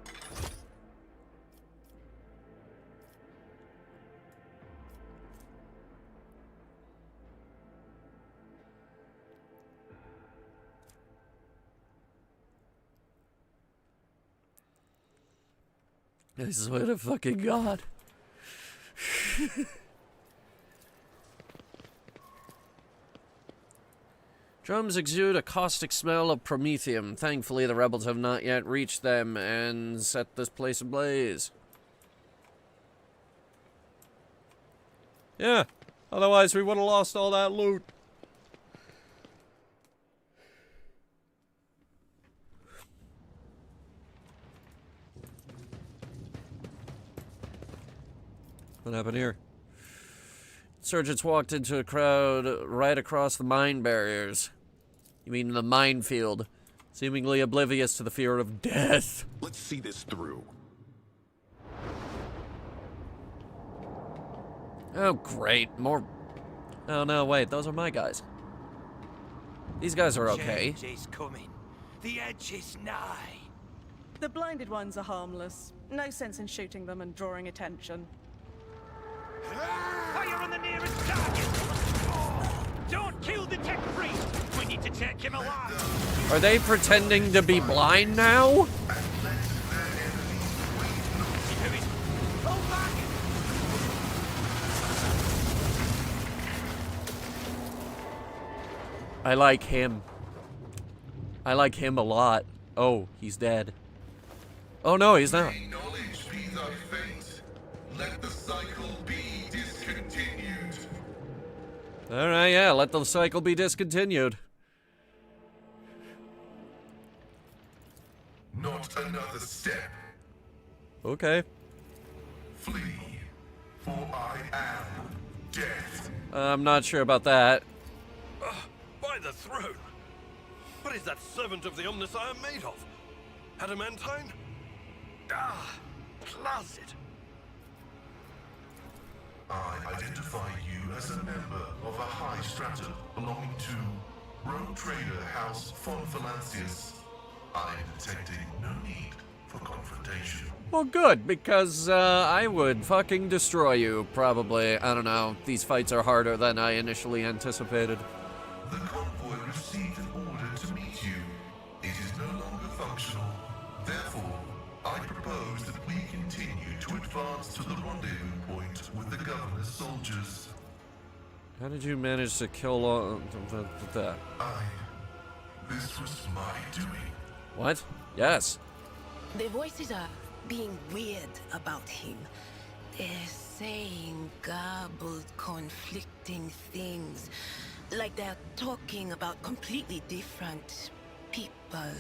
I swear to fucking God. Drums exude a caustic smell of promethium. Thankfully, the rebels have not yet reached them and set this place ablaze. Yeah, otherwise we would have lost all that loot. What happened here? Insurgents walked into a crowd right across the mine barriers. You mean the minefield, seemingly oblivious to the fear of death. Let's see this through. Oh, great. More... Oh, no, wait. Those are my guys. These guys are okay. Change is coming. The edge is nigh. The blinded ones are harmless. No sense in shooting them and drawing attention. Fire on the nearest target! Don't kill the tech priest! We need to take him alive! Are they pretending to be blind now? I like him. I like him a lot. Oh, he's dead. Oh no, he's not. Knowledge be thy fate. Let the cycle be discontinued. Alright, yeah, let the cycle be discontinued. Not another step. Okay. Flee, for I am death. I'm not sure about that. By the throne! What is that servant of the Omnissiah made of? Adamantine? Ah, closet. I identify you as a member of a high stratum belonging to Rogue Trader House von Valancius. I am detecting no need for confrontation. Well, good, because I would fucking destroy you, probably. I don't know. These fights are harder than I initially anticipated. The convoy received an order to meet you. It is no longer functional. Therefore, I propose that we continue to advance to the rendezvous point with the governor's soldiers. How did you manage to kill all that? This was my doing. What? Yes. The voices are being weird about him. They're saying garbled, conflicting things. Like they're talking about completely different people.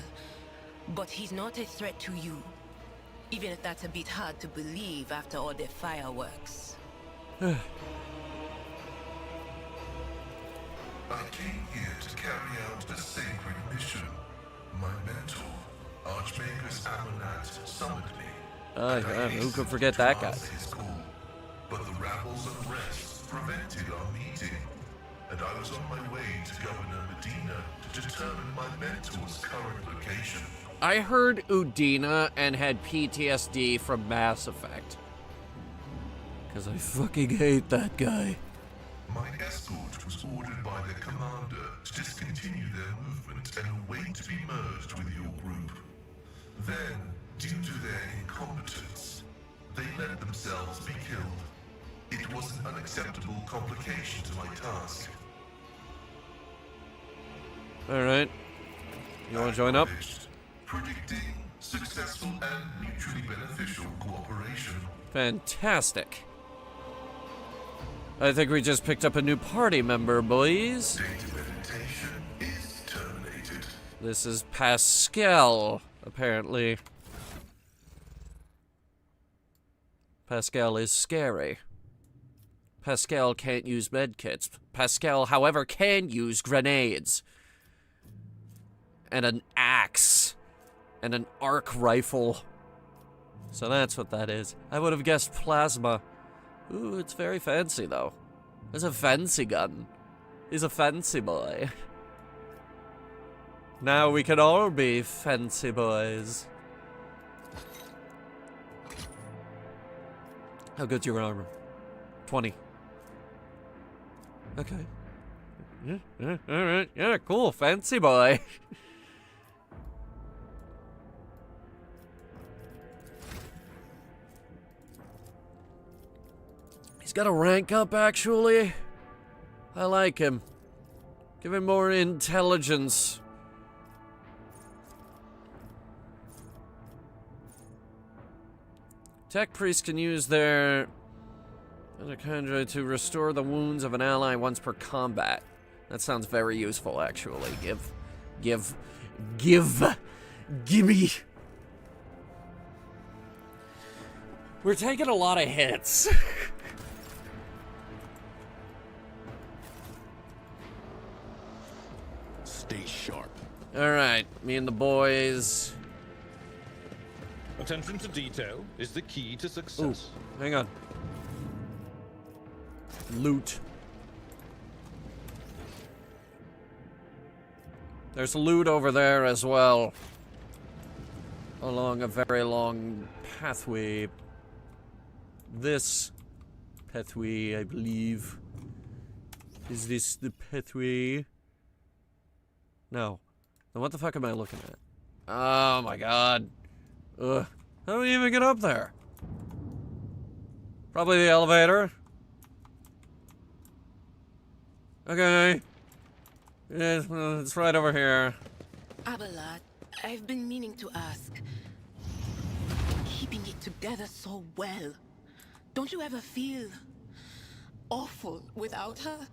But he's not a threat to you. Even if that's a bit hard to believe after all the fireworks. I came here to carry out a sacred mission. My mentor, Archmagus Amonat, summoned me. Who could forget that guy? His call, but the rabble's unrest prevented our meeting, and I was on my way to Governor Medina to determine my mentor's current location. I heard Udina and had PTSD from Mass Effect. Because I fucking hate that guy. My escort was ordered by their commander to discontinue their movement and await to be merged with your group. Then, due to their incompetence, they let themselves be killed. It was an unacceptable complication to my task. Alright. You want to join up? Predicting successful and mutually beneficial cooperation. Fantastic. I think we just picked up a new party member, boys. Data meditation is terminated. This is Pascal, apparently. Pascal is scary. Pascal can't use medkits. Pascal, however, can use grenades. And an axe. And an arc rifle. So that's what that is. I would have guessed plasma. Ooh, it's very fancy, though. It's a fancy gun. He's a fancy boy. Now we can all be fancy boys. How good's your armor? 20. Okay. Yeah, alright. Yeah, cool. Fancy boy. He's got a rank up, actually. I like him. Give him more intelligence. Tech priests can use their Anaconda to restore the wounds of an ally once per combat. That sounds very useful, actually. Gimme. We're taking a lot of hits. Stay sharp. Alright, me and the boys. Attention to detail is the key to success. Ooh, hang on. Loot. There's loot over there as well. Along a very long pathway. This pathway, I believe. Is this the pathway? No. Then what the fuck am I looking at? Oh my god. Ugh. How do we even get up there? Probably the elevator. Okay. It's right over here. Abelard, I've been meaning to ask. Keeping it together so well. Don't you ever feel awful without her?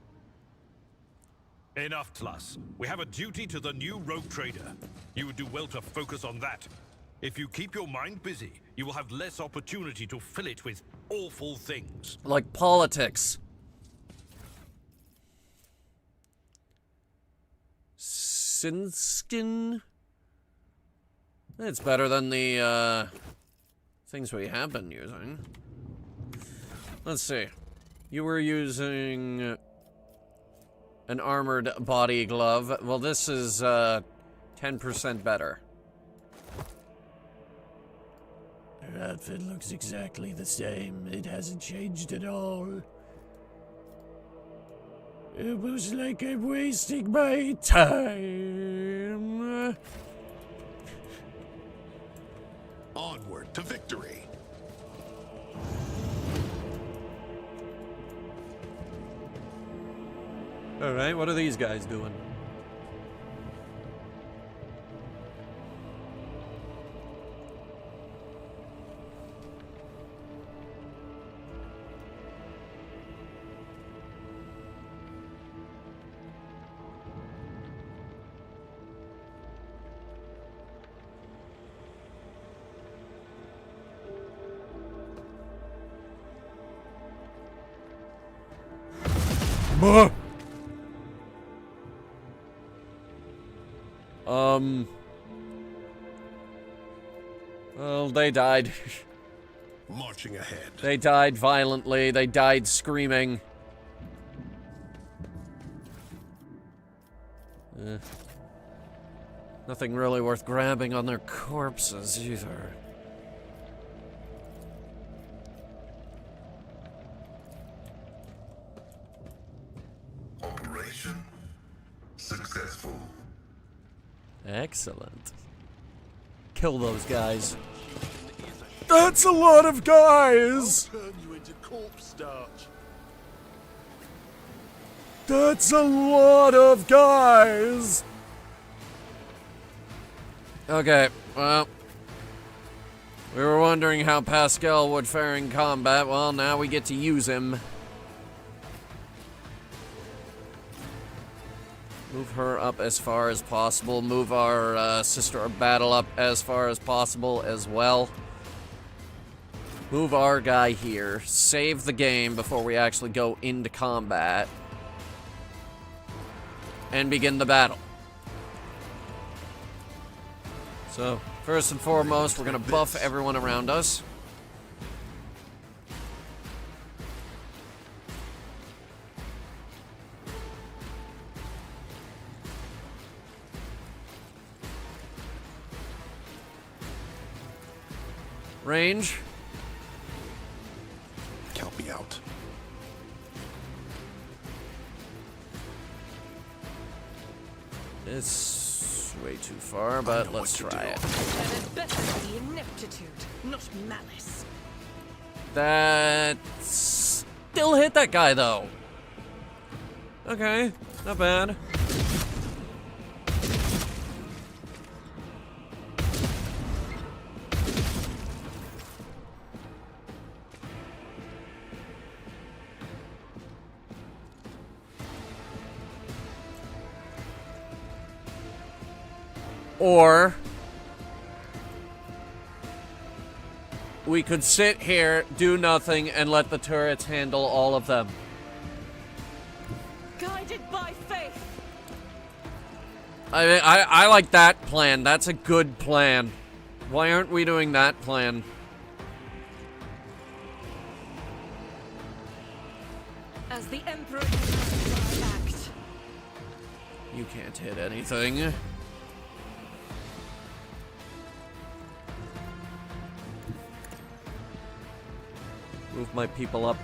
Enough, Tlas. We have a duty to the new rogue trader. You would do well to focus on that. If you keep your mind busy, you will have less opportunity to fill it with awful things. Like politics. Sinskin? It's better than the, things we have been using. Let's see. You were using an armored body glove. Well, this is, 10% better. Her outfit looks exactly the same. It hasn't changed at all. Almost like I'm wasting my time. Onward to victory. Alright, what are these guys doing? Well, they died. Marching ahead. They died violently. They died screaming. Nothing really worth grabbing on their corpses either. Operation successful. Excellent. Kill those guys. That's a lot of guys! I'll turn you into corpse starch. That's a lot of guys! Okay, well. We were wondering how Pascal would fare in combat. Well, now we get to use him. Move her up as far as possible. Move our sister of battle up as far as possible as well. Move our guy here. Save the game before we actually go into combat. And begin the battle. So, first and foremost, we're going to buff everyone around us. Range. Count me out. It's way too far, but let's try it. That is better be ineptitude, not malice. That still hit that guy, though. Okay, not bad. Or we could sit here, do nothing, and let the turrets handle all of them. Guided by faith. I like that plan. That's a good plan. Why aren't we doing that plan? As the Emperor act. You can't hit anything. Move my people up.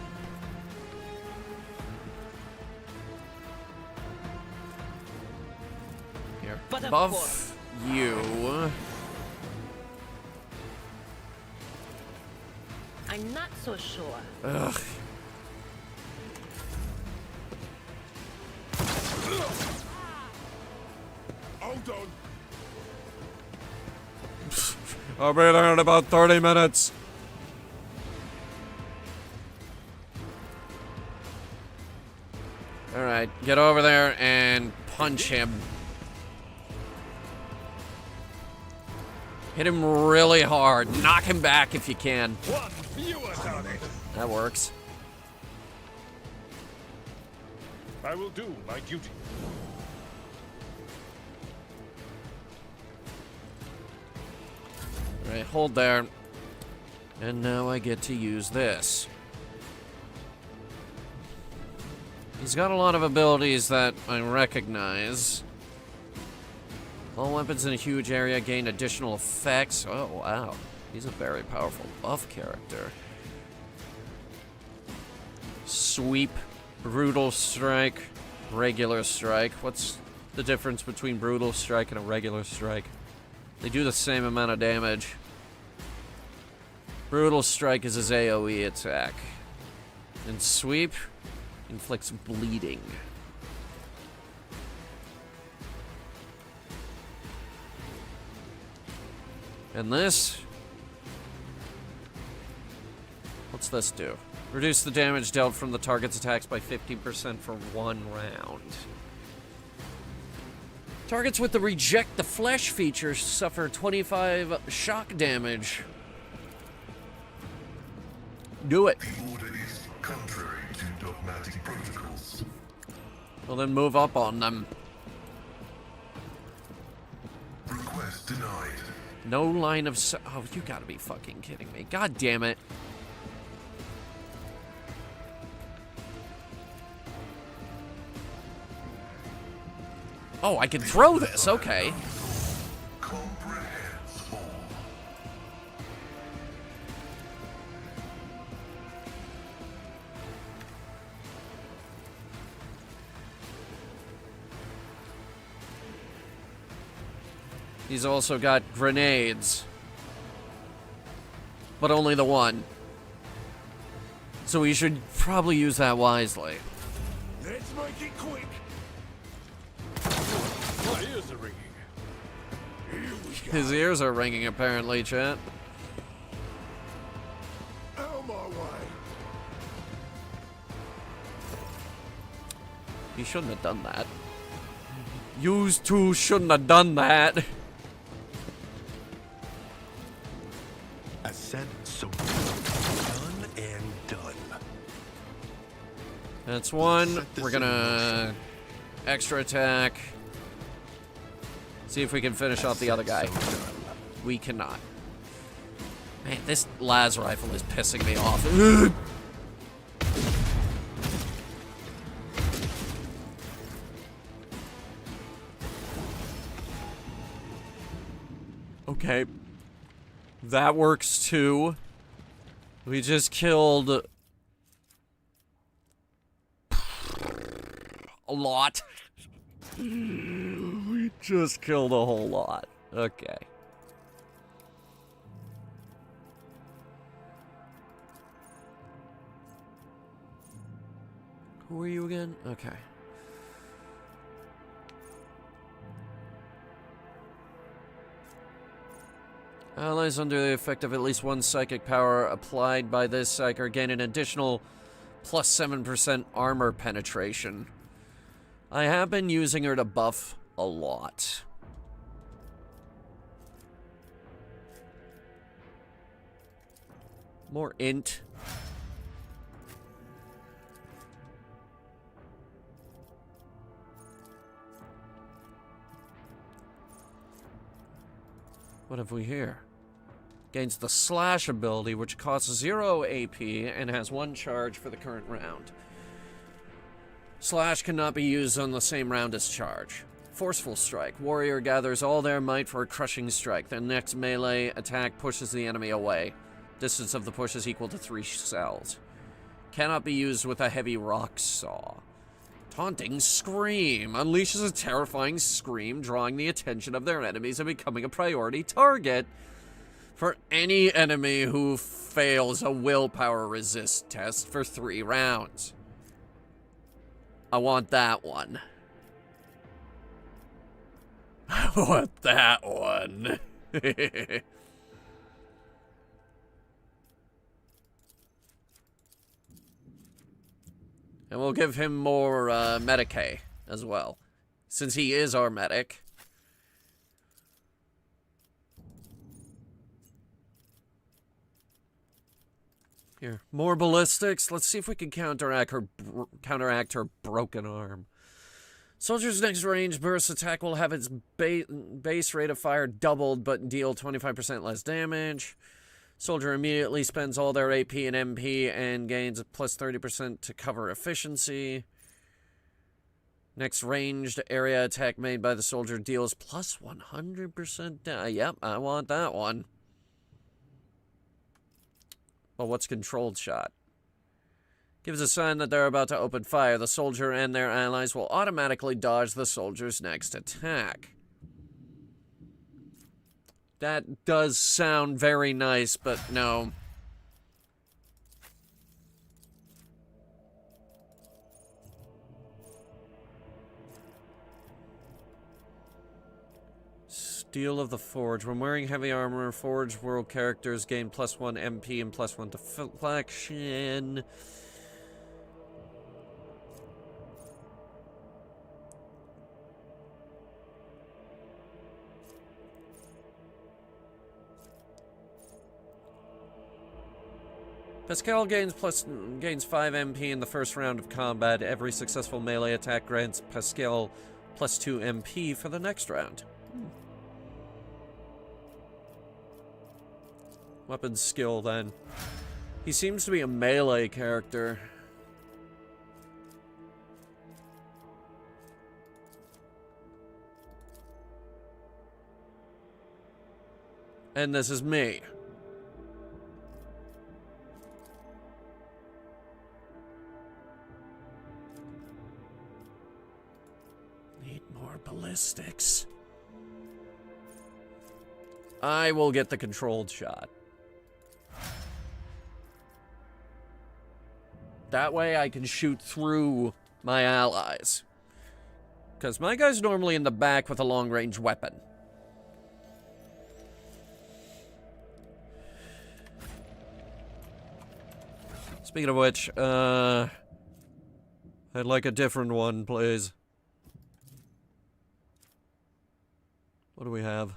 But of buff course. you. I'm not so sure. Ugh. Hold on. I'll be there in about 30 minutes. Alright, get over there and punch him. Hit him really hard. Knock him back if you can. One fewer target. That works. I will do my duty. Alright, hold there. And now I get to use this. He's got a lot of abilities that I recognize. All weapons in a huge area gain additional effects. Oh, wow. He's a very powerful buff character. Sweep, brutal strike, regular strike. What's the difference between brutal strike and a regular strike? They do the same amount of damage. Brutal strike is his AoE attack. And sweep inflicts bleeding. And this? What's this do? Reduce the damage dealt from the target's attacks by 50% for 1 round. Targets with the reject the flesh feature suffer 25 shock damage. Do it. The order is contrary to dogmatic protocols. Well, then move up on them. Request denied. No line of sight. Oh, you gotta be fucking kidding me. God damn it. Oh, I can throw this. Okay. He's also got grenades. But only the one. So we should probably use that wisely. Let's make it quick. My ears are ringing. His ears are ringing, apparently, chat. Out of my way. He shouldn't have done that. Yous two shouldn't have done that. Ascent so done and done. That's one. We're gonna extra attack. See if we can finish off the other guy. We cannot. Man, this las rifle is pissing me off. Okay. That works too. We just killed a lot. We just killed a whole lot. Okay. Who are you again? Okay. Allies under the effect of at least one psychic power applied by this psyker gain an additional plus 7% armor penetration. I have been using her to buff a lot. More int. What have we here? Gains the slash ability, which costs 0 AP and has 1 charge for the current round. Slash cannot be used on the same round as charge. Forceful strike. Warrior gathers all their might for a crushing strike. Their next melee attack pushes the enemy away. Distance of the push is equal to 3 cells. Cannot be used with a heavy rock saw. Taunting scream. Unleashes a terrifying scream, drawing the attention of their enemies and becoming a priority target for any enemy who fails a willpower resist test for 3 rounds. I want that one. I want that one. And we'll give him more Medicae as well, since he is our medic. Here, more ballistics. Let's see if we can counteract her broken arm. Soldier's next range burst attack will have its base rate of fire doubled, but deal 25% less damage. Soldier immediately spends all their AP and MP and gains plus 30% to cover efficiency. Next ranged area attack made by the soldier deals plus 100%. Yep, I want that one. Well, what's controlled shot? Gives a sign that they're about to open fire. The soldier and their allies will automatically dodge the soldier's next attack. That does sound very nice, but no. Steel of the Forge. When wearing heavy armor, Forge World characters gain plus 1 MP and plus 1 deflection. Pascal gains 5 MP in the first round of combat. Every successful melee attack grants Pascal plus 2 MP for the next round. Weapon skill, then. He seems to be a melee character. And this is me. Need more ballistics. I will get the controlled shot. That way I can shoot through my allies. Because my guy's normally in the back with a long-range weapon. Speaking of which, I'd like a different one, please. What do we have?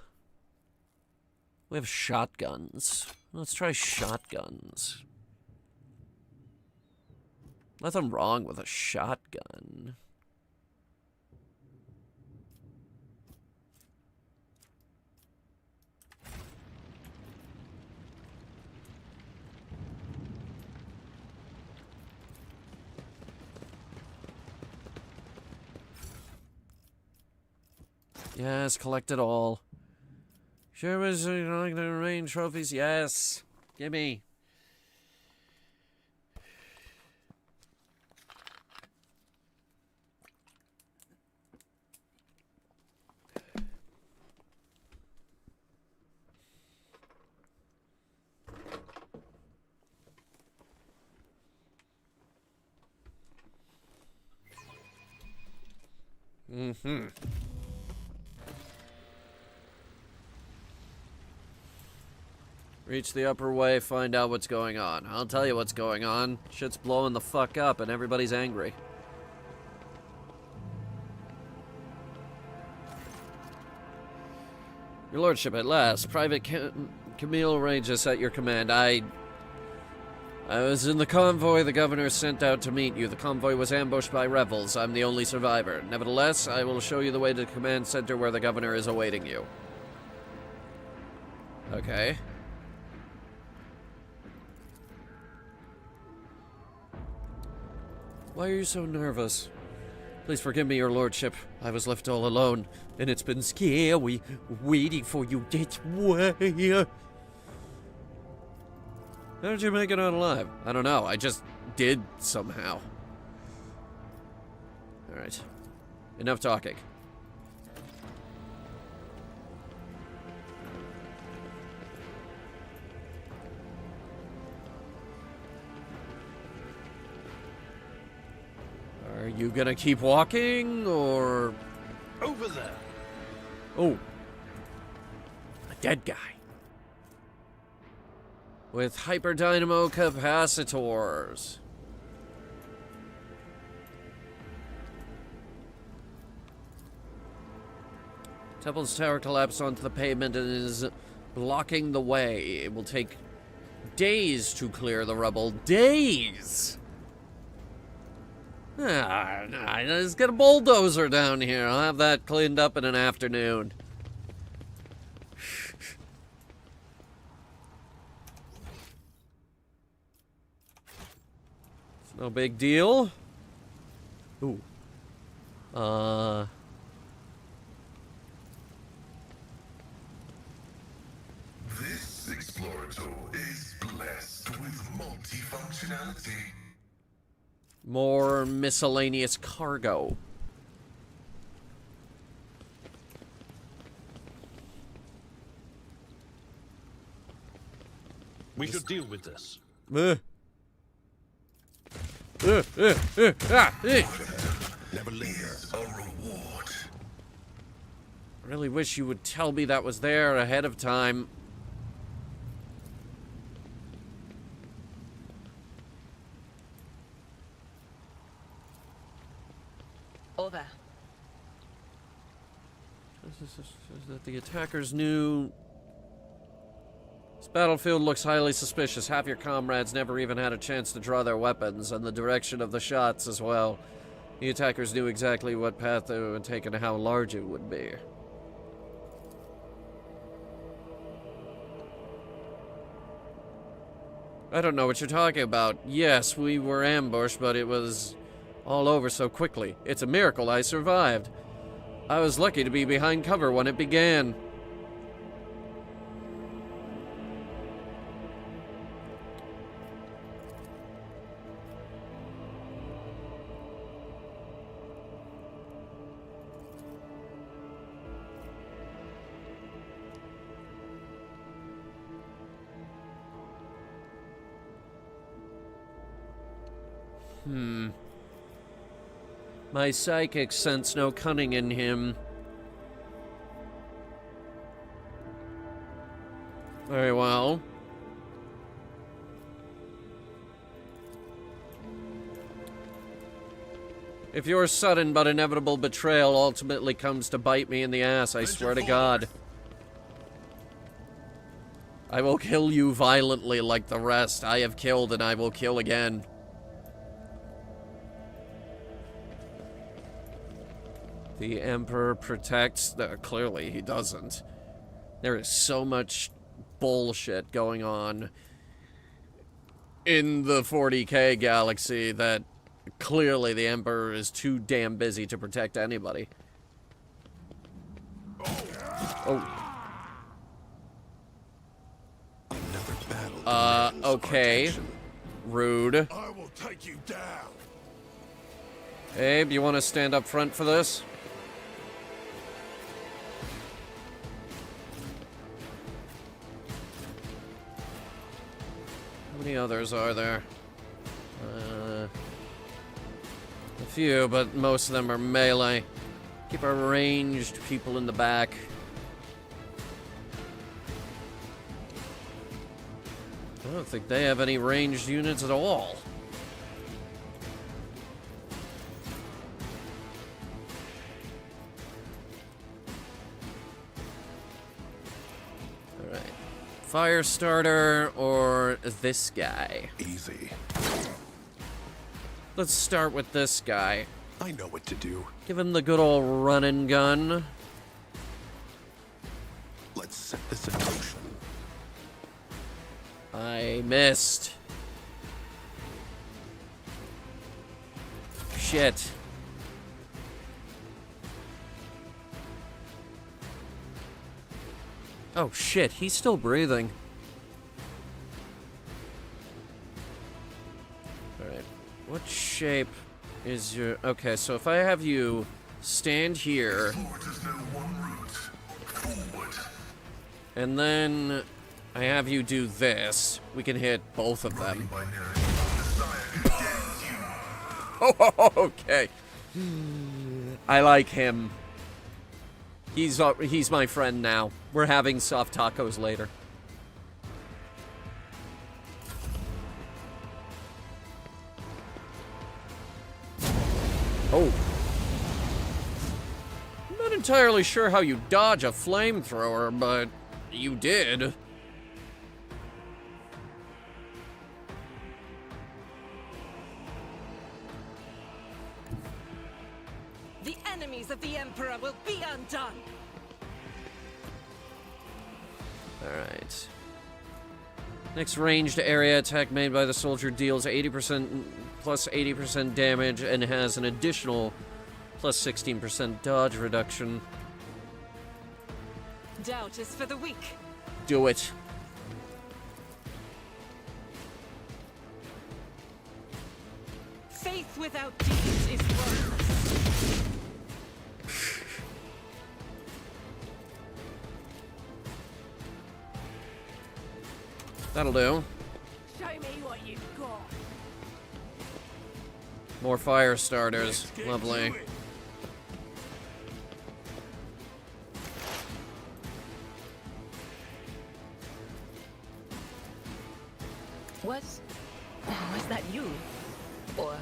We have shotguns. Let's try shotguns. Nothing wrong with a shotgun. Yes, collect it all. Sure was like the rain trophies? Yes. Gimme. Mm-hmm. Reach the upper way, find out what's going on. I'll tell you what's going on. Shit's blowing the fuck up and everybody's angry. Your lordship, at last. Private Camille Regis at your command. I was in the convoy the governor sent out to meet you. The convoy was ambushed by rebels. I'm the only survivor. Nevertheless, I will show you the way to the command center where the governor is awaiting you. Okay. Why are you so nervous? Please forgive me, your lordship. I was left all alone, and it's been scary waiting for you this way. How did you make it out alive? I don't know. I just did somehow. Alright. Enough talking. Are you gonna keep walking, or... Over there! Oh. A dead guy. With hyperdynamo capacitors. Temple's tower collapsed onto the pavement and is blocking the way. It will take days to clear the rubble. Days! Let's get a bulldozer down here. I'll have that cleaned up in an afternoon. It's no big deal. Ooh. This Explorator is blessed with multifunctionality. More miscellaneous cargo. We should deal with this. Never linger. A reward. I really wish you would tell me that was there ahead of time. Over. Is that the attackers knew? This battlefield looks highly suspicious. Half your comrades never even had a chance to draw their weapons, and the direction of the shots as well. The attackers knew exactly what path they would take and how large it would be. I don't know what you're talking about. Yes, we were ambushed, but it was all over so quickly. It's a miracle I survived. I was lucky to be behind cover when it began. My psychics sense no cunning in him. Very well. If your sudden but inevitable betrayal ultimately comes to bite me in the ass, I swear to God, I will kill you violently like the rest. I have killed and I will kill again. The Emperor protects... clearly he doesn't. There is so much bullshit going on in the 40K galaxy that clearly the Emperor is too damn busy to protect anybody. Oh. Okay. Rude. I will take you down. Abe, you want to stand up front for this? How many others are there? A few, but most of them are melee. Keep our ranged people in the back. I don't think they have any ranged units at all. Alright. Firestarter or this guy? Easy. Let's start with this guy. I know what to do. Give him the good old run and gun. Let's set this in motion. I missed. Shit. Oh shit, he's still breathing. Alright, what shape is your... Okay, so if I have you stand here... And then I have you do this, we can hit both of them. Oh, okay. I like him. He's my friend now. We're having soft tacos later. Oh. I'm not entirely sure how you dodge a flamethrower, but you did. The enemies of the Emperor will be undone. Alright. Next ranged area attack made by the soldier deals 80% plus 80% damage and has an additional plus 16% dodge reduction. Doubt is for the weak. Do it. Faith without deeds is worthless. That'll do. Show me what you've got. More fire starters. Lovely. Was that you? Or... Right,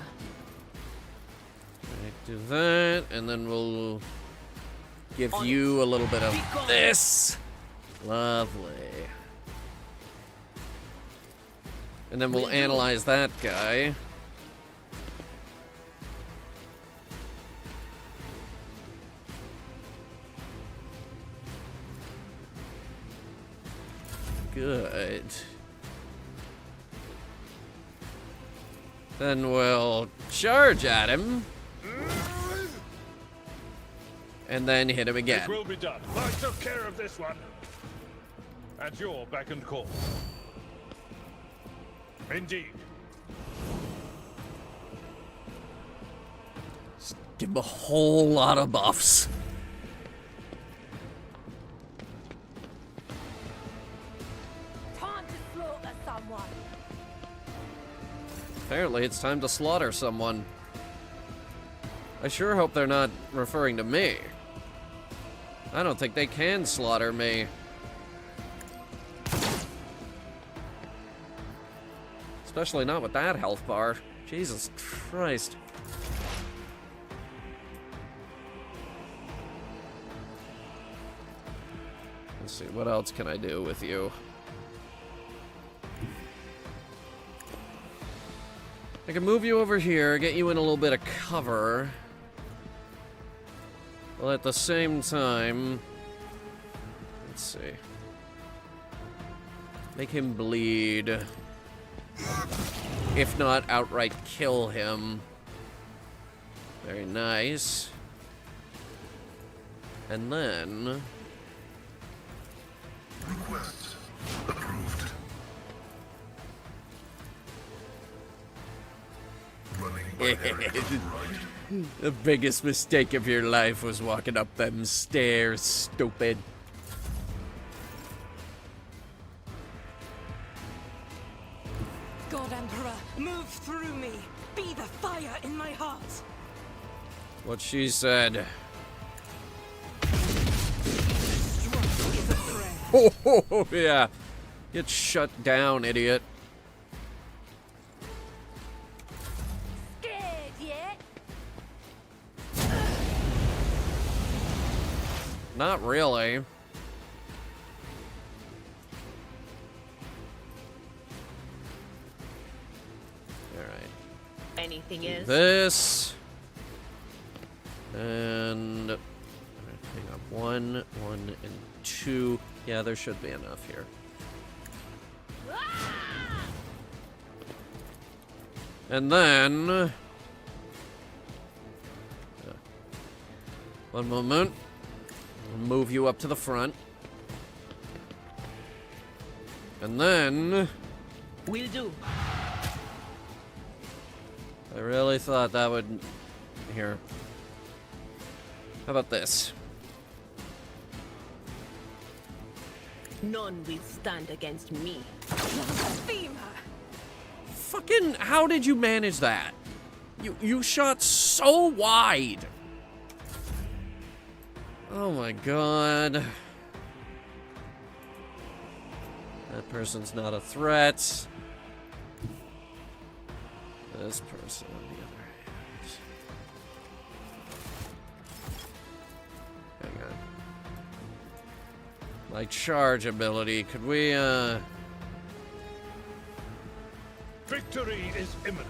do that, and then we'll give you a little bit of this. Lovely. And then we'll analyze that guy. Good. Then we'll charge at him. And then hit him again. It will be done. I took care of this one. At your beck and call. Indeed. Just give him a whole lot of buffs. Time to slaughter someone. Apparently it's time to slaughter someone. I sure hope they're not referring to me. I don't think they can slaughter me. Especially not with that health bar. Jesus Christ. Let's see, what else can I do with you? I can move you over here, get you in a little bit of cover. Well, at the same time... Let's see. Make him bleed. If not, outright kill him. Very nice. And then... Request approved. The biggest mistake of your life was walking up them stairs, stupid. God Emperor, move through me. Be the fire in my heart. What she said. Oh, yeah. Get shut down, idiot. Scared yet? Not really. Anything is? This. And... hang on. 1, 1, and 2. Yeah, there should be enough here. And then... one moment. I'll move you up to the front. And then... Will do. I really thought that would... Here. How about this? None will stand against me. Blasphemer! Fucking, how did you manage that? You shot so wide. Oh my god. That person's not a threat. This person, on the other hand. Hang on. My charge ability, could we, Victory is imminent.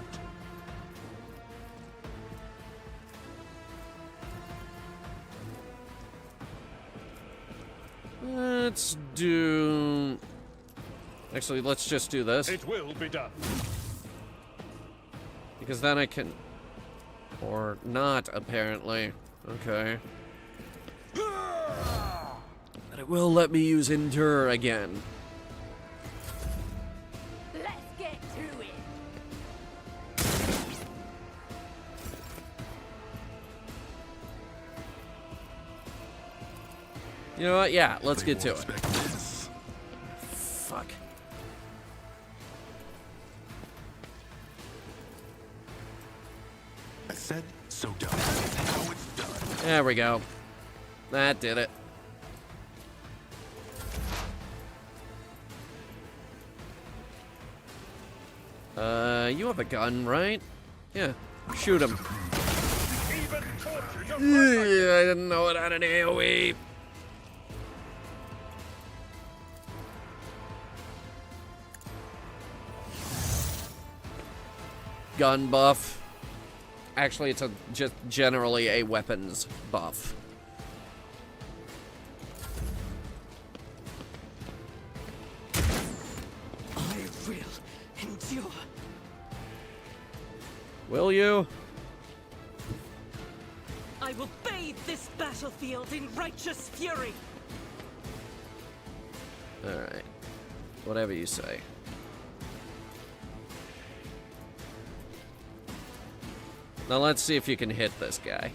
Let's do... Actually, let's just do this. It will be done. Because then I can... Or not, apparently. Okay. But it will let me use Endure again. Let's get to it. You know what? Yeah, let's get to it. Fuck. I said so done. Now it's done. There we go. That did it. You have a gun, right? Yeah. Shoot him. I didn't know it had an AoE. Gun buff. Actually, it's just generally a weapons buff. I will endure. Will you? I will bathe this battlefield in righteous fury. Alright. Whatever you say. Now let's see if you can hit this guy.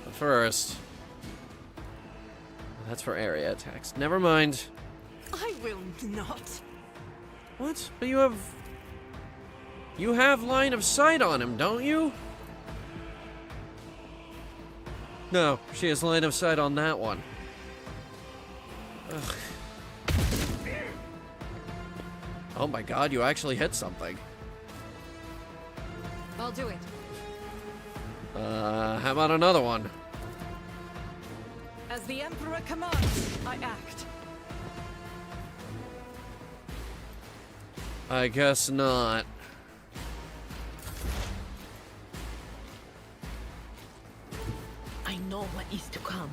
But first... That's for area attacks. Never mind. I will not. What? But you have... You have line of sight on him, don't you? No, she has line of sight on that one. Ugh. Oh my god, you actually hit something. I'll do it. How about another one? As the Emperor commands, I act. I guess not. I know what is to come.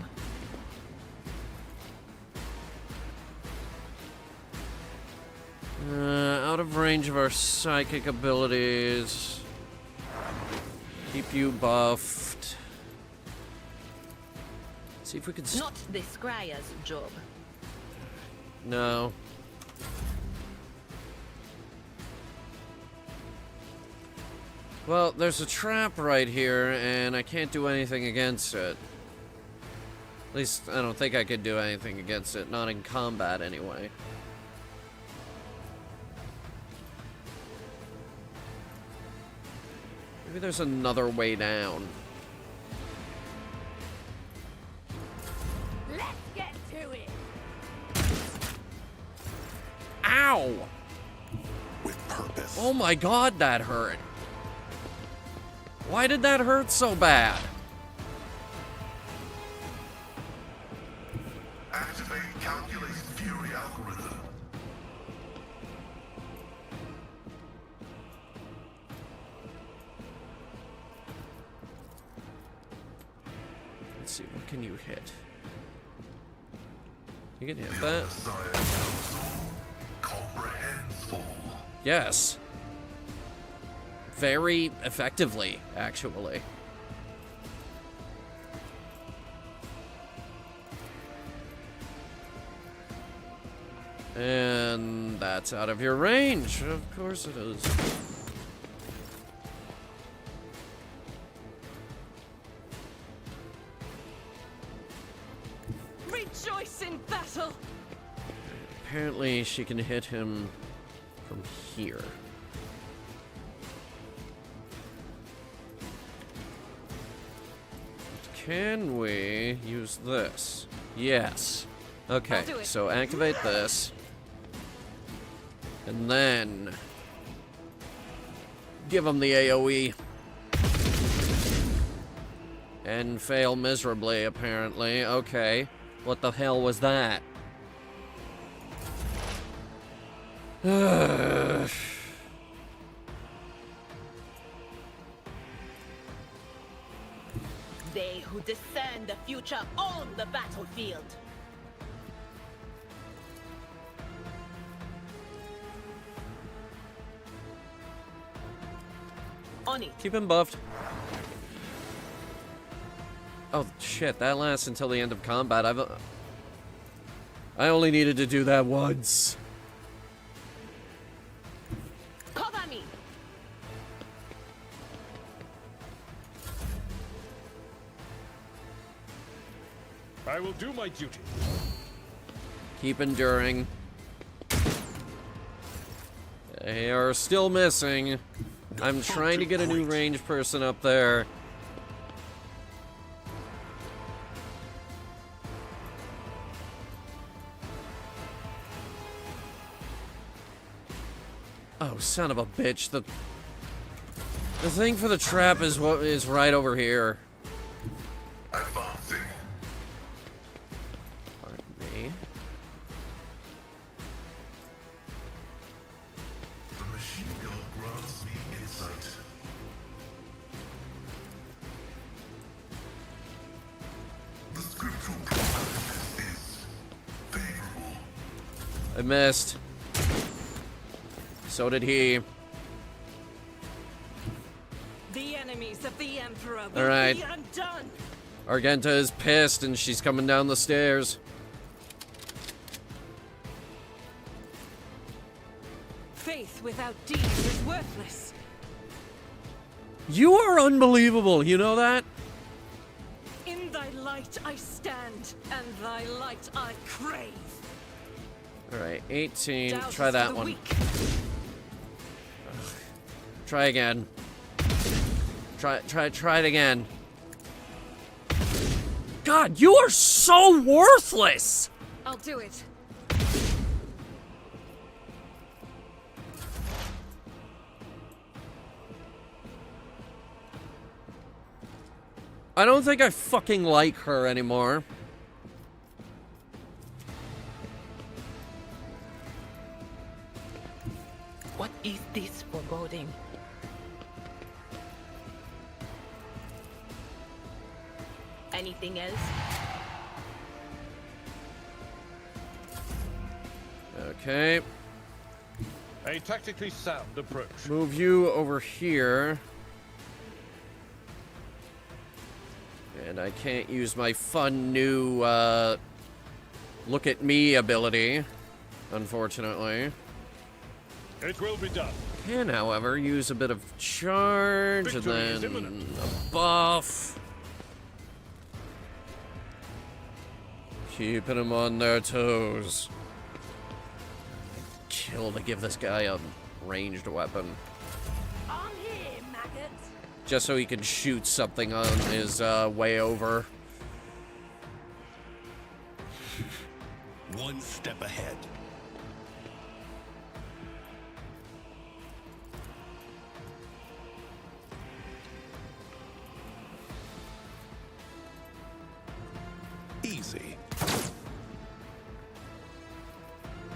Out of range of our psychic abilities. Keep you buffed. See if we can... Not the Scryer's job. No. Well, there's a trap right here, and I can't do anything against it. At least, I don't think I could do anything against it. Not in combat, anyway. Maybe there's another way down. Let's get to it. Ow! With purpose. Oh my god, that hurt. Why did that hurt so bad? Activate calculated fury algorithm. Let's see, what can you hit? You can hit that. Yes. Very effectively, actually. And that's out of your range. Of course it is. Rejoice in battle. Apparently, she can hit him from here. Can we use this? Yes. Okay, so activate this. And then give him the AoE. And fail miserably, apparently. Okay. What the hell was that? They who discern the future own the battlefield. On it. Keep him buffed. Oh shit, that lasts until the end of combat. I only needed to do that once. Cover me. I will do my duty. Keep enduring. They are still missing. I'm trying to get a new ranged person up there. Oh, son of a bitch. The thing for the trap is what is right over here. Advancing. Pardon me. The machine gun grants me insight. The scriptural prognosis is favorable. I missed. So did he. The enemies of the Emperor will All right. be undone. Argenta is pissed and she's coming down the stairs. Faith without deeds is worthless. You are unbelievable, you know that? In thy light I stand, and thy light I crave. Alright, 18. Doubt Try is that for the one. weak. Try again. Try it again. God, you are so worthless! I'll do it. I don't think I fucking like her anymore. What is this foreboding? Anything else? Okay. A tactically sound approach. Move you over here. And I can't use my fun new, look at me ability, unfortunately. It will be done. Can, however, use a bit of charge Victory is and then imminent. a buff. Keeping them on their toes. Kill to give this guy a ranged weapon. I'm here, maggot. Just so he can shoot something on his way over. One step ahead. Easy.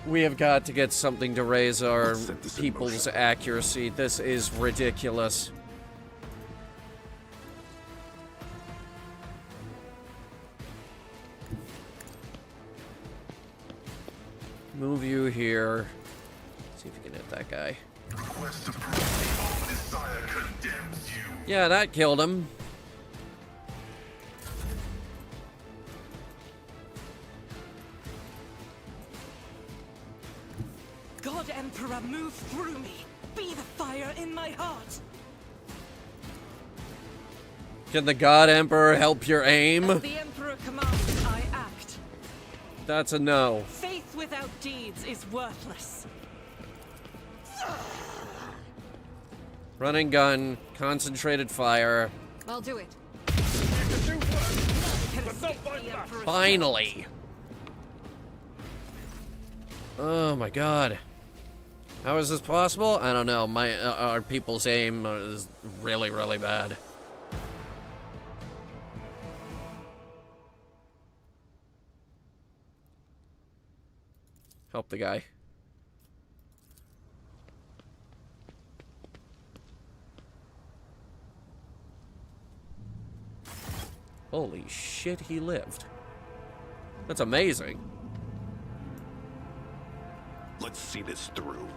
We have got to get something to raise our people's accuracy. This is ridiculous. Move you here. See if you can hit that guy. Request approval. Desire condemns you. Yeah, that killed him. God Emperor, move through me. Be the fire in my heart. Can the God Emperor help your aim? As the Emperor commands, I act. That's a no. Faith without deeds is worthless. Running gun, concentrated fire. I'll do it. Finally. Oh my god. How is this possible? I don't know. Our people's aim is really, really bad. Help the guy. Holy shit, he lived. That's amazing. Let's see this through.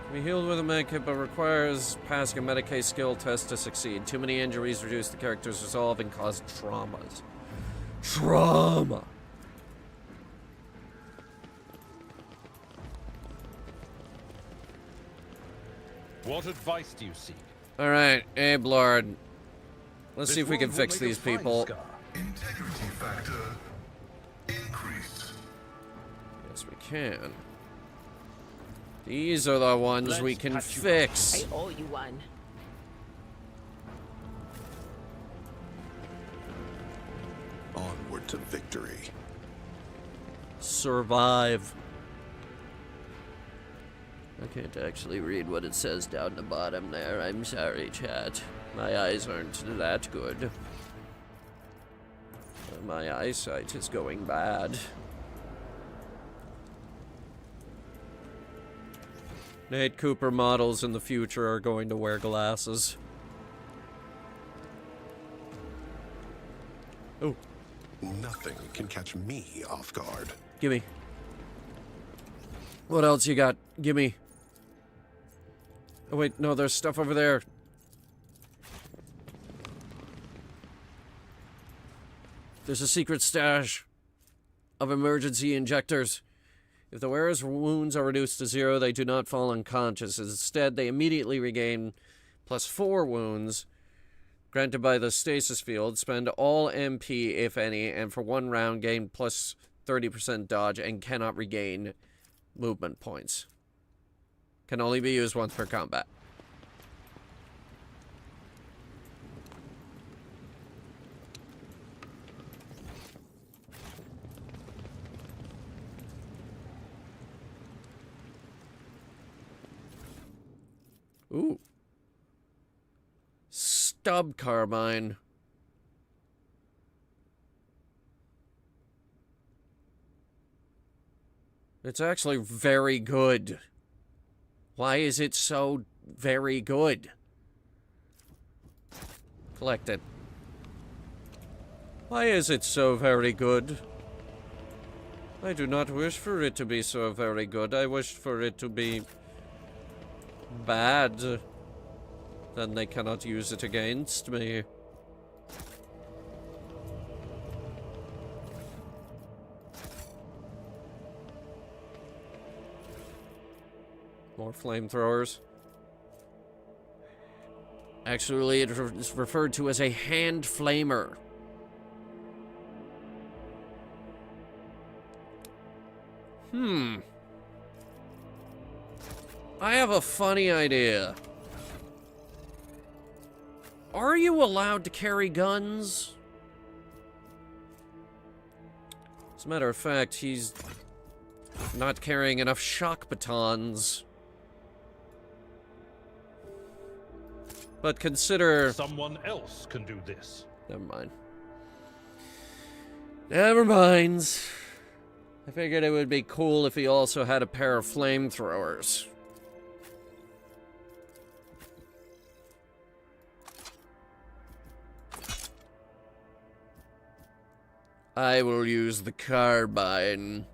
Can be healed with a medkit, but requires passing a Medicaid skill test to succeed. Too many injuries reduce the character's resolve and cause traumas. Trauma! What advice do you seek? Alright, Abe Lord. Let's see if we can fix these people. Integrity factor increase. Yes, we can. These are the ones we can fix. I owe you one. Onward to victory. Survive. I can't actually read what it says down the bottom there. I'm sorry, chat. My eyes aren't that good. My eyesight is going bad. Nate Cooper models in the future are going to wear glasses. Oh. Nothing can catch me off guard. Gimme. What else you got? Gimme. Oh wait, no, there's stuff over there. There's a secret stash of emergency injectors. If the wearer's wounds are reduced to 0, they do not fall unconscious. Instead, they immediately regain +4 wounds granted by the stasis field. Spend all MP, if any, and for 1 round gain +30% dodge and cannot regain movement points. Can only be used once per combat. Ooh. Stub carbine. It's actually very good. Why is it so very good? Collect it. Why is it so very good? I do not wish for it to be so very good. I wish for it to be bad. Then they cannot use it against me. More flamethrowers. Actually, it is referred to as a hand flamer. I have a funny idea. Are you allowed to carry guns? As a matter of fact, he's not carrying enough shock batons. But consider... Someone else can do this. Never mind. Never mind. I figured it would be cool if he also had a pair of flamethrowers. I will use the carbine.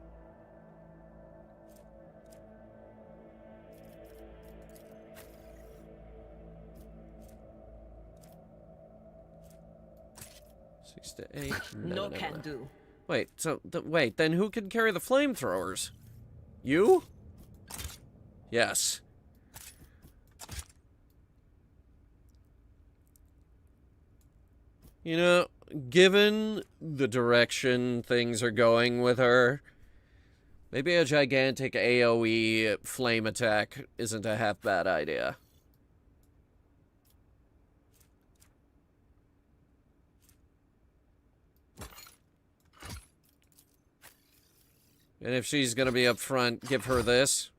Six to 8. No can do. Wait, so wait, then who can carry the flamethrowers? You? Yes. You know, given the direction things are going with her, maybe a gigantic AoE flame attack isn't a half bad idea. And if she's gonna be up front, give her this.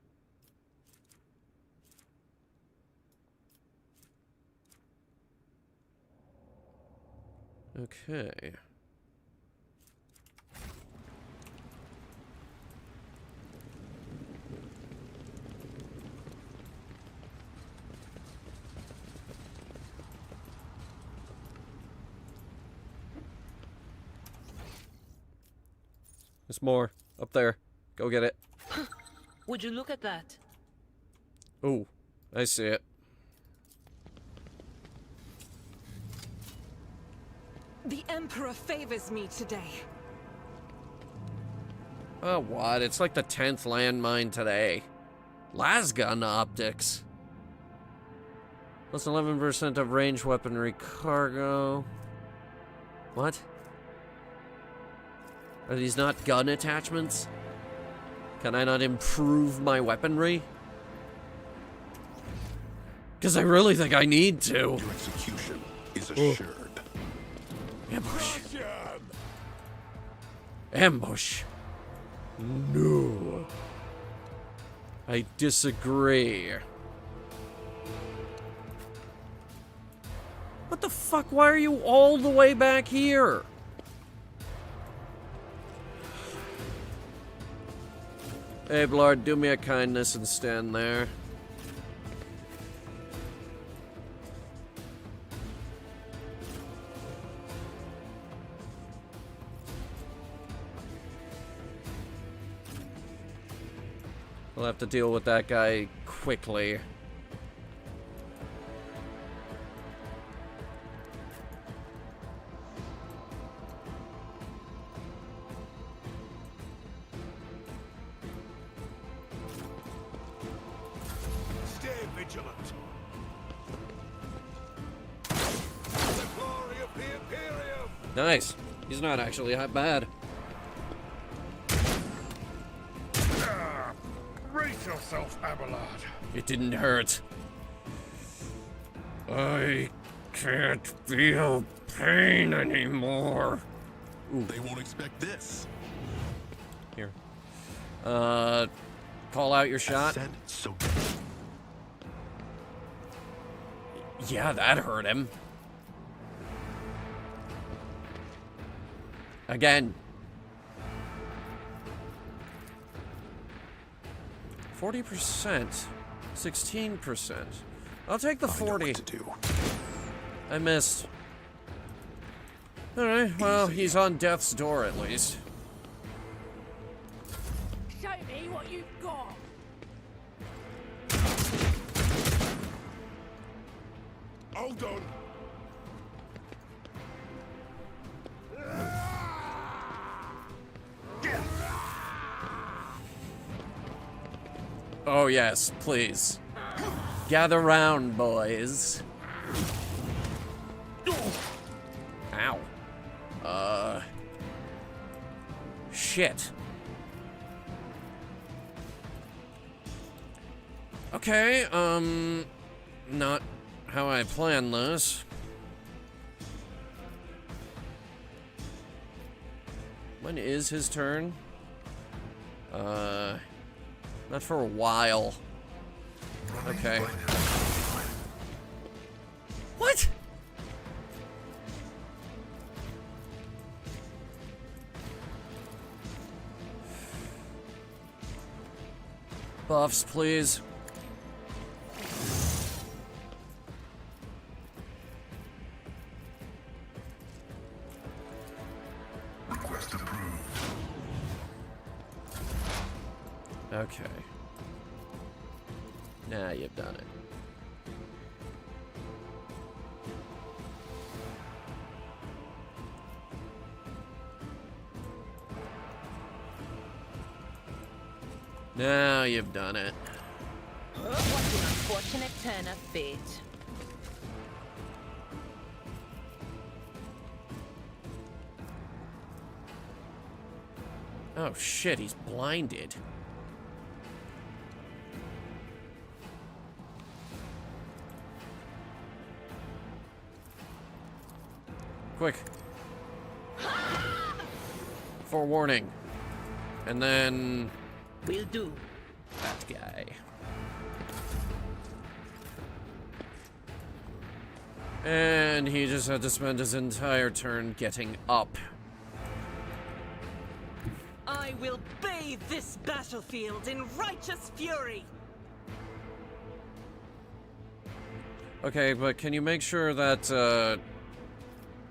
Okay. There's more. Up there. Go get it. Would you look at that? Ooh, I see it. The Emperor favors me today. Oh, what? It's like the 10th landmine today. Lasgun optics. Plus 11% of range weaponry cargo. What? Are these not gun attachments? Can I not improve my weaponry? Because I really think I need to. Your execution is assured. Ambush. Ambush. No. I disagree. What the fuck? Why are you all the way back here? Hey, Blard, do me a kindness and stand there. We'll have to deal with that guy quickly. Stay vigilant. The glory of the Imperium. Nice. He's not actually that bad. Brace yourself, Abelard. It didn't hurt. I can't feel pain anymore. Ooh. They won't expect this. Here. Call out your shot. Said so. Yeah, that hurt him. Again. 40%. 16%. I'll take the 40. I know what to do. I missed. Alright, well, he's on death's door at least. Show me what you've got. Hold on. Oh yes, please. Gather round, boys. Ow. Shit. Okay, not how I planned this. When is his turn? Not for a while. Okay. What? Buffs, please. Request approved. Okay. Now you've done it. Now you've done it. What an unfortunate turn of fate. Oh shit, he's blinded. Quick. Forewarning. And then... Will do. That guy. And he just had to spend his entire turn getting up. I will bathe this battlefield in righteous fury. Okay, but can you make sure that,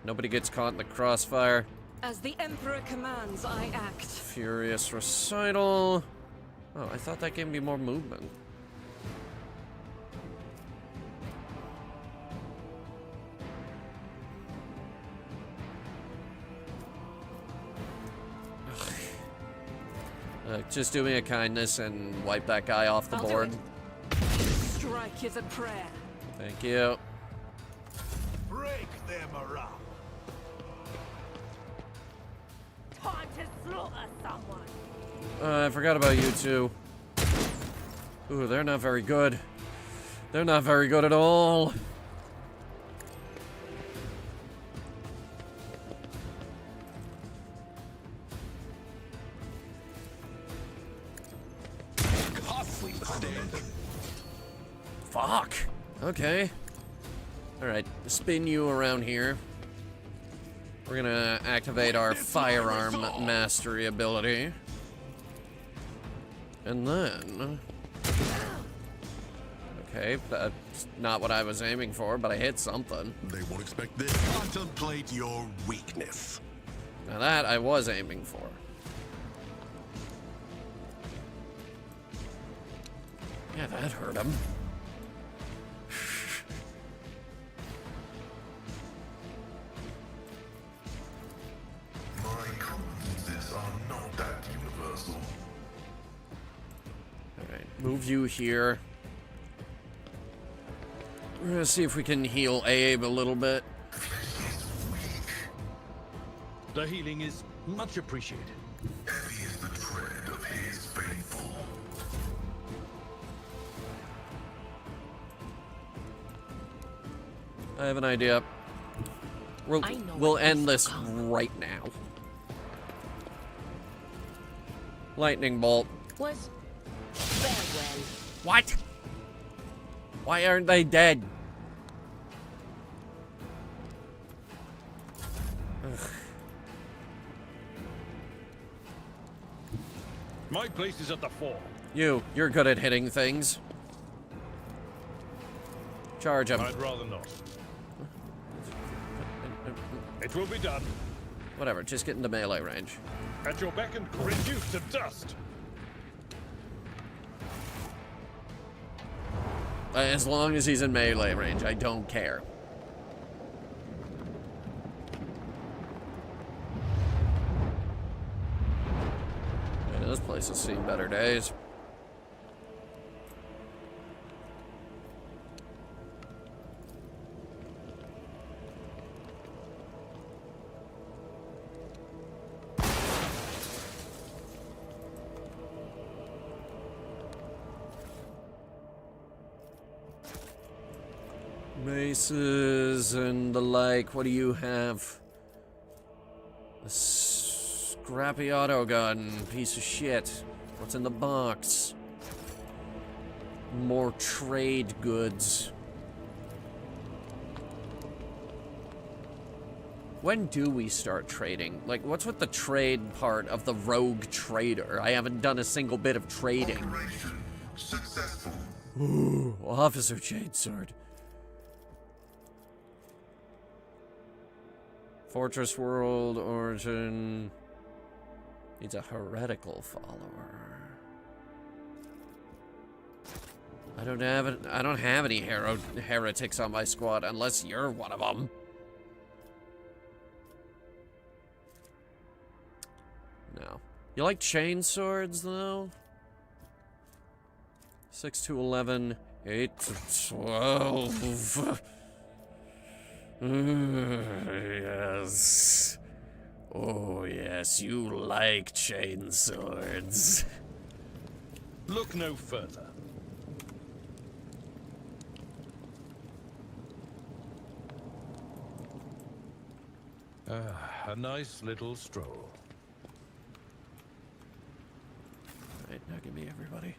nobody gets caught in the crossfire? As the Emperor commands, I act. Furious Recital. Oh, I thought that gave me more movement. Just do me a kindness and wipe that guy off the board. Strike is a prayer. Thank you. Break them around. Time to slaughter someone. I forgot about you two. Ooh, they're not very good. They're not very good at all. Fuck. Okay. Alright, spin you around here. We're gonna activate our firearm mastery ability. And then... Okay, that's not what I was aiming for, but I hit something. They won't expect this. Contemplate your weakness. Now that I was aiming for. Yeah, that hurt him. My competences are not that universal. Alright, move you here. We're gonna see if we can heal Abe a little bit. The healing is much appreciated. Heavy is the tread of his faithful. I have an idea. We'll end this right now. Lightning bolt. Was farewell. What? Why aren't they dead? Ugh. My place is at the fore. You're good at hitting things. Charge him. I'd rather not. It will be done. Whatever, just get into melee range. At your beck and reduced to dust. As long as he's in melee range, I don't care. Yeah, this place has seen better days. Maces and the like. What do you have? A scrappy auto gun. Piece of shit. What's in the box? More trade goods. When do we start trading? Like, what's with the trade part of the rogue trader? I haven't done a single bit of trading. Operation successful. Ooh, Officer Chainsword. Fortress World Origin needs a heretical follower. I don't have any heretics on my squad unless you're one of them. No. You like chain swords though? 6 to 11, 8 to 12. Yes. Oh, yes, you like chain swords. Look no further. A nice little stroll. Right, now give me everybody.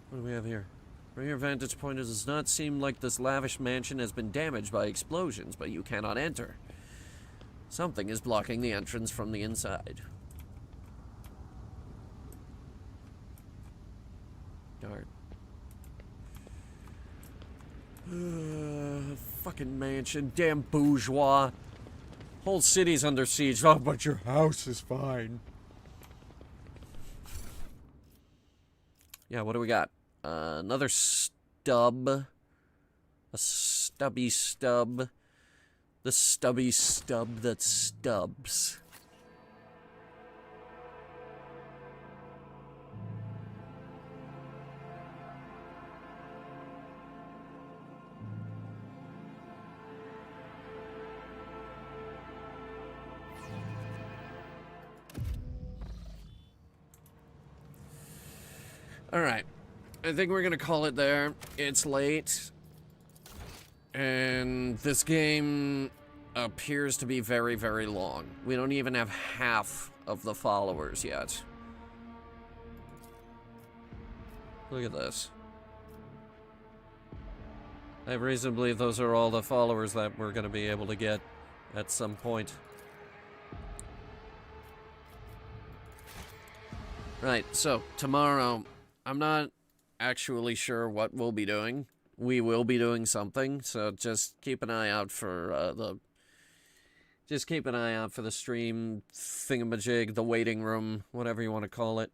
What do we have here? From your vantage point, it does not seem like this lavish mansion has been damaged by explosions, but you cannot enter. Something is blocking the entrance from the inside. Guard. Fucking mansion. Damn bourgeois. Whole city's under siege. Oh, but your house is fine. Yeah, what do we got? Another stub. A stubby stub. The stubby stub that stubs. Alright. I think we're gonna call it there. It's late. And this game appears to be very, very long. We don't even have half of the followers yet. Look at this. I have reason to believe those are all the followers that we're gonna be able to get at some point. Right, so tomorrow, I'm not actually sure what we'll be doing. We will be doing something, so just keep an eye out for just keep an eye out for the stream thingamajig, the waiting room, whatever you want to call it.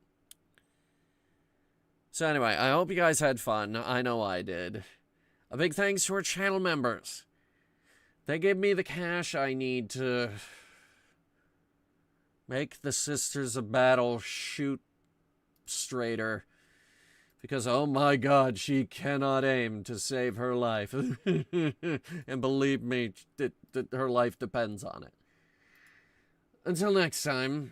So anyway, I hope you guys had fun. I know I did. A big thanks to our channel members. They gave me the cash I need to make the Sisters of Battle shoot straighter. Because, oh my god, she cannot aim to save her life. And believe me, her life depends on it. Until next time.